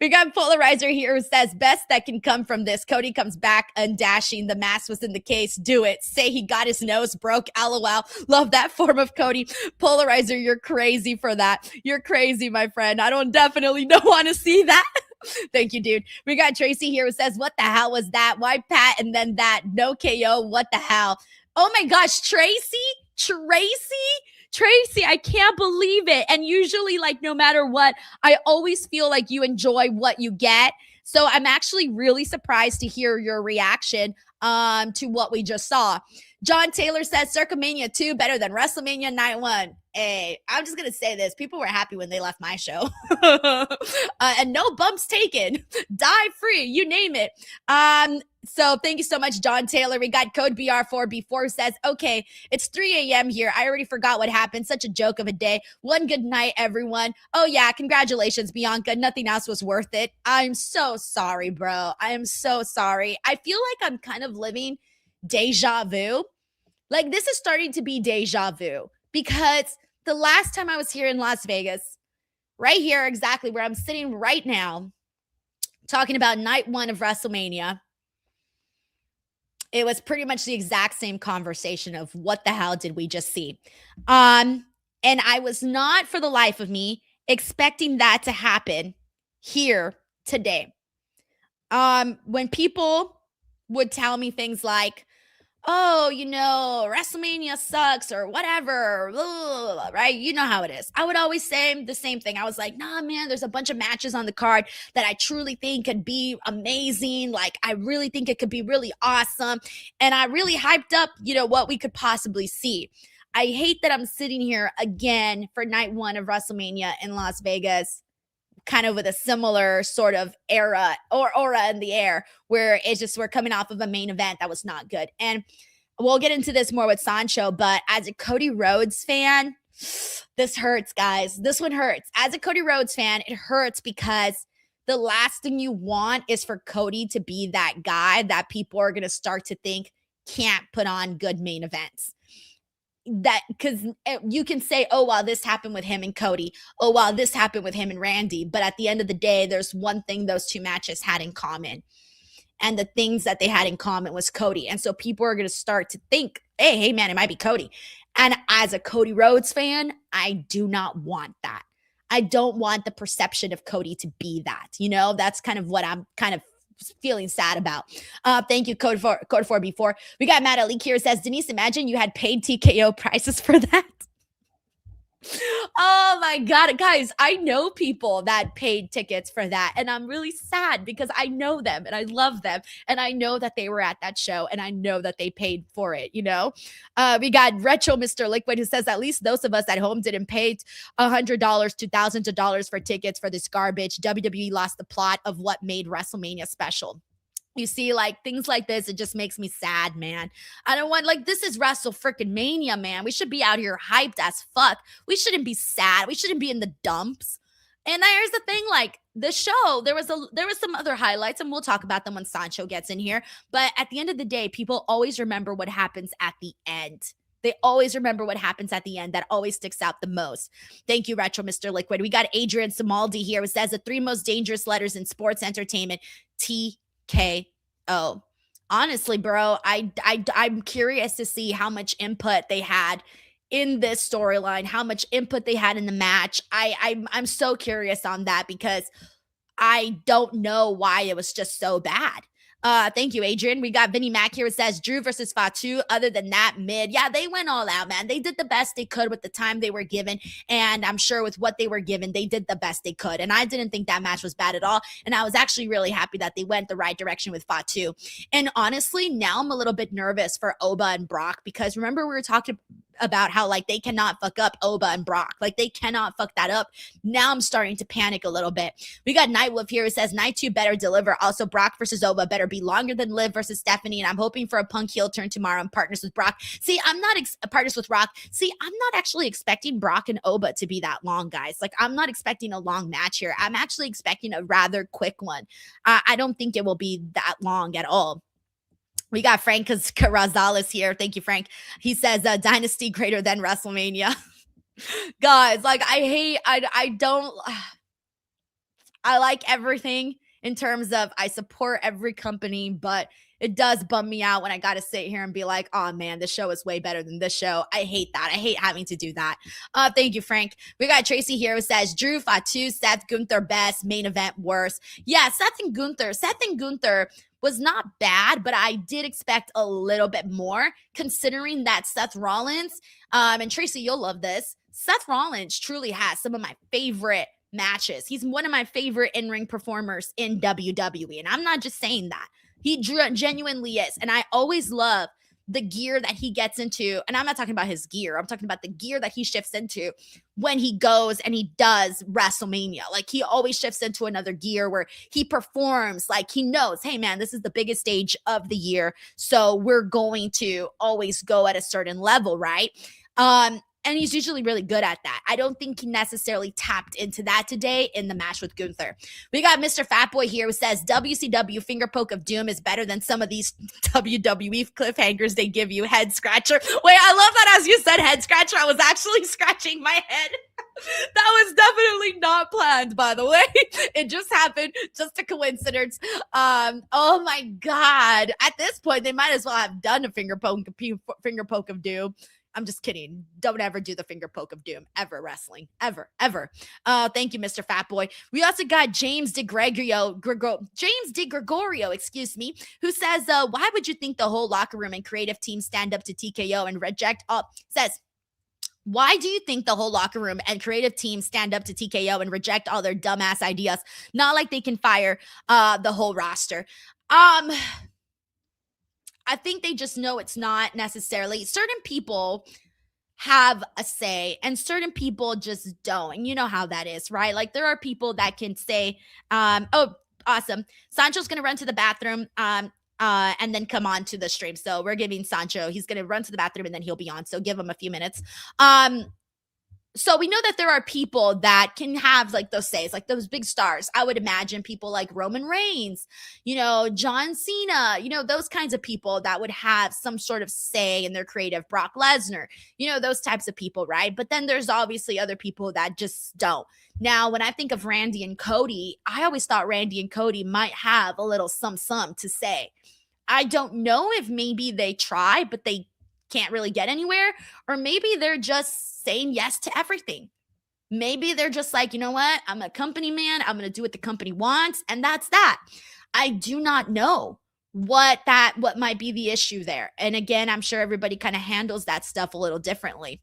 We got Polarizer here who says, best that can come from this. Cody comes back undashing. The mask was in the case. Do it. Say he got his nose broke. LOL. Love that form of Cody. Polarizer, you're crazy for that. You're crazy, my friend. I definitely don't want to see that. Thank you, dude. We got Tracy here who says, what the hell was that? Why Pat and then that? No KO. What the hell? Oh my gosh, Tracy, I can't believe it. And usually, like, no matter what, I always feel like you enjoy what you get. So I'm actually really surprised to hear your reaction to what we just saw. John Taylor says Circumania 2 better than WrestleMania Night 1. Hey, I'm just going to say this. People were happy when they left my show. And no bumps taken. Die free. You name it. So thank you so much, John Taylor. We got Code BR4B4 says, okay, it's 3 a.m. here. I already forgot what happened. Such a joke of a day. One good night, everyone. Oh, yeah. Congratulations, Bianca. Nothing else was worth it. I'm so sorry, bro. I am so sorry. I feel like I'm kind of living deja vu. Like, this is starting to be deja vu, because the last time I was here in Las Vegas, right here, exactly where I'm sitting right now, talking about night 1 of WrestleMania, it was pretty much the exact same conversation of what the hell did we just see? And I was not, for the life of me, expecting that to happen here today. When people would tell me things like, oh, you know, WrestleMania sucks or whatever, blah, blah, blah, right? You know how it is. I would always say the same thing. I was like, nah, man, there's a bunch of matches on the card that I truly think could be amazing. Like, I really think it could be really awesome. And I really hyped up, you know, what we could possibly see. I hate that I'm sitting here again for night 1 of WrestleMania in Las Vegas, kind of with a similar sort of era or aura in the air, where it's just, we're coming off of a main event that was not good. And we'll get into this more with Sancho, but as a Cody Rhodes fan, this hurts, guys. This one hurts. As a Cody Rhodes fan, it hurts because the last thing you want is for Cody to be that guy that people are going to start to think can't put on good main events. that, because you can say, oh, well, this happened with him and Cody. Oh, well, this happened with him and Randy. But at the end of the day, there's one thing those two matches had in common. And the things that they had in common was Cody. And so people are going to start to think, hey, man, it might be Cody. And as a Cody Rhodes fan, I do not want that. I don't want the perception of Cody to be that. You know, that's kind of what I'm kind of feeling sad about. Thank you, Code 4B4. We got Matt Ali here, says, Denise, imagine you had paid TKO prices for that. Oh my God, guys, I know people that paid tickets for that, and I'm really sad because I know them and I love them, and I know that they were at that show, and I know that they paid for it, you know? We got Retro Mr. Liquid, who says, at least those of us at home didn't pay $100 to thousands of dollars for tickets for this garbage. WWE lost the plot of what made WrestleMania special. You see, like, things like this, it just makes me sad, man. I don't want, like, this is Wrestle-freaking-Mania, man. We should be out here hyped as fuck. We shouldn't be sad. We shouldn't be in the dumps. And here's the thing, like, the show, there was some other highlights, and we'll talk about them when Sancho gets in here. But at the end of the day, people always remember what happens at the end. They always remember what happens at the end. That always sticks out the most. Thank you, Retro Mr. Liquid. We got Adrian Samaldi here, who says, the 3 most dangerous letters in sports entertainment, TKO. Honestly, bro, I'm curious to see how much input they had in this storyline, how much input they had in the match. I'm so curious on that because I don't know why it was just so bad. Thank you, Adrian. We got Vinny Mac here. It says Drew versus Fatu. Other than that, mid. Yeah, they went all out, man. They did the best they could with the time they were given. And I'm sure with what they were given, they did the best they could. And I didn't think that match was bad at all. And I was actually really happy that they went the right direction with Fatu. And honestly, now I'm a little bit nervous for Oba and Brock because remember we were talking about how like they cannot fuck up Oba and Brock. Like they cannot fuck that up. Now I'm starting to panic a little bit. We got Nightwolf here who says Night 2 better deliver. Also Brock versus Oba better be longer than Liv versus Stephanie. And I'm hoping for a Punk heel turn tomorrow and partners with Brock. See, I'm not partners with Rock. See, I'm not actually expecting Brock and Oba to be that long, guys. Like I'm not expecting a long match here. I'm actually expecting a rather quick one. I don't think it will be that long at all. We got Frank Carrazales here. Thank you, Frank. He says, Dynasty greater than WrestleMania. Guys, like, I like everything in terms of I support every company, but it does bum me out when I got to sit here and be like, oh, man, this show is way better than this show. I hate that. I hate having to do that. Thank you, Frank. We got Tracy here who says, Drew, Fatu, Seth, Gunther, best, main event, worse. Yeah, Seth and Gunther was not bad, but I did expect a little bit more considering that Seth Rollins, and Tracy, you'll love this, Seth Rollins truly has some of my favorite matches. He's one of my favorite in-ring performers in WWE, and I'm not just saying that. He genuinely is, and I always love the gear that he gets into, and I'm not talking about his gear. I'm talking about the gear that he shifts into when he goes and he does WrestleMania. Like he always shifts into another gear where he performs like he knows, hey man, this is the biggest stage of the year. So we're going to always go at a certain level, right? And he's usually really good at that. I don't think he necessarily tapped into that today in the match with Gunther. We got Mr. Fatboy here who says WCW finger poke of doom is better than some of these WWE cliffhangers they give you. Head scratcher. Wait, I love that as you said head scratcher, I was actually scratching my head. That was definitely not planned, by the way. It just happened, just a coincidence. Oh my God. At this point, they might as well have done a finger poke of doom. I'm just kidding. Don't ever do the finger poke of doom. Ever wrestling. Ever. Thank you, Mr. Fatboy. We also got James DeGregorio, who says, why would you think the whole locker room and creative team stand up to TKO and reject all? Says, why do you think the whole locker room and creative team stand up to TKO and reject all their dumbass ideas? Not like they can fire the whole roster. I think they just know it's not necessarily. Certain people have a say and certain people just don't. And you know how that is, right? Like there are people that can say, oh, awesome. Sancho's going to run to the bathroom and then come on to the stream. So we're giving Sancho, he's going to run to the bathroom and then he'll be on. So give him a few minutes. So we know that there are people that can have like those says, like those big stars. I would imagine people like Roman Reigns, John Cena, those kinds of people that would have some sort of say in their creative. Brock Lesnar, those types of people, right? But then there's obviously other people that just don't. Now, when I think of Randy and Cody, I always thought Randy and Cody might have a little some to say. I don't know if maybe they try, but they can't really get anywhere, or maybe they're just saying yes to everything. Maybe they're just like, you know what? I'm a company man. I'm going to do what the company wants. And that's that. I do not know what might be the issue there. And again, I'm sure everybody kind of handles that stuff a little differently.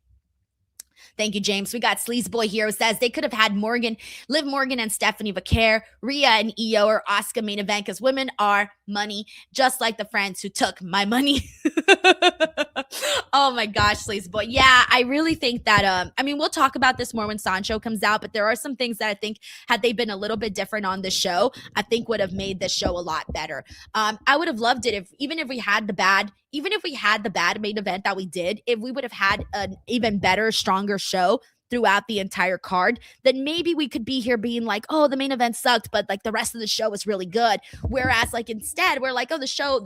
Thank you, James. We got Sleazeboy here who says they could have had Liv Morgan and Stephanie Vaquer, Rhea and Io, or Asuka main event because women are money, just like the friends who took my money. Oh my gosh, Sleazeboy. Yeah, I really think that, we'll talk about this more when Sancho comes out, but there are some things that I think had they been a little bit different on the show, I think would have made this show a lot better. I would have loved it even if we had the bad main event that we did, if we would have had an even better, stronger show throughout the entire card, then maybe we could be here being like, oh, the main event sucked, but like the rest of the show was really good. Whereas like instead we're like, oh, the show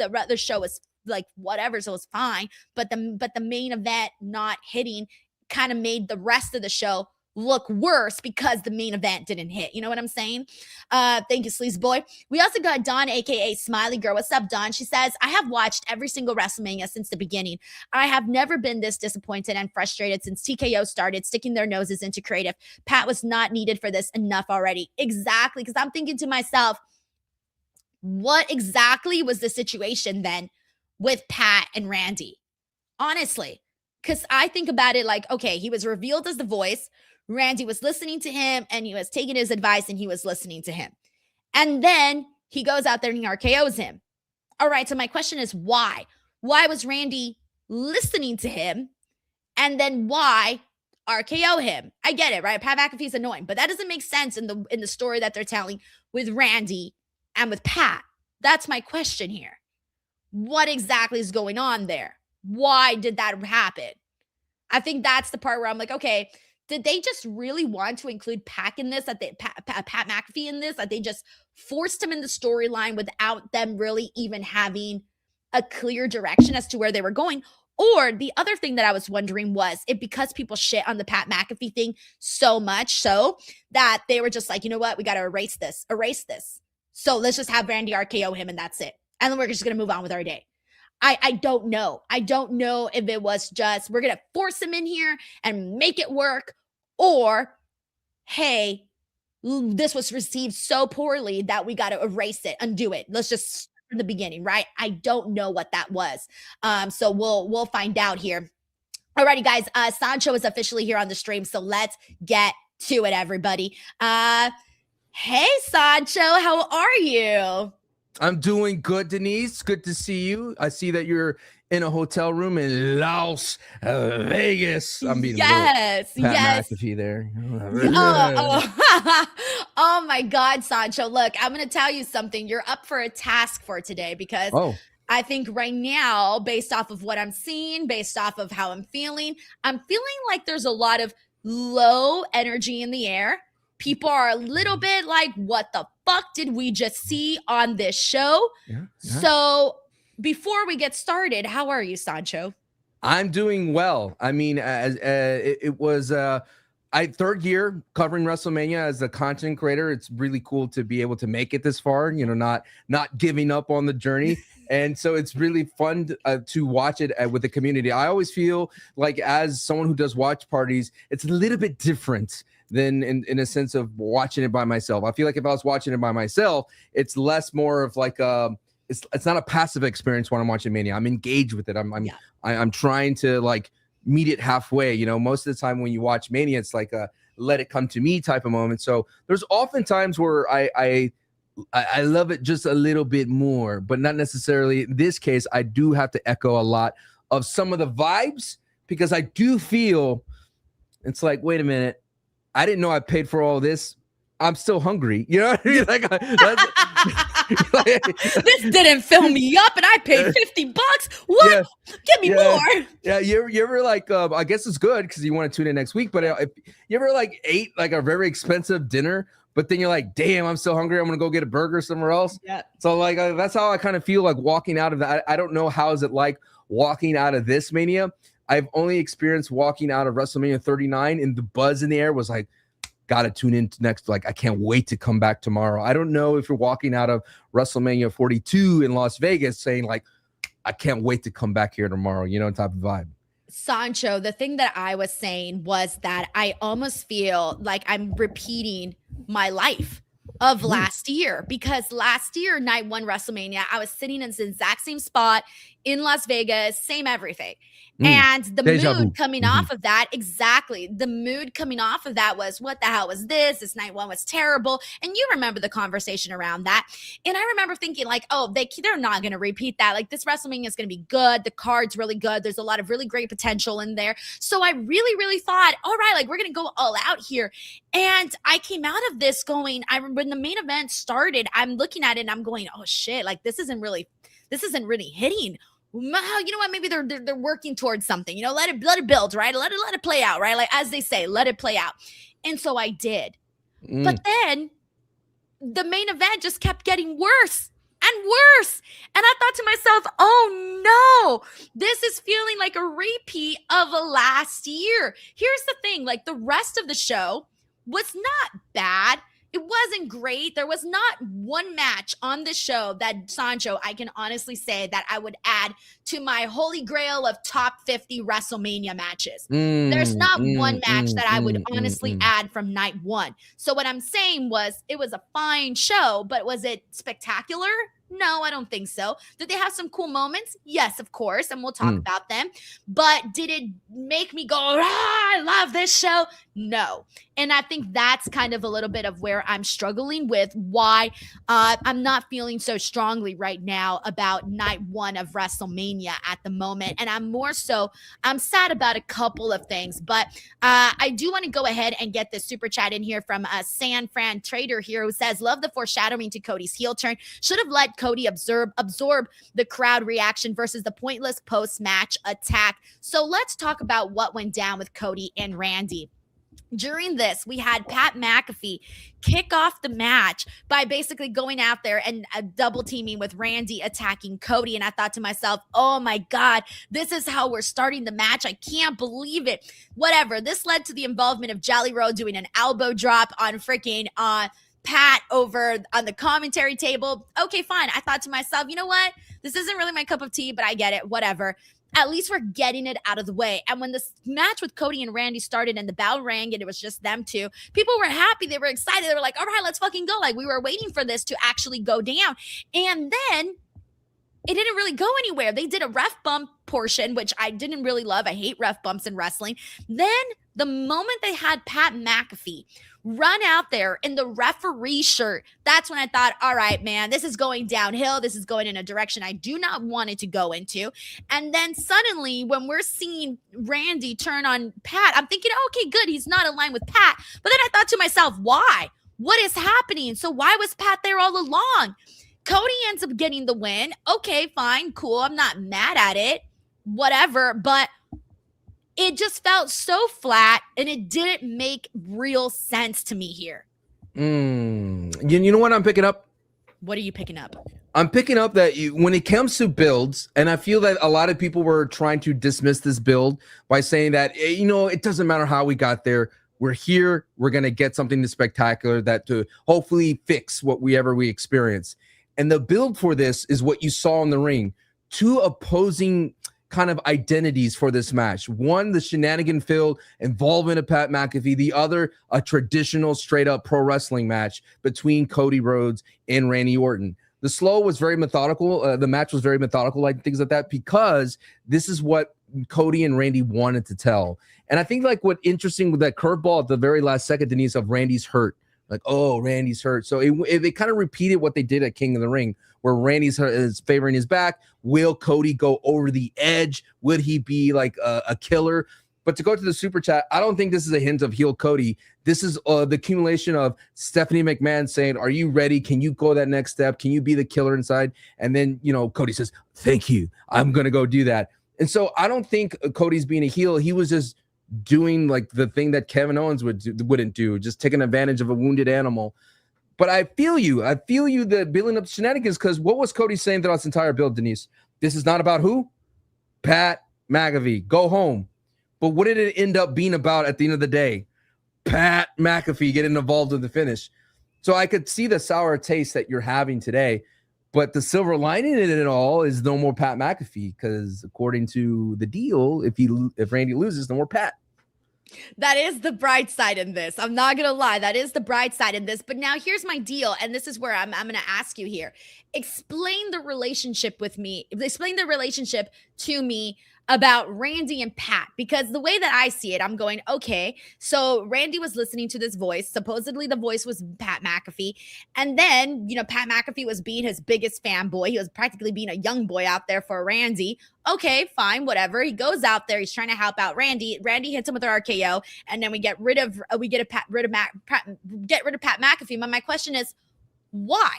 is like whatever, so it's fine. But the main event not hitting kind of made the rest of the show look worse because the main event didn't hit. You know what I'm saying? Thank you, Sleazeboy. We also got Dawn, aka Smiley Girl. What's up, Dawn? She says, I have watched every single WrestleMania since the beginning. I have never been this disappointed and frustrated since TKO started sticking their noses into creative. Pat was not needed for this enough already. Exactly, because I'm thinking to myself, what exactly was the situation then with Pat and Randy? Honestly, because I think about it like, okay, he was revealed as the voice. Randy was listening to him and he was taking his advice and he was listening to him. And then he goes out there and he RKOs him. All right, so my question is why? Why was Randy listening to him? And then why RKO him? I get it, right? Pat McAfee's annoying, but that doesn't make sense in the story that they're telling with Randy and with Pat. That's my question here. What exactly is going on there? Why did that happen? I think that's the part where I'm like, okay, did they just really want to include Pat in this? Pat McAfee in this? That they just forced him in the storyline without them really even having a clear direction as to where they were going? Or the other thing that I was wondering was if because people shit on the Pat McAfee thing so much so that they were just like, you know what? We got to erase this. So let's just have Randy RKO him and that's it. And then we're just going to move on with our day. I don't know. I don't know if it was just, we're going to force him in here and make it work, or, hey, this was received so poorly that we got to erase it, undo it. Let's just start from the beginning, right? I don't know what that was. So we'll find out here. Alrighty, guys. Sancho is officially here on the stream, so let's get to it, everybody. Hey, Sancho, how are you? I'm doing good, Denise. Good to see you. I see that you're in a hotel room in Las Vegas. I'm being yes. McAfee there. Oh my God, Sancho. Look, I'm going to tell you something. You're up for a task for today because I think right now, based off of what I'm seeing, based off of how I'm feeling like there's a lot of low energy in the air. People are a little bit like, what the fuck did we just see on this show? Yeah. So before we get started, how are you, Sancho? I'm doing well. I mean, it was third year covering WrestleMania as a content creator. It's really cool to be able to make it this far, not giving up on the journey. And so it's really fun to watch it with the community. I always feel like as someone who does watch parties, it's a little bit different than in a sense of watching it by myself. I feel like if I was watching it by myself, it's more of like it's not a passive experience when I'm watching Mania. I'm engaged with it. I'm trying to like meet it halfway. Most of the time when you watch Mania, it's like a let it come to me type of moment. So there's often times where I love it just a little bit more, but not necessarily. In this case, I do have to echo a lot of some of the vibes because I do feel it's like, wait a minute. I didn't know I paid for all this. I'm still hungry. You know what I mean? Like, This didn't fill me up, and I paid $50. What? Yeah. Give me more. Yeah, you ever like? I guess it's good because you want to tune in next week. But if you ever like ate like a very expensive dinner, but then you're like, damn, I'm so hungry, I'm gonna go get a burger somewhere else. Yeah. So like that's how I kind of feel like walking out of that. I don't know how is it like walking out of this Mania. I've only experienced walking out of WrestleMania 39, and the buzz in the air was like, gotta tune in to next. Like, I can't wait to come back tomorrow. I don't know if you're walking out of WrestleMania 42 in Las Vegas saying like, I can't wait to come back here tomorrow, type of vibe. Sancho, the thing that I was saying was that I almost feel like I'm repeating my life of last year, because last year, night one WrestleMania, I was sitting in the exact same spot in Las Vegas, same everything. And the mood coming off of that, exactly. The mood coming off of that was, what the hell was this? This night one was terrible. And you remember the conversation around that. And I remember thinking like, oh, they're not going to repeat that. Like, this WrestleMania is going to be good. The card's really good. There's a lot of really great potential in there. So I really, really thought, all right, like, we're going to go all out here. And I came out of this going, when the main event started, I'm looking at it and I'm going, oh shit, like this isn't really hitting. You know what? Maybe they're working towards something. Let it build, right? Let it play out, right? Like, as they say, let it play out. And so I did. But then the main event just kept getting worse and worse. And I thought to myself, oh no, this is feeling like a repeat of a last year. Here's the thing, like, the rest of the show was not bad. It wasn't great. There was not one match on the show that, Sancho, I can honestly say that I would add to my holy grail of top 50 WrestleMania matches. There's not one match that I would honestly add from night one. So what I'm saying was, it was a fine show, but was it spectacular? No, I don't think so. Did they have some cool moments? Yes, of course, and we'll talk about them. But did it make me go, I love this show? No. And I think that's kind of a little bit of where I'm struggling with why I'm not feeling so strongly right now about night one of WrestleMania at the moment. And I'm sad about a couple of things, but I do want to go ahead and get this super chat in here from San Fran Trader here, who says, love the foreshadowing to Cody's heel turn. Should have let Cody absorb the crowd reaction versus the pointless post-match attack. So let's talk about what went down with Cody and Randy. During this, we had Pat McAfee kick off the match by basically going out there and double teaming with Randy, attacking Cody. And I thought to myself, oh my God, this is how we're starting the match. I can't believe it. Whatever. This led to the involvement of Jolly Roll doing an elbow drop on freaking Pat over on the commentary table. Okay, fine. I thought to myself, you know what? This isn't really my cup of tea, but I get it. Whatever. At least we're getting it out of the way. And when this match with Cody and Randy started and the bell rang and it was just them two, people were happy. They were excited. They were like, all right, let's fucking go. Like, we were waiting for this to actually go down. And then it didn't really go anywhere. They did a ref bump portion, which I didn't really love. I hate ref bumps in wrestling. Then the moment they had Pat McAfee run out there in the referee shirt, that's when I thought, all right, man, this is going downhill. This is going in a direction I do not want it to go into. And then suddenly, when we're seeing Randy turn on Pat, I'm thinking, okay, good, he's not aligned with Pat. But then I thought to myself, why? What is happening? So why was Pat there all along? Cody ends up getting the win. Okay, fine, cool. I'm not mad at it. Whatever. But it just felt so flat and it didn't make real sense to me here. You know what I'm picking up? What are you picking up? I'm picking up that when it comes to builds, and I feel that a lot of people were trying to dismiss this build by saying that, it doesn't matter how we got there. We're here. We're going to get something spectacular that to hopefully fix what we experience. And the build for this is what you saw in the ring. Two opposing kind of identities for this match. One, the shenanigan-filled involvement of Pat McAfee. The other, a traditional straight-up pro wrestling match between Cody Rhodes and Randy Orton. The slow was very methodical. The match was very methodical, like things like that, because this is what Cody and Randy wanted to tell. And I think like what interesting with that curveball at the very last second, Denise, of Randy's hurt. Like, oh, Randy's hurt. So they kind of repeated what they did at King of the Ring, where Randy's is favoring his back. Will Cody go over the edge? Would he be like a killer? But to go to the super chat, I don't think this is a hint of heel Cody. This is the accumulation of Stephanie McMahon saying, are you ready? Can you go that next step? Can you be the killer inside? And then, Cody says, thank you. I'm going to go do that. And so I don't think Cody's being a heel. He was just doing like the thing that Kevin Owens wouldn't do, just taking advantage of a wounded animal. But I feel you the building up shenanigans, because what was Cody saying throughout this entire build, Denise? This is not about who? Pat McAfee. Go home. But what did it end up being about at the end of the day? Pat McAfee getting involved in the finish. So I could see the sour taste that you're having today. But the silver lining in it all is no more Pat McAfee, because according to the deal, if Randy loses, no more Pat. That is the bright side in this. I'm not going to lie. That is the bright side in this. But now here's my deal. And this is where I'm going to ask you here. Explain the relationship with me. Explain the relationship to me about Randy and Pat, because the way that I see it, I'm going, okay, so Randy was listening to this voice. Supposedly the voice was Pat McAfee. And then, Pat McAfee was being his biggest fanboy. He was practically being a young boy out there for Randy. Okay, fine, whatever. He goes out there. He's trying to help out Randy. Randy hits him with an RKO. And then we get rid of Pat McAfee. But my question is, why?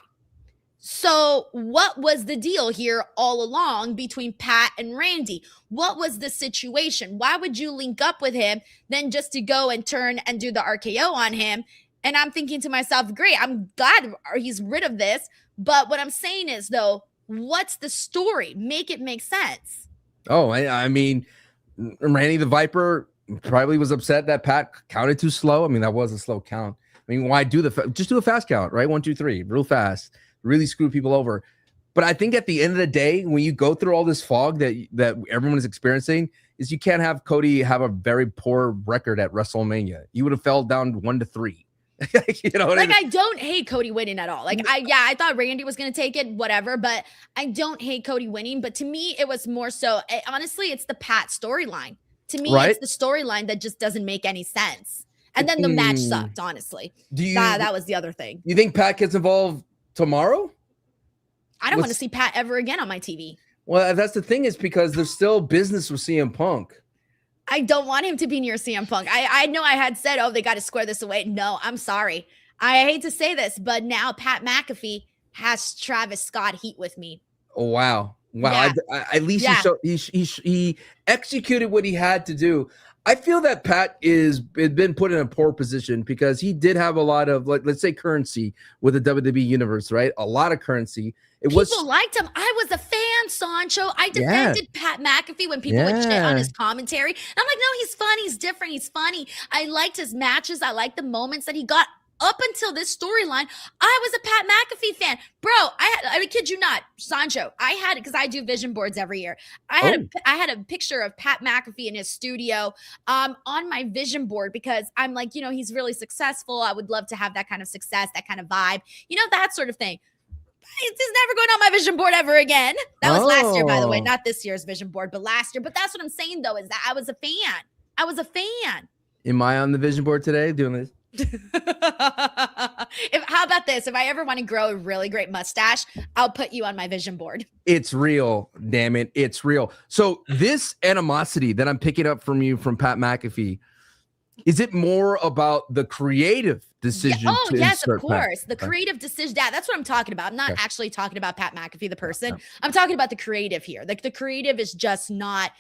So what was the deal here all along between Pat and Randy? What was the situation? Why would you link up with him then just to go and turn and do the RKO on him? And I'm thinking to myself, great, I'm glad he's rid of this. But what I'm saying is, though, what's the story? Make it make sense. Oh, I mean, Randy the Viper probably was upset that Pat counted too slow. I mean, that was a slow count. I mean, why just do a fast count, right? 1, 2, 3, real fast. Really screw people over. But I think at the end of the day, when you go through all this fog that everyone is experiencing, is you can't have Cody have a very poor record at WrestleMania. You would have fell down 1-3. I don't hate Cody winning at all. I thought Randy was going to take it, whatever, but I don't hate Cody winning. But to me, it was more so, honestly, it's the Pat storyline. To me, It's the storyline that just doesn't make any sense. And then the match sucked, honestly. That was the other thing. You think Pat gets involved tomorrow? I don't want to see Pat ever again on my TV. Well, that's the thing, is because there's still business with CM Punk. I don't want him to be near CM Punk. I know I had said, they got to square this away. No, I'm sorry. I hate to say this, but now Pat McAfee has Travis Scott heat with me. Oh, wow. Yeah. At least he executed what he had to do. I feel that Pat has been put in a poor position because he did have a lot of, let's say, currency with the WWE universe, right? A lot of currency. People liked him. I was a fan, Sancho. I defended Pat McAfee when people would shit on his commentary. And I'm like, no, he's fun. He's different. He's funny. I liked his matches. I liked the moments that he got. Up until this storyline, I was a Pat McAfee fan. Bro, I kid you not, Sancho, I had it because I do vision boards every year. I had a picture of Pat McAfee in his studio on my vision board because I'm like, he's really successful. I would love to have that kind of success, that kind of vibe, that sort of thing. It's never going on my vision board ever again. That was last year, by the way, not this year's vision board, but last year. But that's what I'm saying, though, is that I was a fan. Am I on the vision board today doing this? How about this? If I ever want to grow a really great mustache, I'll put you on my vision board. It's real, damn it. It's real. So this animosity that I'm picking up from you from Pat McAfee, is it more about the creative decision? Oh, yes, of course. The creative decision. That's what I'm talking about. I'm not actually talking about Pat McAfee, the person. No. I'm talking about the creative here. Like the creative is just not.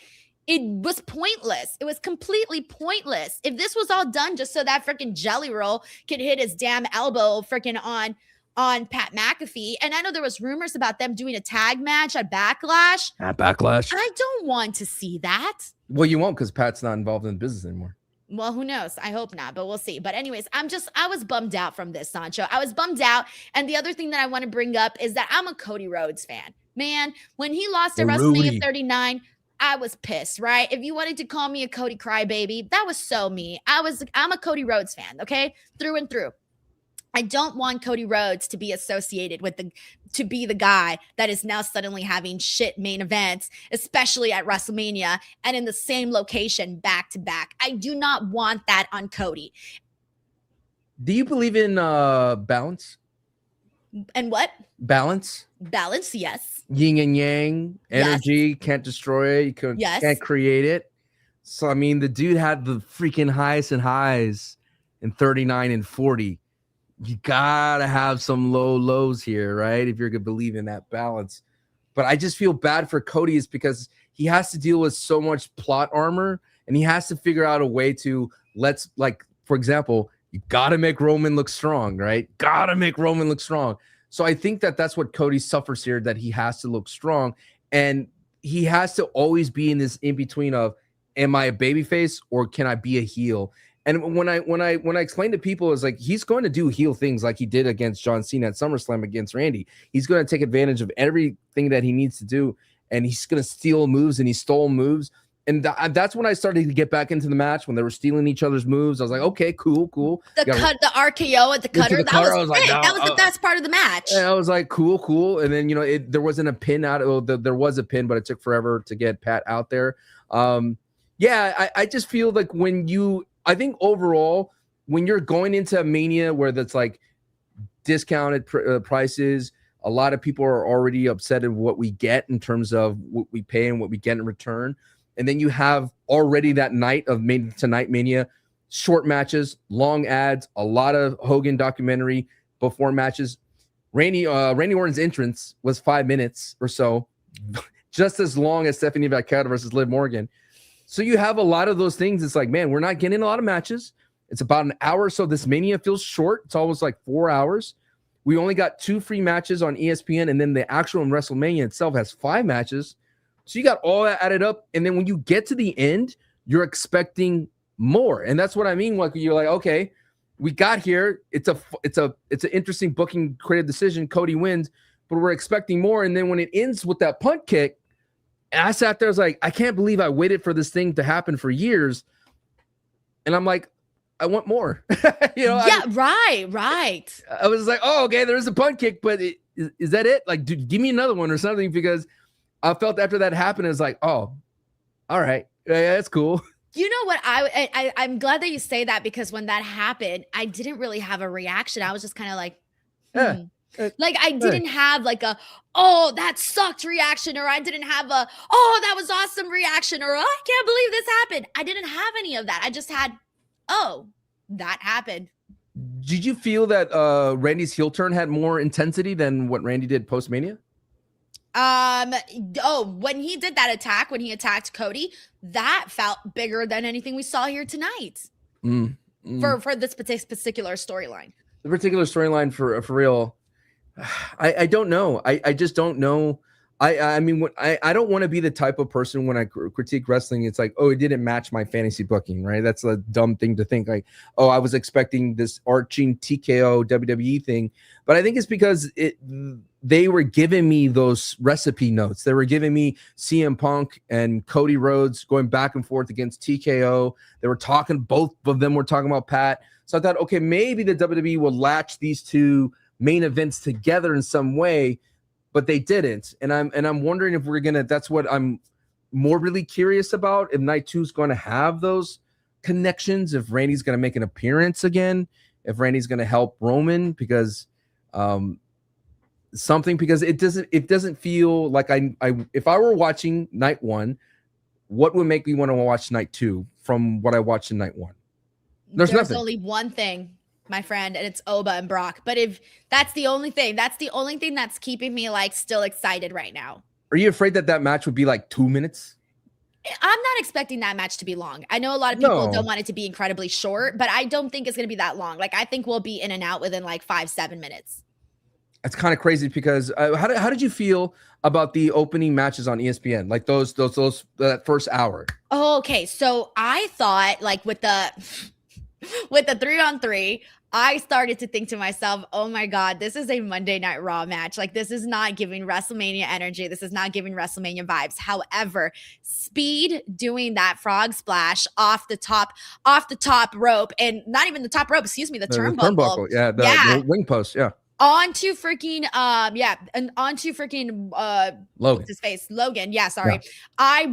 It was pointless. It was completely pointless. If this was all done just so that freaking Jelly Roll could hit his damn elbow freaking on Pat McAfee. And I know there was rumors about them doing a tag match at Backlash. I don't want to see that. Well, you won't because Pat's not involved in the business anymore. Well, who knows? I hope not, but we'll see. But anyways, I was bummed out from this, Sancho. I was bummed out. And the other thing that I want to bring up is that I'm a Cody Rhodes fan. Man, when he lost at WrestleMania 39, I was pissed, right? If you wanted to call me a Cody crybaby, that was so me. I'm a Cody Rhodes fan, okay? Through and through. I don't want Cody Rhodes to be associated with to be the guy that is now suddenly having shit main events, especially at WrestleMania and in the same location back to back. I do not want that on Cody. Do you believe in balance? And what? Balance, yes. Yin and yang, energy, can't destroy it. You can't create it. So, I mean, the dude had the freaking highest and highs in 39 and 40. You got to have some low lows here, right? If you're going to believe in that balance. But I just feel bad for Cody is because he has to deal with so much plot armor and he has to figure out a way to for example, you got to make Roman look strong, right? Got to make Roman look strong. So I think that's what Cody suffers here, that he has to look strong and he has to always be in this in between of, am I a babyface or can I be a heel? And when I explain to people, is like he's going to do heel things like he did against John Cena at SummerSlam against Randy. He's going to take advantage of everything that he needs to do, and he's going to steal moves, and he stole moves. And that's when I started to get back into the match when they were stealing each other's moves. I was like, okay, cool. The RKO at the cutter, that was great. That was the best part of the match. And I was like, cool. And then there wasn't a pin out. There was a pin, but it took forever to get Pat out there. I just feel like I think overall, when you're going into a Mania where that's like discounted prices, a lot of people are already upset at what we get in terms of what we pay and what we get in return. And then you have already that night of Tonight Mania, short matches, long ads, a lot of Hogan documentary before matches. Randy Orton's entrance was 5 minutes or so, just as long as Stephanie Vaquer versus Liv Morgan. So you have a lot of those things. It's like, man, we're not getting a lot of matches. It's about an hour. So this Mania feels short. It's almost like 4 hours. We only got 2 free matches on ESPN. And then the actual WrestleMania itself has 5 matches. So you got all that added up. And then when you get to the end, you're expecting more. And that's what I mean. Like you're like, okay, we got here. It's an interesting booking creative decision. Cody wins, but we're expecting more. And then when it ends with that punt kick, and I sat there, I was like, I can't believe I waited for this thing to happen for years. And I'm like, I want more. Right. I was like, oh, okay, there's a punt kick, but is that it? Like, dude, give me another one or something, because I felt after that happened, it's like, oh, all right. Yeah, that's cool. You know what? I'm glad that you say that, because when that happened, I didn't really have a reaction. I was just kind of like, like I didn't have like a, oh, that sucked reaction, or I didn't have a, oh, that was awesome reaction, or oh, I can't believe this happened. I didn't have any of that. I just had, oh, that happened. Did you feel that Randy's heel turn had more intensity than what Randy did post-Mania? When he did that attack, when he attacked Cody, that felt bigger than anything we saw here tonight. For this particular storyline. The particular storyline for real, I don't know. I just don't know. I mean, I don't want to be the type of person when I critique wrestling. It's like, oh, it didn't match my fantasy booking, right? That's a dumb thing to think. Like, oh, I was expecting this arching TKO WWE thing, but I think it's because they were giving me those recipe notes. They were giving me CM Punk and Cody Rhodes going back and forth against TKO. They were talking, both of them were talking about Pat. So I thought, okay, maybe the WWE will latch these two main events together in some way, but they didn't. And I'm wondering if we're gonna. That's what I'm more really curious about. If night 2 is going to have those connections. If Randy's going to make an appearance again. If Randy's going to help Roman, because because it doesn't feel like I if I were watching night 1, what would make me want to watch night 2 from what I watched in night 1? There's nothing. Only one thing, my friend, and it's Oba and Brock. But if that's the only thing, that's keeping me like still excited right now. Are you afraid that match would be like 2 minutes? I'm not expecting that match to be long. I know a lot of people don't want it to be incredibly short, but I don't think it's going to be that long. Like, I think we'll be in and out within like 5-7 minutes. That's kind of crazy, because how did you feel about the opening matches on ESPN? Like those that first hour? Oh, okay. So I thought like with the 3-on-3, I started to think to myself, oh my God, this is a Monday Night Raw match. Like, this is not giving WrestleMania energy. This is not giving WrestleMania vibes. However, Speed doing that frog splash off the top rope, and not even the top rope, excuse me, the turnbuckle. Yeah, the ring post, yeah. Onto freaking Logan. What's his face? Logan. Yeah, sorry. Yeah. I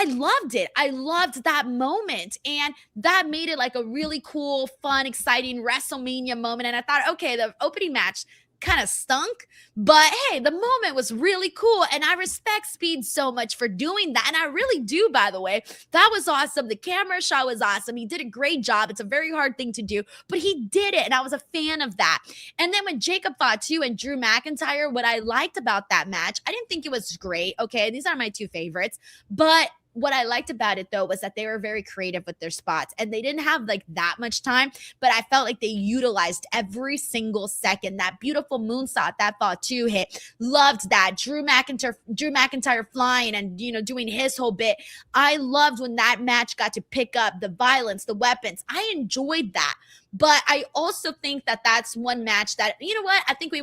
loved it. I loved that moment, and that made it like a really cool, fun, exciting WrestleMania moment. And I thought, okay, the opening match, kind of stunk, but hey, the moment was really cool, and I respect Speed so much for doing that, and I really do, by the way. That was awesome. The camera shot was awesome. He did a great job. It's a very hard thing to do, but he did it, and I was a fan of that. And then with Jacob Fatu and Drew McIntyre, what I liked about that match, I didn't think it was great. Okay, these are my two favorites, but what I liked about it, though, was that they were very creative with their spots, and they didn't have like that much time, but I felt like they utilized every single second. That beautiful moonsault that Fatu hit, loved that. Drew McIntyre flying and, you know, doing his whole bit. I loved when that match got to pick up the violence, the weapons. I enjoyed that. But I also think that that's one match that, you know what, I think we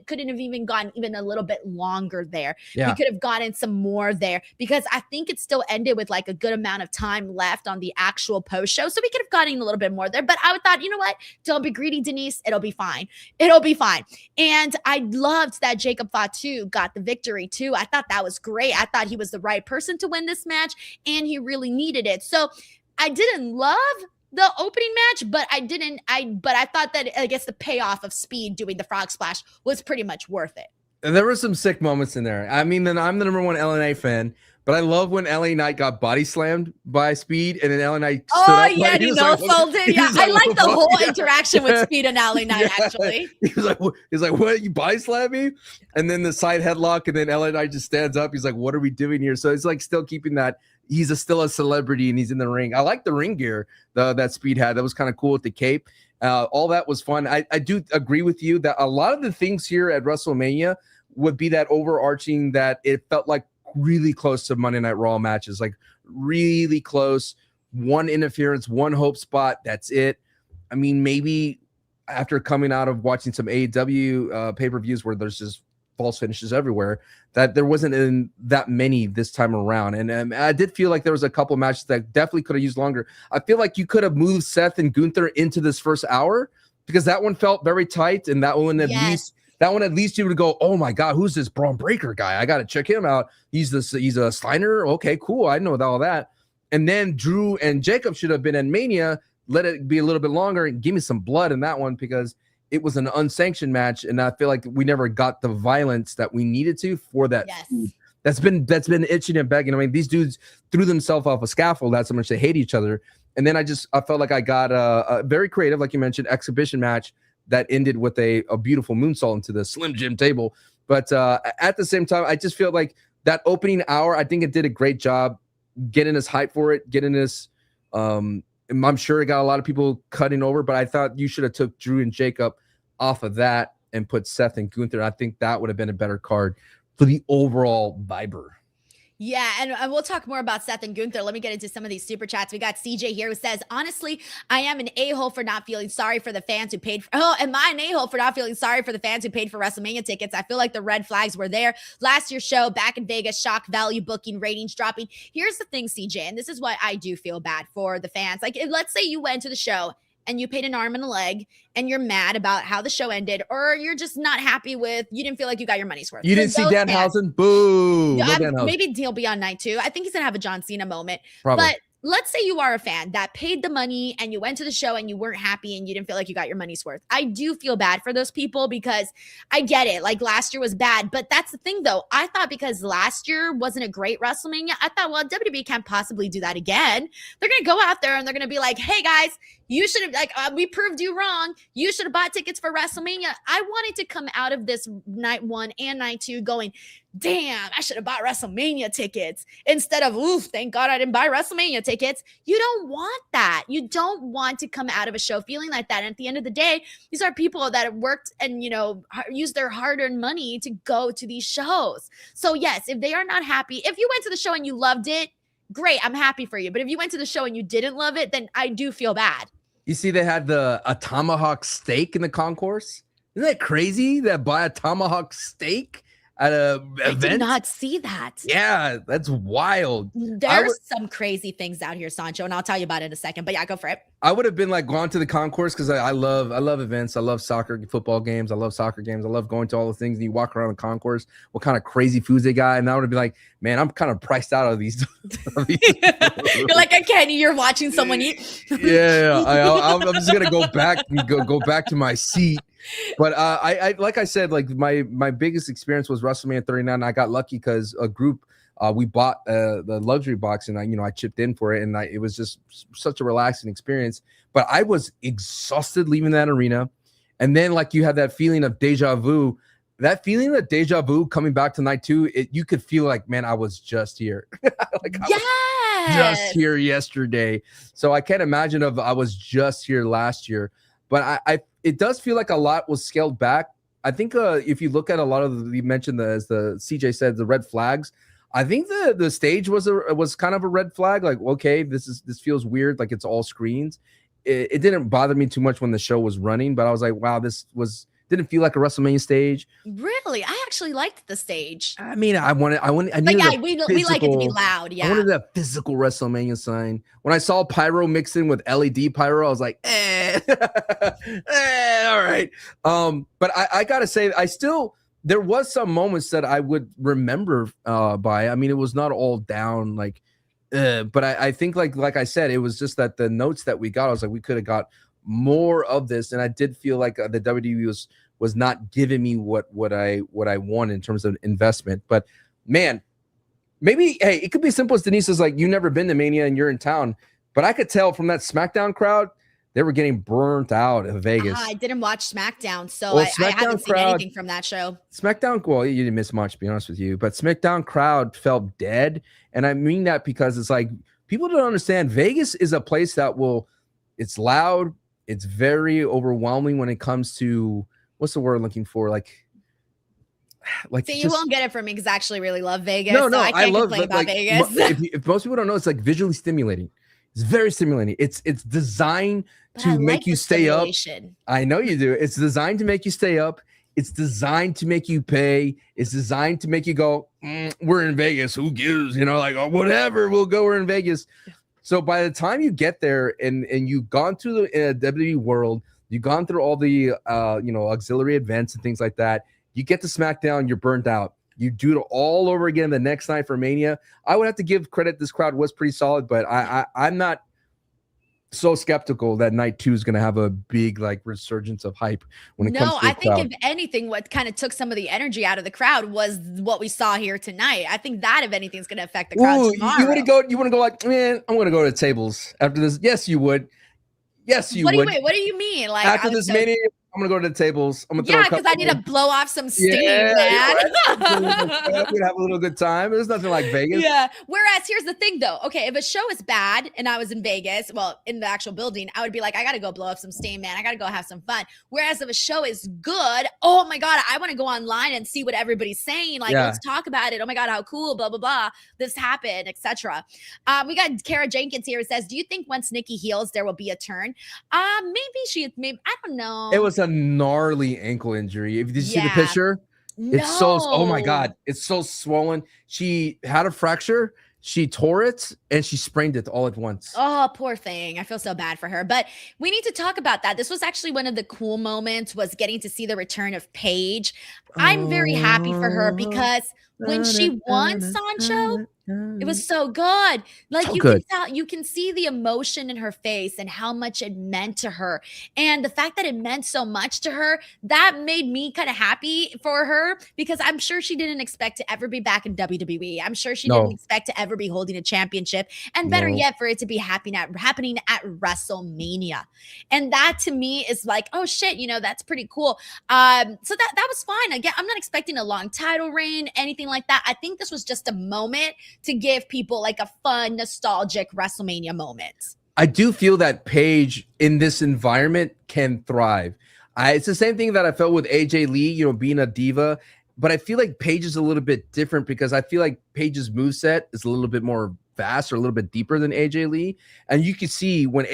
couldn't have even gone even a little bit longer there. Yeah. We could have gotten some more there, because I think it still ended with like a good amount of time left on the actual post show. So we could have gotten a little bit more there. But I thought, you know what, don't be greedy, Denise. It'll be fine. It'll be fine. And I loved that Jacob Fatu got the victory too. I thought that was great. I thought he was the right person to win this match, and he really needed it. So I didn't love the opening match, but I thought that, I guess, the payoff of Speed doing the frog splash was pretty much worth it. And there were some sick moments in there. I mean, then I'm the number one LNA fan, but I love when LA Knight got body slammed by Speed, and then LA Knight stood up. Yeah, like, he no-folded. Yeah, I like the whole interaction with Speed and LA Knight, actually. He's like, what, you body slam me? And then the side headlock, and then LA Knight just stands up. He's like, what are we doing here? So it's like still keeping that. He's still a celebrity, and he's in the ring. I like the ring gear that Speed had. That was kind of cool with the cape. All that was fun. I do agree with you that a lot of the things here at WrestleMania would be that overarching, that it felt like really close to Monday Night Raw matches, like really close. One interference, one hope spot, that's it. I mean, maybe after coming out of watching some AEW pay-per-views where there's just false finishes everywhere, that there wasn't in that many this time around. And I did feel like there was a couple matches that definitely could have used longer. I feel like you could have moved Seth and Gunther into this first hour, because that one felt very tight, and that one at least you would go, oh my God, who's this Braun Breaker guy? I got to check him out. He's a Steiner. Okay, cool. I know all that. And then Drew and Jacob should have been in Mania. Let it be a little bit longer and give me some blood in that one, because it was an unsanctioned match, and I feel like we never got the violence that we needed to for that. Yes. That's been itching and begging. I mean, these dudes threw themselves off a scaffold. That's how much they hate each other. And then I felt like I got a very creative, like you mentioned, exhibition match that ended with a beautiful moonsault into the Slim Jim table. But at the same time, I just feel like that opening hour, I think it did a great job getting us hyped for it, getting us. I'm sure it got a lot of people cutting over, but I thought you should have took Drew and Jacob off of that and put Seth and Gunther. I think that would have been a better card for the overall vibe. Yeah, and we'll talk more about Seth and Gunther. Let me get into some of these super chats. We got CJ here who says, honestly, I am an a-hole for not feeling sorry for the fans who paid for, am I an a-hole for not feeling sorry for the fans who paid for WrestleMania tickets? I feel like the red flags were there. Last year's show back in Vegas, shock value booking, ratings dropping. Here's the thing, CJ, and this is why I do feel bad for the fans. Like, let's say you went to the show and you paid an arm and a leg, and you're mad about how the show ended, or you're just not happy with, you didn't feel like you got your money's worth. You didn't see Danhausen? Boo. No maybe he'll be on night 2. I think he's going to have a John Cena moment. Probably. But let's say you are a fan that paid the money and you went to the show and you weren't happy and you didn't feel like you got your money's worth. I do feel bad for those people, because I get it. Like, last year was bad, but that's the thing though. I thought because last year wasn't a great WrestleMania, I thought, well, WWE can't possibly do that again. They're going to go out there and they're going to be like, hey guys, you should have, like, we proved you wrong. You should have bought tickets for WrestleMania. I wanted to come out of this night 1 and night 2 going, damn, I should have bought WrestleMania tickets, instead of, oof, thank God I didn't buy WrestleMania tickets. You don't want that. You don't want to come out of a show feeling like that. And at the end of the day, these are people that have worked and, you know, used their hard-earned money to go to these shows. So yes, if they are not happy, if you went to the show and you loved it, great, I'm happy for you. But if you went to the show and you didn't love it, then I do feel bad. You see, they had a tomahawk steak in the concourse. Isn't that crazy? That buy a tomahawk steak at a event? I did not see that. Yeah, that's wild. There's some crazy things out here, Sancho, and I'll tell you about it in a second. But yeah, go for it. I would have been like gone to the concourse, because I love events. I love soccer, football games. I love soccer games. I love going to all the things. And you walk around the concourse, what kind of crazy foods they got, and I would have been like, man, I'm kind of priced out of these. You're like a Kenny. You're watching someone eat. Yeah, I'm just gonna go back and go back to my seat But I like I said, like my biggest experience was WrestleMania 39. I got lucky because a group we bought the luxury box, and I chipped in for it, and it was just such a relaxing experience. But I was exhausted leaving that arena, and then like you had that feeling of deja vu. That feeling of deja vu coming back to night 2, you could feel like, man, I was just here. Like I was just here yesterday. So I can't imagine I was just here last year. But it does feel like a lot was scaled back. I think if you look at a lot of you mentioned as the CJ said, the red flags. I think the stage was kind of a red flag. Like, okay, this feels weird. Like it's all screens. It didn't bother me too much when the show was running, but I was like, wow, didn't feel like a WrestleMania stage. Really? I actually liked the stage. I mean, I needed we like it to be loud. Yeah. I wanted that physical WrestleMania sign. When I saw pyro mixed in with LED pyro, I was like, all right. But I gotta say, there was some moments that I would remember by. I mean, it was not all down but I think like I said, it was just that the notes that we got, I was like, we could have got more of this, and I did feel like the WWE was not giving me what I want in terms of investment. But man, maybe it could be as simple as Denise is like, you've never been to Mania and you're in town, but I could tell from that SmackDown crowd they were getting burnt out in Vegas. I didn't watch SmackDown, so I haven't seen anything from that show. SmackDown, well, you didn't miss much, to be honest with you, but SmackDown crowd felt dead, and I mean that because it's like people don't understand. Vegas is a place that it's loud. It's very overwhelming when it comes to what's the word I'm looking for? Like so you won't get it from me because I actually really love Vegas. No, I can't love complain about Vegas. If most people don't know, it's like visually stimulating. It's very stimulating. It's designed to make you stay up. I know you do. It's designed to make you stay up. It's designed to make you pay. It's designed to make you go, we're in Vegas. Who gives? Like, oh, whatever. We'll go. We're in Vegas. So by the time you get there and you've gone through the WWE world, you've gone through all the auxiliary events and things like that, you get to SmackDown, you're burnt out. You do it all over again the next night for Mania. I would have to give credit. This crowd was pretty solid, but I'm not so skeptical that night 2 is going to have a big resurgence of hype when it comes to the I think crowd. if anything, what kind of took some of the energy out of the crowd was what we saw here tonight. I think that if anything is going to affect the crowd tomorrow. You want to go like, man, I'm going to go to the tables after this. Yes, you would. Yes, you would. What do you mean? Like after this Mania, I'm gonna go to the tables. I'm gonna because I need to blow off some steam, man. We'd have a little good time. There's nothing like Vegas. Yeah. Whereas here's the thing, though. Okay, if a show is bad and I was in Vegas, well, in the actual building, I would be like, I gotta go blow off some steam, man. I gotta go have some fun. Whereas if a show is good, oh my god, I want to go online and see what everybody's saying. Like, let's talk about it. Oh my god, how cool! Blah blah blah. This happened, etc. We got Kara Jenkins here. Who says, do you think once Nikki heals, there will be a turn? Maybe I don't know. It was a gnarly ankle injury. Did you see the picture? No. It's so, oh my god, it's so swollen. She had a fracture, she tore it, and she sprained it all at once. Oh, poor thing. I feel so bad for her. But we need to talk about that. This was actually one of the cool moments, was getting to see the return of Paige. I'm very happy for her because when she won Sancho, it was so good. Like so can tell, you can see the emotion in her face and how much it meant to her. And the fact that it meant so much to her, that made me kind of happy for her because I'm sure she didn't expect to ever be back in WWE. I'm sure she didn't expect to ever be holding a championship. And better yet, for it to be happening at WrestleMania. And that to me is like, oh shit, that's pretty cool. So that was fine. Again, I'm not expecting a long title reign, anything like that. I think this was just a moment to give people like a fun, nostalgic WrestleMania moment. I do feel that Paige in this environment can thrive. It's the same thing that I felt with AJ Lee, being a diva, but I feel like Paige is a little bit different because I feel like Paige's moveset is a little bit more vast or a little bit deeper than AJ Lee. And you can see when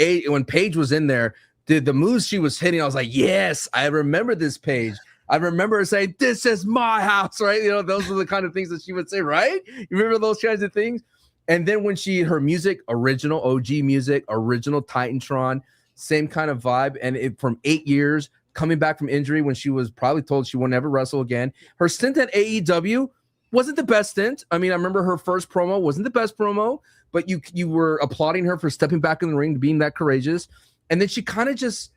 Paige was in there, the moves she was hitting, I was like, yes, I remember this Paige. I remember her saying, this is my house, right? Those are the kind of things that she would say, right? You remember those kinds of things? And then when her music, original OG music, original Titantron, same kind of vibe. And from 8 years, coming back from injury when she was probably told she would never wrestle again. Her stint at AEW wasn't the best stint. I mean, I remember her first promo wasn't the best promo, but you were applauding her for stepping back in the ring, being that courageous. And then she kind of just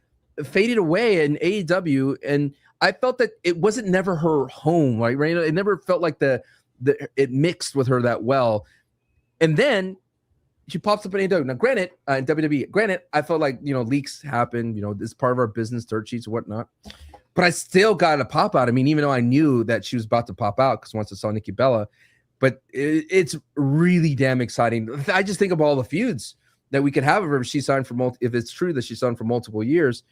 faded away in AEW, and I felt that it wasn't never her home, right? It never felt like it mixed with her that well. And then she pops up in AEW. Now, granted, in WWE, I felt like, leaks happen, it's part of our business, dirt sheets and whatnot. But I still got a pop out. I mean, even though I knew that she was about to pop out because once I saw Nikki Bella, but it's really damn exciting. I just think of all the feuds that we could have of her if she signed for if it's true that she signed for multiple years.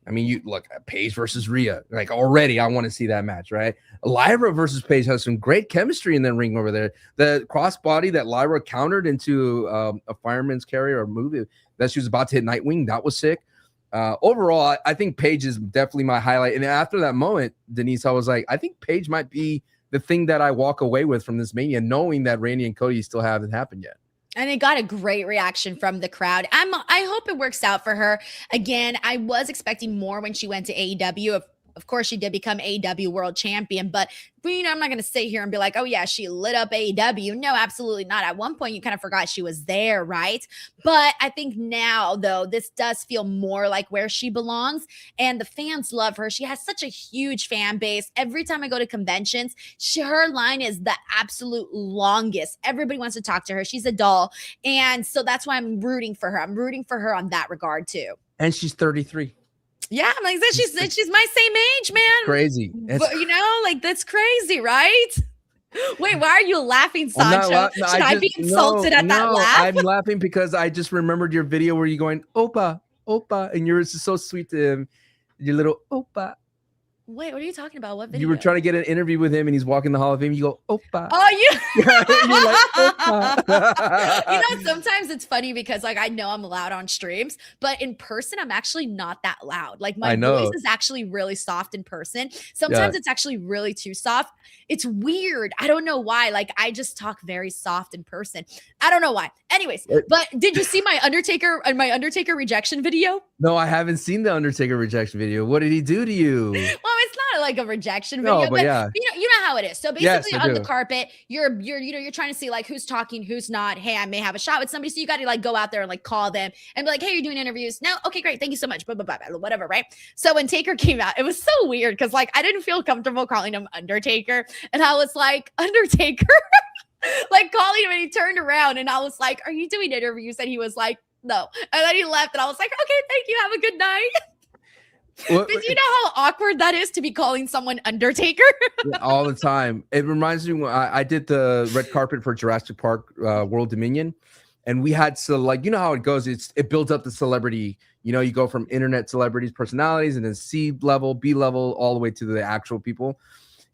I mean, you look at Paige versus Rhea. Like, already, I want to see that match, right? Lyra versus Paige has some great chemistry in that ring over there. The crossbody that Lyra countered into a fireman's carrier or movie that she was about to hit Nightwing, that was sick. Overall, I think Paige is definitely my highlight. And after that moment, Denise, I was like, I think Paige might be the thing that I walk away with from this Mania, knowing that Randy and Cody still haven't happened yet. And it got a great reaction from the crowd. I hope it works out for her. Again, I was expecting more when she went to AEW. Of course, she did become AEW World Champion, but I'm not going to sit here and be like, oh yeah, she lit up AEW. No, absolutely not. At one point, you kind of forgot she was there, right? But I think now, though, this does feel more like where she belongs, and the fans love her. She has such a huge fan base. Every time I go to conventions, her line is the absolute longest. Everybody wants to talk to her. She's a doll, and so that's why I'm rooting for her. I'm rooting for her on that regard, too. And she's 33. Yeah, like she's my same age, man. Crazy. But, that's crazy, right? Wait, why are you laughing, Sancho? Should I be insulted at that laugh? I'm laughing because I just remembered your video where you're going, Opa, Opa, and you're just so sweet to him. Your little Opa. Wait, what are you talking about? What video? You were trying to get an interview with him and he's walking the Hall of Fame. You go, Opa. Oh, You're like, Opa. Sometimes it's funny because I know I'm loud on streams, but in person, I'm actually not that loud. Like my voice is actually really soft in person. Sometimes it's actually really too soft. It's weird. I don't know why. I just talk very soft in person. I don't know why. Anyways, but did you see my Undertaker rejection video? No, I haven't seen the Undertaker rejection video. What did he do to you? Well, it's not like a rejection video, but yeah. you know how it is. So basically, on the carpet, you're trying to see who's talking, who's not. Hey, I may have a shot with somebody, so you got to go out there and call them and be like, hey, you're doing interviews. No, okay, great, thank you so much. Blah, blah, blah, blah, whatever, right? So when Taker came out, it was so weird because I didn't feel comfortable calling him Undertaker, and I was like, Undertaker. Calling him, and he turned around and I was like, are you doing interviews? And he was like, no. And then he left and I was like, okay, thank you, have a good night. Did you know how awkward that is to be calling someone Undertaker? All the time. It reminds me when I did the red carpet for Jurassic Park World Dominion, and we had you know how it goes, it builds up the celebrity. You go from internet celebrities, personalities, and then C level, B level, all the way to the actual people.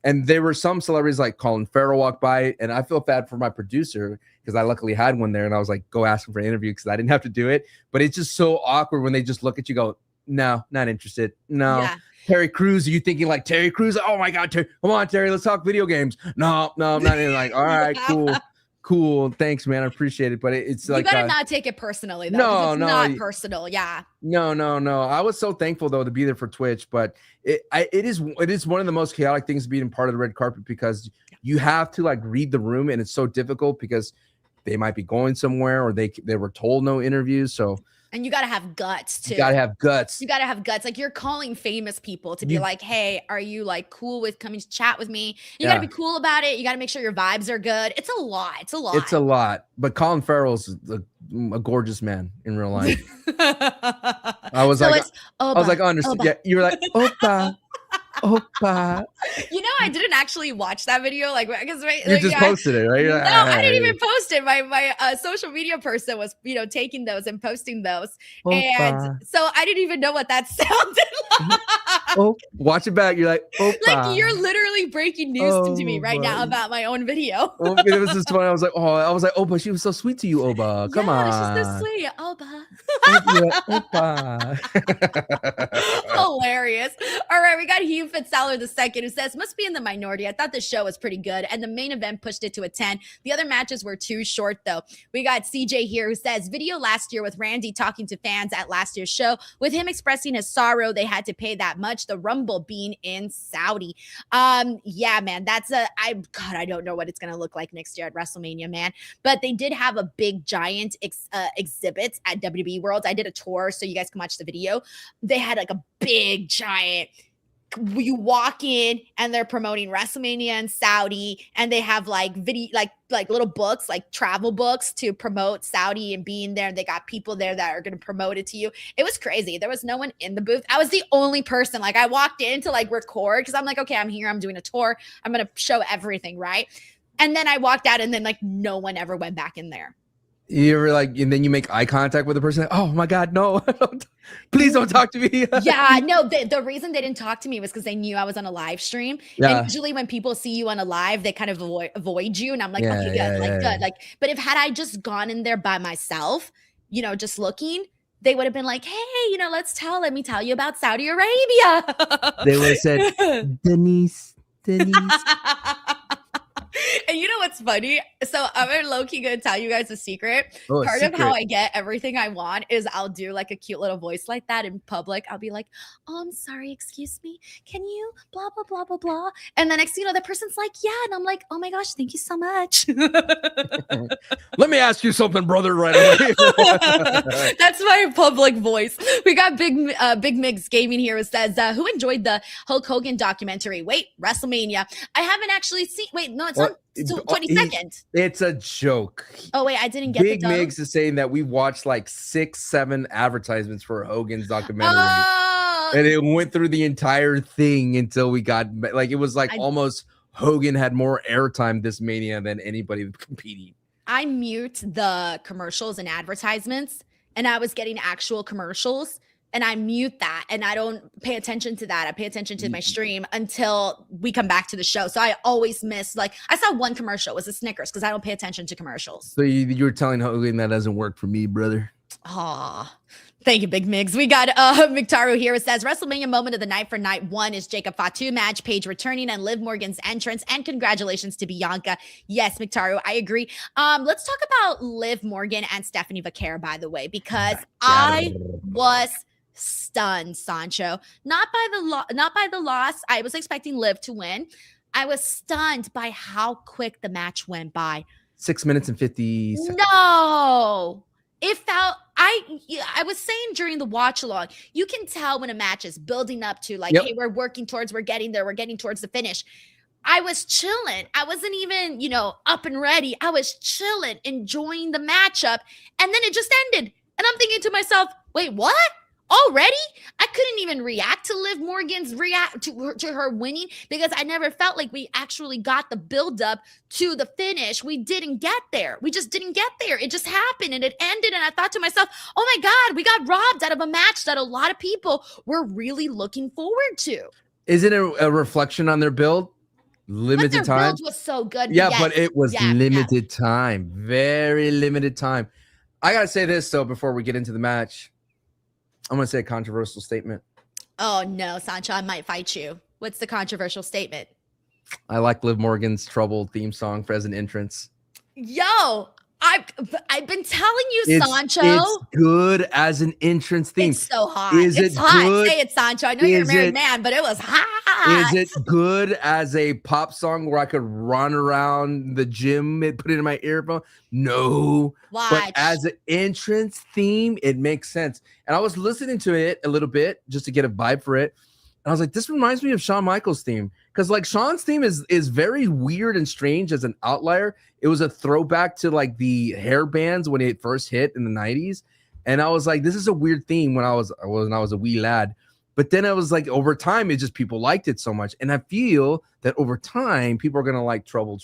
And there were some celebrities like Colin Farrell walked by, and I feel bad for my producer because I luckily had one there, and I was like, go ask him for an interview because I didn't have to do it. But it's just so awkward when they just look at you, go, no, not interested. No. Yeah. Terry Crews, are you thinking like Terry Crews? Oh my God, Terry, come on, Terry, let's talk video games. No, I'm not even all right, cool. Thanks, man. I appreciate it. But it's you better not take it personally, though. It's not personal. Yeah. No. I was so thankful though to be there for Twitch, but it is one of the most chaotic things being part of the red carpet because you have to read the room, and it's so difficult because they might be going somewhere or they were told no interviews. So. And you got to have guts too. You got to have guts. You're calling famous people to be like, hey, are you cool with coming to chat with me? You got to be cool about it. You got to make sure your vibes are good. It's a lot. But Colin Farrell's a gorgeous man in real life. I was understand. Yeah, you were like, Opa. Opa. I didn't actually watch that video. Because you just posted it, right? No, I didn't even post it. My social media person was, taking those and posting those. Opa. And so I didn't even know what that sounded like. Oh, watch it back. You're like, Opa. You're literally breaking news to me right now about my own video. It was just funny. I was like, Opa, she was so sweet to you, Opa. Come on. She's so sweet, Opa. Opa. Hilarious. All right, we got Hugh Fitzsaller II who says, must be in the minority. I thought the show was pretty good, and the main event pushed it to a 10. The other matches were too short, though. We got CJ here who says, video last year with Randy talking to fans at last year's show, with him expressing his sorrow they had to pay that much, the Rumble being in Saudi. Yeah, man, I don't know what it's going to look like next year at WrestleMania, man. But they did have a big, giant exhibit at WWE World. I did a tour, so you guys can watch the video. They had like a big, giant, you walk in and they're promoting WrestleMania in Saudi, and they have like video, like little books, like travel books to promote Saudi and being there. They got people there that are going to promote it to you. It was crazy. There was no one in the booth. I was the only person. Like, I walked in to like record because I'm like, okay, I'm here. I'm doing a tour. I'm going to show everything, right? And then I walked out, and then like no one ever went back in there. You were like, and then you make eye contact with the person. Oh my God, no! Please don't talk to me. Yeah, no. The reason they didn't talk to me was because they knew I was on a live stream. Yeah. And usually when people see you on a live, they kind of avoid you. And I'm like, Yeah, okay, good, yeah, good. yeah. Like, but if had I just gone in there by myself, just looking, they would have been like, hey, let me tell you about Saudi Arabia. They would have said, Denise. And you know what's funny? So I'm low-key gonna tell you guys a secret. Oh, a Part of how secret. I get everything I want is I'll do like a cute little voice like that in public. I'll be like, oh, I'm sorry, excuse me. Can you blah, blah, blah, blah, blah. And the next thing you know, the person's like, yeah. And I'm like, oh my gosh, thank you so much. Let me ask you something, brother, right away. That's my public voice. We got Big Migs Gaming here who says, who enjoyed the Hulk Hogan documentary? Wait, WrestleMania. I haven't actually seen, wait, no, it's not 22nd. It's a joke. Oh, wait, I didn't get Big the dub. Migs is saying that we watched like 6-7 advertisements for Hogan's documentary. Oh, And it went through the entire thing until we got, like, it was like almost Hogan had more airtime this Mania than anybody competing. I mute the commercials and advertisements, and I was getting actual commercials, and I mute that, and I don't pay attention to that. I pay attention to my stream until we come back to the show. So I always miss, like, I saw one commercial. It was a Snickers because I don't pay attention to commercials. So you were telling Hogan that doesn't work for me, brother. Aw. Thank you, Big Migs. We got McTaro here. It says, WrestleMania moment of the night for night one is Jacob Fatu match, Paige returning, and Liv Morgan's entrance. And congratulations to Bianca. Yes, McTaro, I agree. Let's talk about Liv Morgan and Stephanie Vaquer, by the way, because I was stunned, Sancho. Not by the loss. I was expecting Liv to win. I was stunned by how quick the match went by. 6 minutes and 50 seconds. No. It felt, I was saying during the watch along, you can tell when a match is building up to like, hey, we're getting there, we're getting towards the finish. I was chilling. I wasn't even, up and ready. I was chilling, enjoying the matchup. And then it just ended. And I'm thinking to myself, wait, what? Already? I couldn't even react to Liv Morgan's to her winning because I never felt like we actually got the buildup to the finish. We didn't get there. We just didn't get there. It just happened and it ended. And I thought to myself, oh my God, we got robbed out of a match that a lot of people were really looking forward to. Is it a reflection on their build? Limited but their time. build was so good. Yeah, yes. but it was limited time. Very limited time. I gotta say this though before we get into the match. I'm going to say a controversial statement. Oh, no, Sancho, I might fight you. What's the controversial statement? I like Liv Morgan's Trouble theme song for as an entrance. Yo, I've been telling you, Sancho. It's good as an entrance theme. It's so hot. It's hot. Good? Say it, Sancho. I know you're a married man, but it was hot. Is it good as a pop song where I could run around the gym and put it in my earphone? No. Watch. But as an entrance theme, it makes sense. And I was listening to it a little bit just to get a vibe for it. And I was like, this reminds me of Shawn Michaels' theme. Because like Shawn's theme is very weird and strange as an outlier. It was a throwback to like the hair bands when it first hit in the 90s. And I was like, this is a weird theme when I was a wee lad. But then I was like, over time, it just people liked it so much. And I feel that over time, people are going to like Trouble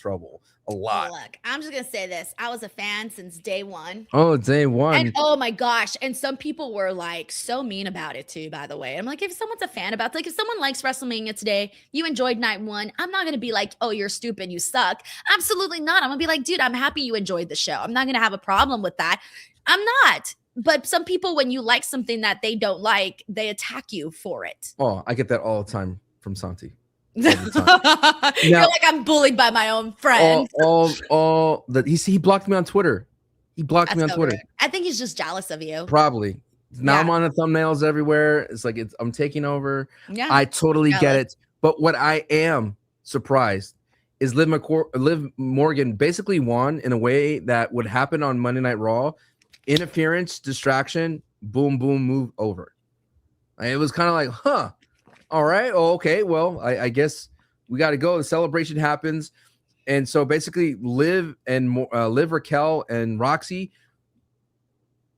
a lot. Look, I'm just going to say this. I was a fan since day one. Oh, day one. And oh my gosh. And some people were like so mean about it too, by the way. I'm like, if someone's a fan about, like if someone likes WrestleMania today, you enjoyed night one, I'm not going to be like, oh, you're stupid, you suck. Absolutely not. I'm going to be like, dude, I'm happy you enjoyed the show. I'm not going to have a problem with that. I'm not. But some people, when you like something that they don't like, they attack you for it. Oh, I get that all the time from Santi. All the time. You're Now- like, I'm bullied by my own friends. He blocked me on Twitter. He blocked me on so Twitter. rude. I think he's just jealous of you. Probably. Now Yeah. I'm on the thumbnails everywhere. It's like I'm taking over. Yeah. I totally get Jealous. it. But what I am surprised is Liv Morgan basically won in a way that would happen on Monday Night Raw. Interference, distraction, boom, boom, move over. It was kind of like, huh. All right. Oh, okay. Well, I guess we got to go. The celebration happens. And so basically Liv, Raquel, and Roxy.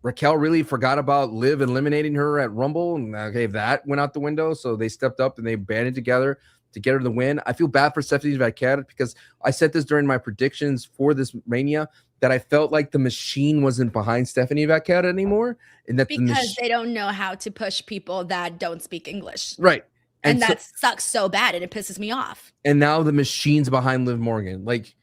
Raquel really forgot about Liv eliminating her at Rumble. And okay, that went out the window. So they stepped up and they banded together to get her the win. I feel bad for Stephanie Vaquer because I said this during my predictions for this Mania that I felt like the machine wasn't behind Stephanie Vaquer anymore. And that Because they don't know how to push people that don't speak English. right. And so- that sucks so bad and it pisses me off. and now the machine's behind Liv Morgan. Like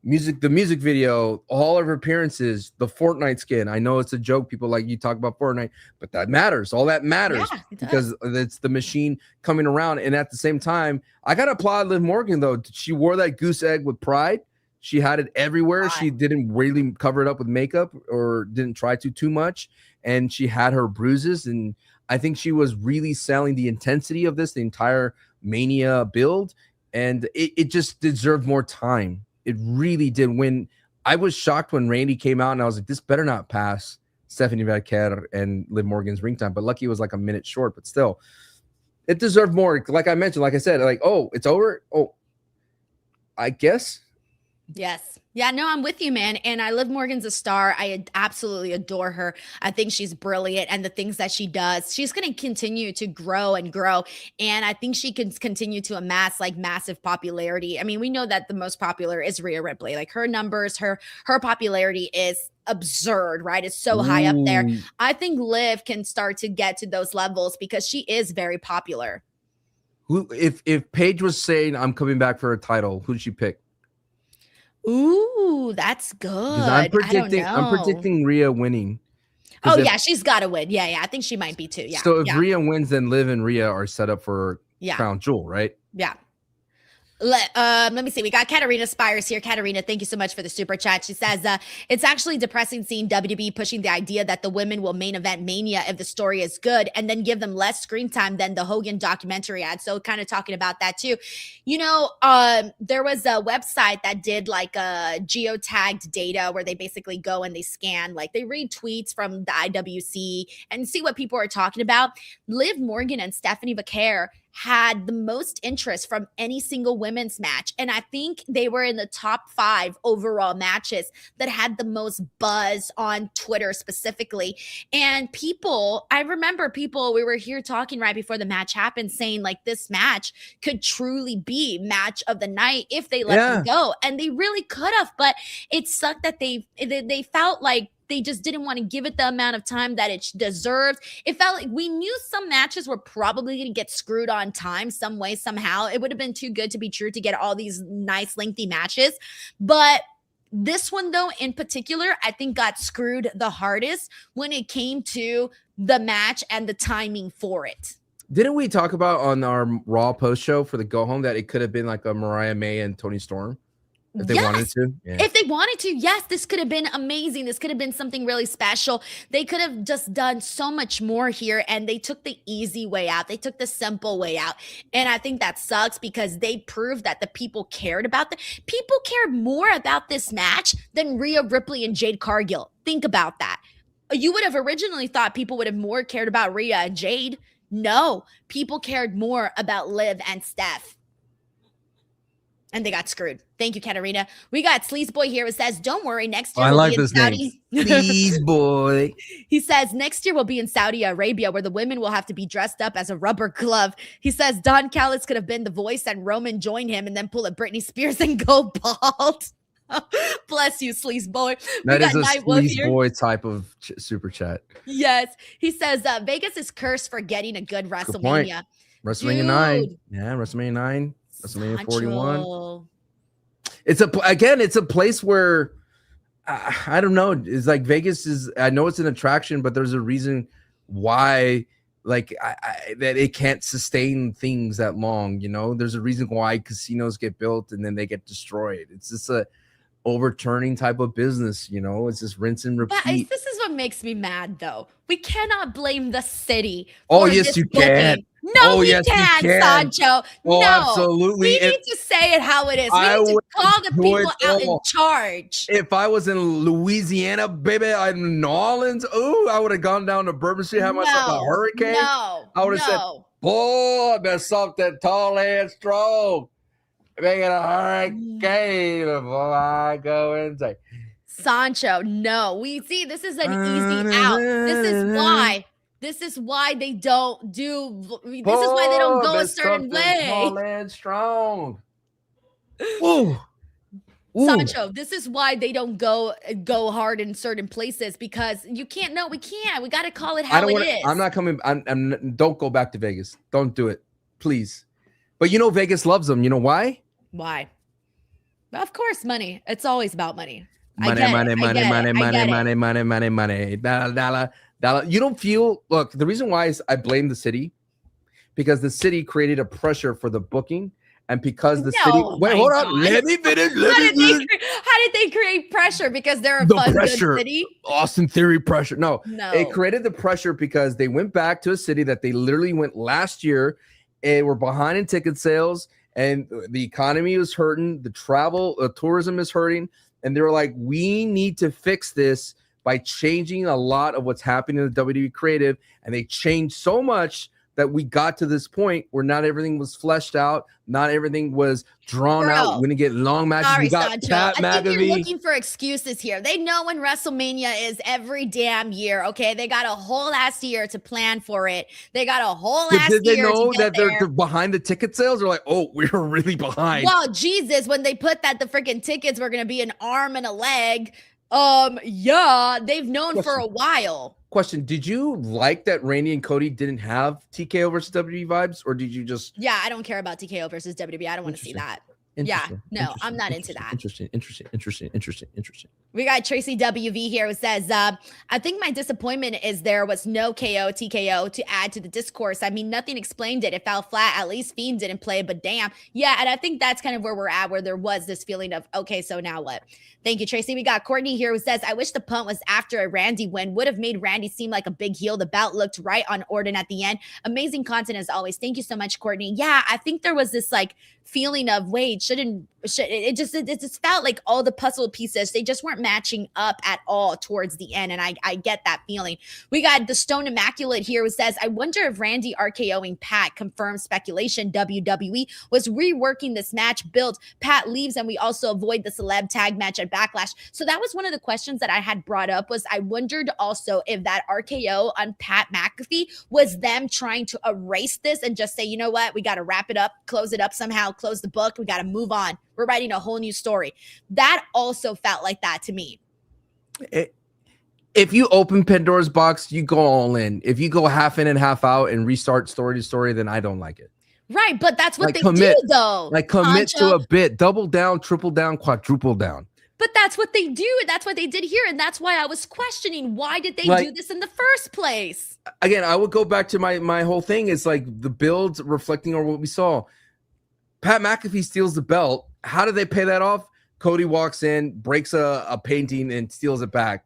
the music video, all of her appearances, the Fortnite skin. I know it's a joke. People like you talk about Fortnite, but that matters. All that matters Yeah, it because it's the machine coming around. And at the same time, I gotta applaud Liv Morgan though. She wore that goose egg with pride. She had it everywhere. She didn't really cover it up with makeup or didn't try to too much. And she had her bruises. And I think she was really selling the intensity of this, the entire Mania build. And it just deserved more time. It really did. When I was shocked when Randy came out and I was like, this better not pass Stephanie Vaquer and Liv Morgan's ring time. But lucky it was like a minute short, but still it deserved more. Like I mentioned, like I said, like, oh, it's over. Oh, I guess. Yes. Yeah, no, I'm with you, man. And Liv Morgan's a star. I absolutely adore her. I think she's brilliant. And the things that she does, she's going to continue to grow and grow. And I think she can continue to amass like massive popularity. I mean, we know that the most popular is Rhea Ripley. Like her numbers, her popularity is absurd, right? It's so high up there. Ooh. I think Liv can start to get to those levels because she is very popular. Who, if Paige was saying I'm coming back for a title, who'd she pick? Ooh, that's good. 'Cause I don't know. I'm predicting Rhea winning. 'Cause Oh, if- yeah, she's got to win. Yeah, I think she might be too. Yeah. So if yeah. Rhea wins, then Liv and Rhea are set up for Yeah. Crown Jewel, right? Yeah. Let me see. We got Katarina Spires here. Katarina, thank you so much for the super chat. She says, it's actually depressing seeing WWE pushing the idea that the women will main event Mania if the story is good and then give them less screen time than the Hogan documentary ad. So kind of talking about that too. You know, there was a website that did like a geotagged data where they basically go and they scan, like they read tweets from the IWC and see what people are talking about. Liv Morgan and Stephanie Vaquer had the most interest from any single women's match. And I think they were in the top 5 overall matches that had the most buzz on Twitter specifically. And I remember we were here talking right before the match happened saying like this match could truly be match of the night if they let them go. And they really could have, but it sucked that they felt like they just didn't want to give it the amount of time that it deserved. It felt like we knew some matches were probably going to get screwed on time some way, somehow. It would have been too good to be true to get all these nice lengthy matches. But this one, though, in particular, I think got screwed the hardest when it came to the match and the timing for it. Didn't we talk about on our Raw post show for the go home that it could have been like a Mariah May and Toni Storm? If they wanted to. Yeah. If they wanted to, yes, this could have been amazing. This could have been something really special. They could have just done so much more here, and they took the easy way out. They took the simple way out. And I think that sucks because they proved that the people cared about people cared more about this match than Rhea Ripley and Jade Cargill. Think about that. You would have originally thought people would have more cared about Rhea and Jade. No, people cared more about Liv and Steph. And they got screwed. Thank you, Katarina. We got Sleaze Boy here who says, don't worry, next year I we'll like be in this Saudi. name. Sleaze Boy. He says, next year we'll be in Saudi Arabia where the women will have to be dressed up as a rubber glove. He says Don Callis could have been the voice and Roman join him and then pull a Britney Spears and go bald. Bless you, Sleaze Boy. That is a Nightwolf Sleaze here. Boy type of super chat. Yes. He says, Vegas is cursed for getting a good Good point. WrestleMania. WrestleMania 9. Yeah, WrestleMania 9. WrestleMania 41. Sancho. It's a place where I don't know. It's like Vegas is. I know it's an attraction, but there's a reason why like that it can't sustain things that long. You know, there's a reason why casinos get built and then they get destroyed. It's just a overturning type of business. You know, it's just rinse and repeat. But this is what makes me mad, though. We cannot blame the city. Oh, for yes, this you booking. can. No, Oh, we yes, you can, can. Sancho. Oh, no, absolutely. We need to say it how it is. We I need to would call the do people it out in all. charge. If I was in Louisiana, baby, in New Orleans, I would have gone down to Bourbon Street, had myself a hurricane. No, I would have said, boy, better stop that tall head stroke. Make it a hurricane before I go inside. Sancho, no. We see this is an easy out. This is why they don't do. This is why they don't go a certain way. Tall and strong. Ooh. Sancho, this is why they don't go hard in certain places, because you can't. No, we can't. We got to call it how it is. I'm not coming. Don't go back to Vegas. Don't do it, please. But you know Vegas loves them. You know why? Why? Of course, money. It's always about money. Money. Dollar. You don't feel. Look, the reason why is I blame the city, because the city created a pressure for the booking. And because the city, wait, hold on, let me finish. How did they create pressure? Because they're a fun, good city. Austin Theory pressure. No, No. It created the pressure because they went back to a city that they literally went last year and were behind in ticket sales, and the economy was hurting. The tourism is hurting, and they were like, we need to fix this by changing a lot of what's happening in the WWE creative, and they changed so much that we got to this point where not everything was fleshed out, not everything was drawn out. We're gonna get long matches. Sorry, we got Sancho. Pat I think McAfee. you're looking for excuses here. They know when WrestleMania is every damn year. Okay, they got a whole ass year to plan for it. They got a whole ass year. Did they know to get that they're behind the ticket sales? They're like, oh, we're really behind. Well, Jesus, when they put that the freaking tickets were gonna be an arm and a leg. Yeah, they've known for a while. Question: did you like that Randy and Cody didn't have TKO versus WWE vibes, or did you just? Yeah, I don't care about TKO versus WWE. I don't want to see that. Yeah, no, I'm not into that. Interesting. We got Tracy WV here who says, I think my disappointment is there was no KO, TKO to add to the discourse. I mean, nothing explained it. It fell flat. At least Fiend didn't play, but damn. Yeah, and I think that's kind of where we're at, where there was this feeling of, okay, so now what? Thank you, Tracy. We got Courtney here who says, I wish the punt was after a Randy win. Would have made Randy seem like a big heel. The bout looked right on Orton at the end. Amazing content as always. Thank you so much, Courtney. Yeah, I think there was this like feeling of, wait, it just felt like all the puzzle pieces, they just weren't matching up at all towards the end. And I get that feeling. We got the Stone Immaculate here who says, I wonder if Randy RKOing Pat confirms speculation WWE was reworking this match build. Pat leaves and we also avoid the celeb tag match at Backlash. So that was one of the questions that I had brought up, was I wondered also if that RKO on Pat McAfee was them trying to erase this and just say, you know what, we got to wrap it up, close it up somehow, close the book, we got to move on. We're writing a whole new story. That also felt like that to me. If you open Pandora's box, you go all in. If you go half in and half out and restart story to story, then I don't like it. Right, but that's what Like they commit, do, though. Like commit Sancho. to a bit, double down, triple down, quadruple down. But that's what they do. That's what they did here. And that's why I was questioning, why did they do this in the first place? Again, I would go back to my whole thing is like the builds reflecting on what we saw. Pat McAfee steals the belt. How do they pay that off? Cody walks in, breaks a painting, and steals it back.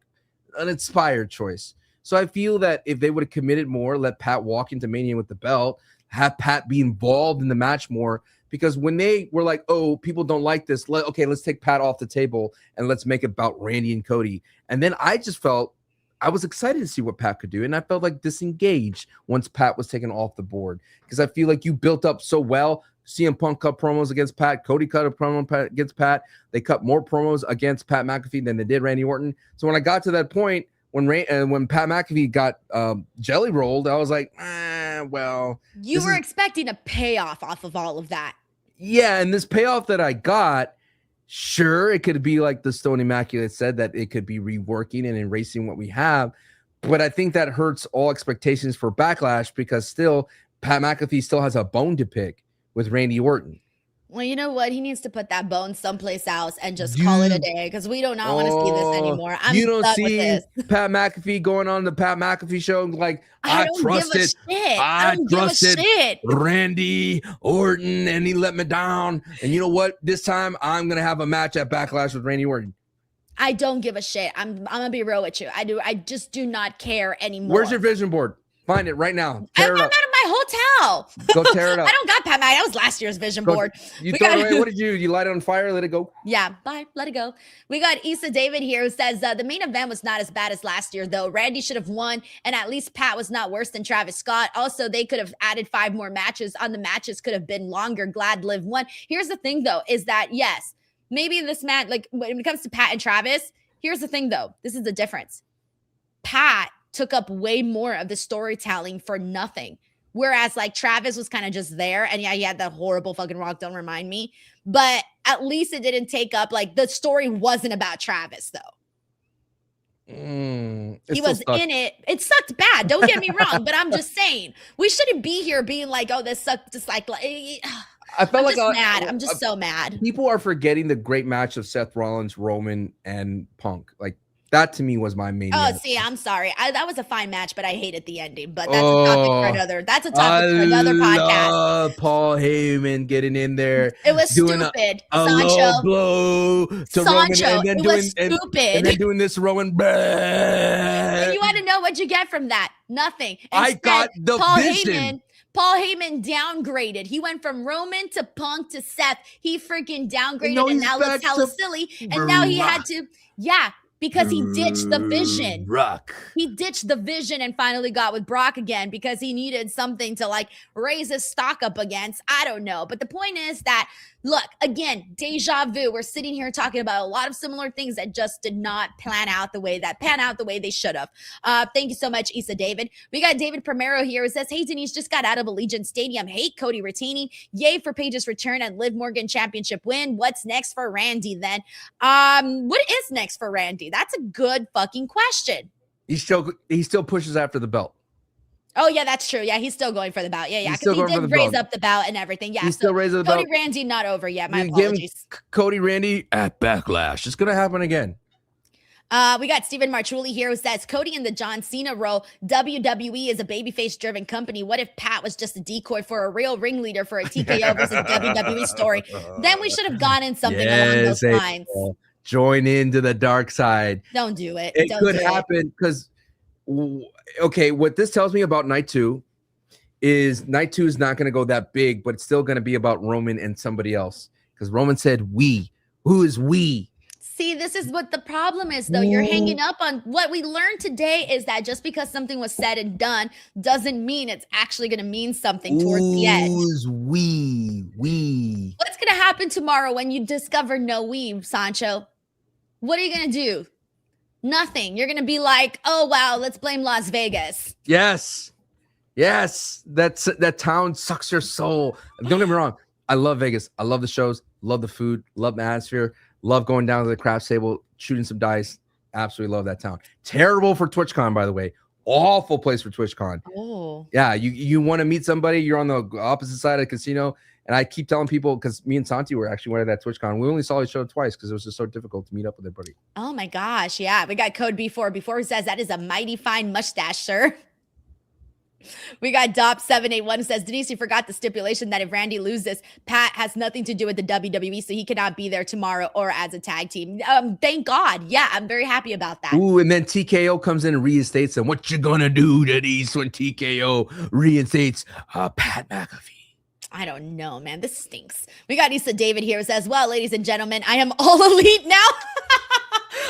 An inspired choice. So I feel that if they would have committed more, let Pat walk into Mania with the belt, have Pat be involved in the match more, because when they were like, oh, people don't like this, let's take Pat off the table and let's make it about Randy and Cody. And then I just felt, I was excited to see what Pat could do. And I felt like disengaged once Pat was taken off the board, because I feel like you built up so well. CM Punk cut promos against Pat. Cody cut a promo against Pat. They cut more promos against Pat McAfee than they did Randy Orton. So when I got to that point, when Pat McAfee got jelly rolled, I was like, well. You were expecting a payoff off of all of that. Yeah, and this payoff that I got, sure, it could be like the Stone Immaculate said, that it could be reworking and erasing what we have. But I think that hurts all expectations for Backlash, because still, Pat McAfee still has a bone to pick with Randy Orton. Well, you know what? He needs to put that bone someplace else and just call it a day because we do not want to see this anymore. I'm you don't done see with this. Pat McAfee going on the Pat McAfee show like I don't trusted, give a shit. I don't trusted give a shit. Randy Orton and he let me down. And you know what? This time I'm gonna have a match at Backlash with Randy Orton. I don't give a shit. I'm gonna be real with you. I just do not care anymore. Where's your vision board? Find it right now. I'm at my hotel. Go tear it up. I don't got Pat McAfee. That was last year's vision board. You throw it away. What did you do? You light it on fire? Let it go? Yeah, bye. Let it go. We got Issa David here who says the main event was not as bad as last year, though. Randy should have won, and at least Pat was not worse than Travis Scott. Also, they could have added 5 more matches. On the matches could have been longer. Glad Liv won. Here's the thing, though, is that, yes, maybe this match, like when it comes to Pat and Travis, here's the thing, though. This is the difference. Pat took up way more of the storytelling for nothing. Whereas like Travis was kind of just there. And yeah, he had that horrible fucking rock. Don't remind me. But at least it didn't take up like the story wasn't about Travis though. He was in it. It sucked bad. Don't get me wrong. But I'm just saying we shouldn't be here being like, oh, this sucked. Just like I felt like mad. I'm just so mad. People are forgetting the great match of Seth Rollins, Roman, and Punk. Like that to me was my main. Oh, see, I'm sorry. That was a fine match, but I hated the ending. But that's a topic for another. That's a topic for another podcast. Paul Heyman getting in there. It was stupid. A Sancho. low blow to Sancho. Roman, and then It doing was stupid. and then doing this Roman. And you want to know what you get from that? Nothing. I got the vision. Paul Heyman downgraded. He went from Roman to Punk to Seth. He freaking downgraded No, and he's now looks back hella to silly. And now he had to, because he ditched the vision. Rock. He ditched the vision and finally got with Brock again because he needed something to like raise his stock up against. I don't know. But the point is that, look, again, deja vu. We're sitting here talking about a lot of similar things that just did not pan out the way they should have. Thank you so much, Issa David. We got David Primero here who says, hey, Denise just got out of Allegiant Stadium. Hate Cody retaining. Yay for Paige's return and Liv Morgan championship win. What's next for Randy then? What is next for Randy? That's a good fucking question. He still pushes after the belt. Oh, yeah, that's true. Yeah, he's still going for the bout. Yeah, because he did raise up the bout and everything. Yeah, he's still raising the belt. Cody Randy not over yet. My apologies. apologies. Cody Randy at Backlash. It's going to happen again. We got Stephen Marchuli here who says, Cody in the John Cena role. WWE is a babyface-driven company. What if Pat was just a decoy for a real ringleader for a TKO versus WWE story? Then we should have gone in something along those lines. Join into the dark side. Don't do it. It could happen because, okay, what this tells me about night two is not going to go that big, but it's still going to be about Roman and somebody else because Roman said we. Who is we? See, this is what the problem is, though. You're hanging up on what we learned today is that just because something was said and done doesn't mean it's actually going to mean something towards the end. Who's we? What's going to happen tomorrow when you discover no we, Sancho? What are you going to do? Nothing. You're going to be like, oh, wow, let's blame Las Vegas. Yes. That town sucks your soul. Don't get me wrong. I love Vegas. I love the shows. Love the food. Love the atmosphere. Love going down to the craps table, shooting some dice. Absolutely love that town. Terrible for TwitchCon, by the way. Awful place for TwitchCon. Oh. Yeah, you want to meet somebody, you're on the opposite side of the casino. And I keep telling people, because me and Santi were actually one of that TwitchCon. We only saw each other twice because it was just so difficult to meet up with everybody. Oh my gosh. Yeah. We got code B4 who says that is a mighty fine mustache, sir. We got Dop781 who says, Denise, you forgot the stipulation that if Randy loses, Pat has nothing to do with the WWE, so he cannot be there tomorrow or as a tag team. Thank God. Yeah, I'm very happy about that. Ooh, and then TKO comes in and reinstates him. What you gonna do, Denise, when TKO reinstates Pat McAfee? I don't know, man. This stinks. We got Issa David here who says, well, ladies and gentlemen, I am all elite now.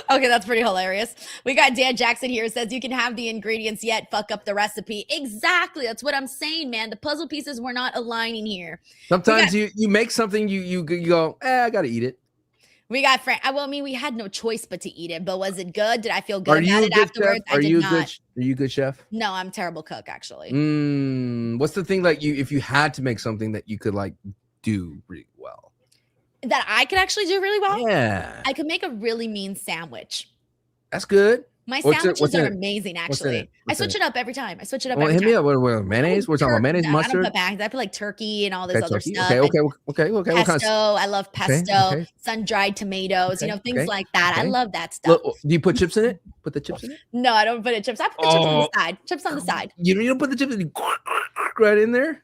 Okay, that's pretty hilarious. We got Dan Jackson here who says, you can have the ingredients yet fuck up the recipe. Exactly. That's what I'm saying, man. The puzzle pieces were not aligning here. Sometimes you make something, you go, I got to eat it. We got Frank. Well, I mean, we had no choice but to eat it, but was it good? Did I feel good about it afterwards? Are you a good chef? No, I'm a terrible cook, actually. What's the thing like if you had to make something that you could like do really well? That I could actually do really well? Yeah. I could make a really mean sandwich. That's good. My What's it- sandwiches what's in are it? amazing, What's in actually. it? I What's in switch it? it up every time. I switch it up Well, every hit time. me up. What, mayonnaise? We're talking about mayonnaise, No, I don't mustard. put mayonnaise. I put like turkey and all this Okay, other turkey. stuff. Okay. What kind Pesto. of I love Okay, pesto. okay. Sun-dried tomatoes. Okay, You know, things okay, like that. I okay. love that stuff. Look, do you put chips in it? Put the chips in it? No, I don't put it chips. I put the chips on Oh. the side. Chips on the side. You don't put the chips in right in there?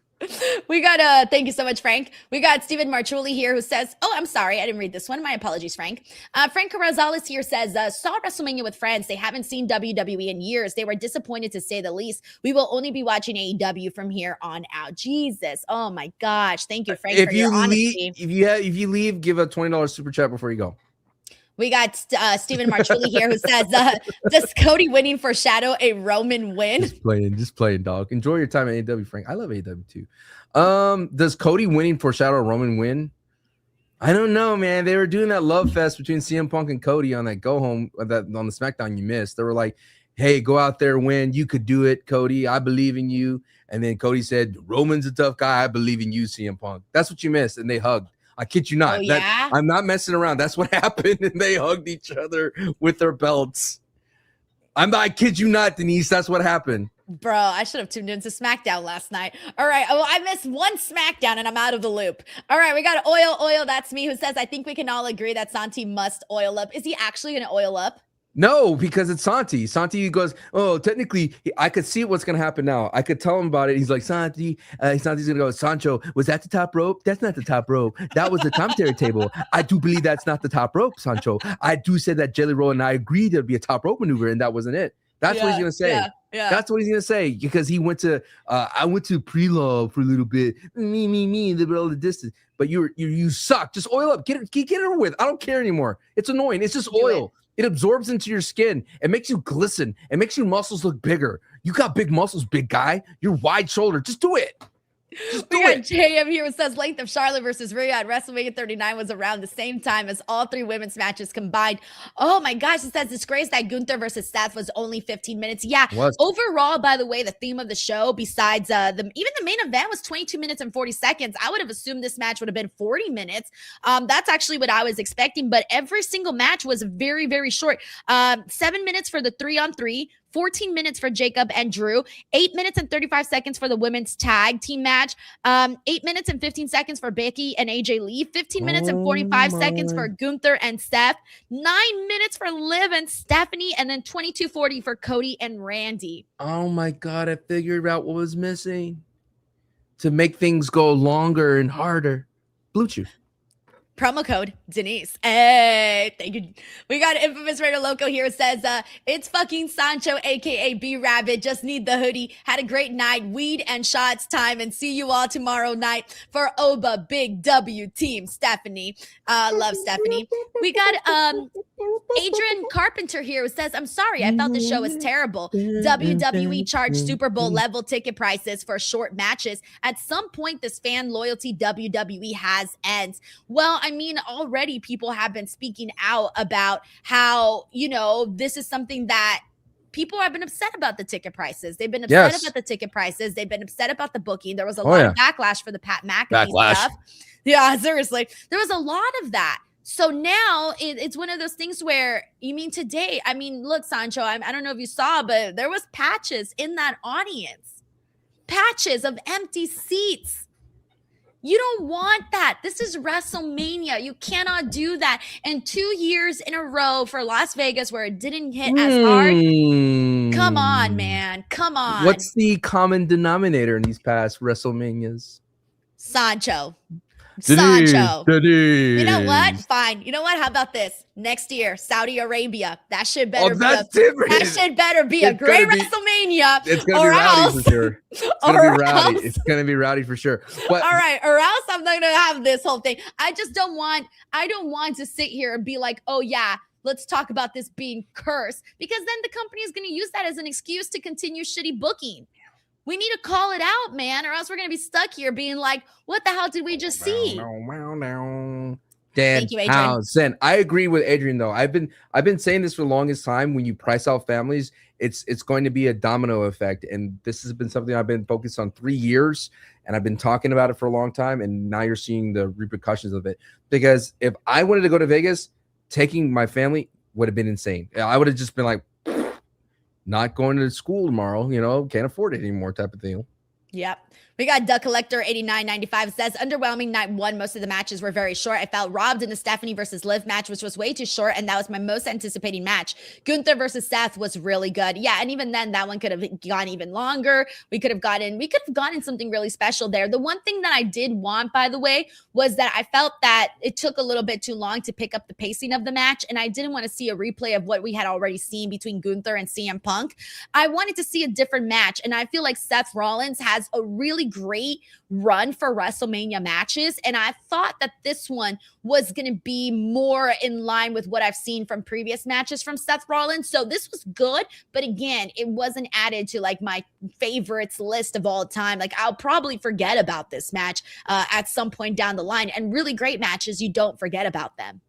We got thank you so much, Frank. We got Stephen Marchuli here who says, oh, I'm sorry, I didn't read this one. My apologies, Frank. Frank Rosales here says, saw WrestleMania with friends. They haven't seen WWE in years. They were disappointed to say the least. We will only be watching AEW from here on out. Jesus. Oh my gosh. Thank you, Frank, for your honesty. If you leave, give a $20 super chat before you go. We got Stephen Marchuli here who says, does Cody winning foreshadow a Roman win? Just playing, dog. Enjoy your time at AEW, Frank. I love AEW too. Does Cody winning foreshadow a Roman win? I don't know, man. They were doing that love fest between CM Punk and Cody on that go home on the SmackDown you missed. They were like, hey, go out there, win. You could do it, Cody. I believe in you. And then Cody said, Roman's a tough guy. I believe in you, CM Punk. That's what you missed. And they hugged. I kid you not. Oh, yeah? I'm not messing around. That's what happened. And they hugged each other with their belts. I kid you not, Denise. That's what happened. Bro, I should have tuned into SmackDown last night. All right. Oh, I missed one SmackDown and I'm out of the loop. All right. We got Oil. That's me, who says, I think we can all agree that Santi must oil up. Is he actually going to oil up? No, because it's Santi. Santi goes, oh, technically, I could see what's going to happen now. I could tell him about it. He's like, Santi's going to go, Sancho, was that the top rope? That's not the top rope. That was the commentary table. I do believe that's not the top rope, Sancho. I do say that Jelly Roll and I agreed there'd be a top rope maneuver, and that wasn't it. That's what he's going to say. Yeah. That's what he's going to say, because he went to, I went to pre-law for a little bit. Me, the middle of the distance. But you suck. Just oil up. Get it over with. I don't care anymore. It's annoying. It's just oil. It absorbs into your skin. It makes you glisten. It makes your muscles look bigger. You got big muscles, big guy. You're wide shouldered. Just do it. We got JM here who says length of Charlotte versus Rhea at WrestleMania 39 was around the same time as all three women's matches combined. Oh my gosh, it says disgrace that Gunther versus Seth was only 15 minutes. Yeah, overall, by the way, the theme of the show, besides even the main event was 22 minutes and 40 seconds. I would have assumed this match would have been 40 minutes. That's actually what I was expecting, but every single match was very, very short. 7 minutes for the 3-on-3. 14 minutes for Jacob and Drew, 8 minutes and 35 seconds for the women's tag team match, 8 minutes and 15 seconds for Becky and AJ Lee, 15 minutes and 45 seconds for Gunther and Seth, 9 minutes for Liv and Stephanie, and then 22:40 for Cody and Randy. Oh my God, I figured out what was missing to make things go longer and harder. Blue Chew. Promo code Denise. Hey, thank you. We got Infamous Raider Loco here. It says, it's fucking Sancho, aka B Rabbit. Just need the hoodie. Had a great night. Weed and shots time. And see you all tomorrow night for Oba Big W Team Stephanie. Love Stephanie. We got Adrian Carpenter here who says, I'm sorry, I felt the show was terrible. WWE charged Super Bowl level ticket prices for short matches. At some point, this fan loyalty WWE has ends. Well, I mean, already people have been speaking out about how, this is something that people have been upset about the ticket prices. They've been upset about the ticket prices. They've been upset about the booking. There was a lot of backlash for the Pat McAfee stuff. Yeah, seriously. There was a lot of that. So now it's one of those things where, you mean today, I mean, look, Sancho, I don't know if you saw, but there was patches in that audience. Patches of empty seats. You don't want that. This is WrestleMania. You cannot do that. And 2 years in a row for Las Vegas where it didn't hit as hard. Come on, man. Come on. What's the common denominator in these past WrestleManias? Sancho. Denise. You know what? Fine. You know what? How about this? Next year, Saudi Arabia. That shit better be a great WrestleMania. It's gonna be rowdy for sure. It's gonna be rowdy. It's gonna be rowdy for sure. But, all right, or else I'm not gonna have this whole thing. I don't want to sit here and be like, oh yeah, let's talk about this being cursed, because then the company is gonna use that as an excuse to continue shitty booking. We need to call it out, man, or else we're going to be stuck here being like, what the hell did we just see? Dan, thank you, Adrian. I agree with Adrian, though. I've been saying this for the longest time. When you price out families, it's going to be a domino effect. And this has been something I've been focused on 3 years, and I've been talking about it for a long time. And now you're seeing the repercussions of it. Because if I wanted to go to Vegas, taking my family would have been insane. I would have just been like, not going to school tomorrow, you know, can't afford it anymore type of thing. Yep. We got Duck Collector 8995 says, underwhelming night one. Most of the matches were very short. I felt robbed in the Stephanie versus Liv match, which was way too short. And that was my most anticipating match. Gunther versus Seth was really good. Yeah. And even then that one could have gone even longer. We could have gotten something really special there. The one thing that I did want, by the way, was that I felt that it took a little bit too long to pick up the pacing of the match. And I didn't want to see a replay of what we had already seen between Gunther and CM Punk. I wanted to see a different match. And I feel like Seth Rollins has a really great run for WrestleMania matches, and I thought that this one was going to be more in line with what I've seen from previous matches from Seth Rollins. So this was good, but again, it wasn't added to like my favorites list of all time. Like I'll probably forget about this match at some point down the line, and really great matches, you don't forget about them.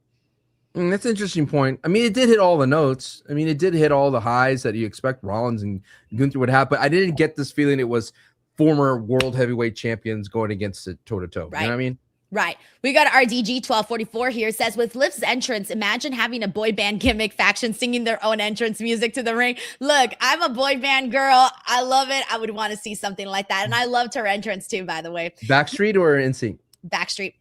That's an interesting point. I mean, it did hit all the notes. I mean, it did hit all the highs that you expect Rollins and Gunther would have, but I didn't get this feeling it was former world heavyweight champions going against it toe-to-toe. Right. You know what I mean? Right. We got RDG 1244 here. Says, with Liv's entrance, imagine having a boy band gimmick faction singing their own entrance music to the ring. Look, I'm a boy band girl. I love it. I would want to see something like that. And I loved her entrance too, by the way. Backstreet or NSYNC? Backstreet.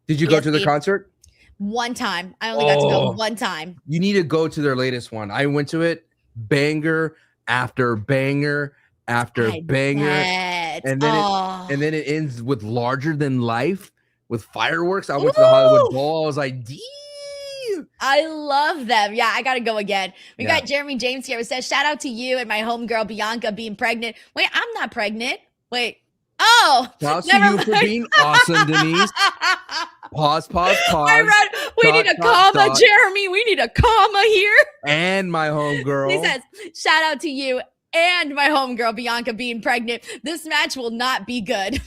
Did you go to the concert? One time. I only got to go one time. You need to go to their latest one. I went to it, banger after banger after banger, and then it ends with larger than life with fireworks. I went to the Hollywood Bowl. I was like, I love them. Yeah, I gotta go again. We got Jeremy James here who says, shout out to you and my homegirl Bianca being pregnant. Wait, I'm not pregnant. Wait. Oh, shout out to you for being awesome, Denise. Pause. I read, we need a comma, Jeremy. We need a comma here. And my homegirl. He says, shout out to you and my homegirl Bianca being pregnant. This match will not be good.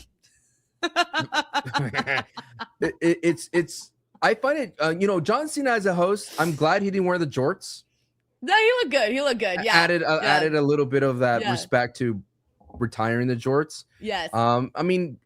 it's I find it John Cena as a host, I'm glad he didn't wear the jorts. No, he looked good. Yeah. Added a little bit of that respect to retiring the jorts. Yes. I mean,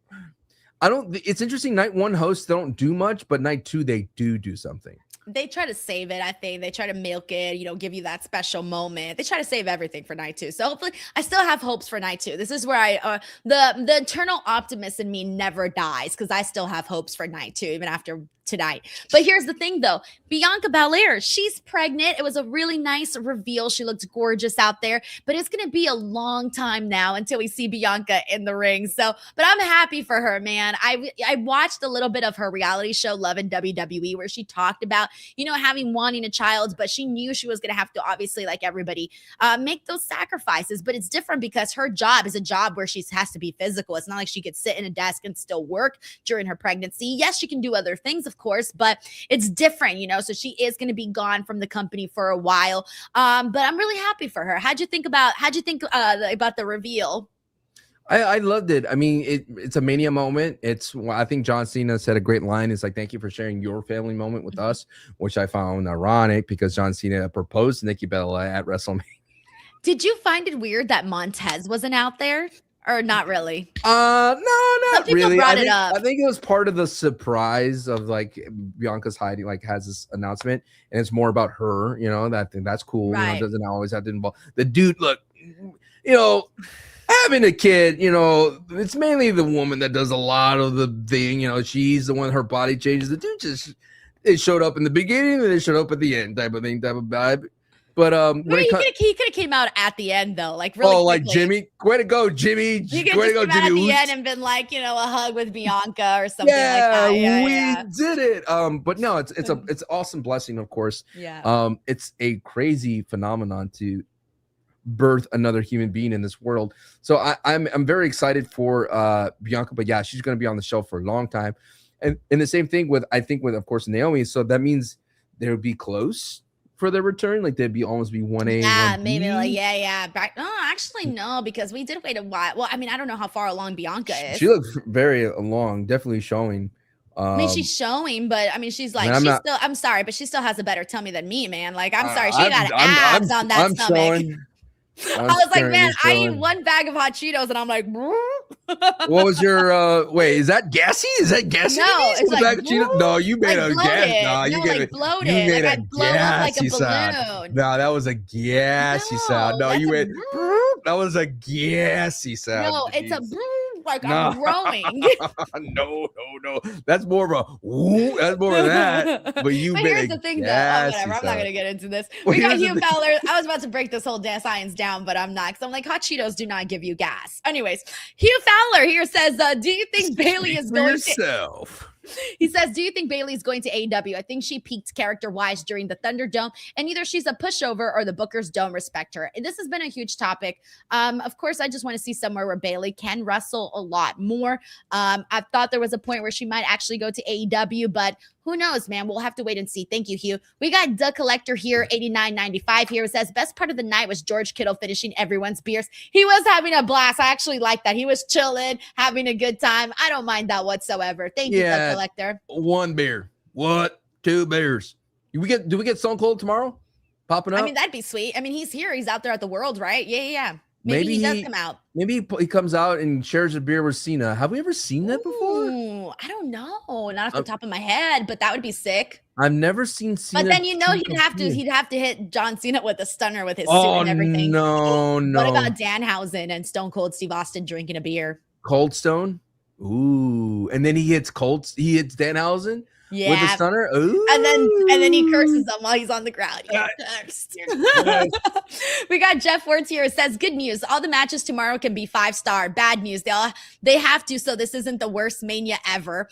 it's interesting. Night one hosts don't do much, but night two they do something. They try to save it, I think. They try to milk it, give you that special moment. They try to save everything for night two. So hopefully, I still have hopes for night two. This is where the eternal optimist in me never dies, because I still have hopes for night two, even after tonight. But here's the thing, though. Bianca Belair, she's pregnant. It was a really nice reveal. She looked gorgeous out there, but it's going to be a long time now until we see Bianca in the ring. So, but I'm happy for her, man. I watched a little bit of her reality show, Love in WWE, where she talked about, wanting a child, but she knew she was going to have to, obviously, like everybody, make those sacrifices. But it's different because her job is a job where she has to be physical. It's not like she could sit in a desk and still work during her pregnancy. Yes, she can do other things, of course, but it's different, so she is going to be gone from the company for a while. But I'm really happy for her. How'd you think about the reveal? I loved it. I mean, it's a Mania moment. I think John Cena said a great line. It's like, thank you for sharing your family moment with us, which I found ironic because John Cena proposed to Nikki Bella at WrestleMania. Did you find it weird that Montez wasn't out there? Or not really? No, not really. Brought it up. I think it was part of the surprise of like Bianca's hiding, like has this announcement, and it's more about her. That's cool. Right. Doesn't always have to involve the dude. Look, having a kid, it's mainly the woman that does a lot of the thing. She's the one. Her body changes. The dude it showed up in the beginning and it showed up at the end, type of vibe. But he could have came out at the end though, like really. Oh, like Jimmy, way to go, Jimmy! He could have come out at the end and been like, a hug with Bianca or something like that. Yeah, we did it. But no, it's an awesome blessing, of course. Yeah. It's a crazy phenomenon to birth another human being in this world. So I'm very excited for Bianca. But yeah, she's going to be on the show for a long time. And the same thing with of course Naomi. So that means they would be close for their return, like they'd almost be 1A. Yeah, 1B. maybe actually no, because we did wait a while. Well, I mean, I don't know how far along Bianca is. She looks very long, definitely showing. I mean, she's showing, but I mean, she's like, I'm sorry, but she still has a better tummy than me, man. Like, I'm sorry, she got abs on that stomach. I was like, man, I eat one bag of hot Cheetos and I'm like, What was your wait? Is that gassy? Is that gassy? No, it's like no. You made like a gas. bloated. No, you No, gave like it. bloated. You made Like a I blow up like a gassy sound. balloon. No, that was a gassy sound. No, that's you a went. That was a gassy sound. No, it's a Denise. like No. I'm growing. no. That's more of a woo. That's more of that. But you But made here's a the thing, though. gassy Whatever. I'm not sound. gonna get into this. Well, We got here's the Hugh thing. Fowler. I was about to break this whole science down, but I'm not. Because I'm like, hot Cheetos do not give you gas. Anyways, Hugh Fowler here says, "Do you think Bayley is For going yourself. He says, do you think Bayley is going to AEW? I think she peaked character-wise during the Thunderdome, and either she's a pushover or the bookers don't respect her. And this has been a huge topic. Of course, I just want to see somewhere where Bayley can wrestle a lot more. I thought there was a point where she might actually go to AEW, but who knows, man? We'll have to wait and see. Thank you, Hugh. We got Duck Collector here, 89.95 here. It says, best part of the night was George Kittle finishing everyone's beers. He was having a blast. I actually like that. He was chilling, having a good time. I don't mind that whatsoever. Thank you, Duck Collector. 1 beer. What? 2 beers. Do we get Stone Cold tomorrow? Popping up? I mean, that'd be sweet. I mean, he's here. He's out there at the World, right? Yeah. Maybe he does come out. Maybe he comes out and shares a beer with Cena. Have we ever seen that before? Ooh, I don't know. Not off the top of my head, but that would be sick. I've never seen Cena. But then he'd have to hit John Cena with a stunner with his suit Oh, and everything. no. What about Danhausen and Stone Cold Steve Austin drinking a beer? Cold Stone? Ooh. And then he hits Danhausen with a stunner? Ooh. And then he curses them while he's on the ground. We got Jeff Words here. It says, good news. All the matches tomorrow can be 5-star. Bad news. They have to, so this isn't the worst Mania ever.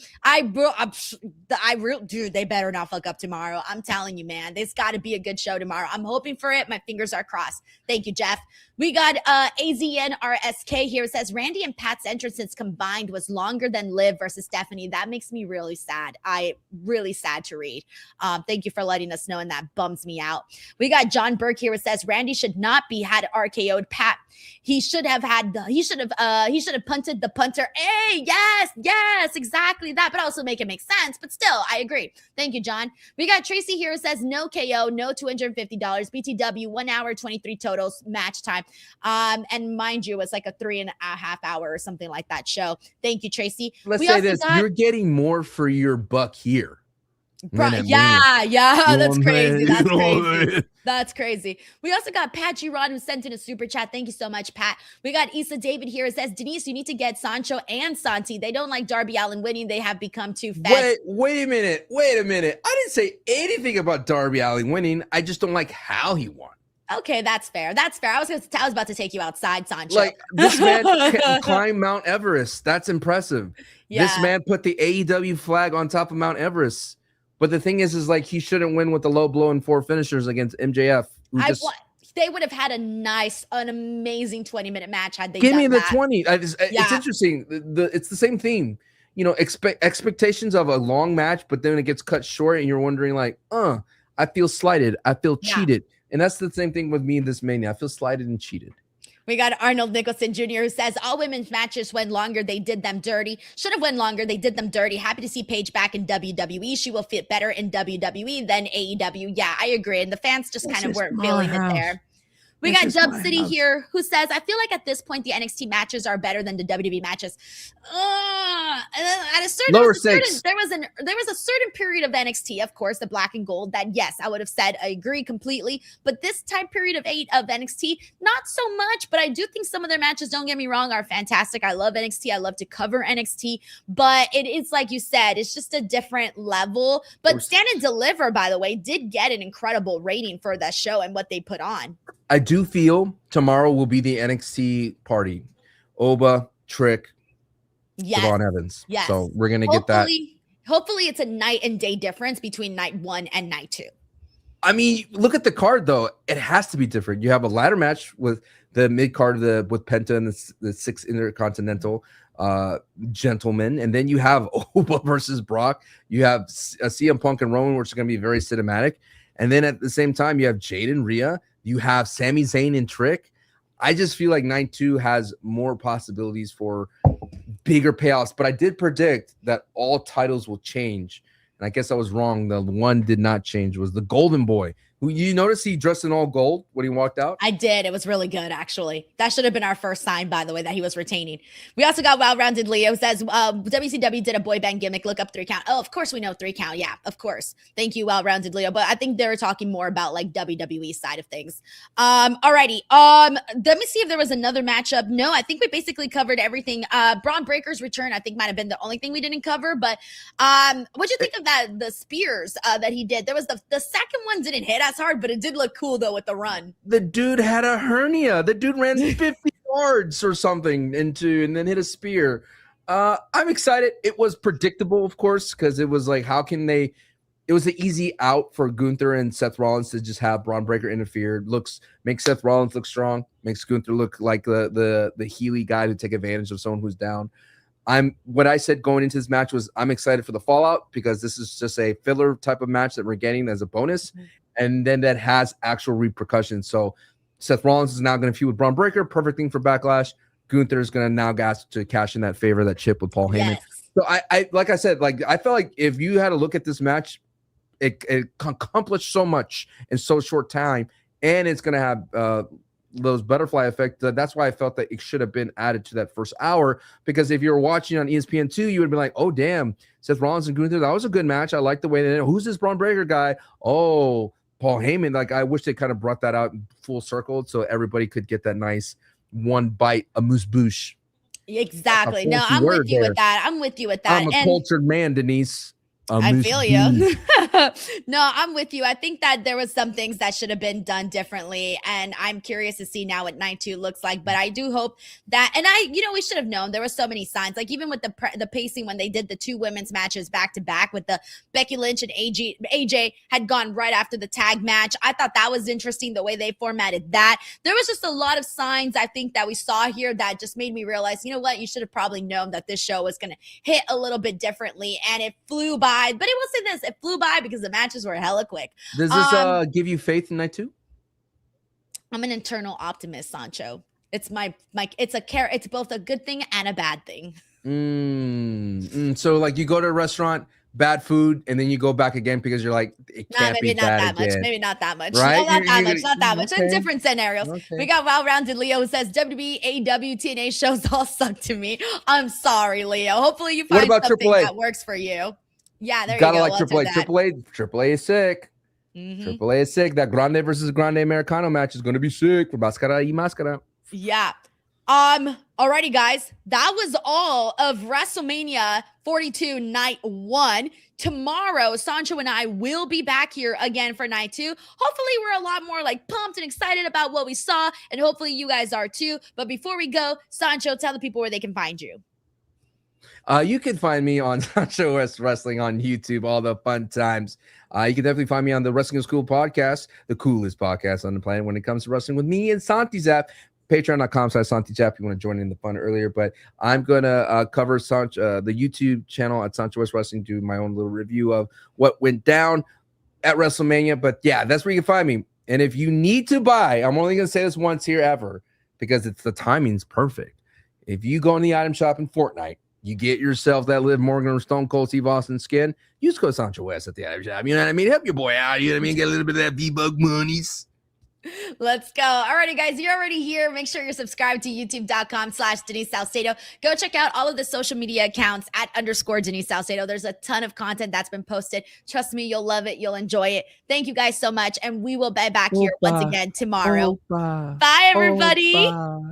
Dude, they better not fuck up tomorrow. I'm telling you, man. There's got to be a good show tomorrow. I'm hoping for it. My fingers are crossed. Thank you, Jeff. We got AZNRSK here. It says, Randy and Pat's entrances combined was longer than Liv versus Stephanie. That makes me really sad. Really sad to read. Thank you for letting us know, and that bums me out. We got John Burke here. It says Randy should not be had RKO'd Pat. He should have punted the punter. Hey, yes, exactly that. But also make it make sense. But still, I agree. Thank you, John. We got Tracy here. It says no KO, no $250. BTW 1 hour 23 totals match time. And mind you, it's like a 3.5 hour or something like that show. Thank you, Tracy. Let's say this: you're getting more for your buck here. Bro, yeah, that's crazy. That's crazy. We also got Pat Giron who sent in a super chat. Thank you so much, Pat. We got Issa David here. It says, Denise, you need to get Sancho and Santi. They don't like Darby Allin winning. They have become too fat. Wait a minute. I didn't say anything about Darby Allin winning. I just don't like how he won. Okay, that's fair. I was about to take you outside, Sancho. Like, this man can climb Mount Everest. That's impressive. Yeah. This man put the AEW flag on top of Mount Everest. But the thing is like he shouldn't win with the low blow and 4 finishers against MJF. They would have had an amazing 20-minute match had they give done me the that. 20. It's interesting. It's the same theme. You know, expectations of a long match, but then it gets cut short, and you're wondering like, I feel slighted. I feel cheated. And that's the same thing with me in this Mania. I feel slighted and cheated. We got Arnold Nicholson Jr. who says, all women's matches went longer. They did them dirty. Should have went longer. They did them dirty. Happy to see Paige back in WWE. She will fit better in WWE than AEW. Yeah, I agree. And the fans just kind of weren't feeling it there. We got Dub City here who says, I feel like at this point, the NXT matches are better than the WWE matches. At a certain, there was a certain period of NXT, of course, the black and gold that, yes, I would have said I agree completely. But this time period of NXT, not so much. But I do think some of their matches, don't get me wrong, are fantastic. I love NXT. I love to cover NXT. But it is like you said, it's just a different level. But Stand and Deliver, by the way, did get an incredible rating for that show and what they put on. I do feel tomorrow will be the NXT party. Oba, Trick, Devon Evans. Yes. So we're going to get that. Hopefully it's a night and day difference between night 1 and night 2. I mean, look at the card, though. It has to be different. You have a ladder match with the mid card with Penta and the 6 Intercontinental gentlemen. And then you have Oba versus Brock. You have CM Punk and Roman, which is going to be very cinematic. And then at the same time, you have Jade and Rhea. You have Sami Zayn and Trick. I just feel like night 2 has more possibilities for bigger payoffs. But I did predict that all titles will change. And I guess I was wrong. The one did not change was the Golden Boy, You notice he dressed in all gold when he walked out? I did. It was really good, actually. That should have been our first sign, by the way, that he was retaining. We also got Well-Rounded Leo says, WCW did a boy band gimmick. Look up 3 count. Oh, of course we know 3 count. Yeah, of course. Thank you, Well-Rounded Leo. But I think they were talking more about like WWE side of things. Alrighty. Let me see if there was another matchup. No, I think we basically covered everything. Braun Breaker's return, I think, might have been the only thing we didn't cover. But what'd you think of that? The spears that he did? There was the second one didn't hit as hard, but it did look cool though with the run. The dude had a hernia. The dude ran 50 yards or something and then hit a spear. I'm excited. It was predictable, of course, because it was like, how can they? It was an easy out for Gunther and Seth Rollins to just have Braun Breaker interfere. Makes Seth Rollins look strong. Makes Gunther look like the Healy guy to take advantage of someone who's down. What I said going into this match was I'm excited for the fallout because this is just a filler type of match that we're getting as a bonus. And then that has actual repercussions. So Seth Rollins is now going to feud with Braun Breaker. Perfect thing for Backlash. Gunther is going to now get to cash in that favor, that chip with Paul Heyman. So I like I said, like I felt like if you had to look at this match, it accomplished so much in so short time, and it's going to have those butterfly effect. That's why I felt that it should have been added to that first hour, because if you were watching on ESPN2, you would be like, oh damn, Seth Rollins and Gunther, that was a good match. I like the way they, who's this Braun Breaker guy? Oh, Paul Heyman. Like, I wish they kind of brought that out in full circle so everybody could get that nice one bite, a moose bouche. Exactly. No, I'm with you with that. I'm with you with that. I'm a cultured man, Denise. I feel you. No, I'm with you. I think that there was some things that should have been done differently, and I'm curious to see now what night 2 looks like. But I do hope that, and we should have known. There were so many signs, like even with the pacing when they did the 2 women's matches back to back with the Becky Lynch and AJ had gone right after the tag match. I thought that was interesting the way they formatted that. There was just a lot of signs I think that we saw here that just made me realize, you know what, you should have probably known that this show was going to hit a little bit differently, and it flew by. But it will say this, it flew by because the matches were hella quick. Does this give you faith in night 2? I'm an internal optimist, Sancho. It's it's both a good thing and a bad thing. So like you go to a restaurant, bad food, and then you go back again because you're like, it can't be bad again. Maybe not that much. Right? No, not that much. In different scenarios. Okay. We got Well-Rounded Leo who says WWE, AEW, TNA shows all suck to me. I'm sorry, Leo. Hopefully you find something that works for you. Yeah, there you go. Like AAA is sick. AAA is sick. That Grande versus Grande Americano match is going to be sick for Mascara y Mascara. Yeah. Alrighty, guys. That was all of WrestleMania 42 night 1. Tomorrow, Sancho and I will be back here again for night 2. Hopefully, we're a lot more like pumped and excited about what we saw, and hopefully you guys are too. But before we go, Sancho, tell the people where they can find you. You can find me on Sancho West Wrestling on YouTube, all the fun times. You can definitely find me on the Wrestling is Cool podcast, the coolest podcast on the planet when it comes to wrestling with me and Santi Zap. Patreon.com/Santi Zap if you want to join in the fun earlier. But I'm going to cover the YouTube channel at Sancho West Wrestling, do my own little review of what went down at WrestleMania. But yeah, that's where you can find me. And if you need to buy, I'm only going to say this once here ever because the timing's perfect. If you go in the item shop in Fortnite, you get yourself that Liv Morgan or Stone Cold Steve Austin skin, use code Sancho West at the item shop. You know what I mean? Help your boy out. You know what I mean? Get a little bit of that V-Bug monies. Let's go. Alrighty, guys, you're already here. Make sure you're subscribed to youtube.com/Denise Salcedo. Go check out all of the social media accounts at _Denise Salcedo. There's a ton of content that's been posted. Trust me, you'll love it. You'll enjoy it. Thank you guys so much. And we will be back here once again tomorrow. Bye, everybody.